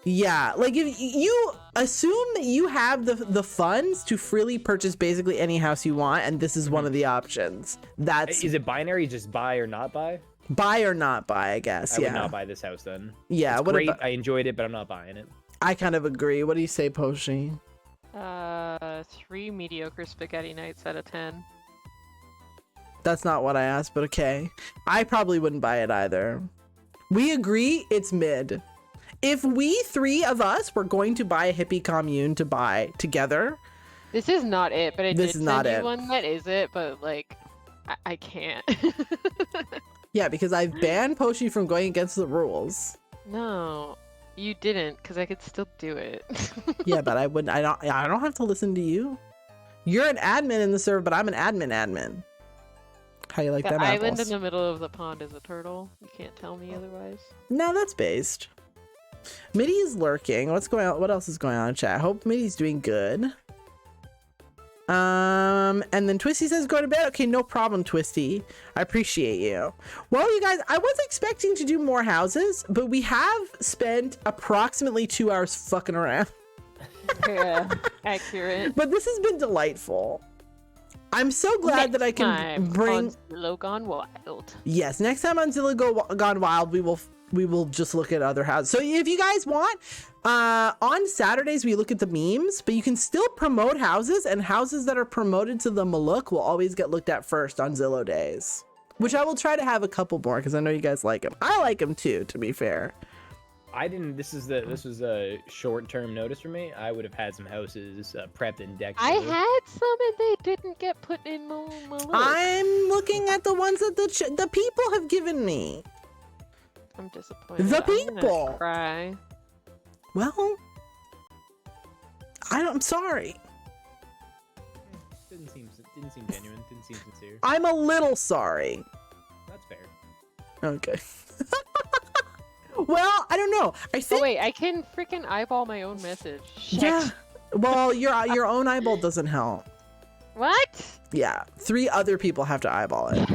Yeah, like if you assume that you have the funds to freely purchase basically any house you want, and this is one of the options. That's Is it binary? Just buy or not buy? buy or not buy, I guess. I Yeah. would not buy this house then. Yeah, It's what great. about, I enjoyed it, but I'm not buying it. I kind of agree. What do you say, Poshi? 3 mediocre spaghetti nights out of 10. That's not what I asked, but okay. I probably wouldn't buy it either. We agree it's mid. If we three of us were going to buy a hippie commune to buy together, This is not it, but I This did is not send you it. one that is it, but like, I can't. yeah, because I've banned Poshi from going against the rules. No, you didn't, because I could still do it. Yeah, but I wouldn't. I don't have to listen to you. You're an admin in the server, but I'm an admin. How you like The that? island apples? in the middle of the pond is a turtle. You can't tell me otherwise. No, that's based. Mitty is lurking. What's going on? What else is going on in chat? Hope Mitty's doing good. And then Twisty says go to bed. Okay, no problem, Twisty. I appreciate you. Well, you guys, I was expecting to do more houses, but we have spent approximately 2 hours fucking around. Yeah, accurate. But this has been delightful. I'm so glad that I can Time bring. on Zillow Gone Wild. Yes, next time on Zillow Gone Wild, we will just look at other houses. So if you guys want, on Saturdays we look at the memes, but you can still promote houses, and houses that are promoted to the Maluk will always get looked at first on Zillow days. Which I will try to have a couple more because I know you guys like them. I like them too, to be fair. I didn't. This was a short-term notice for me. I would have had some houses prepped and decked. I for- had some and they didn't get put in my list. I'm looking at the ones that the people have given me. I'm disappointed. The I'm gonna people. cry. Well, I'm sorry. Didn't seem Didn't seem genuine. Didn't seem sincere. I'm a little sorry. That's fair. Okay. Well, I don't know. I Oh think wait, I can freaking eyeball my own message. Shit. yeah. Well, your own eyeball doesn't help. What? Yeah, 3 other people have to eyeball it.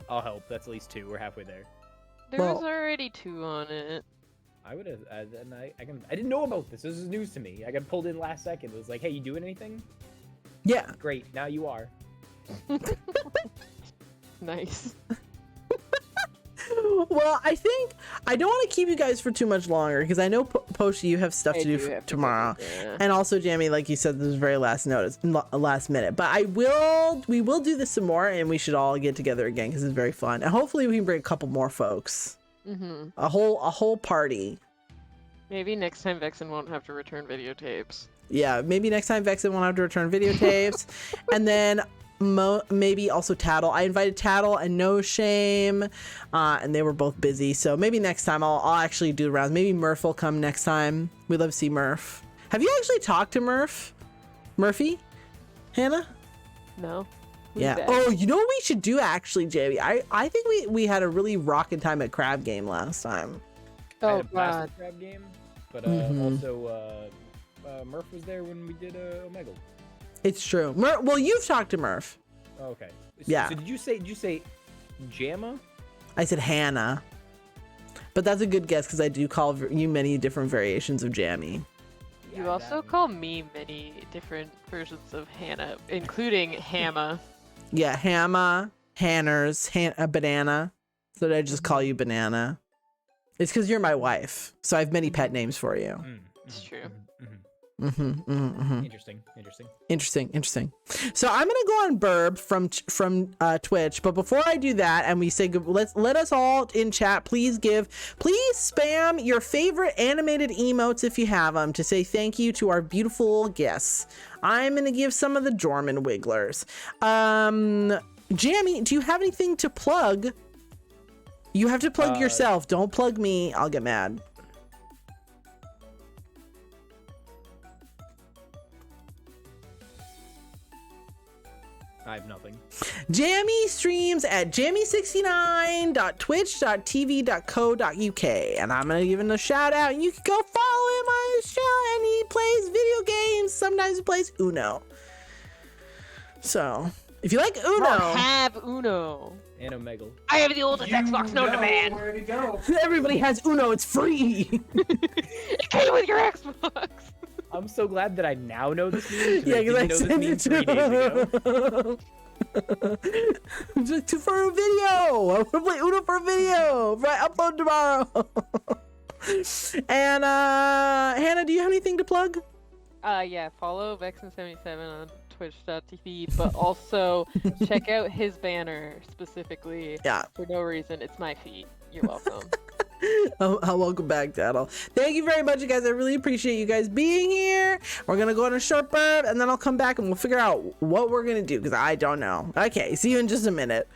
I'll help. That's at least 2. We're halfway there. There Well- was already 2 on it. I would have. And I didn't know about this. This is news to me. I got pulled in last second. It was like, hey, you doing anything? Yeah. Great. Now you are. Nice. Well, I think I don't want to keep you guys for too much longer because I know Poshy, you have stuff to do for tomorrow, and also Jamie, like you said, this is very last minute. But we will do this some more, and we should all get together again because it's very fun, and hopefully we can bring a couple more folks, a whole party. Maybe next time Vexen won't have to return videotapes. Yeah, maybe next time Vexen won't have to return videotapes, and then. Maybe also Tattle. I invited Tattle and No Shame, and they were both busy. So maybe next time I'll actually do the rounds. Maybe Murph will come next time. We'd love to see Murph. Have you actually talked to Murphy? Hannah? No. Yeah. that? Oh, you know what we should do actually, Jamie? I think we had a really rockin' time at Crab Game last time. I Oh had a blast god. at Crab Game, but Mhm. also Murph was there when we did Omegle. It's true. Well, you've talked to Murph. Oh, okay. Yeah. So did you say Jamma? I said Hannah. But that's a good guess because I do call you many different variations of Jammy. You also call me many different versions of Hannah, including Hamma. Yeah, Hamma, Hanners, Banana. So I just call you Banana. It's because you're my wife, so I have many pet names for you. It's true. Interesting. So I'm gonna go on Burb from Twitch, but before I do that, and we say let us all in chat please spam your favorite animated emotes if you have them to say thank you to our beautiful guests. I'm gonna give some of the Jorman Wigglers. Jammy, do you have anything to plug? You have to plug yourself. Don't plug me. I'll get mad. I have nothing. Jammy streams at jammy69.twitch.tv.co.uk, and I'm gonna give him a shout out, and you can go follow him on his show, and he plays video games. Sometimes he plays Uno. So if you like Uno, I have Uno. And Omegle. I have the oldest Xbox known to man. Where to go? everybody has Uno. It's free. It came with your Xbox. I'm so glad that I now know this meme. Yeah, because I didn't know sent it this meme 3 days ago. Just for a video. I want to play Uno for a video. Right, upload tomorrow. And Hannah, do you have anything to plug? Yeah, follow Vexen77 on twitch.tv, but also check out his banner specifically. Yeah. For no reason. It's my feet. You're welcome. Welcome back, Daddle. Thank you very much, you guys. I really appreciate you guys being here. We're gonna go on a short burp, and then I'll come back and we'll figure out what we're gonna do because I don't know. Okay, see you in just a minute.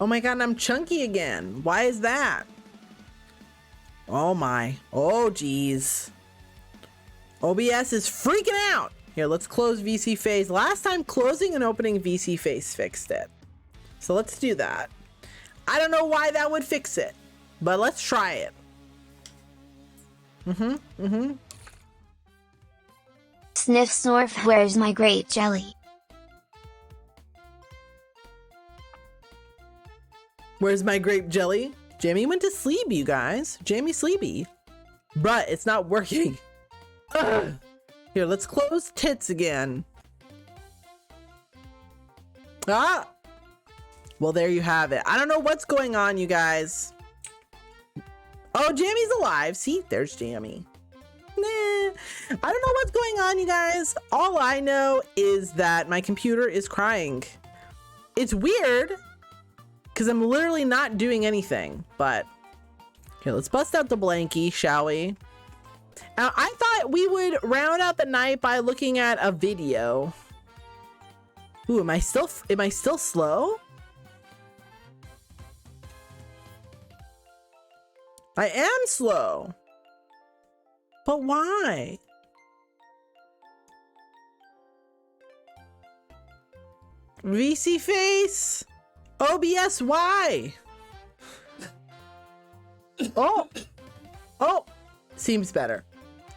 Oh my god, I'm chunky again. Why is that? Oh my. Oh geez. OBS is freaking out. Here, let's close VC Face. Last time closing and opening VC Face fixed it. So let's do that. I don't know why that would fix it, but let's try it. Sniff snorf, where's my grape jelly? Where's my grape jelly? Jamie went to sleep, you guys. Jamie sleepy. But it's not working. Ugh. Here, let's close tits again. Ah! Well, there you have it. I don't know what's going on, you guys. Oh, Jamie's alive. See, there's Jamie. Nah, I don't know what's going on, you guys. All I know is that my computer is crying. It's weird because I'm literally not doing anything, but here, let's bust out the blankie, shall we? Now, I thought we would round out the night by looking at a video. Ooh, am I still slow? I am slow. But why? VC Face? OBS, why? Oh. Oh. Seems better.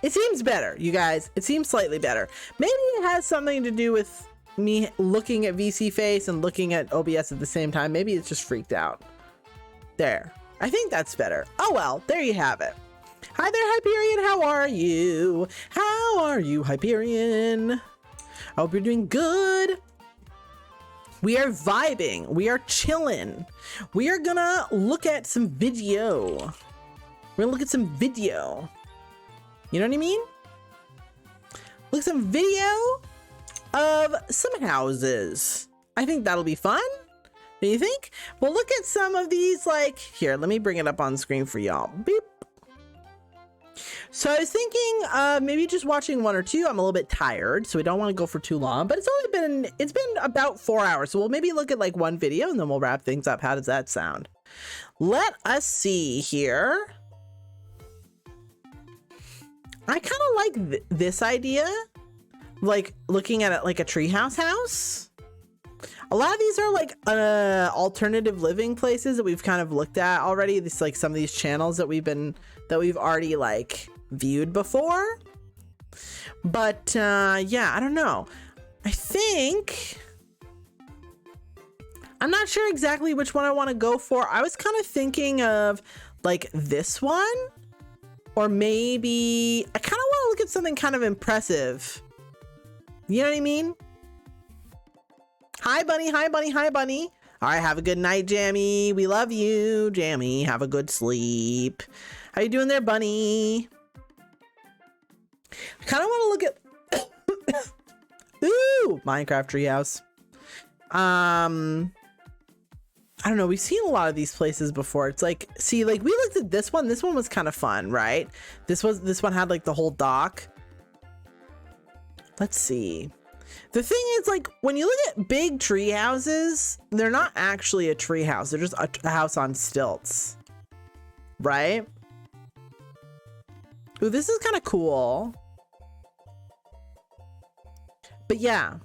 It seems better, you guys. It seems slightly better. Maybe it has something to do with me looking at VC Face and looking at OBS at the same time. Maybe it's just freaked out. There. I think that's better. Oh well, there you have it. Hi there, Hyperion. How are you? How are you, Hyperion? I hope you're doing good. We are vibing. We are chilling. We are gonna look at some video. We're gonna look at some video. You know what I mean? Look at some video of some houses. I think that'll be fun. Do you think? We'll look at some of these, like, here, let me bring it up on screen for y'all. Beep. So I was thinking maybe just watching one or two. I'm a little bit tired, so we don't want to go for too long, but it's been about 4 hours. So we'll maybe look at like one video and then we'll wrap things up. How does that sound? Let us see here. I kind of like this idea, like looking at it like a treehouse house. A lot of these are like alternative living places that we've kind of looked at already. This like some of these channels that we've already like viewed before. But yeah, I don't know. I think I'm not sure exactly which one I want to go for. I was kind of thinking of like this one, or maybe I kind of want to look at something kind of impressive. You know what I mean? Hi, Bunny. Hi, Bunny. Hi, Bunny. All right, have a good night, Jammy. We love you, Jammy. Have a good sleep. How you doing there, Bunny? I kind of want to look at... Ooh, Minecraft treehouse. I don't know. We've seen a lot of these places before. It's like, see, like we looked at this one. This one was kind of fun, right? This one had like the whole dock. Let's see. The thing is, like, when you look at big tree houses, they're not actually a tree house. They're just a house on stilts, right? Ooh, this is kind of cool. But yeah.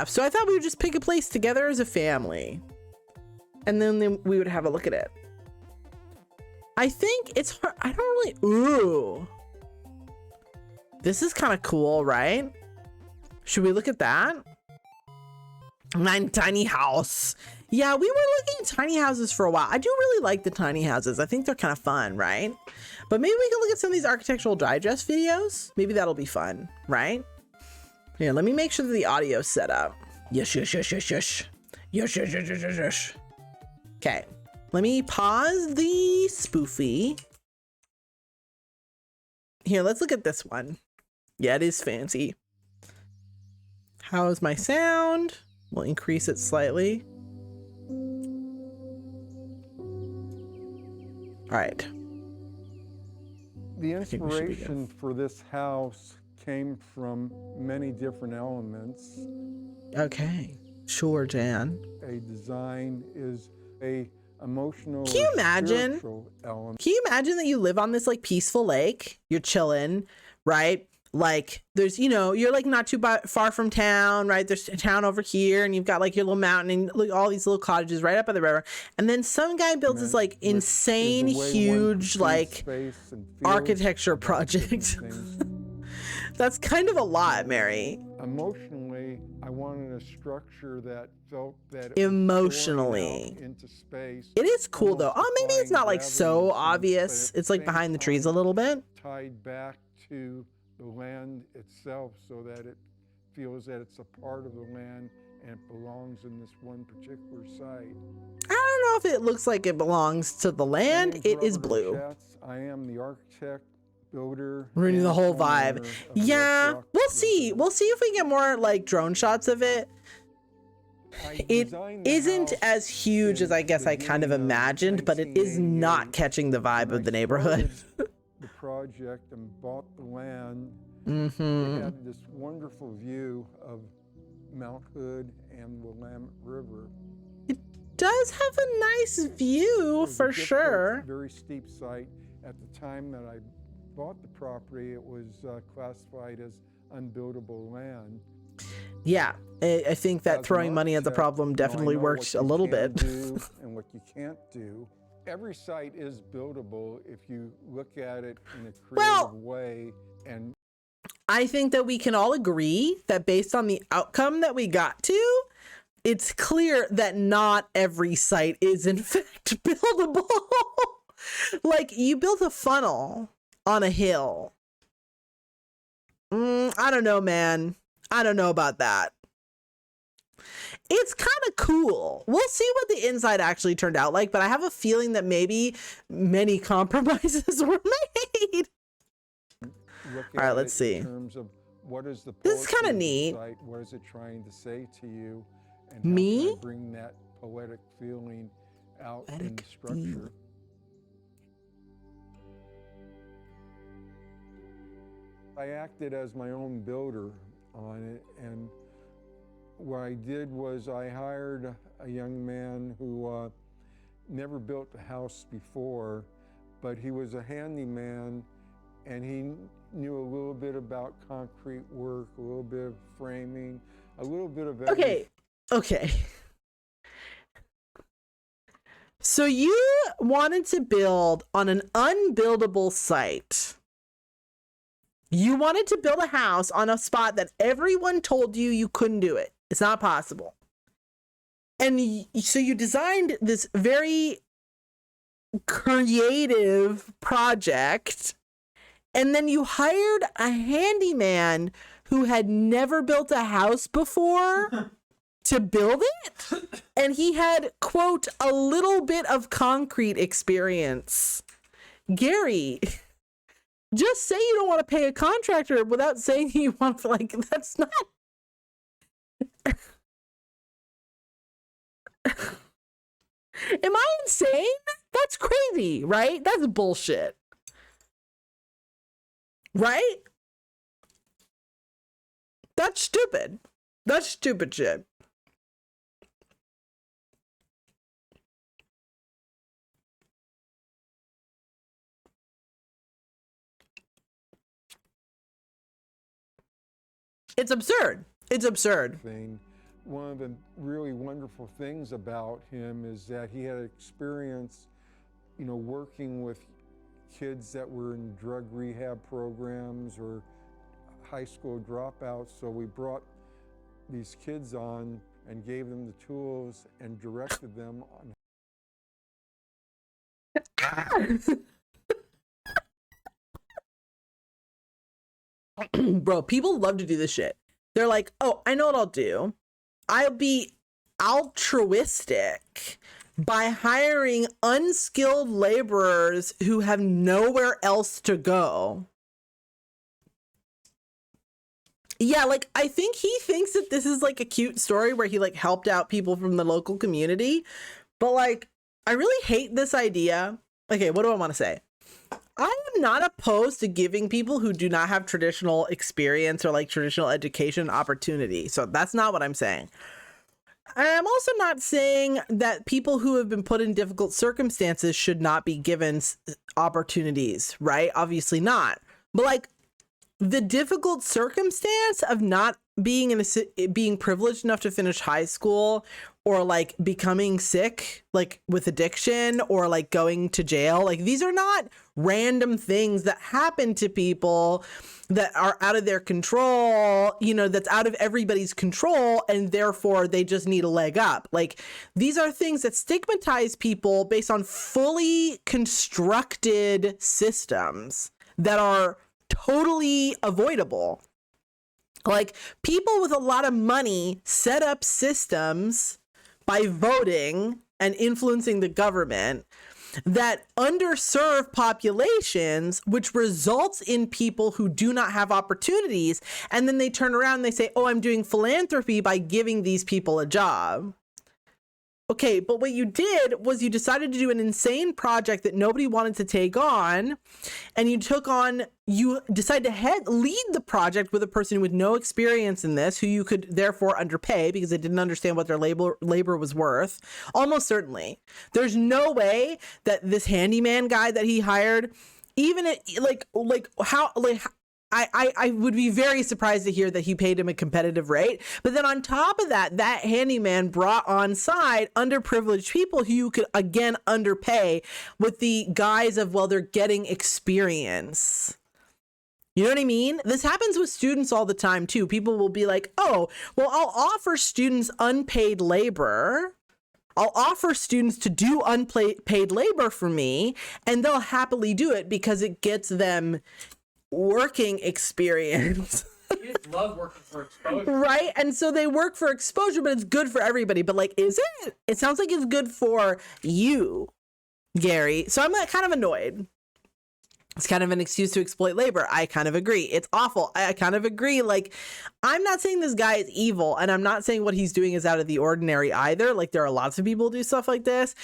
So I thought we would just pick a place together as a family. And then we would have a look at it. I think it's hard. I don't really... Ooh. This is kind of cool, right? Should we look at that? My tiny house. Yeah, we were looking at tiny houses for a while. I do really like the tiny houses. I think they're kind of fun, right? But maybe we can look at some of these architectural digest videos. Maybe that'll be fun, right? Here, let me make sure that the audio's set up. Yes. Okay, let me pause the spoofy. Here, let's look at this one. Yeah, it is fancy. How is my sound? We'll increase it slightly. All right. The inspiration for this house came from many different elements. Okay. Sure, Jan. a design is a emotional Can you or imagine? spiritual element. Can you imagine that you live on this like peaceful lake? You're chilling, right? Like there's, you know, you're like not too far from town, right? There's a town over here and you've got like your little mountain and like, all these little cottages right up by the river. And then some guy builds this like Which is insane, the way one huge perceives like space and feels architecture about different project. things. That's kind of a lot, Mary. Emotionally, I wanted a structure that felt that it was Emotionally. soaring out into space. It is cool though. almost Oh, maybe it's defying not like gravity so in a sense, obvious. but at It's like the behind same the trees a time, little bit. tied back to the land itself so that it feels that it's a part of the land and it belongs in this one particular site. I don't know if it looks like it belongs to the My land. name's It is Robert blue. Schatz. I am the architect, builder, Ruining and the whole homeowner vibe. of Yeah, West Rock we'll see. Residence. We'll see if we get more like drone shots of it. I It designed the isn't house as huge as in I guess the I kind of beginning imagined, but it is not 1988, catching the vibe when of the I neighborhood. started the project and bought the land. Mm-hmm. It had this wonderful view of Mount Hood and the Willamette River. Does have a nice It view was a for difficult, sure. very steep site. At the time that I bought the property, it was classified as unbuildable land. Yeah, I think that As an throwing money at the architect, problem you know, I definitely know works what a you little can bit. do and what you can't do. Every site is buildable if you look at it in a creative Well, way. And I think that we can all agree that based on the outcome that we got to, it's clear that not every site is in fact buildable. Like you built a funnel on a hill. I don't know, man. I don't know about that. It's kind of cool. We'll see what the inside actually turned out like, but I have a feeling that maybe many compromises were made. look All right, at let's it see. in terms of what is the This is poetry kinda of the neat. site, what is it trying to say to you, and how can Me? I bring that poetic feeling out in the Poetic structure. feeling. I acted as my own builder on it, and what I did was I hired a young man who never built a house before, but he was a handyman and he knew a little bit about concrete work, a little bit of framing, a little bit of everything. Okay. So you wanted to build on an unbuildable site. You wanted to build a house on a spot that everyone told you you couldn't do it. It's not possible. And so you designed this very creative project, and then you hired a handyman who had never built a house before to build it. And he had, quote, a little bit of concrete experience. Gary, just say you don't want to pay a contractor without saying you want to, like, that's not. Am I insane? That's crazy, right? That's bullshit. Right? That's stupid. That's stupid shit. It's absurd. It's absurd. thing. One of the really wonderful things about him is that he had experience, you know, working with kids that were in drug rehab programs or high school dropouts. So we brought these kids on and gave them the tools and directed them on. Bro, people love to do this shit. They're like, oh, I know what I'll do. I'll be altruistic by hiring unskilled laborers who have nowhere else to go. Yeah, like, I think he thinks that this is like a cute story where he like helped out people from the local community. But like, I really hate this idea. Okay, what do I want to say? I am not opposed to giving people who do not have traditional experience or like traditional education opportunity. So that's not what I'm saying. I'm also not saying that people who have been put in difficult circumstances should not be given opportunities, right? Obviously not. But like the difficult circumstance of not being being privileged enough to finish high school, or like becoming sick, like with addiction, or like going to jail, like these are not random things that happen to people that are out of their control, you know, that's out of everybody's control, and therefore they just need a leg up. Like these are things that stigmatize people based on fully constructed systems that are totally avoidable. Like people with a lot of money set up systems by voting and influencing the government that underserve populations, which results in people who do not have opportunities. And then they turn around and they say, oh, I'm doing philanthropy by giving these people a job. Okay, but what you did was you decided to do an insane project that nobody wanted to take on, and you decided to lead the project with a person with no experience in this, who you could therefore underpay because they didn't understand what their labor was worth. Almost certainly. There's no way that this handyman guy that he hired, even I would be very surprised to hear that he paid him a competitive rate. But then on top of that, that handyman brought on side underprivileged people who you could again underpay with the guise of, well, they're getting experience. You know what I mean? This happens with students all the time too. People will be like, oh, well, I'll offer students unpaid labor. I'll offer students to do unpaid labor for me, and they'll happily do it because it gets them working experience. Kids love working for exposure. Right? And so they work for exposure, but it's good for everybody. But like, is it? It sounds like it's good for you, Gary. So I'm like kind of annoyed. It's kind of an excuse to exploit labor. I kind of agree. It's awful. I kind of agree. Like, I'm not saying this guy is evil, and I'm not saying what he's doing is out of the ordinary either. Like, there are lots of people who do stuff like this,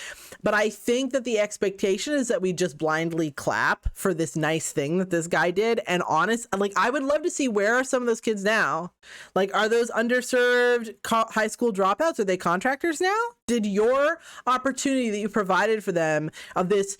but I think that the expectation is that we just blindly clap for this nice thing that this guy did. And like, I would love to see, where are some of those kids now? Like, are those underserved high school dropouts? Are they contractors now? Did your opportunity that you provided for them of this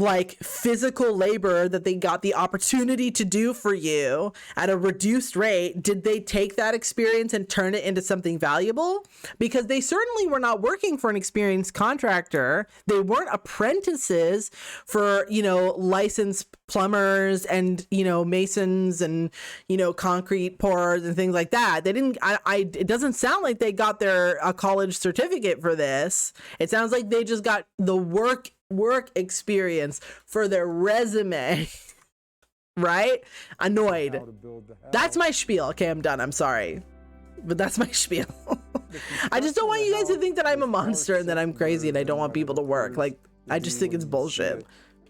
like physical labor that they got the opportunity to do for you at a reduced rate, did they take that experience and turn it into something valuable? Because they certainly were not working for an experienced contractor. They weren't apprentices for, you know, licensed plumbers and, you know, masons and, you know, concrete pourers and things like that. They didn't, it doesn't sound like they got a college certificate for this. It sounds like they just got the work experience for their resume. Right? Annoyed. That's my spiel. Okay, I'm done. I'm sorry. But that's my spiel. I just don't want you guys to think that I'm a monster and that I'm crazy and I don't want people to work. Like, I just think it's bullshit.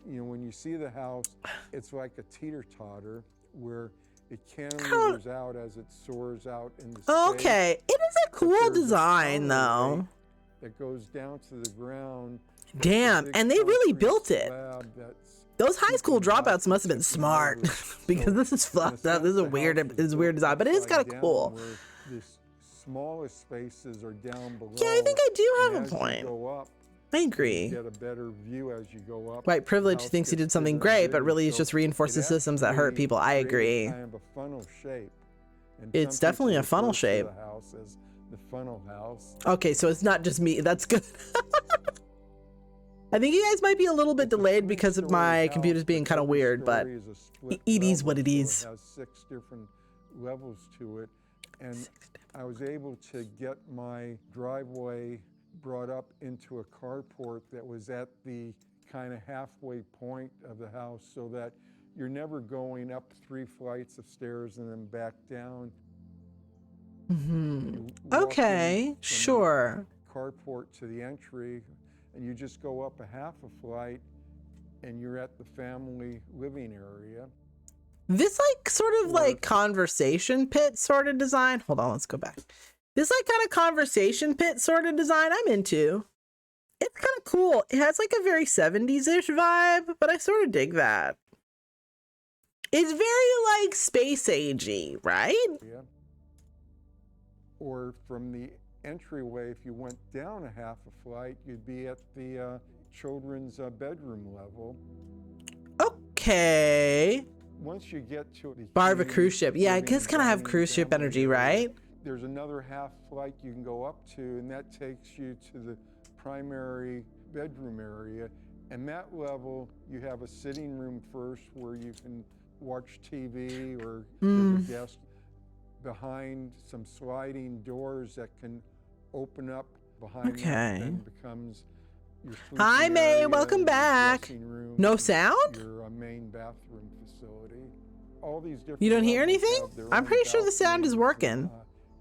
You know, when you see the house, it's like a teeter-totter where it cantilevers out as it soars out in the space. Okay, it is a cool design though. That goes down to the ground. Damn, and they really built it. Those high school dropouts must have been smart because this is fucked up. This is a weird design, but it is kind of cool. The smallest spaces are down below. Yeah, I think I do have a point. I agree. Get a better view as you go up. White privilege thinks he did something great, but really it's just reinforces systems that hurt people. I agree. Kind of a funnel shape. It's definitely a funnel shape. The house as the funnel house. Okay, so it's not just me. That's good. I think you guys might be a little bit delayed because of my computer's being kind of weird, but it is what it is. It has 6 different levels to it, and I was able to get my driveway brought up into a carport that was at the kind of halfway point of the house, so that you're never going up 3 flights of stairs and then back down. Okay, sure. Carport to the entry, and you just go up a half a flight and you're at the family living area. This like sort of like conversation pit sort of design. Hold on, let's go back. This like kind of conversation pit sort of design I'm into. It's kind of cool. It has like a very 70s-ish vibe, but I sort of dig that. It's very like space agey, right? Yeah. Or from the entryway, if you went down a half a flight, you'd be at the children's bedroom level. Okay. Once you get to the Bar of a huge cruise ship. Yeah, I living, guess kind of have dining, cruise ship family energy, area, right? there's another half flight you can go up to, and that takes you to the primary bedroom area. And that level, you have a sitting room first where you can watch TV or there's a guest behind some sliding doors that can open up behind that, then becomes your sleeping Hi, May. area, Welcome your back. dressing room, No and sound? Your main bathroom facility. All these different You don't hear levels anything? have their I'm own pretty sure the sound is balconies and, working.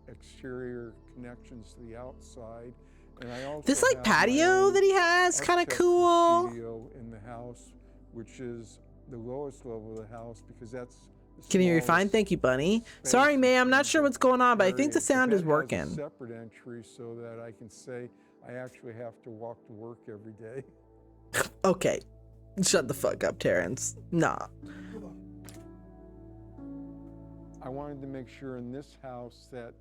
exterior connections to the outside. And I also This like have my patio own that he has, kind of architecture cool. studio in the house, which is the lowest level of the house because that's the Can you hear you fine? smallest Thank you, Bunny. space Sorry, in May. I'm not terms sure of what's going on, but I think area, the but sound that is has a working. separate entry so that I can say I actually have to walk to work every day. Okay. Shut the fuck up, Terrence. Nah. I wanted to make sure in this house that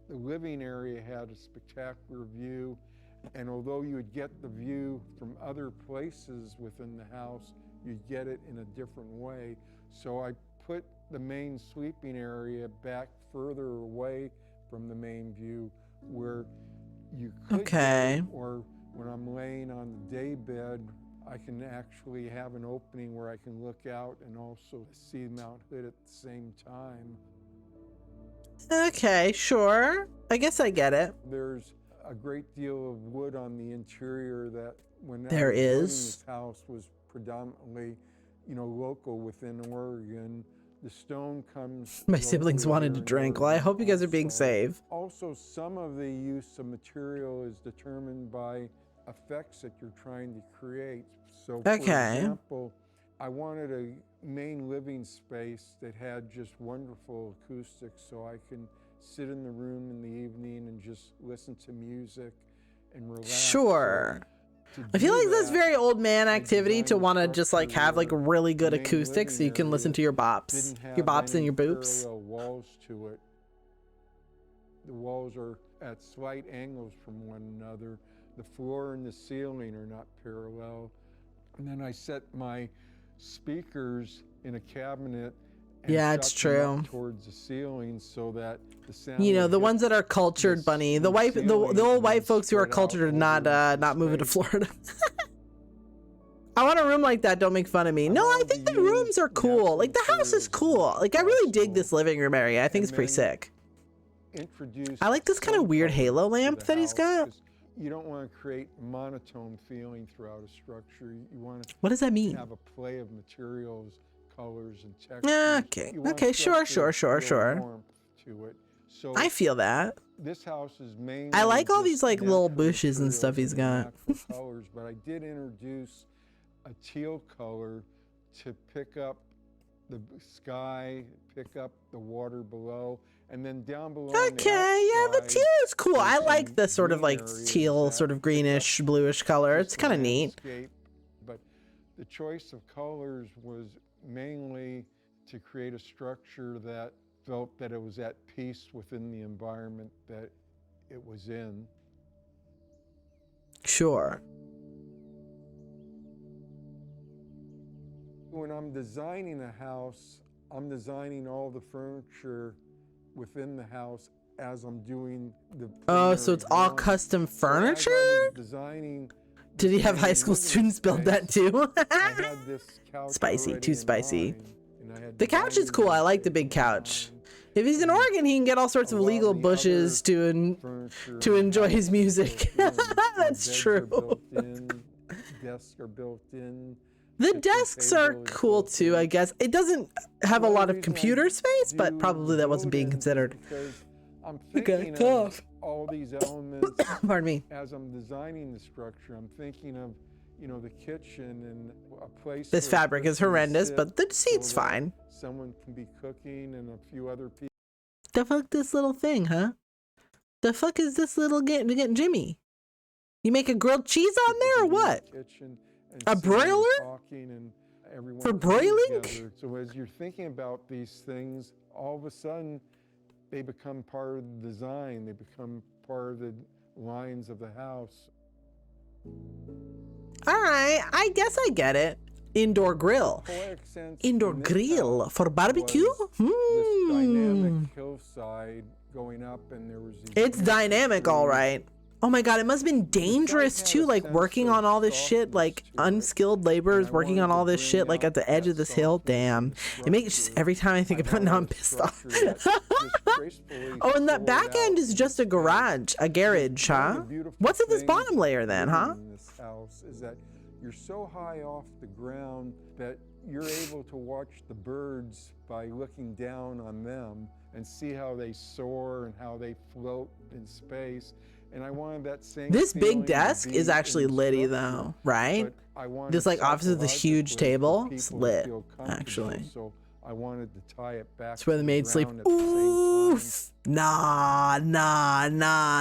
the living area had a spectacular view, and although you would get the view from other places within the house, you'd get it in a different way. So I put the main sleeping area back further away from the main view where you could go, or when I'm laying on the day bed, I can actually have an opening where I can look out and also see Mount Hood at the same time. Okay, sure. I guess I get it. There's a great deal of wood on the interior that when There I was building is. this house was predominantly, local within Oregon. The stone comes My siblings locally wanted here to in drink. Well, I Oregon hope you guys are being also. safe. Also, some of the use of material is determined by effects that you're trying to create. So, for example, I wanted a main living space that had just wonderful acoustics so I can sit in the room in the evening and just listen to music and relax. Sure. So I feel like that's that, very old man I activity to designed a want to just like have like structure really good where the main acoustics so you living can listen area to your bops. didn't have Your bops and any your boops. parallel walls to it. The walls are at slight angles from one another. The floor and the ceiling are not parallel. And then I set my speakers in a cabinet and Yeah, it's shut them up true. towards the ceiling so that the sound You know, would the hit old that are cultured, this Bunny. The wood ceiling old and white then folks who are spread out cultured are over not the not moving to space. Florida. I want a room like that. Don't make fun of me. No, I think the rooms are cool. Like the house is cool. Like I really dig this living room area. I think it's pretty sick. I like this kind of weird halo lamp that he's got. You don't want to create monotone feeling throughout a structure. You want to What does that mean? have a play of materials, colors, and textures. Okay. You want Okay. Sure. structure Sure. to feel Sure. warmth to it. So I feel that. this house is mainly I like all just these like little natural bushes and stuff he's materials got. and natural colors, but I did introduce a teal color to pick up the sky, pick up the water below, and then down below. Okay, yeah, the teal is cool. I like the sort of like teal, sort of greenish, bluish color. It's kind of neat. But the choice of colors was mainly to create a structure that felt that it was at peace within the environment that it was in. Sure. When I'm designing a house, I'm designing all the furniture within the house as I'm doing the. Oh, so it's all custom furniture? Did he have high school students build that too? Spicy, too spicy. The couch is cool. I like the big couch. If he's in Oregon, he can get all sorts of legal bushes to enjoy his music. That's true. Desks are built in. The desks are cool too, I guess. It doesn't have a lot of computer space, but probably that wasn't being considered. I'm thinking of all these elements. Pardon me. As I'm designing the structure, I'm thinking of, the kitchen and a place. This fabric is horrendous, but the seat's fine. Someone can be cooking and a few other people. The fuck this little thing, huh? The fuck is this little getting Jimmy? You make a grilled cheese on there or what? A broiler? For broiling? So as you're thinking about these things, all of a sudden they become part of the design. They become part of the lines of the house. All right, I guess I get it. Indoor grill. Poetic sense Indoor in this grill house for barbecue? was This dynamic Hmm. hillside going up, and there was these It's huge dynamic, all trees. right. Oh my god, it must have been dangerous had too, a like sense working of on all this shit, softness like to it, unskilled laborers and I working on wanted to all this bring shit, like out at the edge that of this hill. softness in Damn. the It makes just structure. every time I think I about it now, I'm wanted a pissed off. structure that just gracefully Oh, and that soared back end out is into just a space. garage, a garage, One of huh? the beautiful What's in this things bottom layer then, living huh? in this house is that you're so high off the ground that you're able to watch the birds by looking down on them and see how they soar and how they float in space. And I wanted that same This feeling big to desk be is in actually the litty structure, though, right? but I wanted This like office with a huge psychologically for table. It's people to lit, feel comfortable, actually. So I wanted to tie it back It's where to the maids sleep. ground at the same time. Oof. Nah. The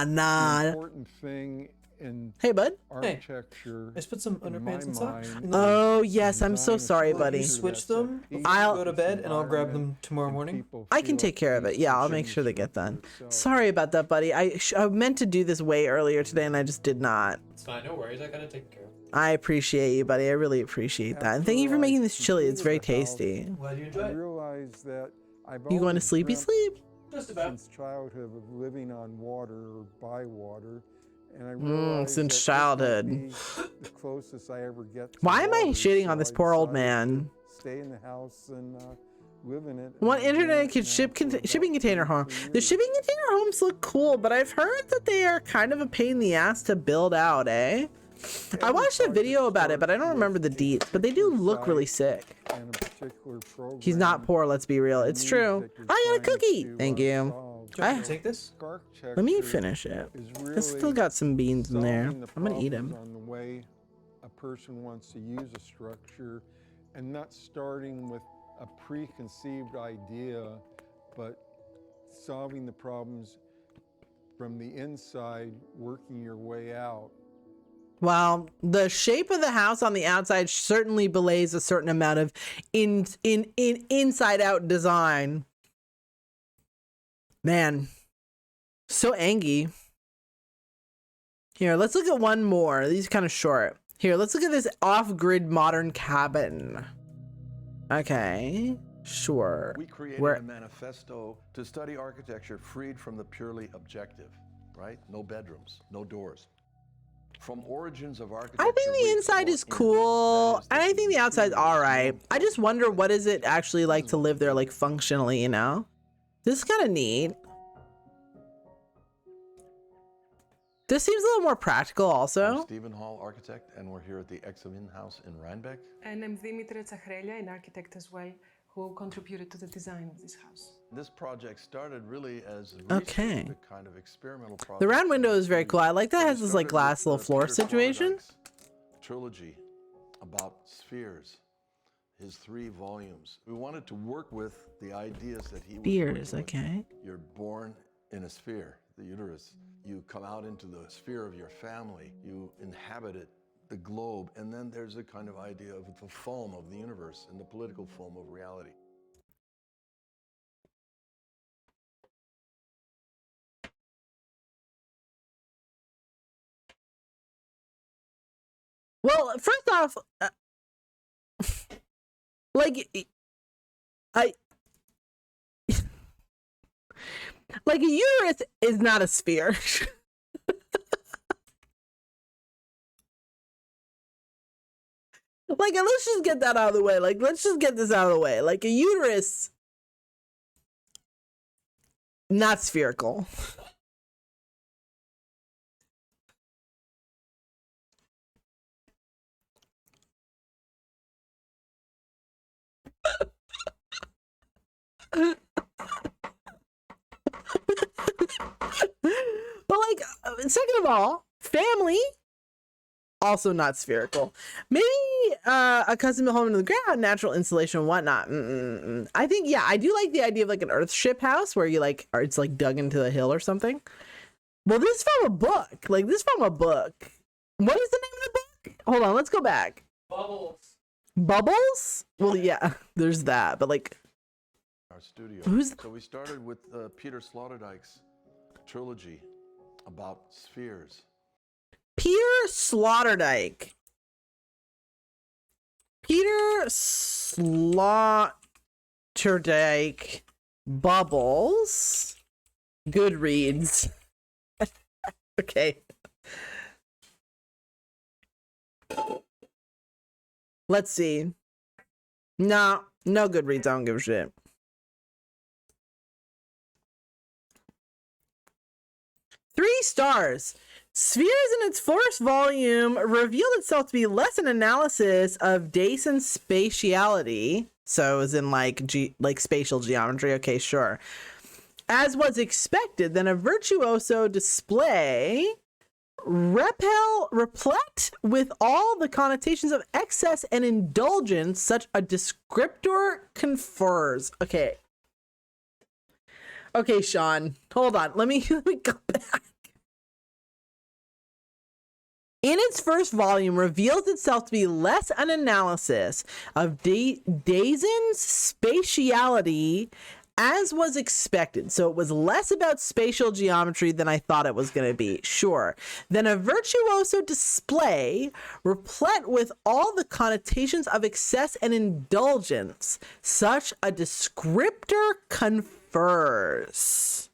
Nah. important thing in Hey, bud. architecture, I just put some in my underpants inside. mind, And Oh, is yes, I'm so design a sorry, structure buddy. You switch that's them at peace before you I'll- go to with bed, and I'll grab them environment, tomorrow and morning. people I can feel take care of it. peace Yeah, I'll within make the sure they get done. structure itself. Sorry about that, buddy. I meant to do this way earlier today and I just did not. It's fine, no worries. I got it taken care of. I appreciate you, buddy. I really appreciate that. And thank you for After making I this chili. It's very completed the house, tasty. I'm glad you I enjoyed it. realized that I've You going to always sleepy dreamt sleep? Just about. since childhood of living on water or by water, and I realized Since that this might childhood. be the closest I ever get to Why am I water, shitting so on this I poor old decided to man? Stay in the house and live in it. One and I've been internet in could it ship now for about shipping container home. 33 The years. shipping container homes look cool, but I've heard that they are kind of a pain in the ass to build out, eh? I watched a video about it, but I don't remember the deets. But they do look really sick. and a particular He's not program poor, let's be real. and It's needs true. that you're I got a trying cookie. to, Thank you. solve. Do you want me I- to take this? Let me Architecture finish it. is It's still really got some beans in there. solving the I'm gonna eat problems them. on the way a person wants to use a structure, and not starting with a preconceived idea, but solving the problems from the inside, working your way out. Well, the shape of the house on the outside certainly belays a certain amount of inside out design. Man, so angy. Here, let's look at one more. These are kind of short. Here, let's look at this off-grid modern cabin. Okay, sure. We created Where- a manifesto to study architecture freed from the purely objective, right? No bedrooms, no doors. From origins of architecture. I think the we inside explore is in. cool, That is and I think the outside's interior all is right. more I just important wonder than what is it exterior. actually like to live there, like functionally, you know? This is kind of neat. This seems a little more practical I'm also. Stephen Hall, architect, and we're here at the Examin House in Rhinebeck. And I'm Dimitra Tsakhrelya, an architect as well, who contributed to the design of this house. This project started really as Okay. a kind of experimental project. The round window for is very us cool. I to- like that so it we has this like started glass with little the floor Peter situation. Sloterdijk's trilogy about spheres, his 3 volumes. We wanted to work with the ideas that he was Spheres, working with. okay. You're born in a sphere, the uterus. You come out into the sphere of your family. You inhabit it, the globe, and then there's a kind of idea of the foam of the universe and the political foam of reality. Well, first off, like, I like a uterus is not a sphere. Like, and let's just get that out of the way. Like, let's just get this out of the way. Like, a uterus, not spherical. But like, second of all, family, also not spherical. Maybe a custom home to the ground, natural insulation, and whatnot. I think, yeah, I do like the idea of like an earthship house where you like, or it's like dug into the hill or something. Well, this is from a book. Like, this is from a book. What is the name of the book? Hold on, let's go back. Bubbles. Bubbles? Well, yeah, there's that, but like, Our studio. Who's- So we started with Peter Sloterdijk's trilogy about spheres. Peter Sloterdijk. Peter Sloterdijk Bubbles. Goodreads. Okay. Let's see. No Goodreads. I don't give a shit. Three stars. Spheres in its first volume revealed itself to be less an analysis of Dason's spatiality. So as in like spatial geometry. Okay, sure. As was expected, than a virtuoso display replete with all the connotations of excess and indulgence such a descriptor confers. Okay, Sean, hold on. Let me go back. In its first volume, reveals itself to be less an analysis of Dason's spatiality as was expected. So it was less about spatial geometry than I thought it was going to be. Sure. Then a virtuoso display replete with all the connotations of excess and indulgence. Such a descriptor confers.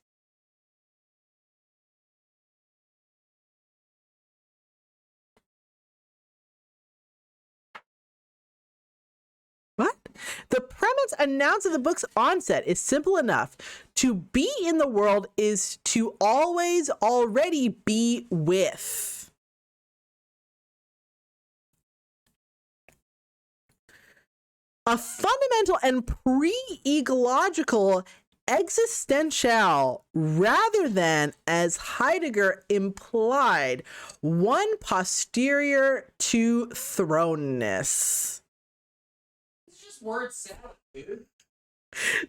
What? The premise announced at the book's onset is simple enough. To be in the world is to always already be with. A fundamental and pre-ecological existential rather than, as Heidegger implied, one posterior to thrownness. Word salad, dude.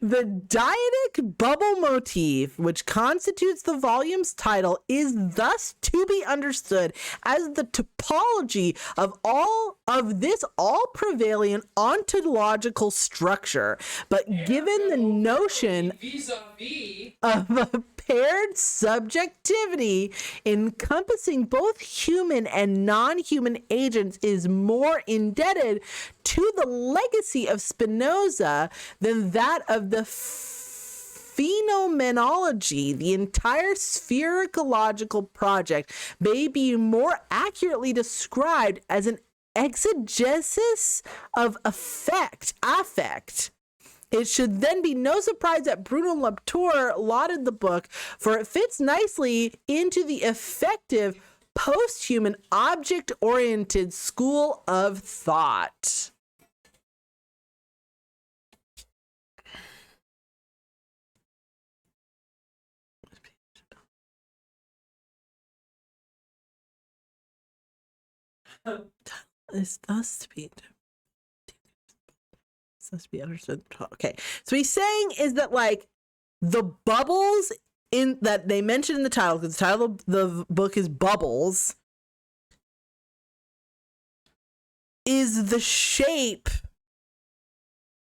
The dyadic bubble motif, which constitutes the volume's title, is thus to be understood as the topology of this all-prevailing ontological structure. But given the notion of a paired subjectivity encompassing both human and non-human agents is more indebted to the legacy of Spinoza than that of the phenomenology. The entire sphericological project may be more accurately described as an exegesis of affect. It should then be no surprise that Bruno Latour lauded the book, for it fits nicely into the effective post-human object-oriented school of thought. Is thus to be understood. Okay, so he's saying is that like the bubbles in that they mentioned in the title, because the title of the book is Bubbles, is the shape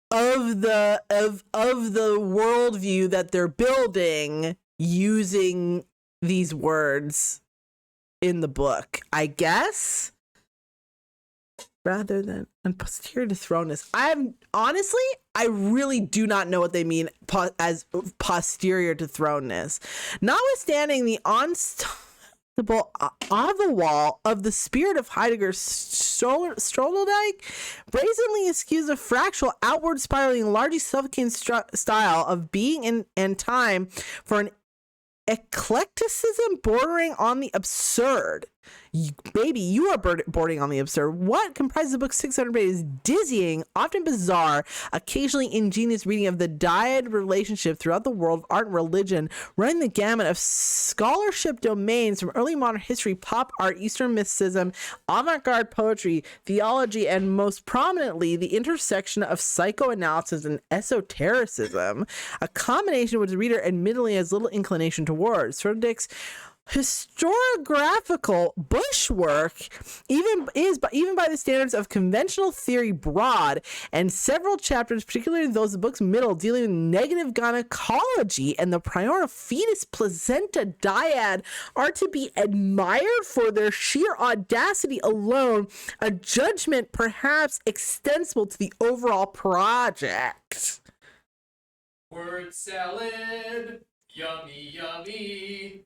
of the worldview that they're building using these words in the book, I guess. Rather than posterior to thrownness. I really do not know what they mean as posterior to thrownness. Notwithstanding the unstoppable avowal of the spirit of Heidegger's Sloterdijk, brazenly eschews a fractal, outward spiraling, largely suffocating style of being and time for an eclecticism bordering on the absurd. You are bordering on the absurd. What comprises the book's 600 pages is dizzying, often bizarre, occasionally ingenious reading of the dyad relationship throughout the world of art and religion, running the gamut of scholarship domains from early modern history, pop art, Eastern mysticism, avant-garde poetry, theology, and most prominently, the intersection of psychoanalysis and esotericism, a combination which the reader admittedly has little inclination towards. Sloterdijk's historiographical bushwork, even by the standards of conventional theory, broad, and several chapters, particularly those of the book's middle, dealing with negative gynecology and the prior fetus placenta dyad, are to be admired for their sheer audacity alone, a judgment perhaps extensible to the overall project. Word salad. Yummy, yummy.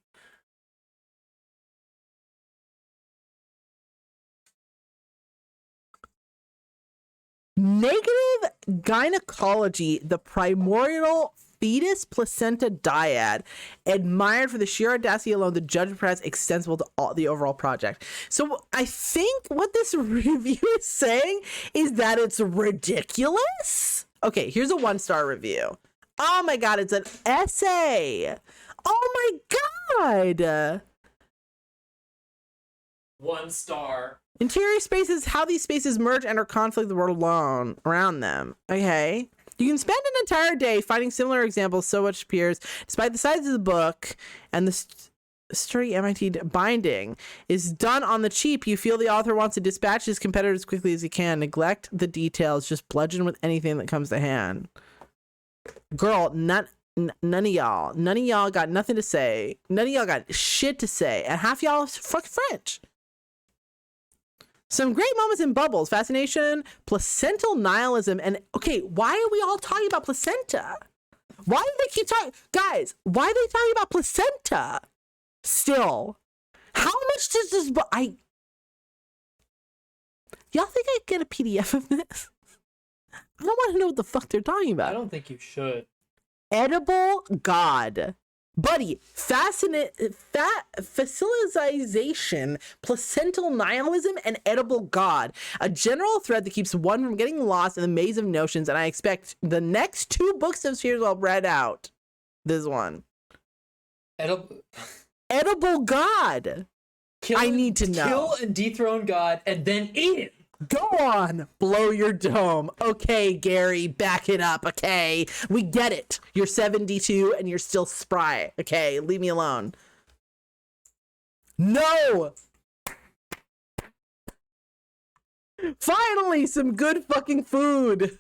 Negative gynecology, the primordial fetus placenta dyad, admired for the sheer audacity alone, the judgment perhaps extensible to all the overall project. So I think what this review is saying is that it's ridiculous. Okay, here's a 1-star review. Oh my god, it's an essay. Oh my god. 1 star. Interior spaces, how these spaces merge and or conflict the world alone around them. Okay. You can spend an entire day finding similar examples, so much appears, despite the size of the book and the sturdy MIT binding is done on the cheap. You feel the author wants to dispatch his competitor as quickly as he can, neglect the details, just bludgeon with anything that comes to hand. Girl, none of y'all got nothing to say. None of y'all got shit to say. And half y'all fucking French. Some great moments in Bubbles, fascination, placental nihilism, and okay, why are we all talking about placenta? Why do they keep talking? Guys, why are they talking about placenta? Still. How much does this book? Y'all think I get a PDF of this? I don't want to know what the fuck they're talking about. I don't think you should. Edible God. Buddy, facilitization, placental nihilism, and edible God. A general thread that keeps one from getting lost in the maze of notions, and I expect the next 2 books of series will read out. This one. Edible God. I need to know. Kill and dethrone God and then eat it. Go on, blow your dome. Okay, Gary, back it up. Okay, we get it. You're 72 and you're still spry. Okay, leave me alone. No! Finally, some good fucking food.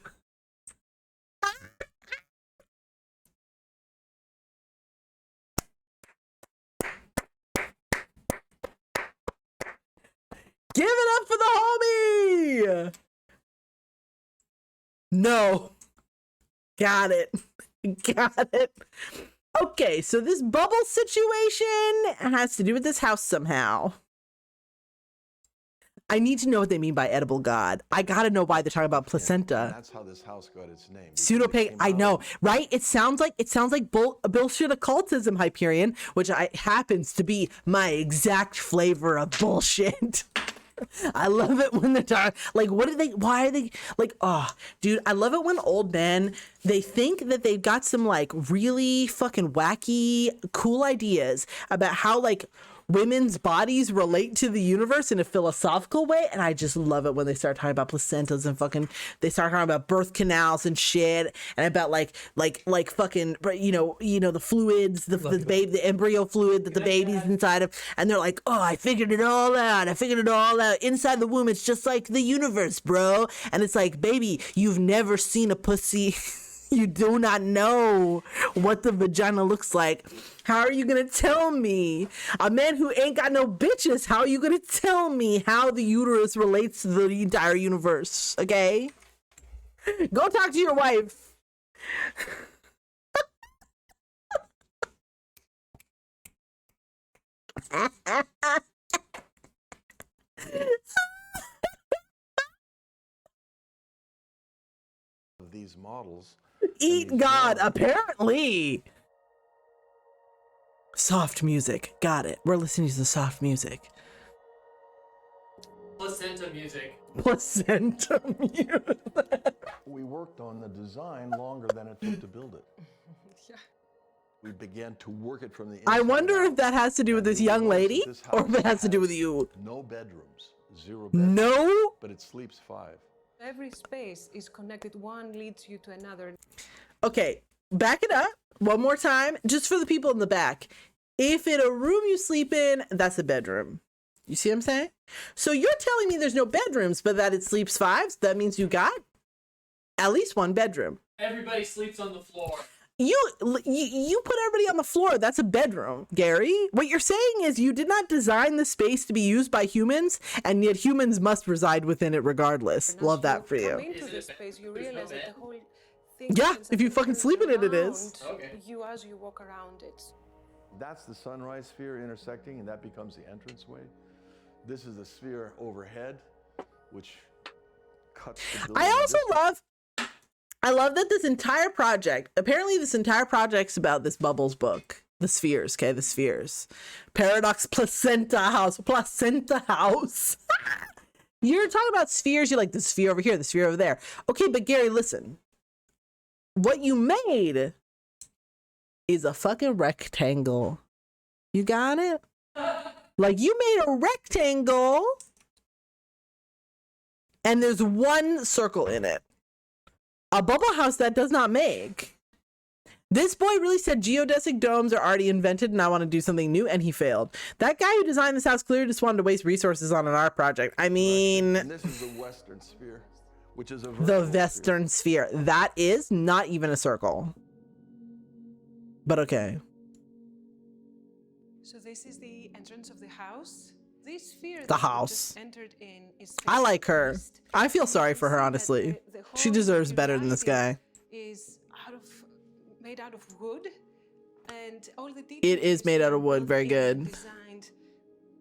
Give it up for the homie! No. Got it. Got it. Okay, so this bubble situation has to do with this house somehow. I need to know what they mean by edible God. I gotta know why they're talking about placenta. That's how this house got its name. Pseudopig, I know, right? It sounds like bullshit occultism, Hyperion, which happens to be my exact flavor of bullshit. I love it when they're talking, like, why are they, like, oh, dude, I love it when old men, they think that they've got some, like, really fucking wacky, cool ideas about how, like, women's bodies relate to the universe in a philosophical way, and I just love it when they start talking about placentas and fucking they start talking about birth canals and shit, and about like fucking you know the fluids, the baby, the embryo fluid that the baby's inside of, and they're like, oh, I figured it all out inside the womb. It's just like the universe, bro. And it's like, baby, you've never seen a pussy. You do not know what the vagina looks like. How are you gonna tell me? A man who ain't got no bitches, how are you gonna tell me how the uterus relates to the entire universe? Okay? Go talk to your wife. These models. Eat God, apparently. Soft music. Got it. We're listening to the soft music. Placenta music. Placenta music. We worked on the design longer than it took to build it. Yeah. We began to work it from the inside. I wonder if that has to do with this young lady, or if it has to do with you. No bedrooms. 0 bedrooms. No? But it sleeps 5. Every space is connected. One leads you to another. Okay, back it up one more time, just for the people in the back. If it's a room you sleep in, that's a bedroom. You see what I'm saying? So you're telling me there's no bedrooms, but that it sleeps fives? That means you got at least one bedroom. Everybody sleeps on the floor. You put everybody on the floor. That's a bedroom, Gary. What you're saying is you did not design the space to be used by humans, and yet humans must reside within it regardless. Love that for you. Into this space, you realize that the whole thing. Yeah, if you fucking sleep in it, it is. Okay. You as you walk around it. That's the sunrise sphere intersecting, and that becomes the entranceway. This is the sphere overhead, which cuts the building. I love that this entire project, apparently this entire project's about this Bubbles book. The spheres, okay? The spheres. Paradox Placenta House. Placenta House. You're talking about spheres. You're like, the sphere over here, the sphere over there. Okay, but Gary, listen. What you made is a fucking rectangle. You got it? Like, you made a rectangle and there's one circle in it. A bubble house that does not make. This boy really said geodesic domes are already invented and I want to do something new, and he failed. That guy who designed this house clearly just wanted to waste resources on an art project. I mean... And this is the western sphere, which is a the western sphere. That is not even a circle. But okay. So this is the entrance of the house. This sphere The that you house. just entered in is I like facing her. east. I feel And you sorry can for her, see that honestly. the She whole deserves better than this guy. Is made out of wood, and all the details It is made out of wood. Very good. Designed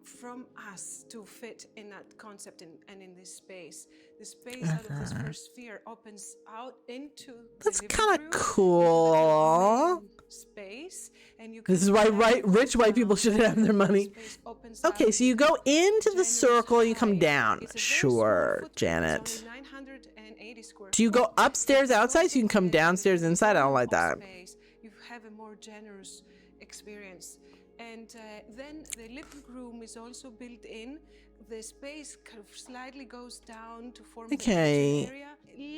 from us to fit in that concept and in this space. The space out of this first sphere opens out into That's the kind living of room, cool. space, and you This is can why slide rich white people down. should have their money. Space opens Okay, out so you go into the generous circle, you come height. down. It's a very Sure, small footprint. Janet. It's only 980 square Do you go feet. upstairs It's outside also so you can come the downstairs inside? I don't like that. space. You have a more generous experience. And then the living room is also built in. The space kind of slightly goes down to form Okay. the kitchen area.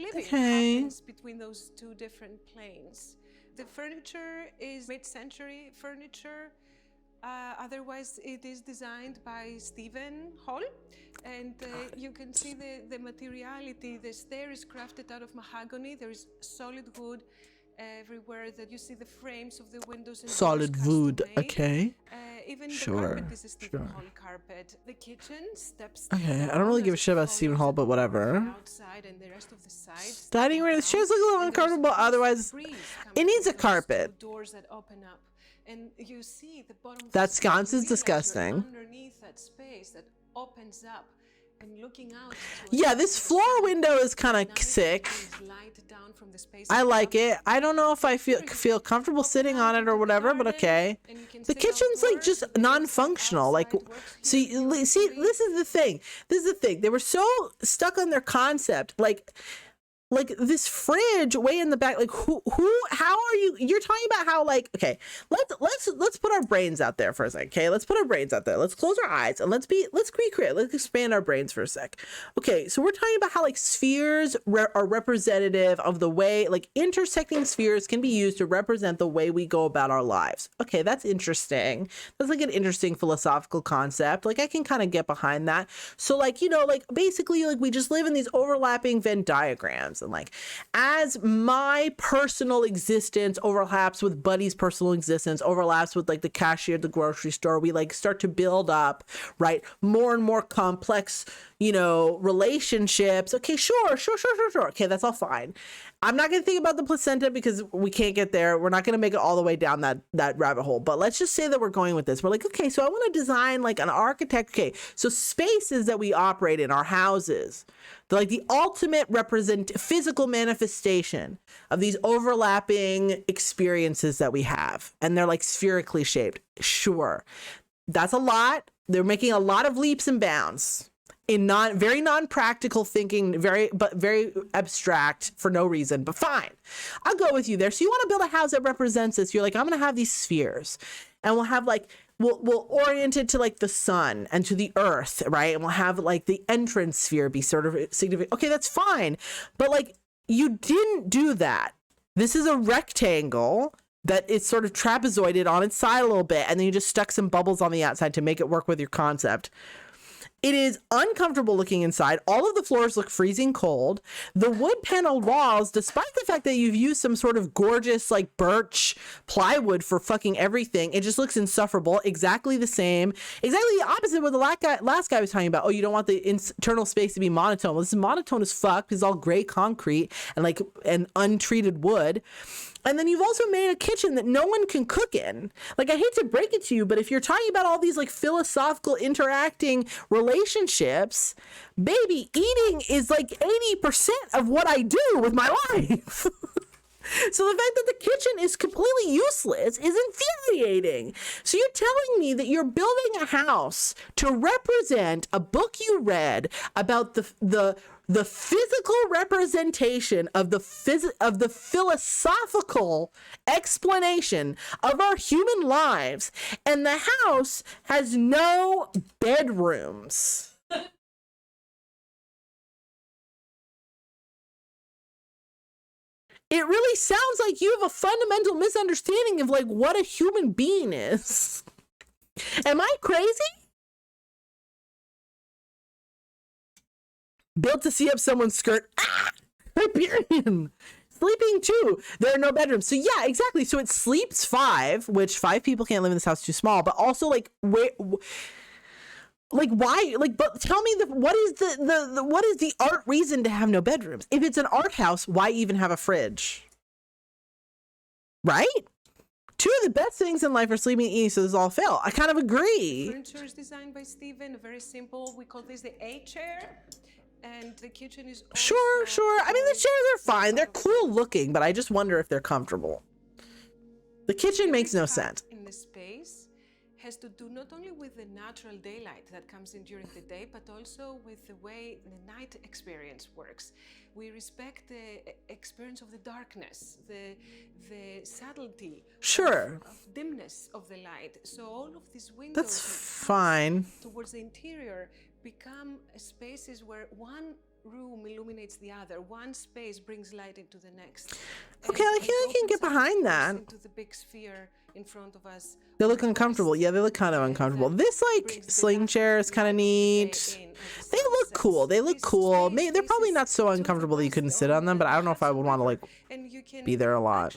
Living Okay. happens between those two different planes. The furniture is mid-century furniture. Otherwise, it is designed by Stephen Hall, and you can see the materiality. The stair is crafted out of mahogany. There is solid wood everywhere. That you see the frames of the windows and Solid doors wood, custom-made. okay. Even Sure, the carpet is a Stephen sure. Hall carpet. The kitchen steps. Okay, I down don't really as give a it shit about Stephen follows Hall, the but door whatever. outside and the rest of the sides Dining room, the down. chairs look a little And there's uncomfortable. this Otherwise, breeze it coming needs from a those carpet. two doors that open up. And you see the bottom of That the sconce stairs, is you realize you're disgusting. underneath that space that opens up and looking out to Yeah, a this floor window is kind of night sick. that brings light down from the space I like above. it. I don't know if I feel comfortable sitting on it or whatever, but okay. And you can The sit kitchen's like outdoors, just the non-functional. Like, outside works see, here see, beautifully. this is the thing. This is the thing. They were so stuck on their concept. Like this fridge way in the back. Like how are you? You're talking about how, like, okay, let's put our brains out there for a sec. Okay, let's put our brains out there. Let's close our eyes and let's be creative. Let's expand our brains for a sec. Okay, so we're talking about how, like, spheres are representative of the way, like, intersecting spheres can be used to represent the way we go about our lives. Okay, that's interesting. That's like an interesting philosophical concept. Like, I can kind of get behind that. So, like, you know, like, basically, like, we just live in these overlapping Venn diagrams. And, like, as my personal existence overlaps with Buddy's personal existence, overlaps with, like, the cashier at the grocery store, we, like, start to build up, right, more and more complex, you know, relationships. Okay, sure. Okay, that's all fine. I'm not going to think about the placenta because we can't get there. We're not going to make it all the way down that rabbit hole. But let's just say that we're going with this. We're like, okay, so I want to design, like, an architect. Okay, so spaces that we operate in, our houses, they're like the ultimate physical manifestation of these overlapping experiences that we have. And they're, like, spherically shaped. Sure. That's a lot. They're making a lot of leaps and bounds in very non-practical thinking, very abstract for no reason, but fine. I'll go with you there. So you want to build a house that represents this. You're like, I'm going to have these spheres, and we'll have, like, we'll orient it to, like, the sun and to the earth, right? And we'll have, like, the entrance sphere be sort of significant. Okay, that's fine. But, like, you didn't do that. This is a rectangle that it's sort of trapezoided on its side a little bit, and then you just stuck some bubbles on the outside to make it work with your concept. It is uncomfortable looking inside. All of the floors look freezing cold. The wood paneled walls, despite the fact that you've used some sort of gorgeous like birch plywood for fucking everything, it just looks insufferable. Exactly the same. Exactly the opposite of what the last guy was talking about. Oh, you don't want the internal space to be monotone. Well, this is monotone as fuck. It's all gray concrete and untreated wood. And then you've also made a kitchen that no one can cook in. Like, I hate to break it to you, but if you're talking about all these like philosophical interacting relationships, baby, eating is like 80% of what I do with my life. So the fact that the kitchen is completely useless is infuriating. So you're telling me that you're building a house to represent a book you read about the physical representation of the philosophical explanation of our human lives, and the house has no bedrooms. It really sounds like you have a fundamental misunderstanding of like what a human being is. Am I crazy? Built to see up someone's skirt. Ah! Hyperion. Sleeping too. There are no bedrooms. So yeah, exactly. So it sleeps 5, which 5 people can't live in this house, too small. But also like where, like why? Like, but tell me what is the art reason to have no bedrooms? If it's an art house, why even have a fridge? Right? 2 of the best things in life are sleeping and eating, so this all fail. I kind of agree. Furniture is designed by Steven, very simple. We call this the A chair. And the kitchen is sure. I mean, the chairs are fine. They're cool looking, but I just wonder if they're comfortable. The kitchen makes no sense. In the space has to do not only with the natural daylight that comes in during the day, but also with the way the night experience works. We respect the experience of the darkness, the subtlety, sure, of dimness of the light. So all of these windows that's fine towards the interior become spaces where one room illuminates the other, one space brings light into the next. Okay, I can get behind that. Into the big sphere in front of us. They look uncomfortable. Yeah, they look kind of uncomfortable. This like sling chair is kind of neat. They look cool. They look cool. Maybe they're probably not so uncomfortable that you couldn't sit on them, but I don't know if I would want to like be there a lot.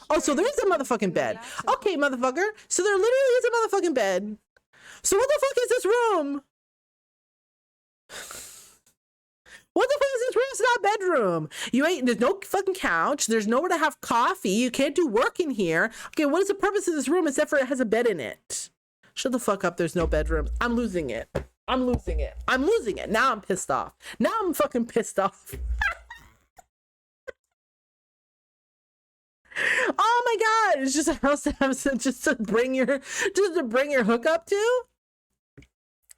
Oh, so there is a motherfucking bed. Okay, motherfucker. So there literally is a motherfucking bed. So what the fuck is this room? What the fuck is this room? It's not a bedroom. There's no fucking couch. There's nowhere to have coffee. You can't do work in here. Okay, what is the purpose of this room except for it has a bed in it? Shut the fuck up. There's no bedrooms. I'm losing it. Now I'm pissed off. Now I'm fucking pissed off. Oh my god, it's just a house to have just to bring your hookup to.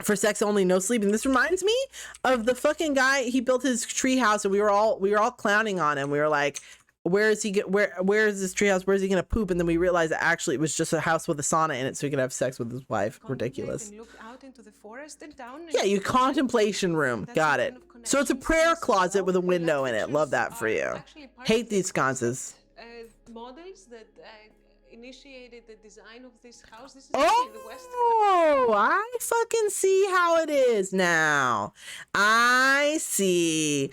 For sex only, no sleeping. This reminds me of the fucking guy. He built his tree house, and we were all clowning on him. We were like, where is this tree house? Where is he gonna poop? And then we realized that actually it was just a house with a sauna in it, so he could have sex with his wife. Ridiculous. Look out into the forest and down. Yeah, you contemplation room. Got it. So it's a prayer closet with a window in it. Love that for you. Hate these sconces. Models that initiated the design of this house. This is the West. Oh, I fucking see how it is now. I see.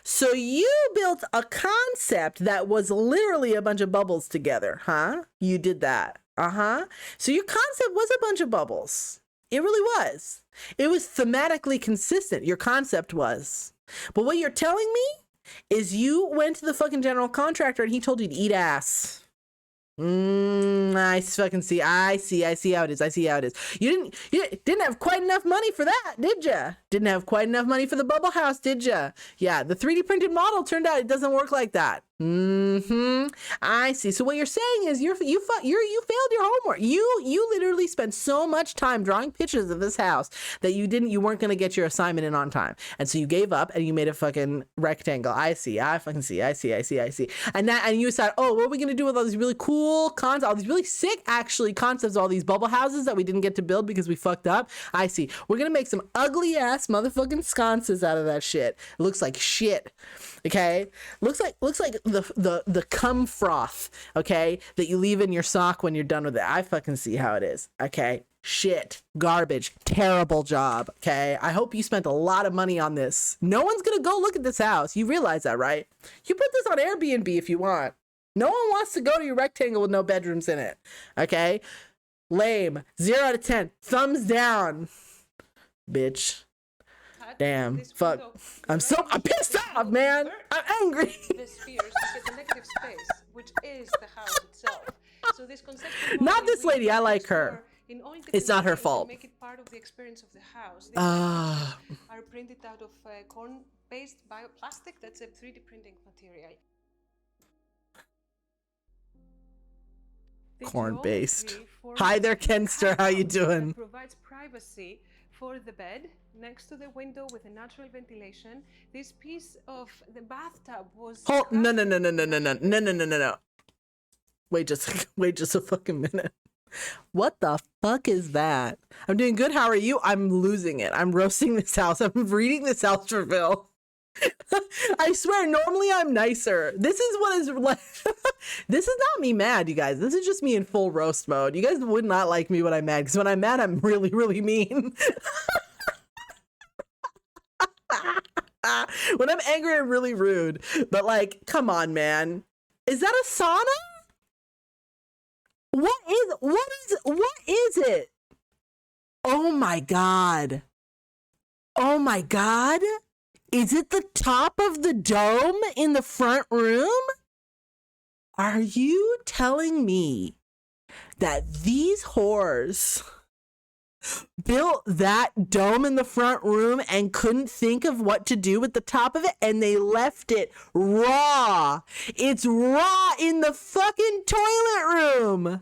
So you built a concept that was literally a bunch of bubbles together, huh? You did that. So your concept was a bunch of bubbles. It really was. It was thematically consistent. Your concept was. But what you're telling me is you went to the fucking general contractor and he told you to eat ass. I fucking see. I see how it is. You didn't have quite enough money for that, did ya? Didn't have quite enough money for the bubble house, did ya? Yeah, the 3D printed model turned out it doesn't work like that. I see. So what you're saying is you failed your homework. You literally spent so much time drawing pictures of this house that you weren't gonna get your assignment in on time, and so you gave up and you made a fucking rectangle. I see. I see. And you said, oh, what are we gonna do with all these really cool concepts, all these really sick actually concepts, all these bubble houses that we didn't get to build because we fucked up? I see. We're gonna make some ugly ass motherfucking sconces out of that shit. It looks like shit. Okay, looks like the cum froth, okay, that you leave in your sock when you're done with it. I fucking see how it is, okay? Shit, garbage, terrible job, okay? I hope you spent a lot of money on this. No one's gonna go look at this house. You realize that, right? You put this on Airbnb if you want. No one wants to go to your rectangle with no bedrooms in it, okay? Lame. 0 out of 10. Thumbs down, bitch. Damn, fuck. I'm pissed off, man. I'm angry. The spheres to get the negative space, which is the house itself. So this conceptual Not this lady. I like her. in all different It's not her ways to fault. Make it part of the experience of the house. These are printed out of corn-based bioplastic. That's a 3D printing material. The Corn-based. geometry forms Hi there, a Kenster. How you cutout doing? that provides privacy for the bed next to the window with a natural ventilation. This piece of the bathtub was Hold. No. Wait just a fucking minute. What the fuck is that? I'm doing good. How are you? I'm losing it. I'm roasting this house. I'm reading this house for Phil. I swear, normally I'm nicer. This is what is like. This is not me mad, you guys. This is just me in full roast mode. You guys would not like me when I'm mad, because when I'm mad, I'm really, really mean. When I'm angry, I'm really rude. But like, come on, man. Is that a sauna? What is it? Oh my God. Oh my God. Is it the top of the dome in the front room? Are you telling me that these whores built that dome in the front room and couldn't think of what to do with the top of it, and they left it raw? It's raw in the fucking toilet room.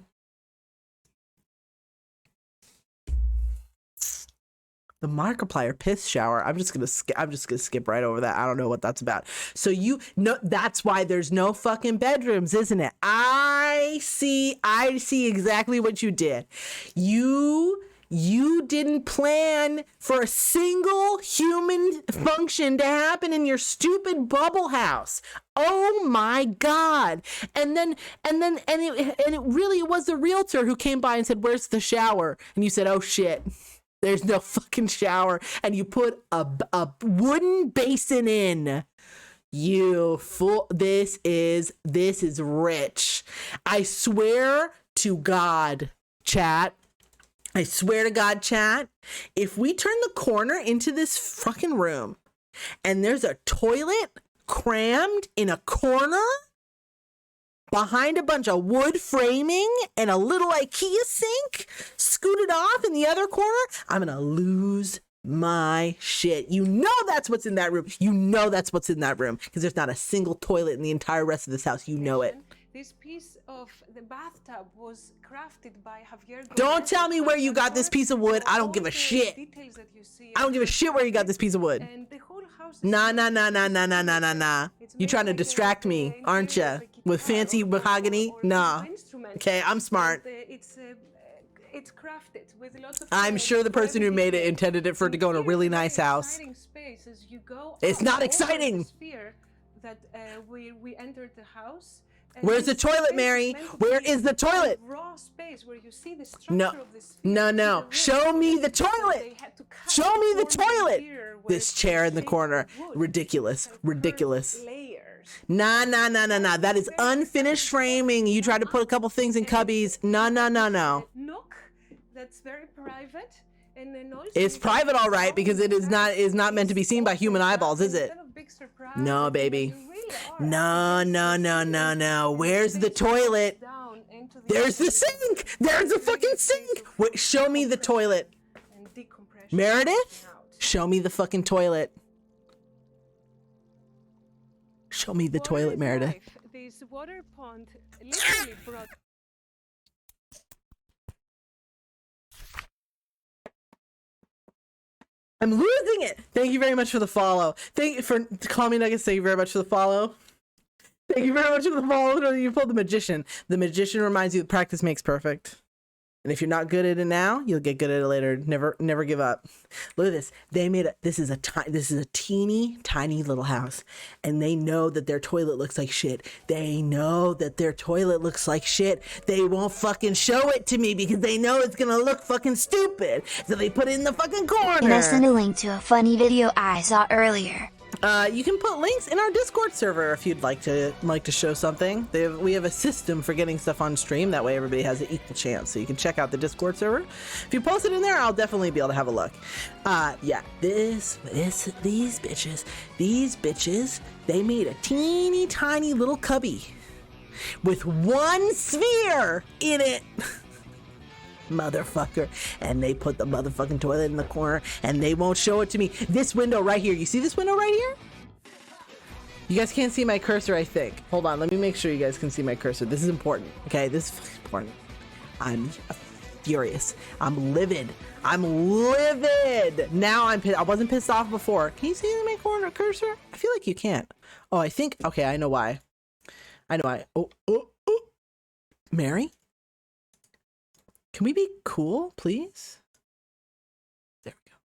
The Markiplier piss shower. I'm just gonna skip right over that. I don't know what that's about. So you know, that's why there's no fucking bedrooms, isn't it? I see exactly what you did. You didn't plan for a single human function to happen in your stupid bubble house. Oh my God. And it really was the realtor who came by and said, "Where's the shower?" And you said, "Oh shit. There's no fucking shower," and you put a wooden basin in. You fool. This is rich. I swear to God, chat. I swear to God, chat. If we turn the corner into this fucking room and there's a toilet crammed in a corner behind a bunch of wood framing and a little IKEA sink scooted off in the other corner, I'm gonna lose my shit. You know that's what's in that room. You know that's what's in that room, because there's not a single toilet in the entire rest of this house. You know it. This piece of the bathtub was crafted by Javier. Don't tell me where you got this piece of wood. I don't give a shit. I don't give a shit where you got this piece of wood. Nah. You trying to distract me, aren't you? With fancy mahogany? Nah. Okay, I'm smart. It's crafted with lots of. I'm sure the person who made it intended it for it to go in a really nice house. It's not exciting. That we entered the house. Where's the toilet, Mary? Where is the toilet? Raw space where you see the structure of this. No. Show me the toilet. Show me the toilet. This chair in the corner. Ridiculous. Nah. That is unfinished framing. You tried to put a couple things in cubbies. No. Nook that's very private. And then also it's private, all right, because it is not meant to be seen by human eyeballs, is it? No, baby. No. Where's the toilet? There's the sink. There's the fucking sink. Wait, show me the toilet. Meredith, show me the fucking toilet. Show me the toilet, Meredith. This water pond literally brought. I'm losing it. Thank you very much for the follow. Thank you for calling me Nuggets. Thank you very much for the follow. Thank you very much for the follow. You pulled the magician. The magician reminds you that practice makes perfect. And if you're not good at it now, you'll get good at it later. Never give up. Look at this. This is a teeny tiny little house, and they know that their toilet looks like shit. They know that their toilet looks like shit. They won't fucking show it to me because they know it's gonna look fucking stupid. So they put it in the fucking corner. And I sent a link to a funny video I saw earlier. You can put links in our Discord server if you'd like to show something. We have a system for getting stuff on stream. That way everybody has an equal chance. So you can check out the Discord server. If you post it in there, I'll definitely be able to have a look. Yeah, these bitches, they made a teeny tiny little cubby with one sphere in it. Motherfucker. And they put the motherfucking toilet in the corner and they won't show it to me. This window right here, you see this window right here? You guys can't see my cursor, I think. Hold on, let me make sure you guys can see my cursor. This is important, okay? This is important. I'm furious. I'm livid. Now I'm pissed. I wasn't pissed off before. Can you see my corner cursor? I feel like you can't. Oh, I think, okay, I know why. Oh. Mary? Can we be cool, please? There we go.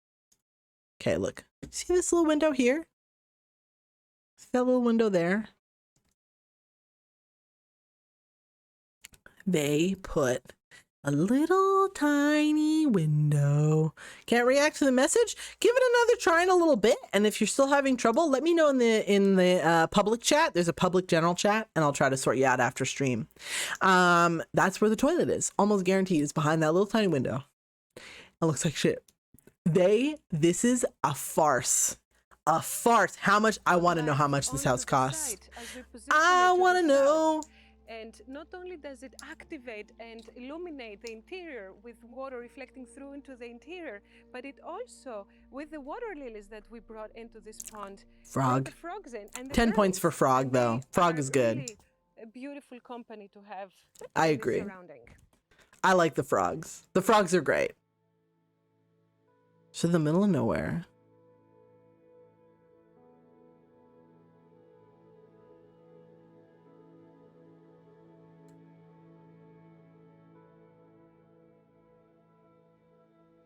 Okay, look. See this little window here? See that little window there? They put a little tiny window. Can't react to the message? Give it another try in a little bit. And if you're still having trouble, let me know in the public chat. There's a public general chat, and I'll try to sort you out after stream. That's where the toilet is. Almost guaranteed. It's behind that little tiny window. It looks like shit. This is a farce. A farce. How much? I want to know how much this house costs. I want to know. And not only does it activate and illuminate the interior with water reflecting through into the interior, but it also, with the water lilies that we brought into this pond, brought the frogs in. And 10 points for frog, though. Frog is good. Really a beautiful company to have. I agree. I like the frogs. The frogs are great. So the middle of nowhere.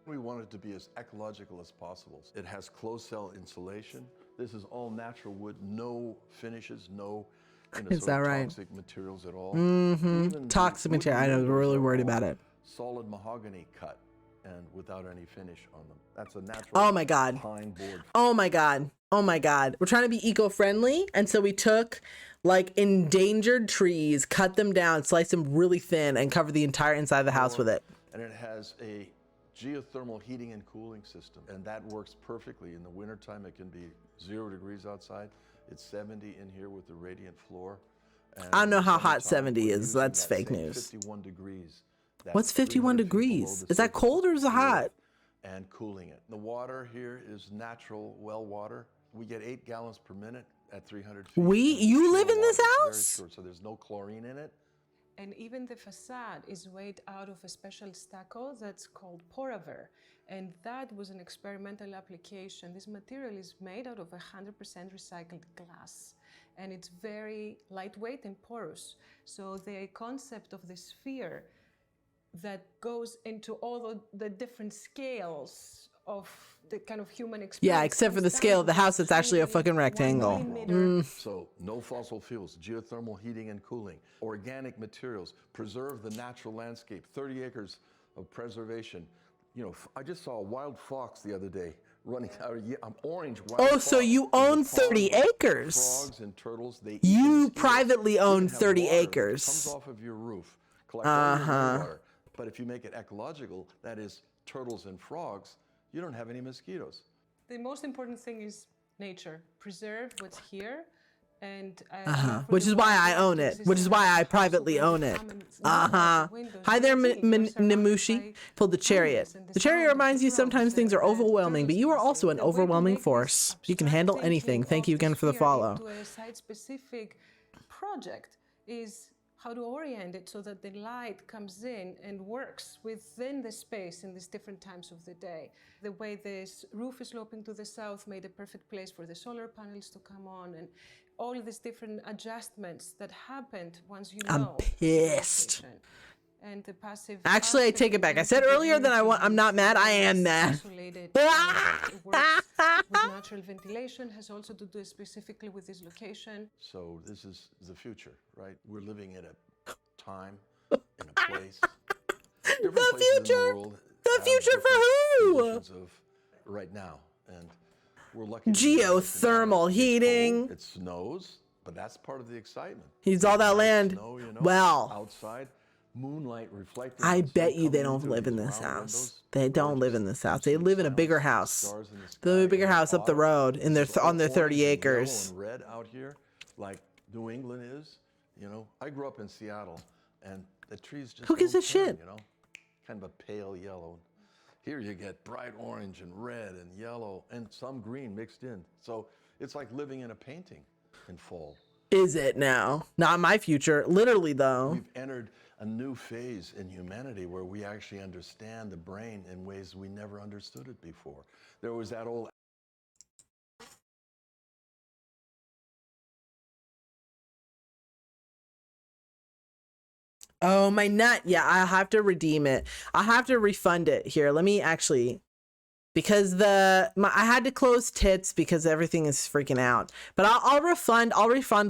We want it to be as ecological as possible. It has closed cell insulation. This is all natural wood, no finishes, no is that right? Toxic materials at all. Mm-hmm. Toxic material. I know, we're really worried about it. Solid mahogany cut and without any finish on them. That's a natural. Oh my God. Pine board. Oh my God. Oh my God. We're trying to be eco-friendly, and so we took like endangered trees, cut them down, slice them really thin, and cover the entire inside of the house with it. And it has a geothermal heating and cooling system, and that works perfectly. In the wintertime, it can be 0 degrees outside. It's 70 in here with the radiant floor. And I don't know how hot 70 is. That's fake news. 51 degrees. What's 51 degrees? Is that cold or is it hot? And cooling it. The water here is natural well water. We get 8 gallons per minute at 300 feet. You live in this house? Very pure, so there's no chlorine in it. And even the facade is made out of a special stucco that's called Poraver. And that was an experimental application. This material is made out of 100% recycled glass. And it's very lightweight and porous. So the concept of the sphere that goes into all the different scales of the kind of human experience. Yeah, except for the scale of the house, it's actually a fucking rectangle. So no fossil fuels, geothermal heating and cooling, organic materials, preserve the natural landscape, 30 acres of preservation. You know, I just saw a wild fox the other day running out of orange wild fox. So you own 30 acres. Frogs and turtles, they you privately own 30 water acres. Comes off of your roof, collect all your water. But if you make it ecological, that is turtles and frogs, you don't have any mosquitoes. The most important thing is nature. Preserve what's here. And which is why I own it. Which is why I privately own it. Hi there, Nimushi. Pulled the chariot. The chariot reminds you sometimes things are overwhelming, but you are also an overwhelming force. You can handle anything. Thank you again for the follow. A site-specific project is how to orient it so that the light comes in and works within the space in these different times of the day. The way this roof is sloping to the south made a perfect place for the solar panels to come on, and all these different adjustments that happened once you know. I'm pissed. and the passive. Actually, I take it back. I said earlier that I'm not mad. I am mad. Isolated, it works with natural ventilation, has also to do specifically with this location. So this is the future, right? We're living in a time, in a place. Different The places in future. world The have future for different who? conditions of right now, and we're lucky. Geothermal heating. It snows, but that's part of the excitement. He's all that land. Snow, you know, Well, outside, moonlight reflecting. I on snow bet you they coming don't through live in these this round house. windows. They don't live in this house. They live in a bigger house. Stars in the They live in a sky, bigger and house up the autumn, road in their so on their 30 orange and yellow acres. and red out here, like New England is. You know, I grew up in Seattle, and the trees just Who gives don't a turn, shit? You know, kind of a pale yellow. Here you get bright orange and red and yellow and some green mixed in. So it's like living in a painting in fall. Is it now? Not my future. Literally, though. We've entered a new phase in humanity where we actually understand the brain in ways we never understood it before. There was that old Oh, my nut. Yeah, I have to redeem it. I have to refund it. Here, let me actually, because I had to close tits because everything is freaking out. But I'll refund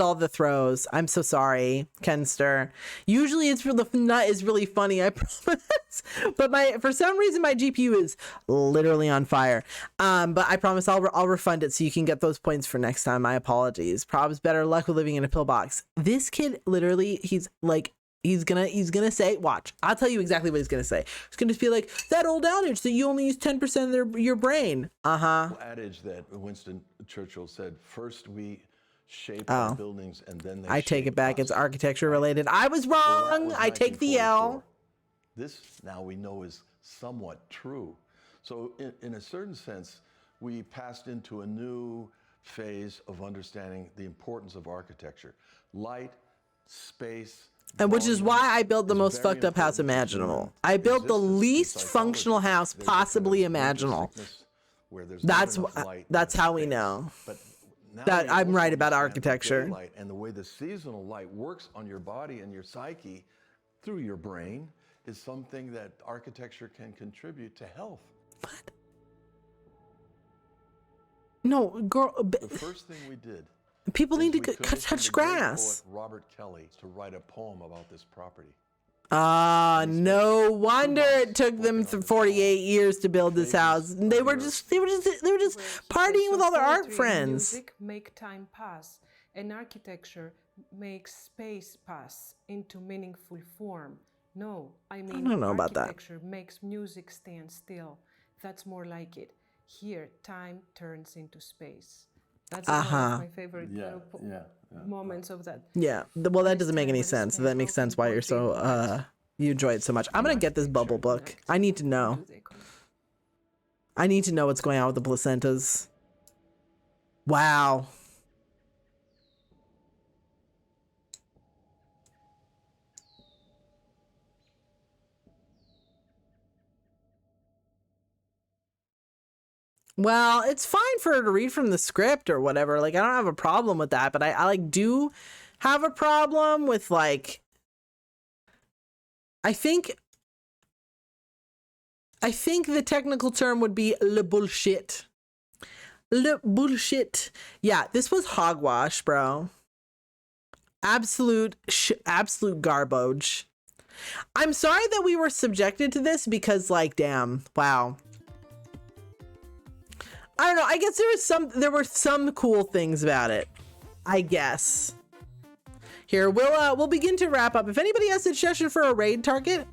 all the throws. I'm so sorry, Kenster. Usually the nut is really funny, I promise. But for some reason my GPU is literally on fire. But I promise I'll refund it so you can get those points for next time. My apologies. Probs, better luck with living in a pillbox. This kid literally, he's like, he's gonna say, watch, I'll tell you exactly what he's gonna say. He's gonna be like, that old adage that you only use 10% of your brain. adage that Winston Churchill said, first we shape our buildings and then they I take shape it back. us. It's architecture related. I was Well, that wrong. was I take the L. 1944. This now we know is somewhat true. So in a certain sense, we passed into a new phase of understanding the importance of architecture. Light, space, And which is volume why I built the is most very fucked up house important to imaginable. human I built the existence in least psychology. functional house There's a kind of possibly winter imaginable. sickness where there's not enough light That's in how we space. know But now that we I'm also right about understand the architecture. daylight and the way the seasonal light works on your body and your psyche through your brain is something that architecture can contribute to health. What? No, girl. The first thing we did. People is need to we commissioned touch the great grass. poet Robert Kelly to write a poem about this property. No wonder it took them 48 years to build this house. They were just partying with all their art Poetry and friends. Music make time pass, and architecture makes space pass into meaningful form. No, I mean don't know about that. architecture makes music stand still. That's more like it. Here, time turns into space. That's one of my favorite moments of that. Yeah. Well, that doesn't make any sense. So that makes sense why you're so you enjoy it so much. I'm gonna get this bubble book. I need to know. I need to know what's going on with the placentas. Wow. Well, it's fine for her to read from the script or whatever. Like, I don't have a problem with that, but I like do have a problem with like, I think the technical term would be le bullshit. Le bullshit. Yeah, this was hogwash, bro. Absolute garbage. I'm sorry that we were subjected to this because like, damn, wow. I don't know. I guess there were some cool things about it. I guess. Here, we'll begin to wrap up. If anybody has a suggestion for a raid target,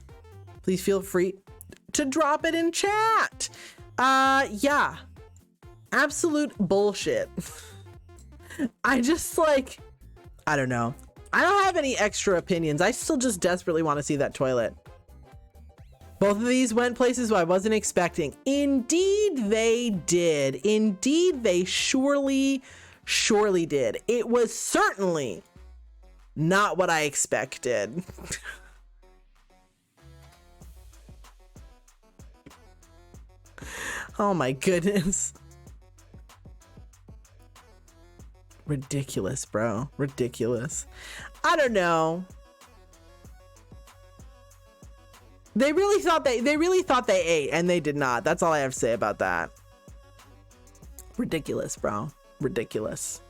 please feel free to drop it in chat. Yeah. Absolute bullshit. I just like, I don't know. I don't have any extra opinions. I still just desperately want to see that toilet. Both of these went places I wasn't expecting. Indeed they did. Indeed they surely did. It was certainly not what I expected. Oh my goodness. Ridiculous, bro. Ridiculous. I don't know. They really thought they ate, and they did not. That's all I have to say about that. Ridiculous, bro. Ridiculous.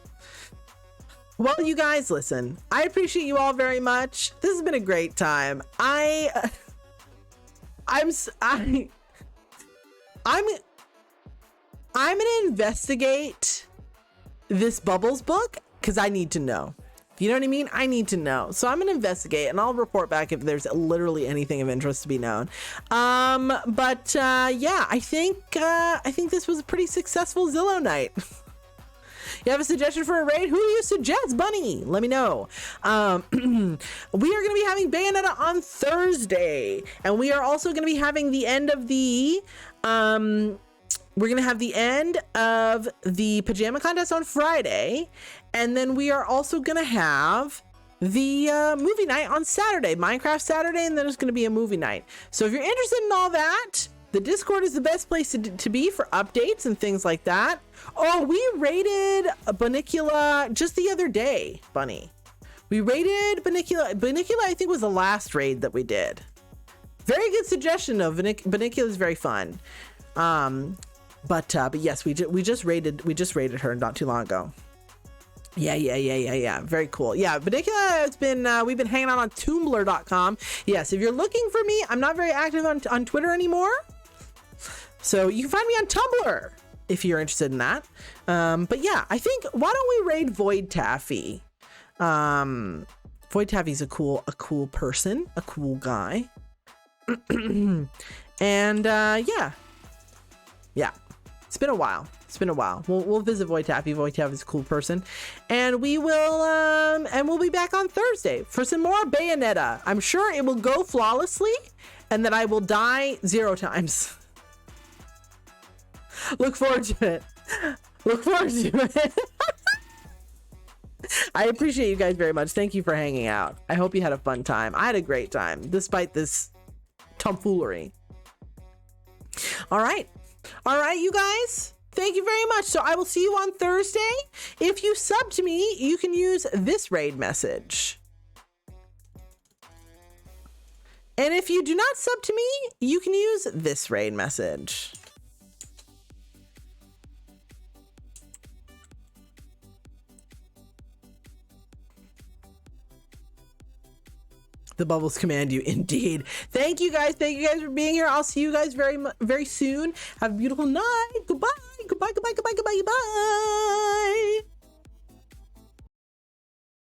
Well, you guys, listen. I appreciate you all very much. This has been a great time. I'm gonna investigate this Bubbles book because I need to know. You know what I mean? I need to know. So I'm gonna investigate and I'll report back if there's literally anything of interest to be known. Yeah, I think this was a pretty successful Zillow night. You have a suggestion for a raid? Who do you suggest, Bunny? Let me know. We are going to be having Bayonetta on Thursday, and we are also going to be having the end of the we're going to have the end of the pajama contest on Friday, and then we are also going to have the movie night on Saturday, Minecraft Saturday, and then there's going to be a movie night. So if you're interested in all that, the Discord is the best place to be for updates and things like that. Oh, we rated Banicula just the other day, Bunny. We rated Banicula. Banicula, I think, was the last raid that we did. Very good suggestion, though. Banicula is very fun. But yes, we just rated her not too long ago. Yeah. Very cool. Yeah, Banicula has been, we've been hanging out on Tumblr.com. Yes, if you're looking for me, I'm not very active on Twitter anymore. So you can find me on Tumblr if you're interested in that. But yeah, I think, why don't we raid Void Taffy? Void Taffy's a cool person, a cool guy. And yeah. It's been a while. We'll visit Void Taffy. Void Taffy's a cool person. And we will, and we'll be back on Thursday for some more Bayonetta. I'm sure it will go flawlessly and that I will die 0 times. Look forward to it. I appreciate you guys very much. Thank you for hanging out. I hope you had a fun time. I had a great time, despite this tomfoolery. All right, you guys. Thank you very much. So I will see you on Thursday. If you sub to me, you can use this raid message. And if you do not sub to me, you can use this raid message. The bubbles command you, indeed. Thank you guys for being here. I'll see you guys very soon. Have a beautiful night. Goodbye.